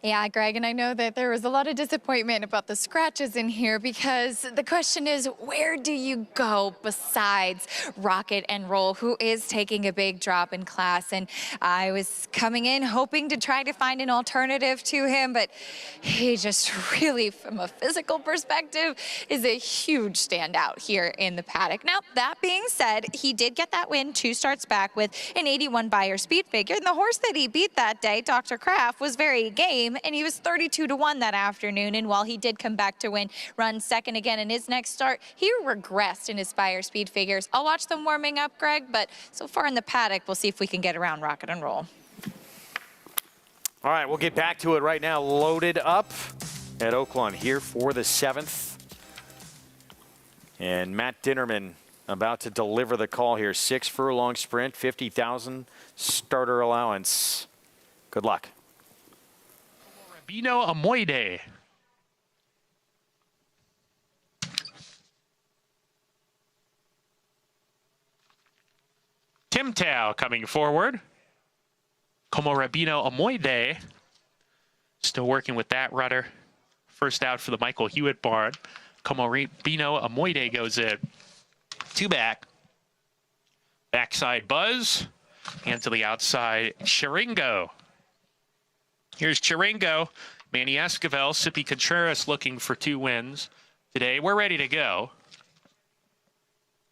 Yeah, Greg, and I know that there was a lot of disappointment about the scratches in here because the question is, where do you go besides Rocket and Roll, who is taking a big drop in class? And I was coming in hoping to try to find an alternative to him, but he just really, from a physical perspective, is a huge standout here in the paddock. Now, that being said, he did get that win 2 starts back with an 81 Beyer speed figure, and the horse that he beat that day, Dr. Kraft, was very game, and he was 32-1 that afternoon. And while he did come back to win, run second again in his next start, he regressed in his Beyer speed figures. I'll watch them warming up, Greg, but so far in the paddock, we'll see if we can get around Rocket and Roll. All right, we'll get back to it right now. Loaded up at Oaklawn here for the 7th. And Matt Dinnerman about to deliver the call here. 6 furlong sprint, 50,000 starter allowance. Good luck. Rabino Amoide. Tim Tao coming forward. Como Rabino Amoide. Still working with that rudder. First out for the Michael Hewitt barn. Como Rabino Amoide goes in. 2 back. Backside Buzz. And to the outside, Chiringo. Here's Chiringo. Manny Esquivel, Sippy Contreras looking for 2 wins today. We're ready to go.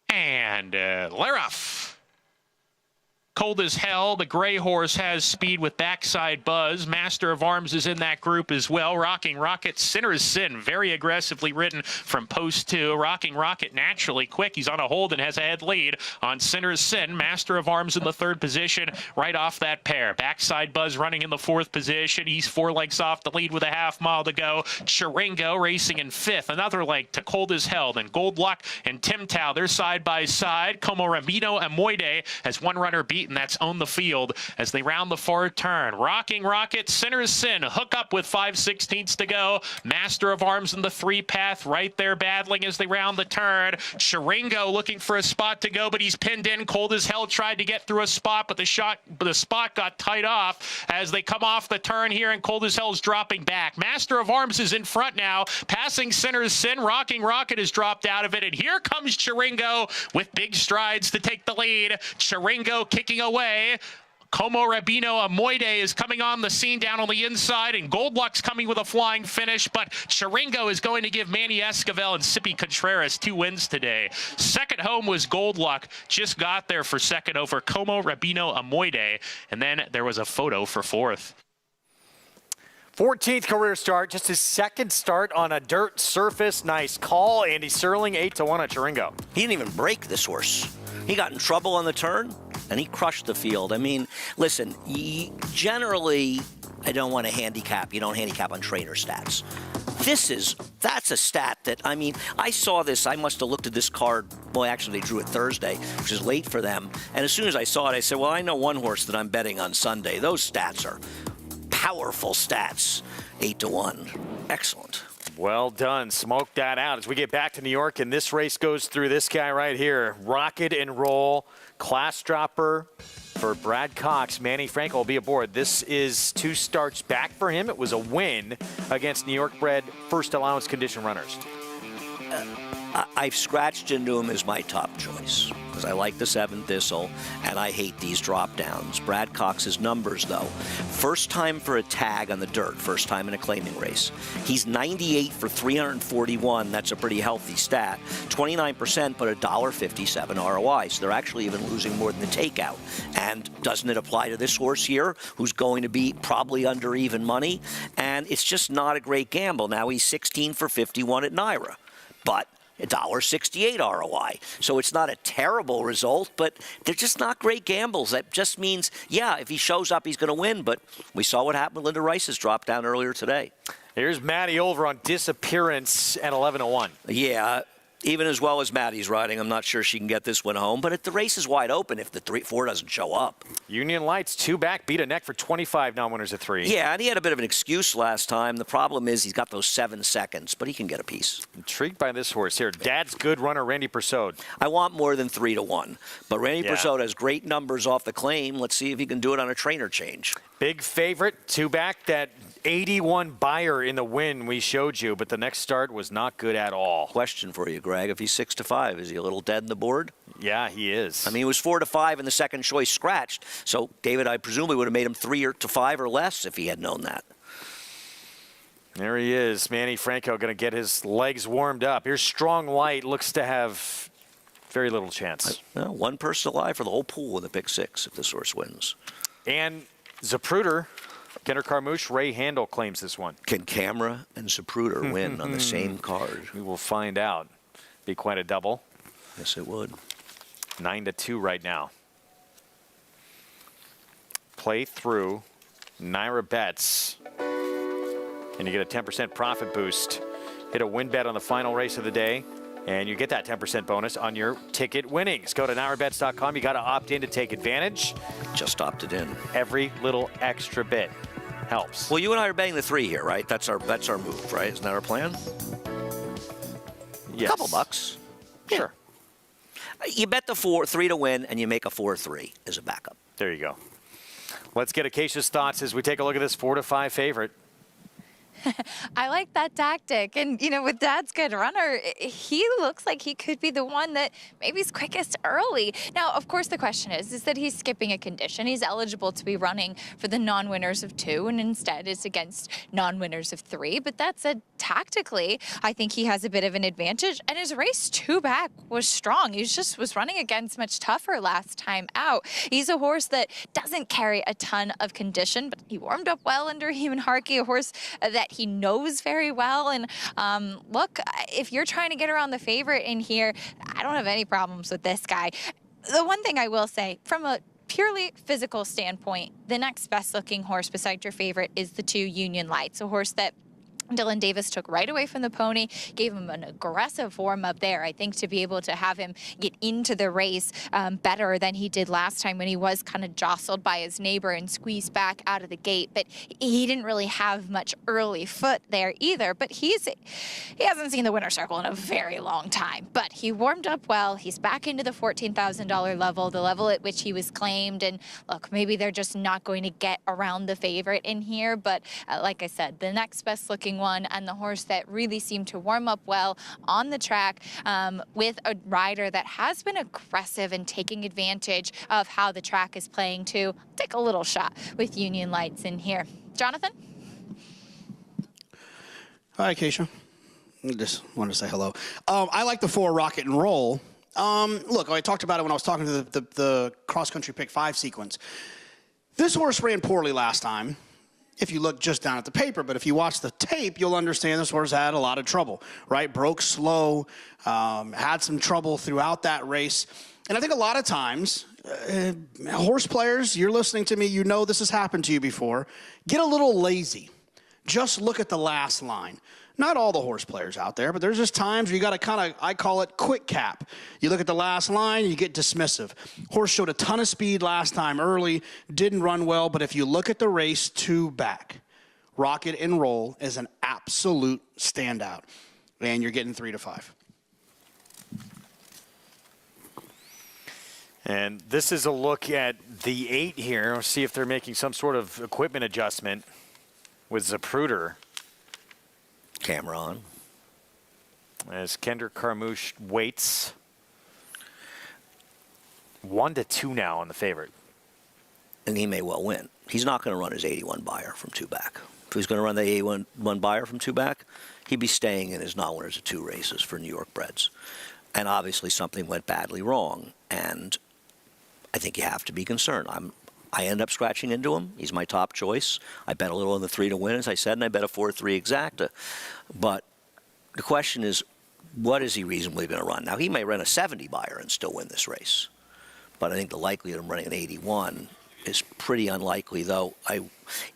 And Laroff. Cold as hell. The gray horse has speed with backside Buzz. Master of Arms is in that group as well. Rocking Rocket, Sinner's Sin, very aggressively ridden from post 2. Rocking Rocket naturally quick. He's on a hold and has a head lead on Sinner's Sin. Master of Arms in the 3rd position right off that pair. Backside Buzz running in the 4th position. He's 4 lengths off the lead with a half mile to go. Chiringo racing in 5th. Another leg to Cold as Hell. Then Gold Luck and Tim Tao, they're side by side. Como Rabino Amoide has 1 runner beat, and that's on the field as they round the far turn. Rocking Rocket, Sinner's Sin, hook up with 5/16 to go. Master of Arms in the 3 path, right there battling as they round the turn. Chiringo looking for a spot to go, but he's pinned in. Cold as Hell tried to get through a spot, but the spot got tight off as they come off the turn here, and Cold as Hell's dropping back. Master of Arms is in front now, passing Sinner's Sin. Rocking Rocket has dropped out of it, and here comes Chiringo with big strides to take the lead. Chiringo kicking away. Como Rabino Amoide is coming on the scene down on the inside, and Gold Luck's coming with a flying finish, but Chiringo is going to give Manny Esquivel and Sippy Contreras 2 wins today. Second home was Gold Luck, just got there for second over Como Rabino Amoide, and then there was a photo for 4th. 14th career start, just his 2nd start on a dirt surface. Nice call. Andy Serling, 8-1 at Chiringo. He didn't even break this horse. He got in trouble on the turn, and he crushed the field. I mean, listen, generally, I don't want to handicap. You don't handicap on trainer stats. That's a stat that, I mean, I saw this. I must have looked at this card. Well, actually, they drew it Thursday, which is late for them. And as soon as I saw it, I said, well, I know one horse that I'm betting on Sunday. Those stats are powerful stats. 8-1. Excellent. Well done. Smoke that out as we get back to New York, and this race goes through this guy right here. Rocket and Roll, class dropper for Brad Cox. Manny Franco will be aboard. This is 2 starts back for him. It was a win against New York-bred first allowance condition runners. I've scratched into him as my top choice because I like the 7 Thistle and I hate these drop downs. Brad Cox's numbers, though. First time for a tag on the dirt, first time in a claiming race. He's 98 for 341. That's a pretty healthy stat. 29%, but a $1.57 ROI. So they're actually even losing more than the takeout. And doesn't it apply to this horse here, who's going to be probably under even money? And it's just not a great gamble. Now he's 16 for 51 at Naira. But $1.68 ROI. So it's not a terrible result, but they're just not great gambles. That just means, yeah, if he shows up, he's going to win. But we saw what happened with Linda Rice's drop down earlier today. Here's Maddie over on Disappearance at 11-1. Yeah. Even as well as Maddie's riding, I'm not sure she can get this one home. But the race is wide open if the 3-4 doesn't show up. Union Lights, 2 back, beat a neck for 25 non-winners at 3. Yeah, and he had a bit of an excuse last time. The problem is he's got those 7 seconds, but he can get a piece. Intrigued by this horse here. Dad's good runner, Randy Persaud. I want more than 3-1. But Randy Persaud has great numbers off the claim. Let's see if he can do it on a trainer change. Big favorite, 2 back that 81 buyer in the win we showed you, but the next start was not good at all. Question for you, Greg. If he's 6-5, is he a little dead in the board? Yeah, he is. I mean, he was 4-5 in the second choice scratched. So, David, I presumably would have made him 3-5 or less if he had known that. There he is. Manny Franco going to get his legs warmed up. Here's Strong Light. Looks to have very little chance. Well, one person alive for the whole pool in the pick 6 if this horse wins. And Zapruder, Kinder Carmouche, Ray Handel claims this one. Can Camera and Zapruder win on the same card? We will find out. Be quite a double. Yes, it would. 9-2 right now. Play through Naira bets, and you get a 10% profit boost. Hit a win bet on the final race of the day, and you get that 10% bonus on your ticket winnings. Go to NairaBets.com. You got to opt in to take advantage. Just opted in. Every little extra bit helps. Well, you and I are betting the 3 here, right? That's our move, right? Isn't that our plan? Yes. A couple bucks. Sure. You bet the 3 to win, and you make a 4-3 as a backup. There you go. Let's get Acacia's thoughts as we take a look at this 4-5 favorite. I like that tactic. And, you know, with Dad's good runner, he looks like he could be the one that maybe is quickest early. Now, of course, the question is that he's skipping a condition. He's eligible to be running for the non-winners of 2, and instead is against non-winners of 3. But that said, tactically, I think he has a bit of an advantage. And his race 2 back was strong. He was running against much tougher last time out. He's a horse that doesn't carry a ton of condition, but he warmed up well under Human Harkey, a horse that he knows very well. And look, if you're trying to get around the favorite in here, I don't have any problems with this guy. The one thing I will say, from a purely physical standpoint, the next best looking horse beside your favorite is the 2 Union Lights, a horse that Dylan Davis took right away from the pony, gave him an aggressive warm-up there, I think, to be able to have him get into the race better than he did last time when he was kind of jostled by his neighbor and squeezed back out of the gate. But he didn't really have much early foot there either. But he hasn't seen the winner's circle in a very long time. But he warmed up well. He's back into the $14,000 level, the level at which he was claimed. And look, maybe they're just not going to get around the favorite in here. But like I said, the next best looking one, and the horse that really seemed to warm up well on the track with a rider that has been aggressive and taking advantage of how the track is playing too. Take a little shot with Union Lights in here. Jonathan? Hi, Acacia. Just wanted to say hello. I like the 4 Rocket and Roll. Look, I talked about it when I was talking to the cross-country pick 5 sequence. This horse ran poorly last time, if you look just down at the paper, but if you watch the tape, you'll understand this horse had a lot of trouble, right? Broke slow, had some trouble throughout that race. And I think a lot of times, horse players, you're listening to me, you know this has happened to you before, get a little lazy. Just look at the last line. Not all the horse players out there, but there's just times where you got to kind of, I call it quick cap. You look at the last line, you get dismissive. Horse showed a ton of speed last time early, didn't run well, but if you look at the race 2 back, Rocket and Roll is an absolute standout. And you're getting 3-5. And this is a look at the 8 here. We'll see if they're making some sort of equipment adjustment with Zapruder. Camera on. As Kinder Carmouche waits. 1-2 now on the favorite. And he may well win. He's not going to run his 81 buyer from 2 back. If he's going to run the 81 buyer from 2 back, he'd be staying in his non-winners of 2 races for New York breds. And obviously something went badly wrong. And I think you have to be concerned. I end up scratching into him. He's my top choice. I bet a little on the 3 to win, as I said, and I bet a 4-3 exacta. But the question is, what is he reasonably going to run? Now, he may run a 70 buyer and still win this race. But I think the likelihood of running an 81 is pretty unlikely, though.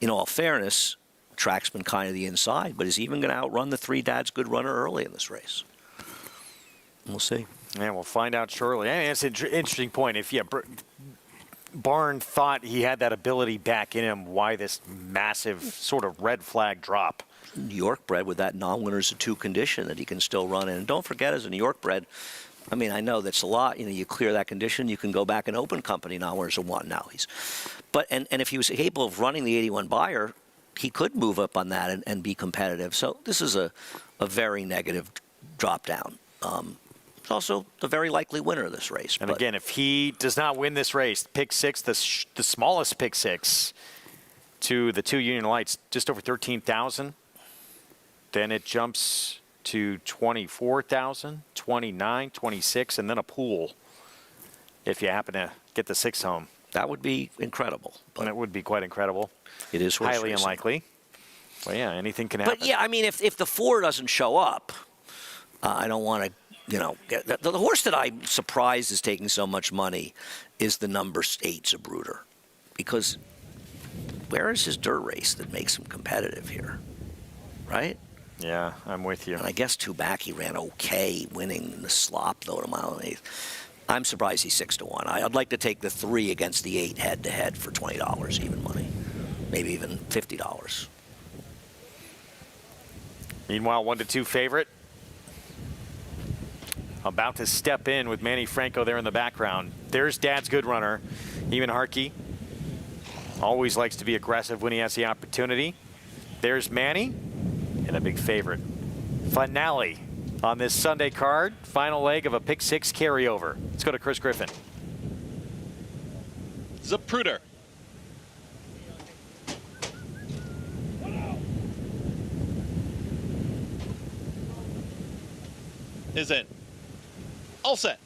In all fairness, track's been kind of the inside, but is he even going to outrun the 3 Dad's good runner early in this race? We'll see. Yeah, we'll find out shortly. I mean, it's an interesting point. If Barn thought he had that ability back in him, why this massive sort of red flag drop? New York bred with that non-winners of 2 condition that he can still run in. And don't forget, as a New York bred, I mean, I know that's a lot. You know, you clear that condition, you can go back and open company non-winners of 1 now. And if he was capable of running the 81 buyer, he could move up on that and be competitive. So this is a very negative drop down. It's also the very likely winner of this race. And again, if he does not win this race, pick six, the smallest pick six to the 2 Union Lights, just over 13,000. Then it jumps to 24,000, 29, 26, and then a pool if you happen to get the 6 home. That would be incredible. And it would be quite incredible. It is horse highly racing. Unlikely. Well, yeah, anything can happen. But yeah, I mean, if the 4 doesn't show up, I don't want to, the horse that I'm surprised is taking so much money is the number 8 Zabruder, because where is his dirt race that makes him competitive here, right? Yeah, I'm with you. And I guess 2 back he ran okay, winning the slop though at a mile and 1/8. I'm surprised he's 6-1. I'd like to take the 3 against the 8 head-to-head for $20 even money, maybe even $50. Meanwhile, 1-2 favorite. About to step in with Manny Franco there in the background. There's Dad's Good Runner. Eamon Harkey always likes to be aggressive when he has the opportunity. There's Manny and a big favorite. Finale on this Sunday card. Final leg of a pick 6 carryover. Let's go to Chris Griffin. Zapruder. Is in. All set.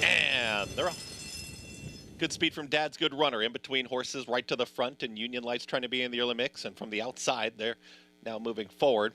And they're off. Good speed from Dad's Good Runner. In between horses right to the front, and Union Lights trying to be in the early mix. And from the outside, they're now moving forward.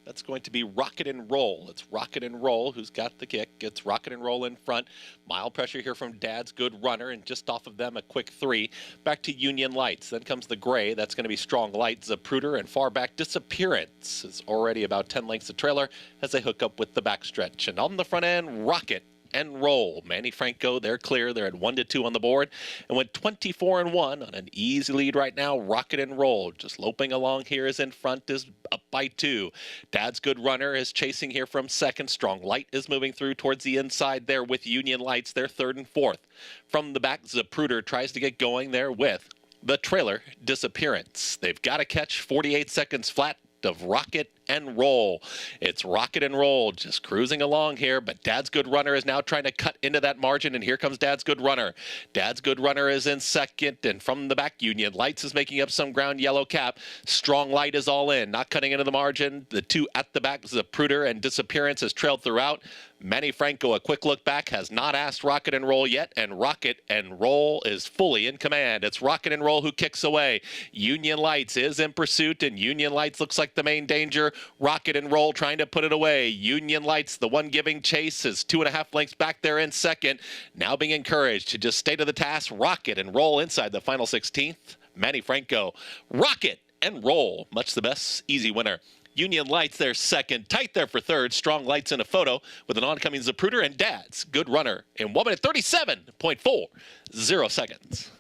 That's going to be Rocket and Roll. It's Rocket and Roll who's got the kick. It's Rocket and Roll in front. Mild pressure here from Dad's Good Runner, and just off of them a quick 3. Back to Union Lights. Then comes the gray. That's going to be Strong Light, Zapruder, and far back Disappearance is already about 10 lengths of trailer as they hook up with the backstretch. And on the front end, Rocket and Roll. Manny Franco, they're clear. They're at 1-2 on the board and went 24-1 on an easy lead right now. Rocket and Roll just loping along here is in front, is up by 2. Dad's Good Runner is chasing here from second. Strong Light is moving through towards the inside there with Union Lights. They're 3rd and 4th. From the back, Zapruder tries to get going there with the trailer Disappearance. They've got to catch 48 seconds flat of Rocket and Roll. It's Rocket and Roll just cruising along here, but Dad's Good Runner is now trying to cut into that margin, and here comes Dad's Good Runner. Dad's Good Runner is in second, and from the back, Union Lights is making up some ground. Yellow Cap. Strong Light is all in, not cutting into the margin. The 2 at the back, Zapruder and Disappearance, has trailed throughout. Manny Franco, a quick look back, has not asked Rocket and Roll yet, and Rocket and Roll is fully in command. It's Rocket and Roll who kicks away. Union Lights is in pursuit, and Union Lights looks like the main danger. Rocket and Roll trying to put it away. Union Lights, the one giving chase, is 2.5 lengths back there in second. Now being encouraged to just stay to the task. Rocket and Roll inside the final 16th. Manny Franco, Rocket and Roll, much the best, easy winner. Union Lights there second, tight there for third. Strong Lights in a photo with an oncoming Zapruder, and Dad's Good Runner in 1 minute 37.40 seconds.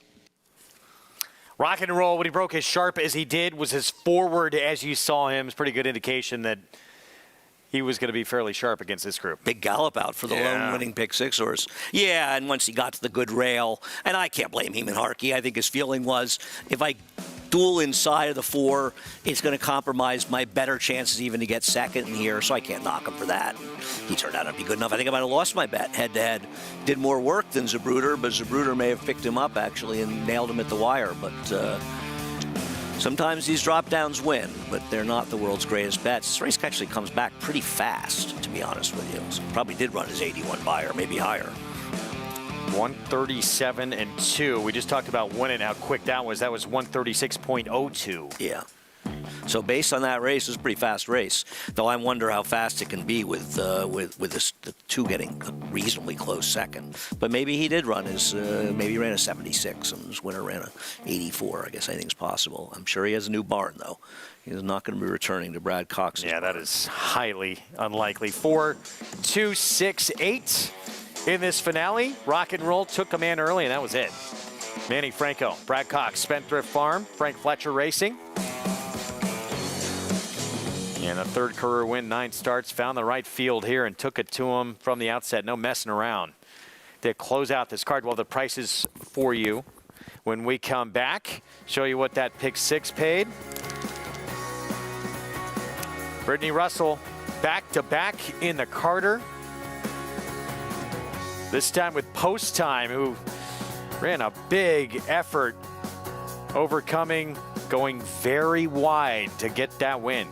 Rocket and Roll, when he broke as sharp as he did, was as forward as you saw him. It's pretty good indication that he was going to be fairly sharp against this group. Big gallop out for the lone winning pick 6 horse. Yeah, and once he got to the good rail, and I can't blame him and Harkey. I think his feeling was, if I duel inside of the 4, it's going to compromise my better chances even to get second in here, so I can't knock him for that. He turned out to be good enough. I think I might have lost my bet head-to-head. Did more work than Zapruder, but Zapruder may have picked him up, actually, and nailed him at the wire. But sometimes these drop-downs win, but they're not the world's greatest bets. This race actually comes back pretty fast, to be honest with you. So probably did run his 81 buyer, maybe higher. 137-2. We just talked about winning, how quick that was. That was 136.02. Yeah. So based on that race, it was a pretty fast race. Though I wonder how fast it can be with the 2 getting a reasonably close second. But maybe he did run his, maybe he ran a 76 and his winner ran a 84. I guess anything's possible. I'm sure he has a new barn, though. He's not going to be returning to Brad Cox's barn. That is highly unlikely. 4, 2, 6, 8. In this finale, Rock and Roll took command early, and that was it. Manny Franco, Brad Cox, Spendthrift Farm, Frank Fletcher Racing. And a 3rd career win, 9 starts, found the right field here and took it to him from the outset. No messing around. to close out this card. Well, the prices for you when we come back. Show you what that pick 6 paid. Brittany Russell back-to-back in the Carter. This time with Post Time, who ran a big effort, overcoming, going very wide to get that win.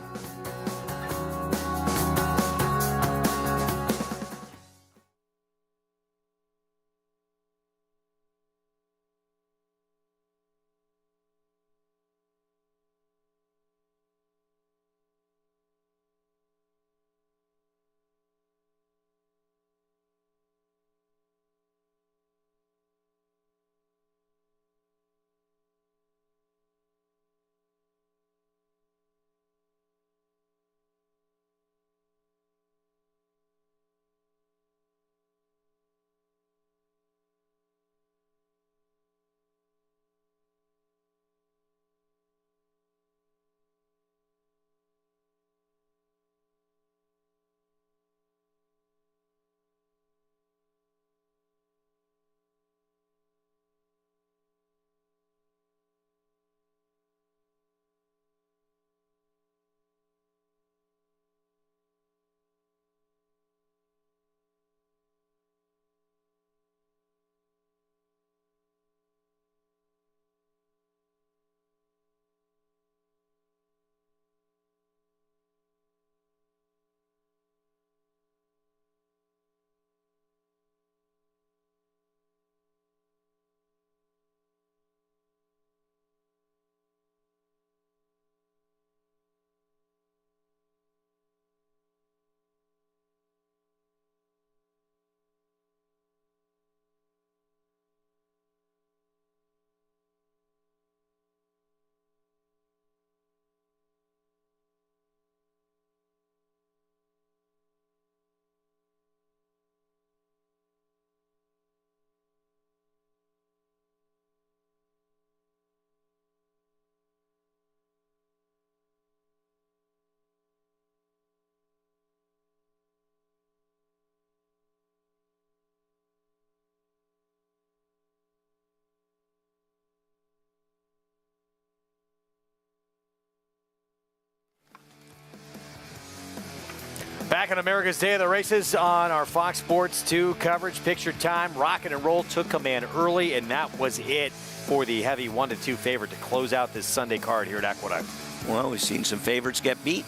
Back on America's Day of the Races on our Fox Sports 2 coverage. Picture time, Rockin' and Roll took command early, and that was it for the heavy 1-2 favorite to close out this Sunday card here at Aqueduct. Well, we've seen some favorites get beat,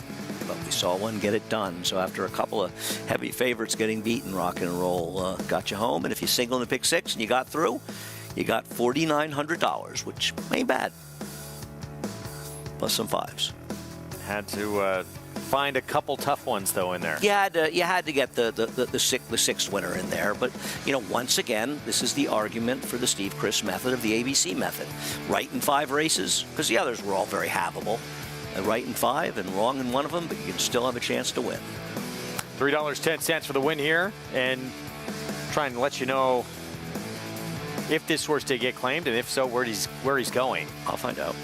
but we saw one get it done. So after a couple of heavy favorites getting beaten, Rockin' and Roll got you home. And if you single in the pick 6 and you got through, you got $4,900, which ain't bad. Plus some 5s. Had to find a couple tough ones though in there. You had to get the sixth winner in there, but you know, once again, this is the argument for the Steve Chris method of the ABC method. Right in 5 races, because the others were all very havable. Right in 5 and wrong in one of them, but you can still have a chance to win. $3.10 for the win here, and trying to let you know if this horse did get claimed, and if so, where he's going. I'll find out.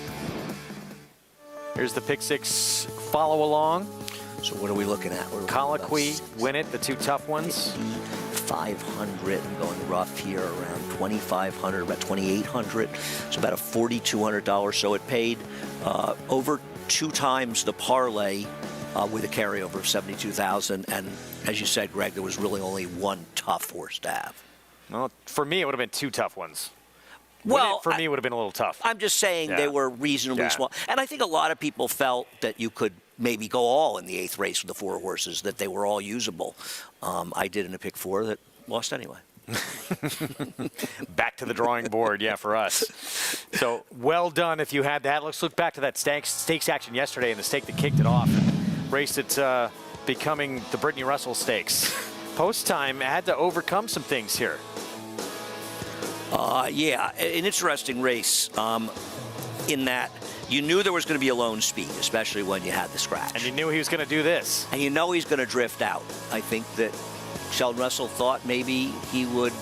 Here's the pick 6 follow along. So what are we looking at? Colloquy, Win It, the 2 tough ones. 500 and going rough here around 2,500, about 2,800. So about a $4,200. So it paid over 2 times the parlay with a carryover of 72,000. And as you said, Greg, there was really only one tough horse to have. Well, for me, it would have been 2 tough ones. Well, for me, it would have been a little tough. I'm just saying they were reasonably small. And I think a lot of people felt that you could maybe go all in the 8th race with the 4 horses, that they were all usable. I did in a pick 4 that lost anyway. Back to the drawing board, for us. So well done if you had that. Let's look back to that stakes action yesterday and the stake that kicked it off. Race that's becoming the Brittany Russell Stakes. Post time had to overcome some things here. An interesting race in that you knew there was going to be a lone speed, especially when you had the scratch. And you knew he was going to do this. And you know he's going to drift out. I think that Sheldon Russell thought maybe he would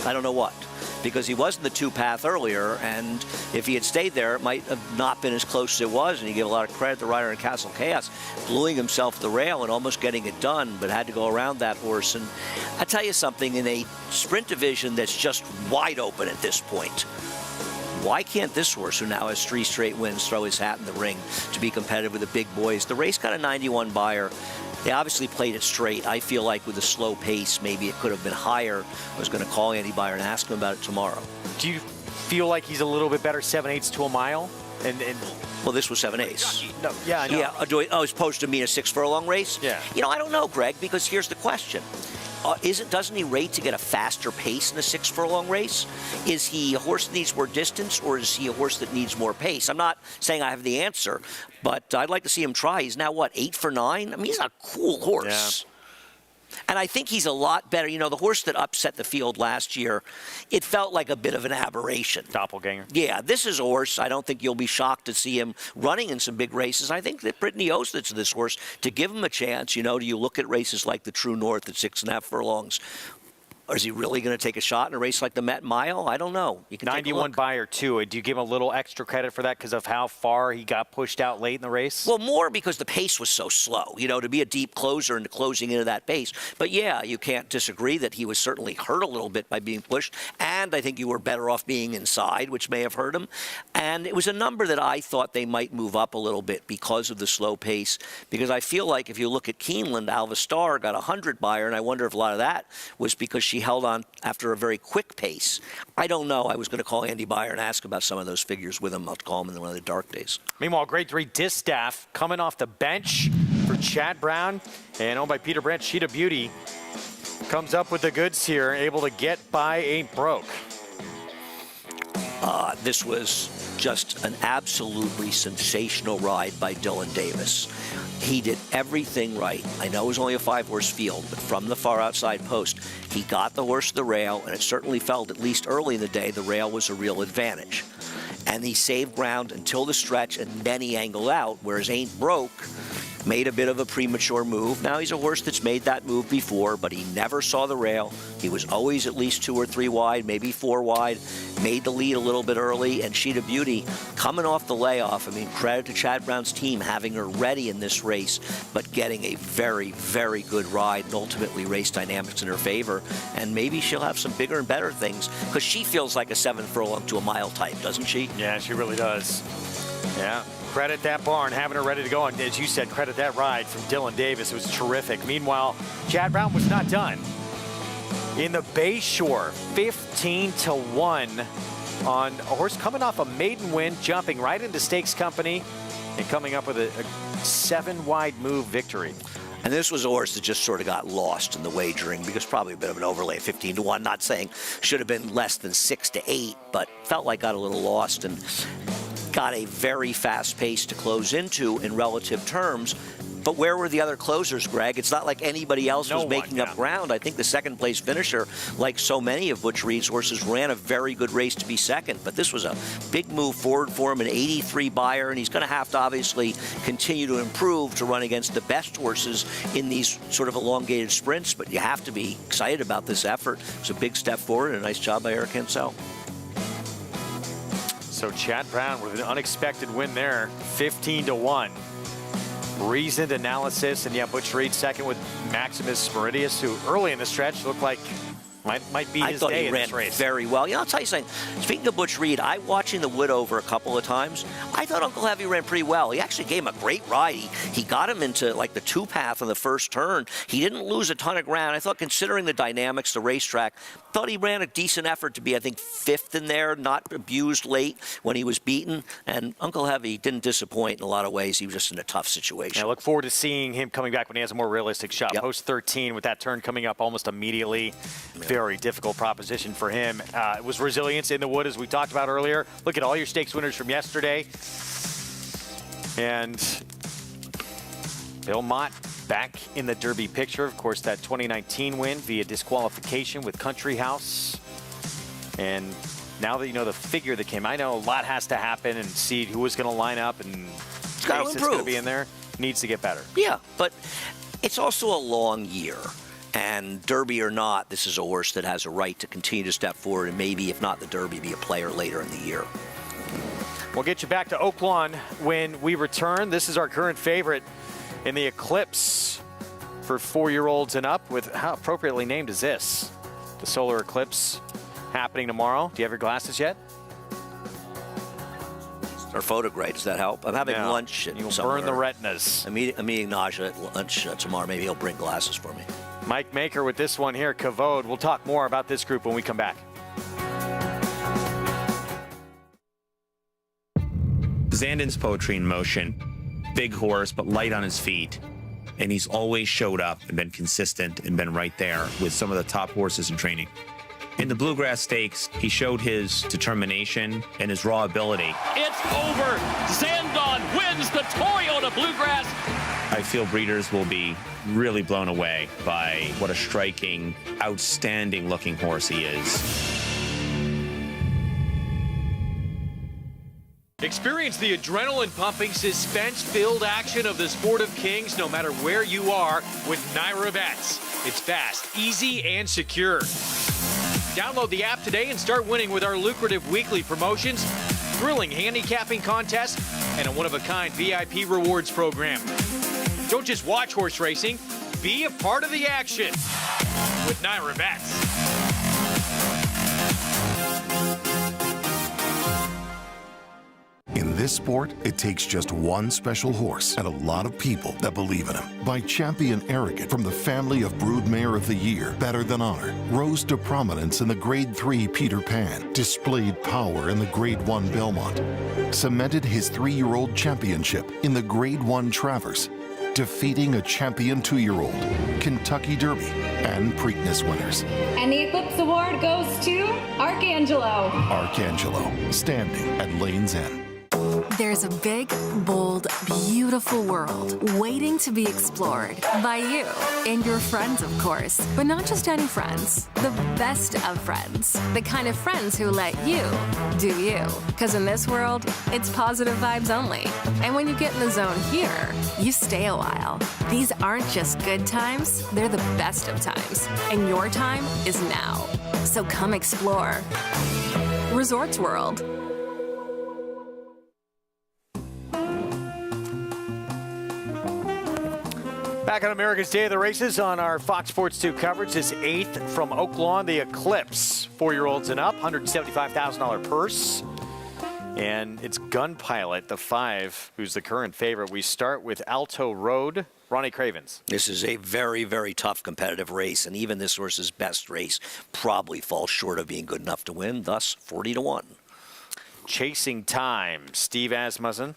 I don't know what. Because he was in the 2-path earlier, and if he had stayed there, it might have not been as close as it was, and he gave a lot of credit to the rider in Castle Chaos, gluing himself to the rail and almost getting it done, but had to go around that horse. And I tell you something, in a sprint division that's just wide open at this point, why can't this horse, who now has 3 straight wins, throw his hat in the ring to be competitive with the big boys? The race got a 91 buyer. They obviously played it straight. I feel like with a slow pace, maybe it could have been higher. I was going to call Andy Byer and ask him about it tomorrow. Do you feel like he's a little bit better 7/8 to a mile? Well, this was 7/8. No, yeah, I know. Yeah, as opposed to mean a 6 furlong race? Yeah. You know, I don't know, Greg, because here's the question. Doesn't he rate to get a faster pace in a 6 furlong race? Is he a horse that needs more distance, or is he a horse that needs more pace? I'm not saying I have the answer, but I'd like to see him try. He's now, what, 8 for 9? I mean, he's a cool horse. Yeah. And I think he's a lot better. You know, the horse that upset the field last year, it felt like a bit of an aberration. Doppelganger. Yeah, this is a horse. I don't think you'll be shocked to see him running in some big races. I think that Brittany owes it to this horse to give him a chance. You know, do you look at races like the True North at 6.5 furlongs? Or is he really going to take a shot in a race like the Met Mile? I don't know. You can 91 buyer, too. Do you give him a little extra credit for that because of how far he got pushed out late in the race? Well, more because the pace was so slow, you know, to be a deep closer and closing into that pace. But, yeah, you can't disagree that he was certainly hurt a little bit by being pushed. And I think you were better off being inside, which may have hurt him. And it was a number that I thought they might move up a little bit because of the slow pace. Because I feel like if you look at Keeneland, Alva Star got a 100 buyer, and I wonder if a lot of that was because she held on after a very quick pace. I don't know. I was going to call Andy Byer and ask about some of those figures with him. I'll call him in one of the dark days. Meanwhile, grade 3 Distaff coming off the bench for Chad Brown and owned by Peter Brandt. Sheeta Beauty comes up with the goods here, able to get by Ain't Broke. This was just an absolutely sensational ride by Dylan Davis. He did everything right. I know it was only a 5-horse field, but from the far outside post, he got the horse to the rail, and it certainly felt, at least early in the day, the rail was a real advantage. And he saved ground until the stretch, and then he angled out, whereas Ain't Broke made a bit of a premature move. Now, he's a horse that's made that move before, but he never saw the rail. He was always at least 2 or 3 wide, maybe 4 wide, made the lead a little bit early, and Sheeta Beauty coming off the layoff. I mean, credit to Chad Brown's team having her ready in this race, but getting a very, very good ride, and ultimately race dynamics in her favor. And maybe she'll have some bigger and better things, because she feels like a 7 furlong to a mile type, doesn't she? Yeah, she really does. Yeah. Credit that barn, having her ready to go. And as you said, credit that ride from Dylan Davis. It was terrific. Meanwhile, Chad Brown was not done. In the Bayshore, 15-1 on a horse coming off a maiden win, jumping right into Stakes Company and coming up with a 7-wide move victory. And this was a horse that just sort of got lost in the wagering because probably a bit of an overlay, 15-1. Not saying should have been less than 6-8, but felt like got a little lost and got a very fast pace to close into in relative terms. But where were the other closers, Greg? It's not like anybody else was making up ground. I think the second place finisher, like so many of Butch Reed's horses, ran a very good race to be second. But this was a big move forward for him, an 83 buyer, and he's going to have to obviously continue to improve to run against the best horses in these sort of elongated sprints. But you have to be excited about this effort. It's a big step forward and a nice job by Eric Hensel. So Chad Brown with an unexpected win there, 15-1. Reasoned analysis, and yeah, Butch Reed second with Maximus Meridius, who early in the stretch looked like might be his day in this race. I thought he ran very well. You know, I'll tell you something. Speaking of Butch Reed, watching the Wood over a couple of times, I thought Uncle Heavy ran pretty well. He actually gave him a great ride. He got him into like the 2-path on the first turn. He didn't lose a ton of ground. I thought, considering the dynamics, the racetrack, thought he ran a decent effort to be, I think, 5th in there, not abused late when he was beaten. And Uncle Heavy didn't disappoint in a lot of ways. He was just in a tough situation. I look forward to seeing him coming back when he has a more realistic shot. Yep. Post 13 with that turn coming up almost immediately. Very difficult proposition for him. It was resilience in the Wood, as we talked about earlier. Look at all your stakes winners from yesterday. And Belmont back in the Derby picture. Of course, that 2019 win via disqualification with Country House. And now that you know the figure that came, I know a lot has to happen and see who is going to line up and it's got to improve. Going to be in there. Needs to get better. Yeah, but it's also a long year. And Derby or not, this is a horse that has a right to continue to step forward and maybe, if not the Derby, be a player later in the year. We'll get you back to Oaklawn when we return. This is our current favorite in the Eclipse for 4-year-olds and up, with how appropriately named is this? The solar eclipse happening tomorrow. Do you have your glasses yet? Or photograph, does that help? I'm having lunch. You'll burn the retinas. I'm eating nausea at lunch tomorrow. Maybe he'll bring glasses for me. Mike Maker with this one here, Kavod. We'll talk more about this group when we come back. Zandon's poetry in motion. Big horse, but light on his feet. And he's always showed up and been consistent and been right there with some of the top horses in training. In the Bluegrass Stakes, he showed his determination and his raw ability. It's over. Zandon wins the Toyota Bluegrass. I feel breeders will be really blown away by what a striking, outstanding looking horse he is. Experience the adrenaline-pumping, suspense-filled action of the Sport of Kings no matter where you are with Naira Bets. It's fast, easy, and secure. Download the app today and start winning with our lucrative weekly promotions, thrilling handicapping contests, and a one-of-a-kind VIP rewards program. Don't just watch horse racing, be a part of the action with Naira Bets. In this sport, it takes just one special horse and a lot of people that believe in him. By Champion Arrogant from the family of Broodmare of the Year, Better Than Honor, rose to prominence in the Grade 3 Peter Pan, displayed power in the Grade 1 Belmont, cemented his 3-year-old championship in the Grade 1 Travers, defeating a champion 2-year-old, Kentucky Derby, and Preakness winners. And the Eclipse Award goes to Arcangelo. Arcangelo, standing at Lane's End. There's a big, bold, beautiful world waiting to be explored by you and your friends, of course. But not just any friends, the best of friends. The kind of friends who let you do you. Because in this world, it's positive vibes only. And when you get in the zone here, you stay a while. These aren't just good times, they're the best of times. And your time is now. So come explore. Resorts World. Back on America's Day of the Races on our Fox Sports 2 coverage. This 8th from Oaklawn, the Eclipse. 4-year-olds and up, $175,000 purse. And it's Gun Pilot, the 5, who's the current favorite. We start with Alto Road. Ronnie Cravens. This is a very, very tough competitive race, and even this horse's best race probably falls short of being good enough to win, thus 40-1. Chasing Time, Steve Asmussen.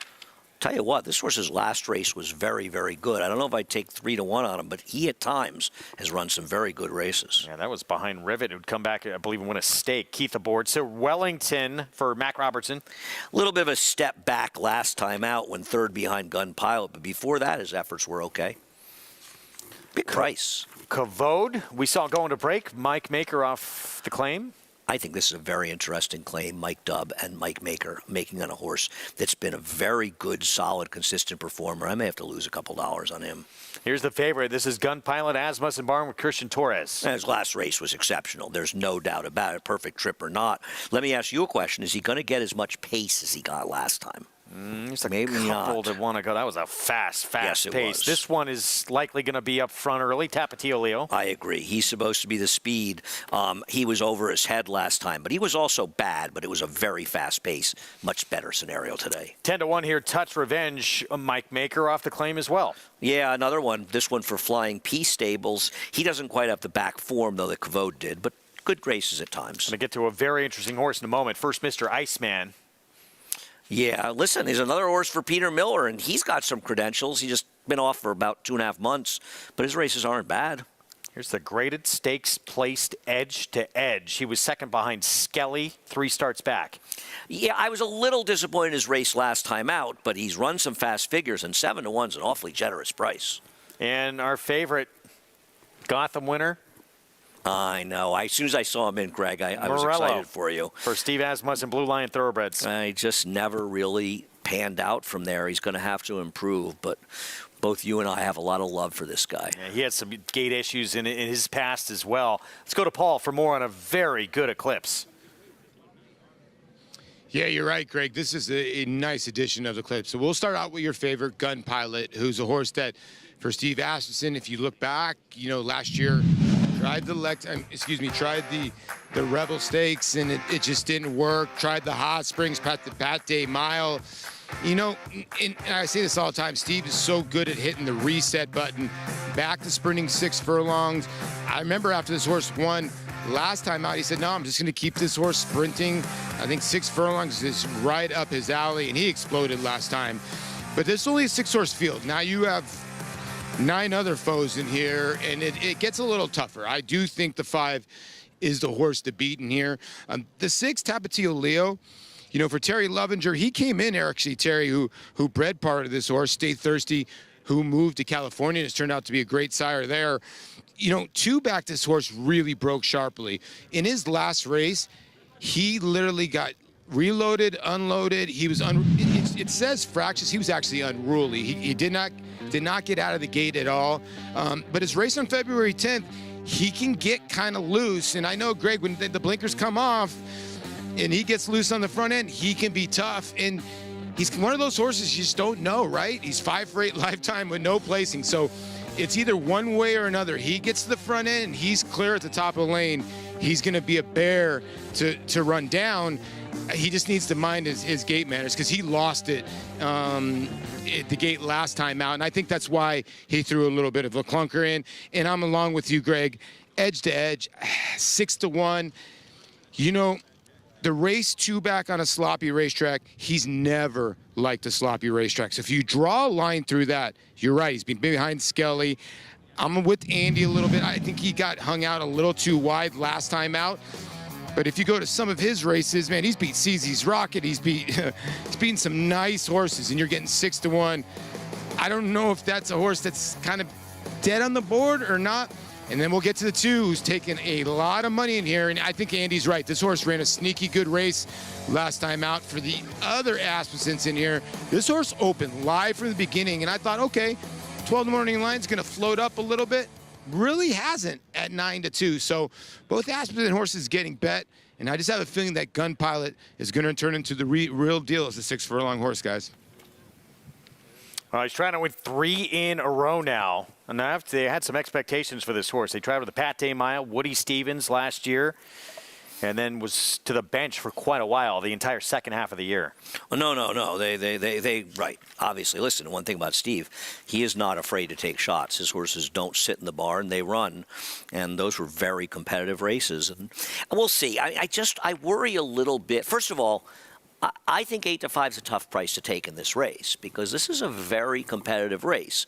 Tell you what, this horse's last race was very, very good. I don't know if I'd take 3-1 on him, but he at times has run some very good races. Yeah, that was behind Rivet, who'd come back, I believe, and win a stake. Keith aboard. So Wellington for Mac Robertson. A little bit of a step back last time out when third behind Gun Pilot, but before that, his efforts were okay. Big price. Kavod, we saw going to break. Mike Maker off the claim. I think this is a very interesting claim, Mike Dubb and Mike Maker making on a horse that's been a very good, solid, consistent performer. I may have to lose a couple dollars on him. Here's the favorite. This is Gun Pilot, Asmussen Barn with Christian Torres. And his last race was exceptional. There's no doubt about it, perfect trip or not. Let me ask you a question. Is he going to get as much pace as he got last time? It's a couple that want to go. That was a fast yes, pace. Was. This one is likely going to be up front early. Tapatio Leo. I agree. He's supposed to be the speed. He was over his head last time, but he was also bad, but it was a very fast pace. Much better scenario today. 10-1 here. Touch Revenge. Mike Maker off the claim as well. Yeah, another one. This one for Flying P Stables. He doesn't quite have the back form, though, that Kavod did, but good graces at times. Going to get to a very interesting horse in a moment. First, Mr. Iceman. Yeah, listen, he's another horse for Peter Miller, and he's got some credentials. He's just been off for about 2.5 months, but his races aren't bad. Here's the graded stakes placed edge to edge. He was second behind Skelly, 3 starts back. Yeah, I was a little disappointed in his race last time out, but he's run some fast figures, and 7-1's an awfully generous price. And our favorite Gotham winner? I know. As soon as I saw him in, Greg, I was excited for you. For Steve Asmussen, Blue Lion Thoroughbreds. I just never really panned out from there. He's going to have to improve, but both you and I have a lot of love for this guy. Yeah, he had some gate issues in his past as well. Let's go to Paul for more on a very good Eclipse. Yeah, you're right, Greg. This is a nice addition of the Eclipse. So we'll start out with your favorite, Gun Pilot, who's a horse that, for Steve Asmussen, if you look back, last year, tried the Rebel Stakes, and it just didn't work. Tried the Hot Springs, the Pate Mile. And I say this all the time, Steve is so good at hitting the reset button, back to sprinting 6 furlongs. I remember after this horse won last time out, he said, no, I'm just going to keep this horse sprinting. I think 6 furlongs is right up his alley, and he exploded last time. But this is only a 6-horse field. Now you have 9 other foes in here, and it gets a little tougher. I do think the 5 is the horse to beat in here. The 6, Tapatio Leo, for Terry Lovinger, he came in, actually, Terry, who bred part of this horse, Stay Thirsty, who moved to California and has turned out to be a great sire there. 2 back, this horse really broke sharply. In his last race, he literally got reloaded, unloaded. He was, it says fractious, he was actually unruly. He did not get out of the gate at all. But his race on February 10th, he can get kind of loose. And I know, Greg, when the blinkers come off and he gets loose on the front end, he can be tough. And he's one of those horses you just don't know, right? He's 5 for 8 lifetime with no placing. So it's either one way or another. He gets to the front end and he's clear at the top of the lane. He's going to be a bear to run down. He just needs to mind his gate manners, because he lost it at the gate last time out. And I think that's why he threw a little bit of a clunker in. And I'm along with you, Greg. Edge to edge, 6-1. The race 2 back on a sloppy racetrack, he's never liked a sloppy racetrack. So if you draw a line through that, you're right. He's been behind Skelly. I'm with Andy a little bit. I think he got hung out a little too wide last time out. But if you go to some of his races, man, he's beat CZ's Rocket. He's beaten some nice horses, and you're getting 6-1. I don't know if that's a horse that's kind of dead on the board or not. And then we'll get to the 2, who's taken a lot of money in here. And I think Andy's right. This horse ran a sneaky good race last time out. For the other Asmussens in here, this horse opened live from the beginning. And I thought, okay, 12 morning line's going to float up a little bit. Really hasn't at 9-2. So both Asmussen horses getting bet. And I just have a feeling that Gun Pilot is going to turn into the real deal as a 6 furlong horse, guys. Well, he's trying to win 3 in a row now. And they had some expectations for this horse. They traveled the Pate Mile, Woody Stevens last year, and then was to the bench for quite a while, the entire second half of the year. Well, no. They right. Obviously, listen, one thing about Steve, he is not afraid to take shots. His horses don't sit in the barn, they run. And those were very competitive races. And we'll see. I worry a little bit. First of all, I think 8-5 is a tough price to take in this race, because this is a very competitive race.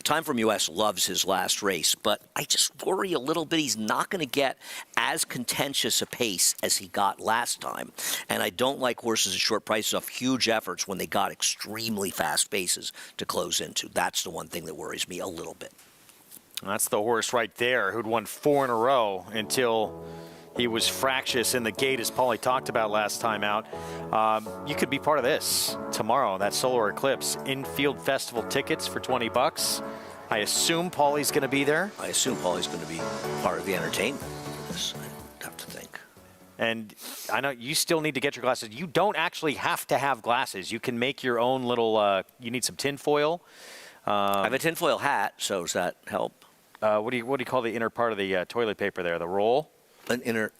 Time From US loves his last race, but I just worry a little bit he's not going to get as contentious a pace as he got last time. And I don't like horses at short prices off huge efforts when they got extremely fast paces to close into. That's the one thing that worries me a little bit. That's the horse right there who'd won 4 in a row until he was fractious in the gate, as Paulie talked about last time out. You could be part of this tomorrow, that Solar Eclipse. Infield Festival tickets for $20. I assume Paulie's going to be there. I assume Paulie's going to be part of the entertainment for this, I have to think. And I know you still need to get your glasses. You don't actually have to have glasses. You can make your own little, you need some tin foil. I have a tinfoil hat, so does that help? What do you call the inner part of the toilet paper there? The roll? The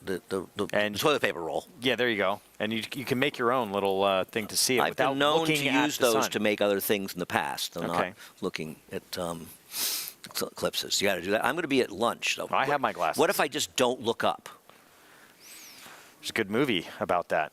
toilet paper roll. Yeah, there you go. And you can make your own little thing to see it I've without been known looking to at use the those sun. to make other things in the past. I'm Okay. not looking at eclipses. You got to do that. I'm going to be at lunch, though. I have my glasses. What if I just don't look up? There's a good movie about that.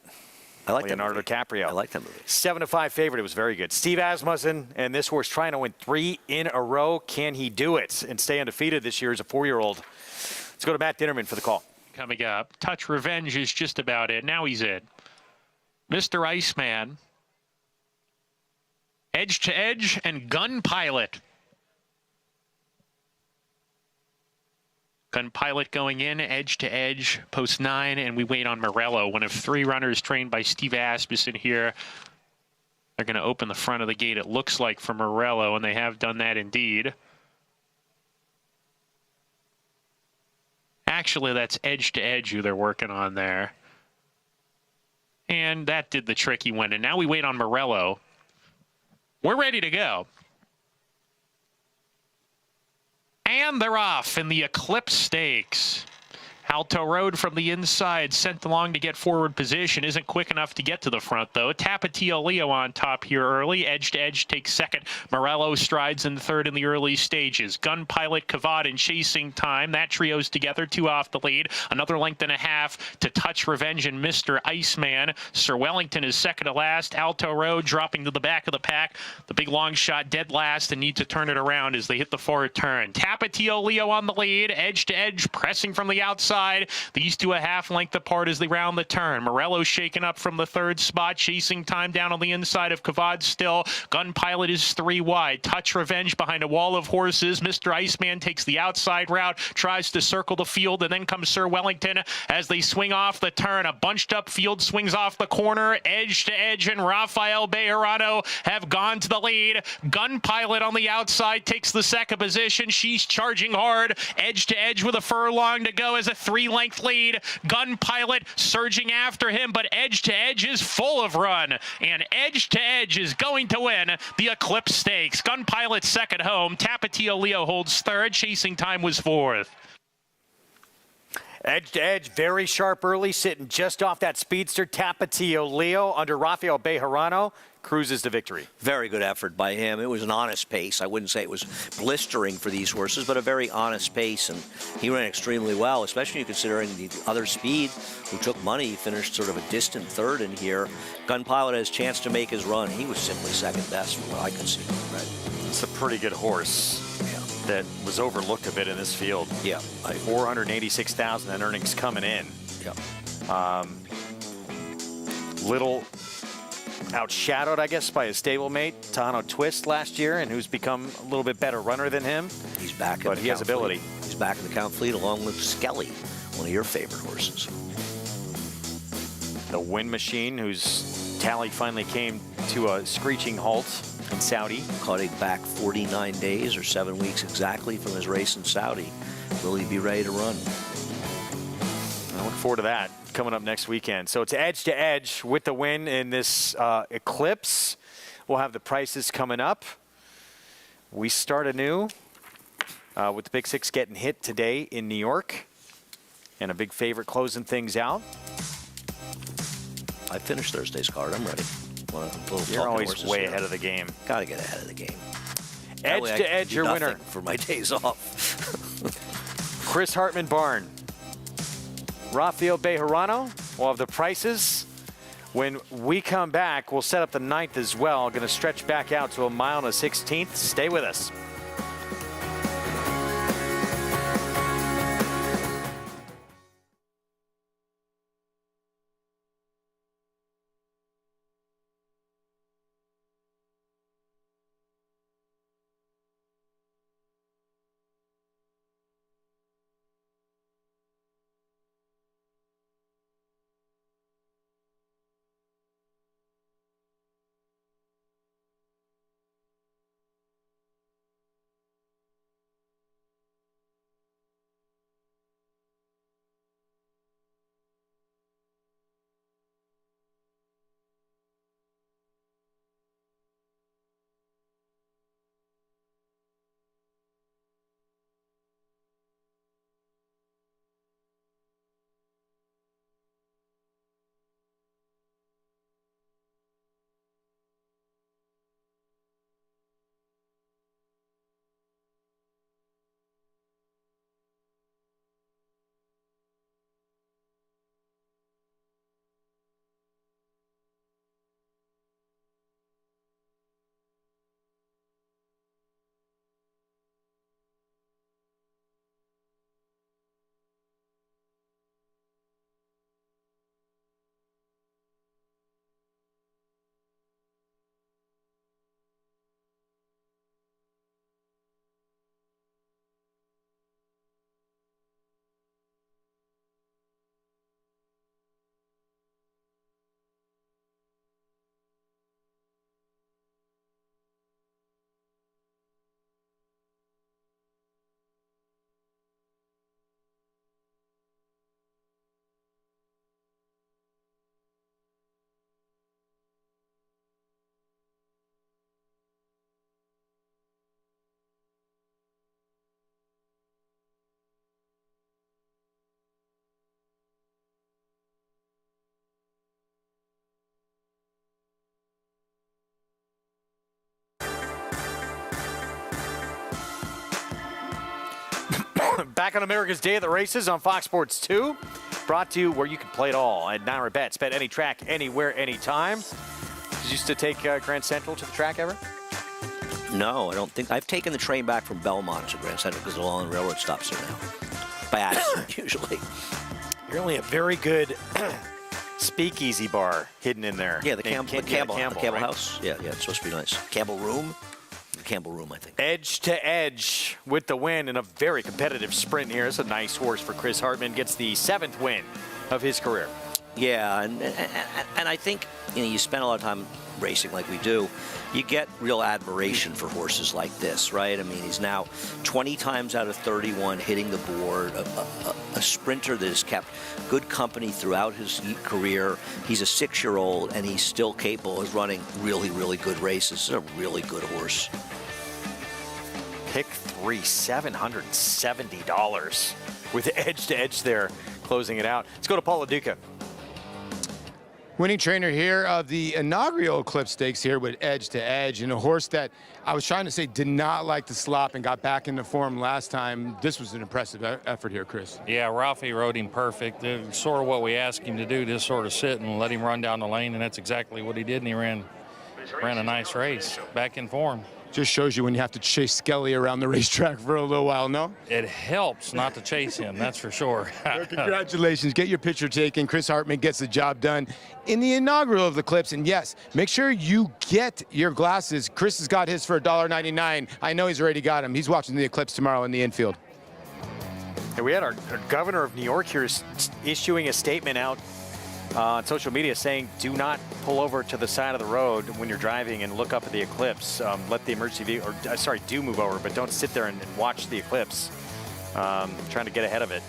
I like Leonardo DiCaprio. I like that movie. 7-5 favorite. It was very good. Steve Asmussen and this horse trying to win 3 in a row. Can he do it and stay undefeated this year as a 4-year-old? Let's go to Matt Dinnerman for the call. Coming up, Touch Revenge is just about it. Now he's in. Mr. Iceman, Edge to Edge, and Gun Pilot. Gun Pilot going in, Edge to Edge, post 9, and we wait on Morello, one of 3 runners trained by Steve Asmussen here. They're going to open the front of the gate, it looks like, for Morello, and they have done that indeed. Actually, that's edge to edge who they're working on there. And that did the trick. He went in. Now we wait on Morello. We're ready to go. And they're off in the Eclipse Stakes. Alto Road from the inside, sent along to get forward position. Isn't quick enough to get to the front, though. Tapatio Leo on top here early. Edge to edge takes second. Morello strides in third in the early stages. Gun Pilot, Cavad in chasing time. That trio's together, 2 off the lead. Another length and a half to Touch Revenge and Mr. Iceman. Sir Wellington is second to last. Alto Road dropping to the back of the pack. The big long shot dead last and need to turn it around as they hit the forward turn. Tapatio Leo on the lead. Edge to edge, pressing from the outside. These two a half length apart as they round the turn. Morello shaken up from the third spot, chasing time down on the inside of Cavad still. Gun Pilot is 3 wide. Touch Revenge behind a wall of horses. Mr. Iceman takes the outside route, tries to circle the field, and then comes Sir Wellington as they swing off the turn. A bunched up field swings off the corner, edge to edge, and Rafael Bejarano have gone to the lead. Gun Pilot on the outside takes the second position. She's charging hard, edge to edge with a furlong to go as a 3-length lead. Gun Pilot surging after him, but edge to edge is full of run, and edge to edge is going to win the Eclipse Stakes. Gun Pilot second home. Tapatio Leo holds third. Chasing time was fourth. Edge to edge, very sharp early, sitting just off that speedster. Tapatio Leo under Rafael Bejarano cruises to victory. Very good effort by him. It was an honest pace. I wouldn't say it was blistering for these horses, but a very honest pace, and he ran extremely well, especially considering the other speed who took money. He finished sort of a distant third in here. Gun Pilot has a chance to make his run. He was simply second best from what I could see. Right. It's a pretty good horse. That was overlooked a bit in this field. Yeah. 486,000 in earnings coming in. Yeah. Little outshadowed, I guess, by his stablemate, Tano Twist, last year, and who's become a little bit better runner than him. He's back in but the he has Count ability. Fleet. He's back in the Count Fleet along with Skelly, one of your favorite horses. The Wind Machine, whose tally finally came to a screeching halt in Saudi. Caught him back 49 days or 7 weeks exactly from his race in Saudi. Will he be ready to run? I look forward to that coming up next weekend. So it's edge to edge with the win in this Eclipse. We'll have the prices coming up. We start anew with the Big Six getting hit today in New York. And a big favorite closing things out. I finished Thursday's card. I'm ready. You're always way ahead of the game. Got to get ahead of the game. Edge to edge, your winner. For my days off. Chris Hartman Barn. Rafael Bejarano. We'll have the prices. When we come back, we'll set up the 9th as well. Going to stretch back out to a mile and a 16th. Stay with us. Back on America's Day at the Races on Fox Sports 2. Brought to you where you can play it all at Naira Bets. Bet any track, anywhere, anytime. Did you used to take Grand Central to the track ever? No, I don't think. I've taken the train back from Belmont to Grand Central because the long railroad stops there now. By accident, usually. You're only a very good speakeasy bar hidden in there. Yeah, the Campbell right? House. Yeah, it's supposed to be nice. Campbell Room, I think. Edge to edge with the win in a very competitive sprint here. It's a nice horse for Chris Hartman. Gets the 7th win of his career. Yeah, and I think you spend a lot of time racing like we do. You get real admiration for horses like this, right? I mean, he's now 20 times out of 31 hitting the board, a sprinter that has kept good company throughout his career. He's a 6-year-old, and he's still capable of running really, really good races. He's a really good horse. Pick 3, $770 with edge to edge there, closing it out. Let's go to Paul LaDuca. Winning trainer here of the inaugural Eclipse Stakes here with Edge to Edge, and a horse that I was trying to say did not like the slop and got back into form last time. This was an impressive effort here, Chris. Yeah, Ralphie rode him perfect. Sort of what we asked him to do, just sort of sit and let him run down the lane, and that's exactly what he did, and he ran a nice race, back in form. Just shows you when you have to chase Skelly around the racetrack for a little while, no? It helps not to chase him, that's for sure. Well, congratulations. Get your picture taken. Chris Hartman gets the job done in the inaugural of the Eclipse. And yes, make sure you get your glasses. Chris has got his for $1.99. I know he's already got them. He's watching the Eclipse tomorrow in the infield. And we had our governor of New York here issuing a statement out on social media saying, do not pull over to the side of the road when you're driving and look up at the eclipse. Let the emergency vehicle, do move over, but don't sit there and watch the eclipse. Trying to get ahead of it.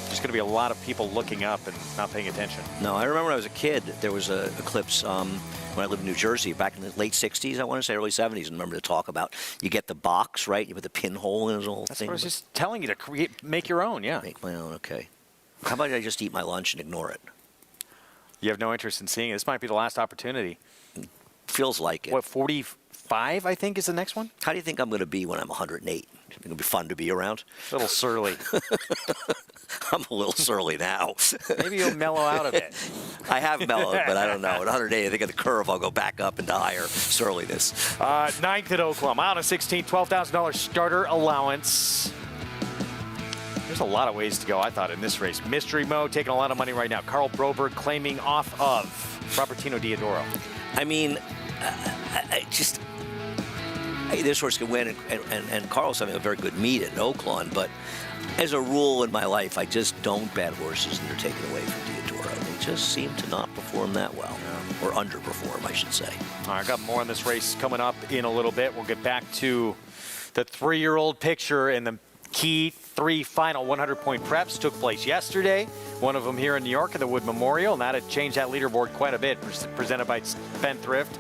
There's going to be a lot of people looking up and not paying attention. No, I remember when I was a kid, there was an eclipse when I lived in New Jersey back in the late 60s, I want to say early 70s. I remember to talk about, you get the box, right? You put the pinhole in his whole That's thing. what I was just telling you, to make your own, yeah. Make my own, okay. How about I just eat my lunch and ignore it? You have no interest in seeing it. This might be the last opportunity. Feels like it. What, 45, I think, is the next one? How do you think I'm going to be when I'm 108? Do you think it'll be fun to be around? A little surly. I'm a little surly now. Maybe you'll mellow out of it. I have mellowed, but I don't know. At 108, I think at the curve, I'll go back up into higher surliness. 9th at Oaklawn. Mile 16, $12,000 starter allowance. There's a lot of ways to go, I thought, in this race. Mystery Mo taking a lot of money right now. Carl Broberg claiming off of Robertino Diodoro. I mean, this horse can win, and Carl's having a very good meet at Oaklawn, but as a rule in my life, I just don't bet horses that are taken away from Diodoro. They just seem to not perform that well, or underperform, I should say. All right, I got more on this race coming up in a little bit. We'll get back to the 3-year-old picture and the key 3 final 100-point preps took place yesterday. One of them here in New York at the Wood Memorial, and that had changed that leaderboard quite a bit. Presented by Spendthrift.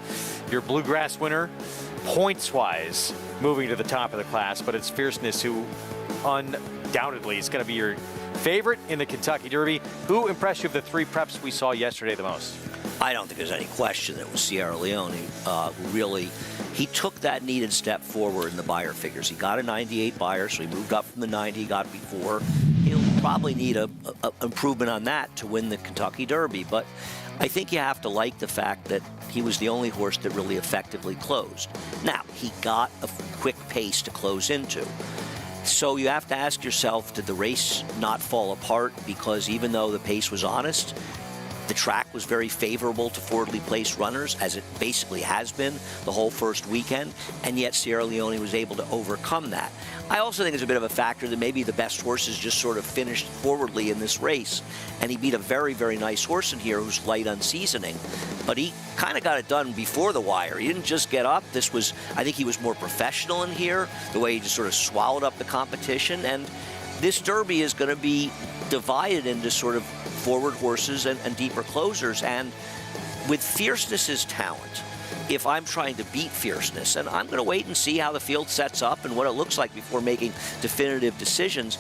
Your Bluegrass winner, points-wise, moving to the top of the class, but it's Fierceness who undoubtedly is going to be your favorite in the Kentucky Derby. Who impressed you of the 3 preps we saw yesterday the most? I don't think there's any question that it was Sierra Leone. Really, he took that needed step forward in the buyer figures. He got a 98 buyer, so he moved up from the 90 he got before. He'll probably need a improvement on that to win the Kentucky Derby, but I think you have to like the fact that he was the only horse that really effectively closed. Now, he got a quick pace to close into. So you have to ask yourself, did the race not fall apart because even though the pace was honest, the track was very favorable to forwardly placed runners, as it basically has been the whole first weekend, and yet Sierra Leone was able to overcome that. I also think it's a bit of a factor that maybe the best horses just sort of finished forwardly in this race, and he beat a very, very nice horse in here who's light on seasoning, but he kind of got it done before the wire. He didn't just get up. I think he was more professional in here, the way he just sort of swallowed up the competition, and this Derby is going to be divided into sort of forward horses and deeper closers. And with Fierceness's talent, if I'm trying to beat Fierceness, and I'm going to wait and see how the field sets up and what it looks like before making definitive decisions,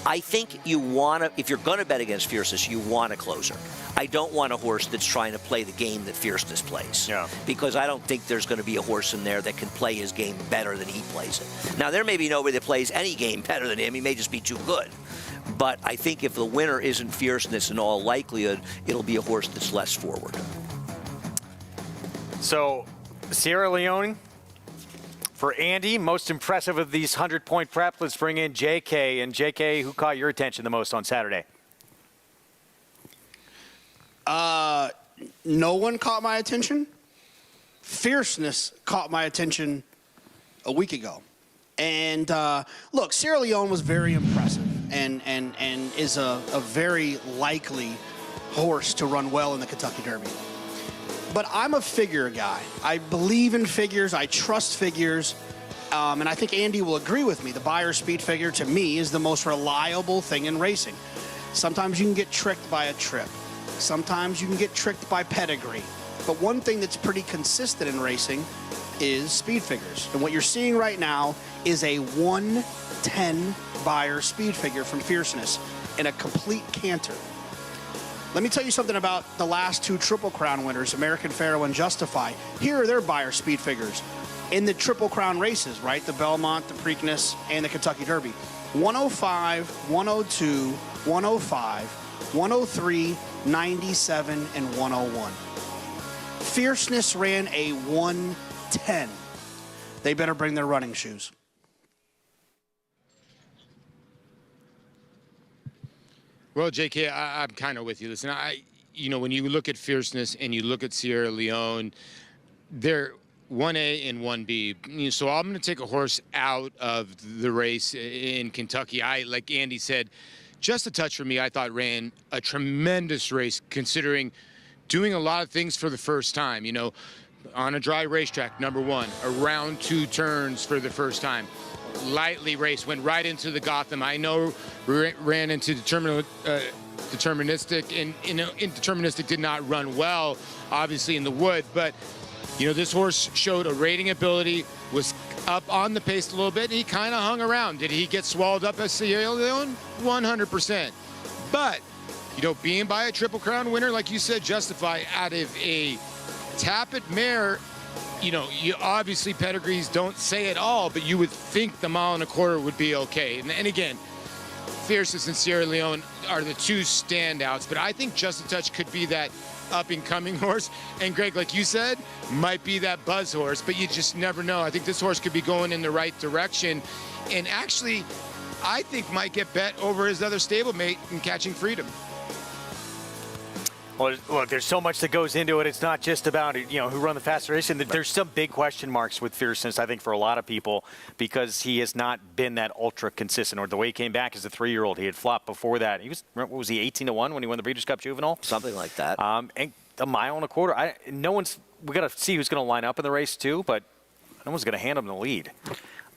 I think you want to, if you're going to bet against Fierceness, you want a closer. I don't want a horse that's trying to play the game that Fierceness plays. Yeah. Because I don't think there's going to be a horse in there that can play his game better than he plays it. Now, there may be nobody that plays any game better than him. He may just be too good. But I think if the winner isn't Fierceness, in all likelihood, it'll be a horse that's less forward. So, Sierra Leone, for Andy, most impressive of these 100-point prep. Let's bring in JK. And JK, who caught your attention the most on Saturday? No one caught my attention. Fierceness caught my attention a week ago. And look, Sierra Leone was very impressive and is a very likely horse to run well in the Kentucky Derby. But I'm a figure guy. I believe in figures. I trust figures. And I think Andy will agree with me. The Beyer speed figure, to me, is the most reliable thing in racing. Sometimes you can get tricked by a trip. Sometimes you can get tricked by pedigree. But one thing that's pretty consistent in racing is speed figures. And what you're seeing right now is a 110 Beyer speed figure from Fierceness in a complete canter. Let me tell you something about the last two Triple Crown winners, American Pharaoh and Justify. Here are their Beyer speed figures in the Triple Crown races, right? The Belmont, the Preakness, and the Kentucky Derby. 105, 102, 105, 103, 97, and 101. Fierceness ran a 110. They better bring their running shoes. Well, JK, I'm kind of with you. Listen, when you look at Fierceness and you look at Sierra Leone, they're 1A and 1B. So I'm going to take a horse out of the race in Kentucky. Like Andy said, Just a Touch for me, I thought ran a tremendous race considering doing a lot of things for the first time. On a dry racetrack, number one, around 2 turns for the first time. Lightly raced, went right into the Gotham. I know ran into deterministic, and Indeterministic did not run well, obviously, in the wood. But, this horse showed a rating ability, was up on the pace a little bit, and he kind of hung around. Did he get swallowed up as Sierra Leone? 100%. But, being by a Triple Crown winner, like you said, Justify, out of a Tappet mare, you obviously pedigrees don't say it all, but you would think the 1.25 miles would be okay. And again, Fierceness and Sierra Leone are the 2 standouts, but I think Just a Touch could be that up-and-coming horse. And Greg, like you said, might be that buzz horse, but you just never know. I think this horse could be going in the right direction, and actually, I think might get bet over his other stablemate in Catching Freedom. Well, look, there's so much that goes into it. It's not just about, who run the faster race. And there's some big question marks with Fierceness, I think, for a lot of people, because he has not been that ultra consistent. Or the way he came back as a 3-year-old, he had flopped before that. He was, what was he, 18-1 when he won the Breeders' Cup Juvenile? Something like that. And 1.25 miles. We got to see who's going to line up in the race too, but no one's going to hand him the lead.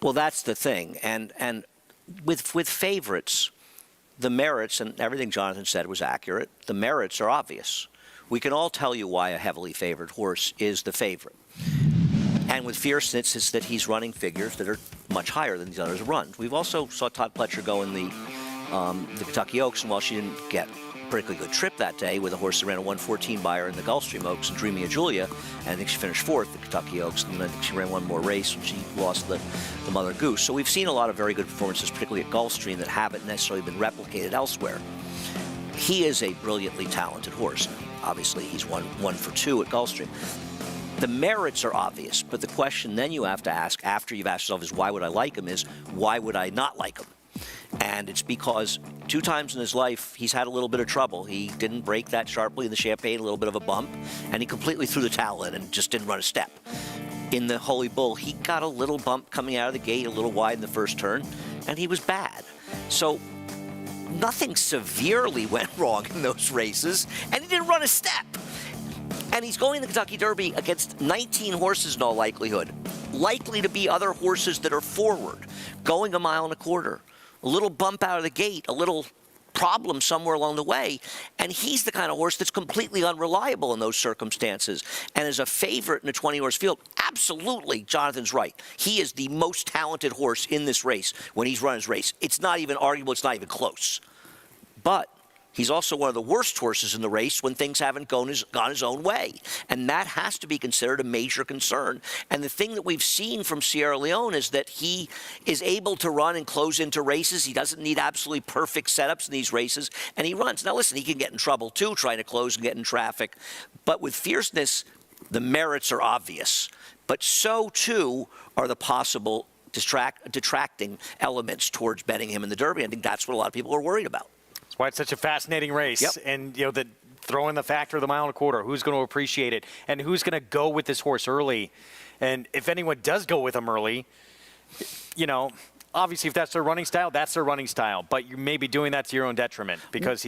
Well, that's the thing. And with favorites, the merits, and everything Jonathan said was accurate, the merits are obvious. We can all tell you why a heavily favored horse is the favorite. And with Fierceness, it's that he's running figures that are much higher than these others run. We've also saw Todd Pletcher go in the Kentucky Oaks, and while she didn't get a particularly good trip that day with a horse that ran a 114 Beyer in the Gulfstream Oaks and Dreamy of Julia, and I think she finished 4th at the Kentucky Oaks, and I think she ran one more race and she lost the Mother Goose. So we've seen a lot of very good performances, particularly at Gulfstream, that haven't necessarily been replicated elsewhere. He is a brilliantly talented horse. Obviously, he's one for 2 at Gulfstream. The merits are obvious, but the question then you have to ask after you've asked yourself is, why would I like him, is why would I not like him? And it's because 2 times in his life, he's had a little bit of trouble. He didn't break that sharply in the Champagne, a little bit of a bump, and he completely threw the towel in and just didn't run a step. In the Holy Bull, he got a little bump coming out of the gate, a little wide in the first turn, and he was bad. So nothing severely went wrong in those races, and he didn't run a step. And he's going to the Kentucky Derby against 19 horses in all likelihood. Likely to be other horses that are forward, going 1.25 miles. A little bump out of the gate, a little problem somewhere along the way. And he's the kind of horse that's completely unreliable in those circumstances. And as a favorite in a 20-horse field, absolutely, Jonathan's right. He is the most talented horse in this race when he's run his race. It's not even arguable. It's not even close. But he's also one of the worst horses in the race when things haven't gone his own way. And that has to be considered a major concern. And the thing that we've seen from Sierra Leone is that he is able to run and close into races. He doesn't need absolutely perfect setups in these races, and he runs. Now, listen, he can get in trouble, too, trying to close and get in traffic. But with Fierceness, the merits are obvious. But so, too, are the possible detracting elements towards betting him in the Derby. I think that's what a lot of people are worried about. That's why it's such a fascinating race. Yep. And, you know, throw in the factor of the 1.25 miles, who's going to appreciate it, and who's going to go with this horse early. And if anyone does go with him early, you know, obviously if that's their running style, that's their running style. But you may be doing that to your own detriment because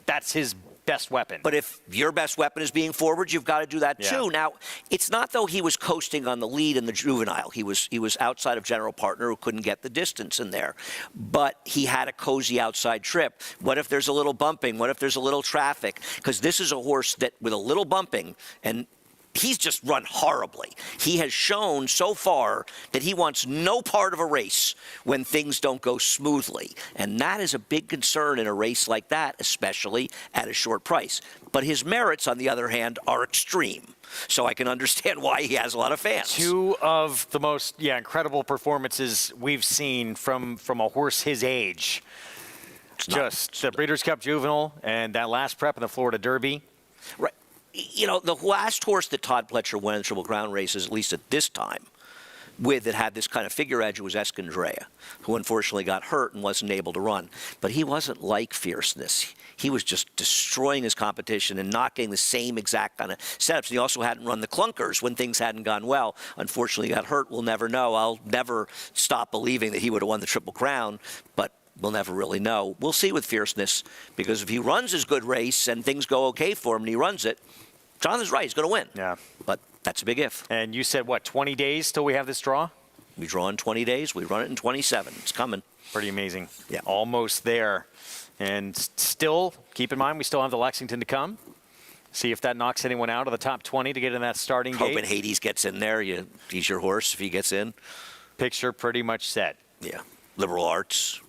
that's his best weapon. But if your best weapon is being forward, you've got to do that too. Now, it's not though he was coasting on the lead in the juvenile. He was outside of general partner who couldn't get the distance in there. But he had a cozy outside trip. What if there's a little bumping? What if there's a little traffic? Because this is a horse that with a little bumping, and he's just run horribly. He has shown so far that he wants no part of a race when things don't go smoothly. And that is a big concern in a race like that, especially at a short price. But his merits, on the other hand, are extreme. So I can understand why he has a lot of fans. Two of the most incredible performances we've seen from a horse his age. Just the Breeders' Cup Juvenile and that last prep in the Florida Derby. Right. You know, the last horse that Todd Pletcher won in Triple Crown races, at least at this time, with that had this kind of figure edge was Escondrea, who unfortunately got hurt and wasn't able to run. But he wasn't like Fierceness. He was just destroying his competition and not getting the same exact kind of setups. And he also hadn't run the clunkers when things hadn't gone well. Unfortunately, he got hurt. We'll never know. I'll never stop believing that he would have won the Triple Crown, but we'll never really know. We'll see with Fierceness, because if he runs his good race and things go okay for him and he runs it, Jonathan's right, he's going to win. Yeah. But that's a big if. And you said, what, 20 days till we have this draw? We draw in 20 days. We run it in 27. It's coming. Pretty amazing. Yeah. Almost there. And still, keep in mind, we still have the Lexington to come. See if that knocks anyone out of the top 20 to get in that starting gate. Hoping Hades gets in there. He's your horse if he gets in. Picture pretty much set. Yeah. Liberal arts.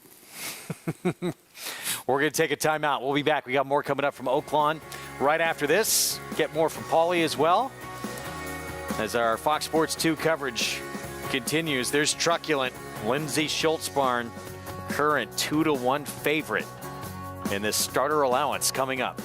We're going to take a timeout. We'll be back. We got more coming up from Oaklawn right after this. Get more from Paulie as well. As our Fox Sports 2 coverage continues, there's Truculent. Lindsay Schultzbarn, current 2-1 favorite in this starter allowance coming up.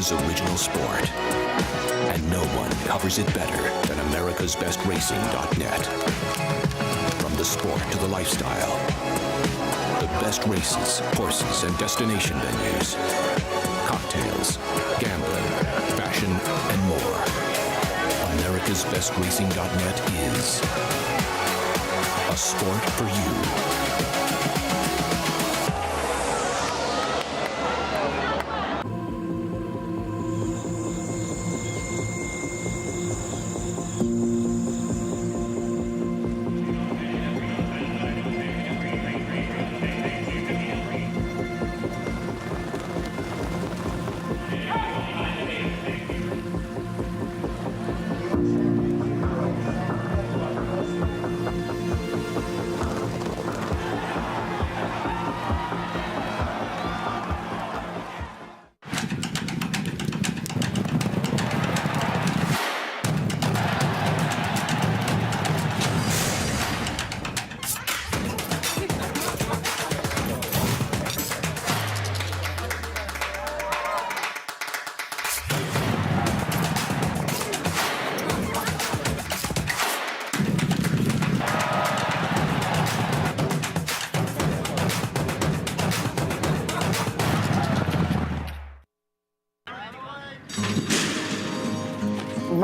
Original sport, and no one covers it better than americasbestracing.net. From the sport to the lifestyle, the best races, horses, and destination venues, cocktails, gambling, fashion, and more. americasbestracing.net is a sport for you.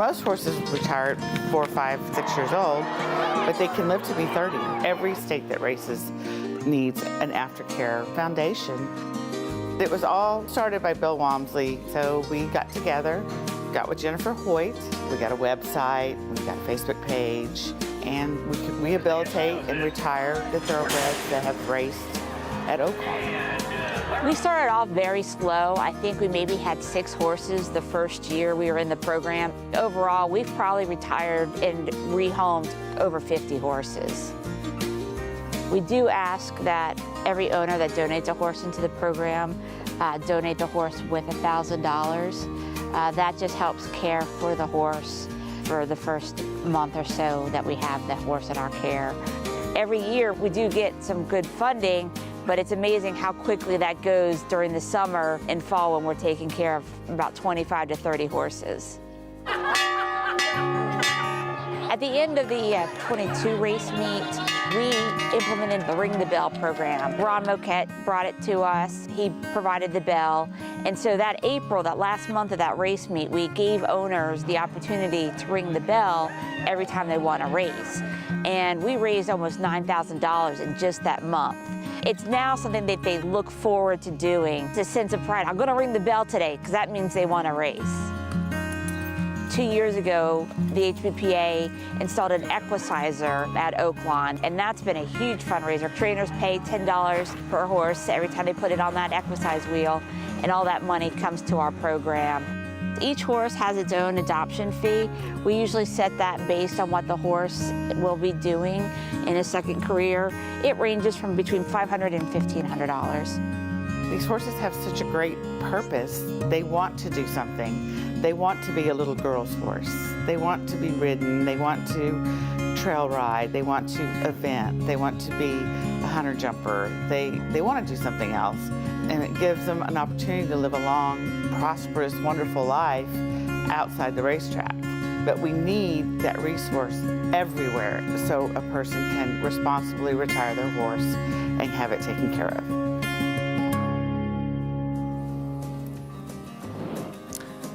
Most horses retire 4, 5, 6 years old, but they can live to be 30. Every stake that races needs an aftercare foundation. It was all started by Bill Walmsley, so we got together, got with Jennifer Hoyt, we got a website, we got a Facebook page, and we could rehabilitate and retire the thoroughbreds that have raced at Oaklawn. We started off very slow. I think we maybe had 6 horses the first year we were in the program. Overall, we've probably retired and rehomed over 50 horses. We do ask that every owner that donates a horse into the program donate the horse with $1,000. That just helps care for the horse for the first month or so that we have the horse in our care. Every year we do get some good funding, but it's amazing how quickly that goes during the summer and fall when we're taking care of about 25 to 30 horses. At the end of the 22 race meet, we implemented the Ring the Bell program. Ron Moquette brought it to us. He provided the bell. And so that April, that last month of that race meet, we gave owners the opportunity to ring the bell every time they won a race. And we raised almost $9,000 in just that month. It's now something that they look forward to doing. It's a sense of pride. I'm gonna ring the bell today because that means they won a race. 2 years ago, the HBPA installed an equicizer at Oaklawn, and that's been a huge fundraiser. Trainers pay $10 per horse every time they put it on that equicize wheel, and all that money comes to our program. Each horse has its own adoption fee. We usually set that based on what the horse will be doing in his second career. It ranges from between $500 and $1,500. These horses have such a great purpose. They want to do something. They want to be a little girl's horse. They want to be ridden. They want to trail ride. They want to event. They want to be a hunter jumper. They want to do something else. And it gives them an opportunity to live a long, prosperous, wonderful life outside the racetrack. But we need that resource everywhere so a person can responsibly retire their horse and have it taken care of.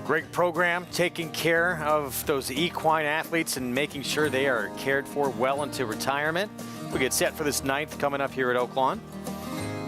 Great program, taking care of those equine athletes and making sure they are cared for well into retirement. We get set for this 9th coming up here at Oaklawn.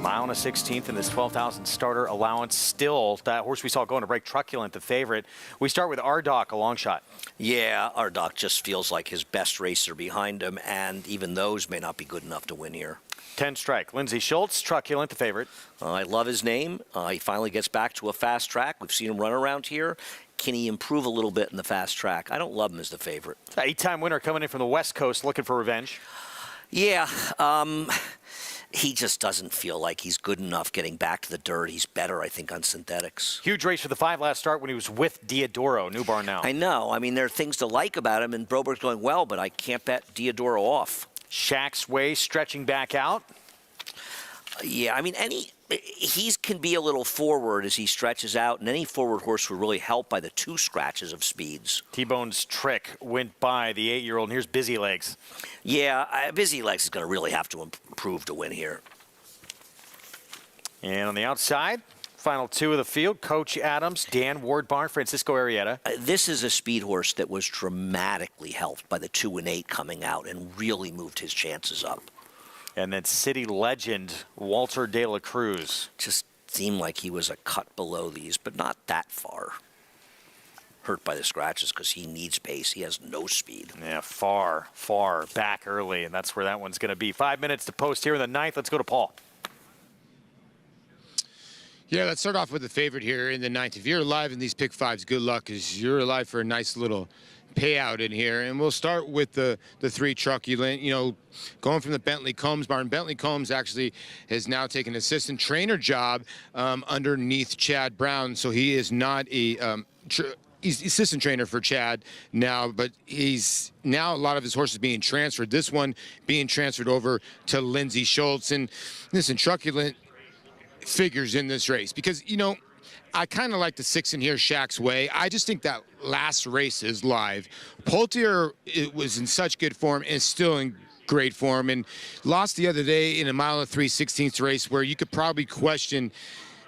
Mile and a 16th in this 12,000 starter allowance. Still, that horse we saw going to break, Truculent, the favorite. We start with Ardoc, a long shot. Yeah, Ardoc just feels like his best racer behind him, and even those may not be good enough to win here. 10 strike. Lindsey Schultz, Truculent, the favorite. I love his name. He finally gets back to a fast track. We've seen him run around here. Can he improve a little bit in the fast track? I don't love him as the favorite. 8-time winner coming in from the West Coast, looking for revenge. Yeah, he just doesn't feel like he's good enough getting back to the dirt. He's better, I think, on synthetics. Huge race for the 5 last start when he was with Diodoro, new barn now. I know. I mean, there are things to like about him, and Broberg's going well, but I can't bet Diodoro off. Shack's Way stretching back out. Yeah, I mean, he can be a little forward as he stretches out, and any forward horse would really help by the 2 scratches of speeds. T-Bone's Trick went by the 8-year-old, and here's Busy Legs. Yeah, Busy Legs is going to really have to improve to win here. And on the outside, final 2 of the field, Coach Adams, Dan Wardbarn, Francisco Arrieta. This is a speed horse that was dramatically helped by the 2 and 8 coming out and really moved his chances up. And then City Legend, Walter De La Cruz. Just seemed like he was a cut below these, but not that far. Hurt by the scratches because he needs pace. He has no speed. Yeah, far, far back early, and that's where that one's going to be. 5 minutes to post here in the 9th. Let's go to Paul. Yeah, let's start off with the favorite here in the 9th. If you're alive in these pick 5s, good luck, because you're alive for a nice little payout in here. And we'll start with the 3 Truculent, you know, going from the Bentley Combs barn. Bentley Combs actually has now taken an assistant trainer job underneath Chad Brown. So he is not a he's assistant trainer for Chad now, but he's now a lot of his horses being transferred. This one being transferred over to Lindsey Schultz. And listen, Truculent figures in this race because, you know, I kind of like the 6 in here, Shack's Way. I just think that last race is live. Poultier was in such good form and still in great form, and lost the other day in a mile and 3/16 race where you could probably question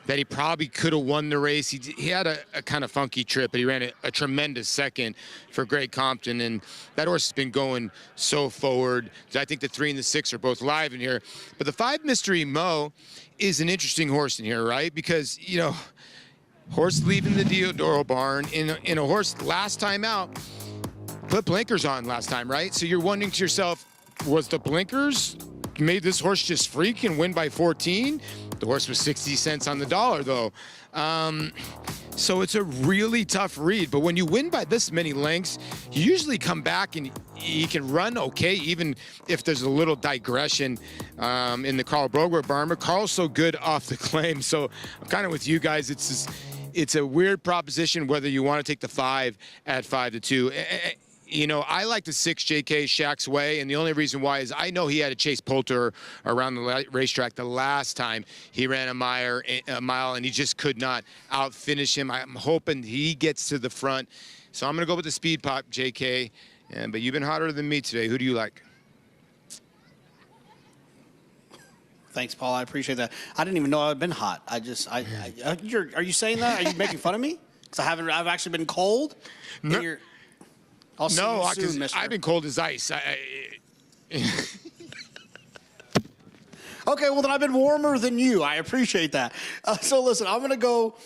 that he probably could have won the race. He had a kind of funky trip, but he ran a tremendous second for Greg Compton, and that horse has been going so forward. I think the 3 and the 6 are both live in here. But the 5 Mystery Mo is an interesting horse in here, right? Because, you know, horse leaving the Diodoro barn in a horse last time out put blinkers on last time, right? So you're wondering to yourself, was the blinkers made this horse just freak and win by 14? The horse was 60 cents on the dollar, though. So it's a really tough read. But when you win by this many lengths, you usually come back and you can run okay, even if there's a little digression in the Carl Broger barn. But Carl's so good off the claim. So I'm kind of with you guys. It's a weird proposition whether you want to take the 5 at 5-2. You know, I like the 6 JK Shaq's Way, and the only reason why is I know he had to chase Poulter around the racetrack the last time he ran a mile, and he just could not outfinish him. I'm hoping he gets to the front. So I'm going to go with the speed pop, JK. But you've been hotter than me today. Who do you like? Thanks, Paul. I appreciate that. I didn't even know I'd been hot. are you saying that? Are you making fun of me? Because I've actually been cold. No. I'll see you soon, mister. I've been cold as ice. Okay, well, then I've been warmer than you. I appreciate that. So, listen, I'm going to go.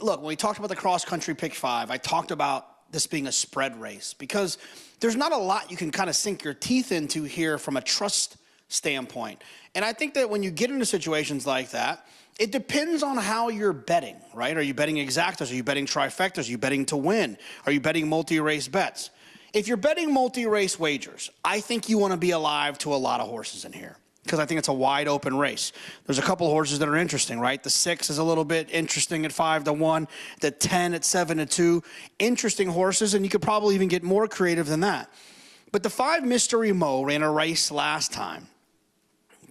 Look, when we talked about the cross-country pick 5, I talked about this being a spread race because there's not a lot you can kind of sink your teeth into here from a trust standpoint. And I think that when you get into situations like that, it depends on how you're betting, right? Are you betting exactas? Are you betting trifectas? Are you betting to win? Are you betting multi-race bets? If you're betting multi-race wagers, I think you want to be alive to a lot of horses in here because I think it's a wide open race. There's a couple of horses that are interesting, right? The 6 is a little bit interesting at 5-1. The 10 at 7-2. Interesting horses, and you could probably even get more creative than that. But the 5 Mystery Mo ran a race last time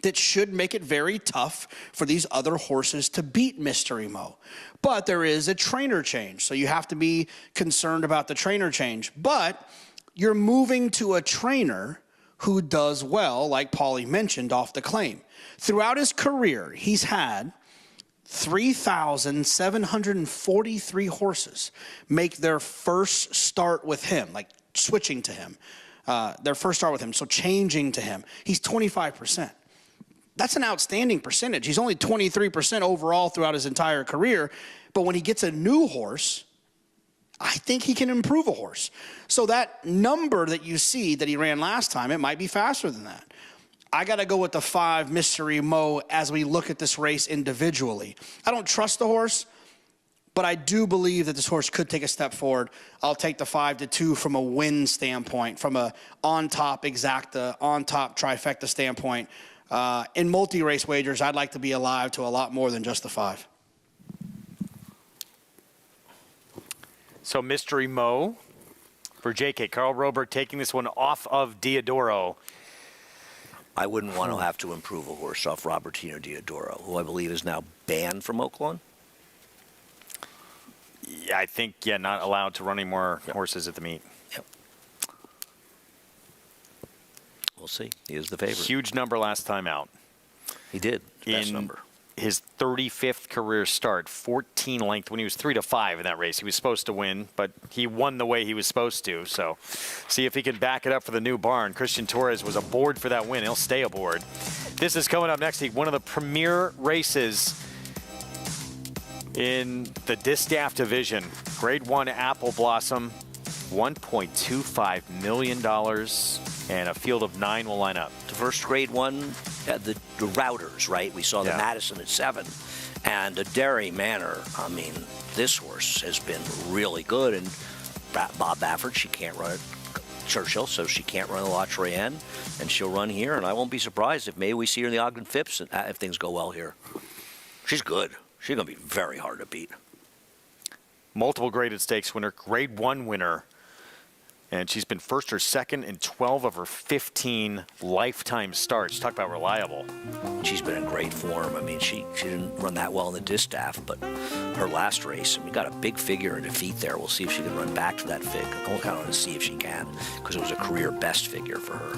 that should make it very tough for these other horses to beat Mystery Mo. But there is a trainer change, so you have to be concerned about the trainer change. But you're moving to a trainer who does well, like Paulie mentioned, off the claim. Throughout his career, he's had 3,743 horses make their first start with him, like switching to him, their first start with him, so changing to him. He's 25%. That's an outstanding percentage. He's only 23% overall throughout his entire career. But when he gets a new horse, I think he can improve a horse. So that number that you see that he ran last time, it might be faster than that. I got to go with the 5 Mystery Mo as we look at this race individually. I don't trust the horse, but I do believe that this horse could take a step forward. I'll take the 5-2 from a win standpoint, from a on-top exacta, on-top trifecta standpoint. In multi-race wagers, I'd like to be alive to a lot more than just the 5. So Mystery Mo for JK. Carl Robert taking this one off of Diodoro. I wouldn't want to have to improve a horse off Robertino Diodoro, who I believe is now banned from Oaklawn. Yeah, I think, not allowed to run any more horses at the meet. Yep. We'll see. He is the favorite. Huge number last time out. He did. Best number. His 35th career start, 14 length when he was 3-5 in that race. He was supposed to win, but he won the way he was supposed to. So see if he can back it up for the new barn. Christian Torres was aboard for that win. He'll stay aboard. This is coming up next week. One of the premier races in the Distaff division. Grade 1 Apple Blossom, $1.25 million, and a field of 9 will line up. The first Grade 1, the routers, right? We saw the Madison at 7. And the Derry Manor, I mean, this horse has been really good. And Bob Baffert, she can't run at Churchill, so she can't run the La Troyenne, and she'll run here. And I won't be surprised if maybe we see her in the Ogden Phipps if things go well here. She's good. She's going to be very hard to beat. Multiple graded stakes winner, Grade 1 winner. And she's been first or second in 12 of her 15 lifetime starts. Talk about reliable. She's been in great form. I mean, she didn't run that well in the Distaff, but her last race, we got a big figure in defeat there. We'll see if she can run back to that fig. I'll kind of want to see if she can, because it was a career best figure for her.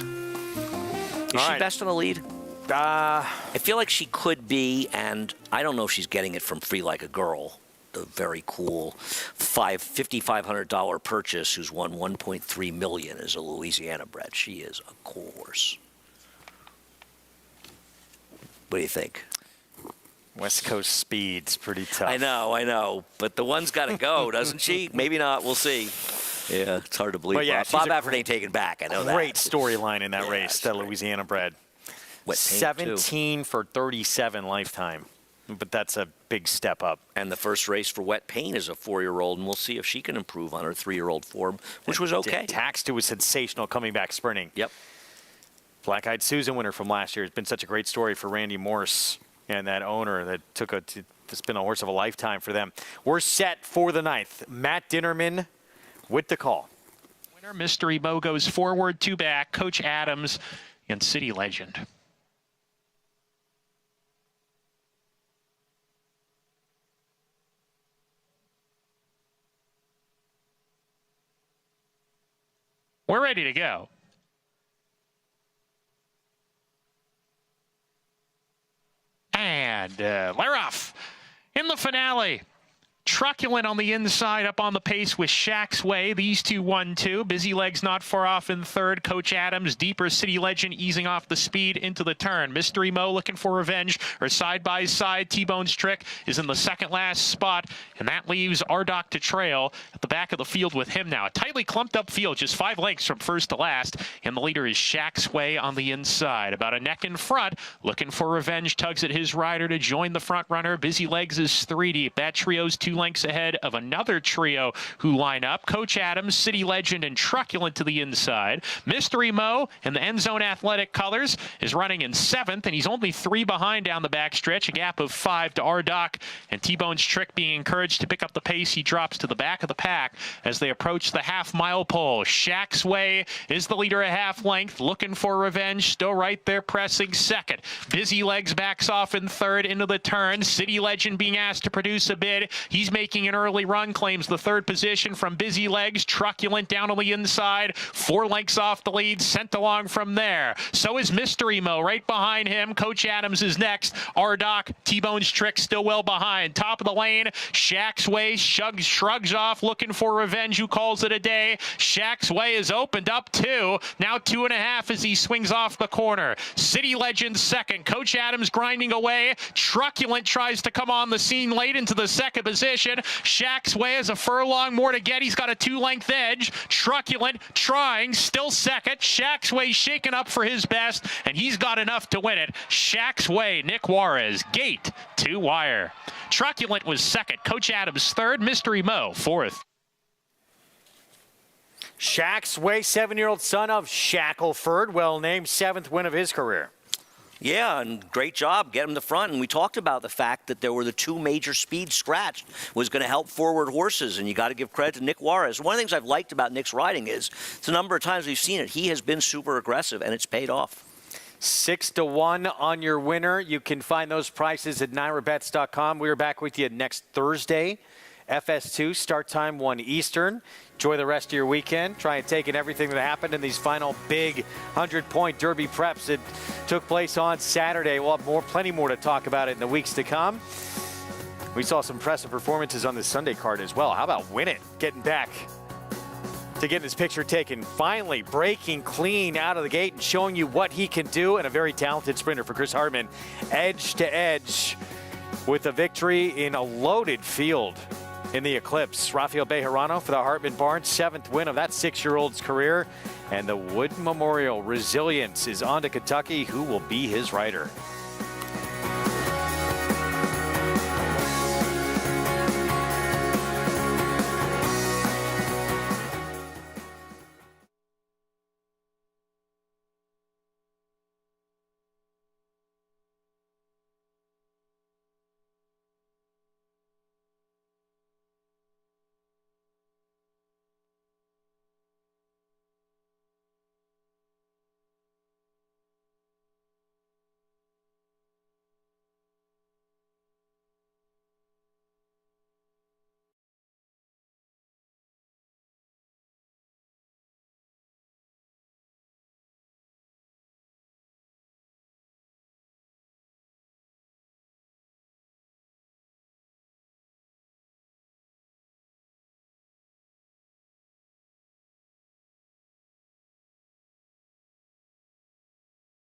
Is she best on the lead? I feel like she could be, and I don't know if she's getting it from Free Like a Girl, the very cool $5,500 purchase who's won $1.3 million is a Louisiana bred. She is a cool horse. What do you think? West Coast speed's pretty tough. I know. But the one's got to go, doesn't she? Maybe not. We'll see. Yeah, it's hard to believe. But yeah, Bob Baffert ain't taken back. I know that. Great storyline in that race, that Louisiana bred. 17 for 37 lifetime. But that's a big step up. And the first race for Wet Paint is a 4-year-old, and we'll see if she can improve on her 3-year-old form, which was okay. Taxed was sensational coming back sprinting. Yep. Black Eyed Susan winner from last year. It's been such a great story for Randy Morse and that owner that it's been a horse of a lifetime for them. We're set for the 9th. Matt Dinnerman with the call. Winner Mystery Mo goes forward, 2 back. Coach Adams and City Legend. We're ready to go. And they're off in the finale. Truculent on the inside, up on the pace with Shack's Way. These two 1-2. Busy Legs not far off in third. Coach Adams, deeper City Legend, easing off the speed into the turn. Mystery Mo looking for revenge. Or side by side, T-Bone's Trick is in the second last spot. And that leaves Aqueduct to trail at the back of the field with him now. A tightly clumped up field, just 5 lengths from first to last. And the leader is Shack's Way on the inside. About a neck in front, looking for revenge. Tugs at his rider to join the front runner. Busy Legs is 3 deep. That trio's 2 lengths ahead of another trio who line up. Coach Adams, City Legend, and Truculent to the inside. Mystery Mo in the End Zone Athletic colors is running in 7th, and he's only 3 behind down the backstretch, a gap of 5 to Aqueduct. And T-Bone's Trick being encouraged to pick up the pace. He drops to the back of the pack as they approach the half-mile pole. Shack's Way is the leader a half length, looking for revenge, still right there pressing second. Busy Legs backs off in third into the turn. City Legend being asked to produce a bid. He's making an early run, claims the 3rd position from Busy Legs. Truculent down on the inside, 4 lengths off the lead, sent along from there. So is Mystery Mo right behind him. Coach Adams is next. Aqueduct, T-Bone's Trick still well behind. Top of the lane, Shack's Way shrugs off, looking for revenge, who calls it a day. Shack's Way is opened up 2, now 2.5 as he swings off the corner. City Legend second. Coach Adams grinding away. Truculent tries to come on the scene late into the 2nd position. Shack's Way has a furlong more to get. He's got a 2-length edge. Truculent trying, still second. Shack's Way shaken up for his best, and he's got enough to win it. Shack's Way, Nick Juarez, gate to wire. Truculent was second. Coach Adams 3rd. Mystery Mo 4th. Shack's Way, 7-year-old son of Shackleford, well named 7th win of his career. Yeah, and great job getting him the front. And we talked about the fact that there were the 2 major speed scratched was going to help forward horses, and you got to give credit to Nick Juarez. One of the things I've liked about Nick's riding is it's a number of times we've seen it. He has been super aggressive, and it's paid off. 6-1 on your winner. You can find those prices at NYRABets.com. We're back with you next Thursday. FS2, start time 1 Eastern. Enjoy the rest of your weekend. Try and take in everything that happened in these final big 100-point Derby preps that took place on Saturday. We'll have plenty more to talk about it in the weeks to come. We saw some impressive performances on the Sunday card as well. How about Win It? Getting back to get his picture taken. Finally breaking clean out of the gate and showing you what he can do. And a very talented sprinter for Chris Hartman. Edge to edge with a victory in a loaded field in the Eclipse. Rafael Bejarano for the Hartman Barnes, 7th win of that 6-year-old's career. And the Wood Memorial Resilience is on to Kentucky. Who will be his rider?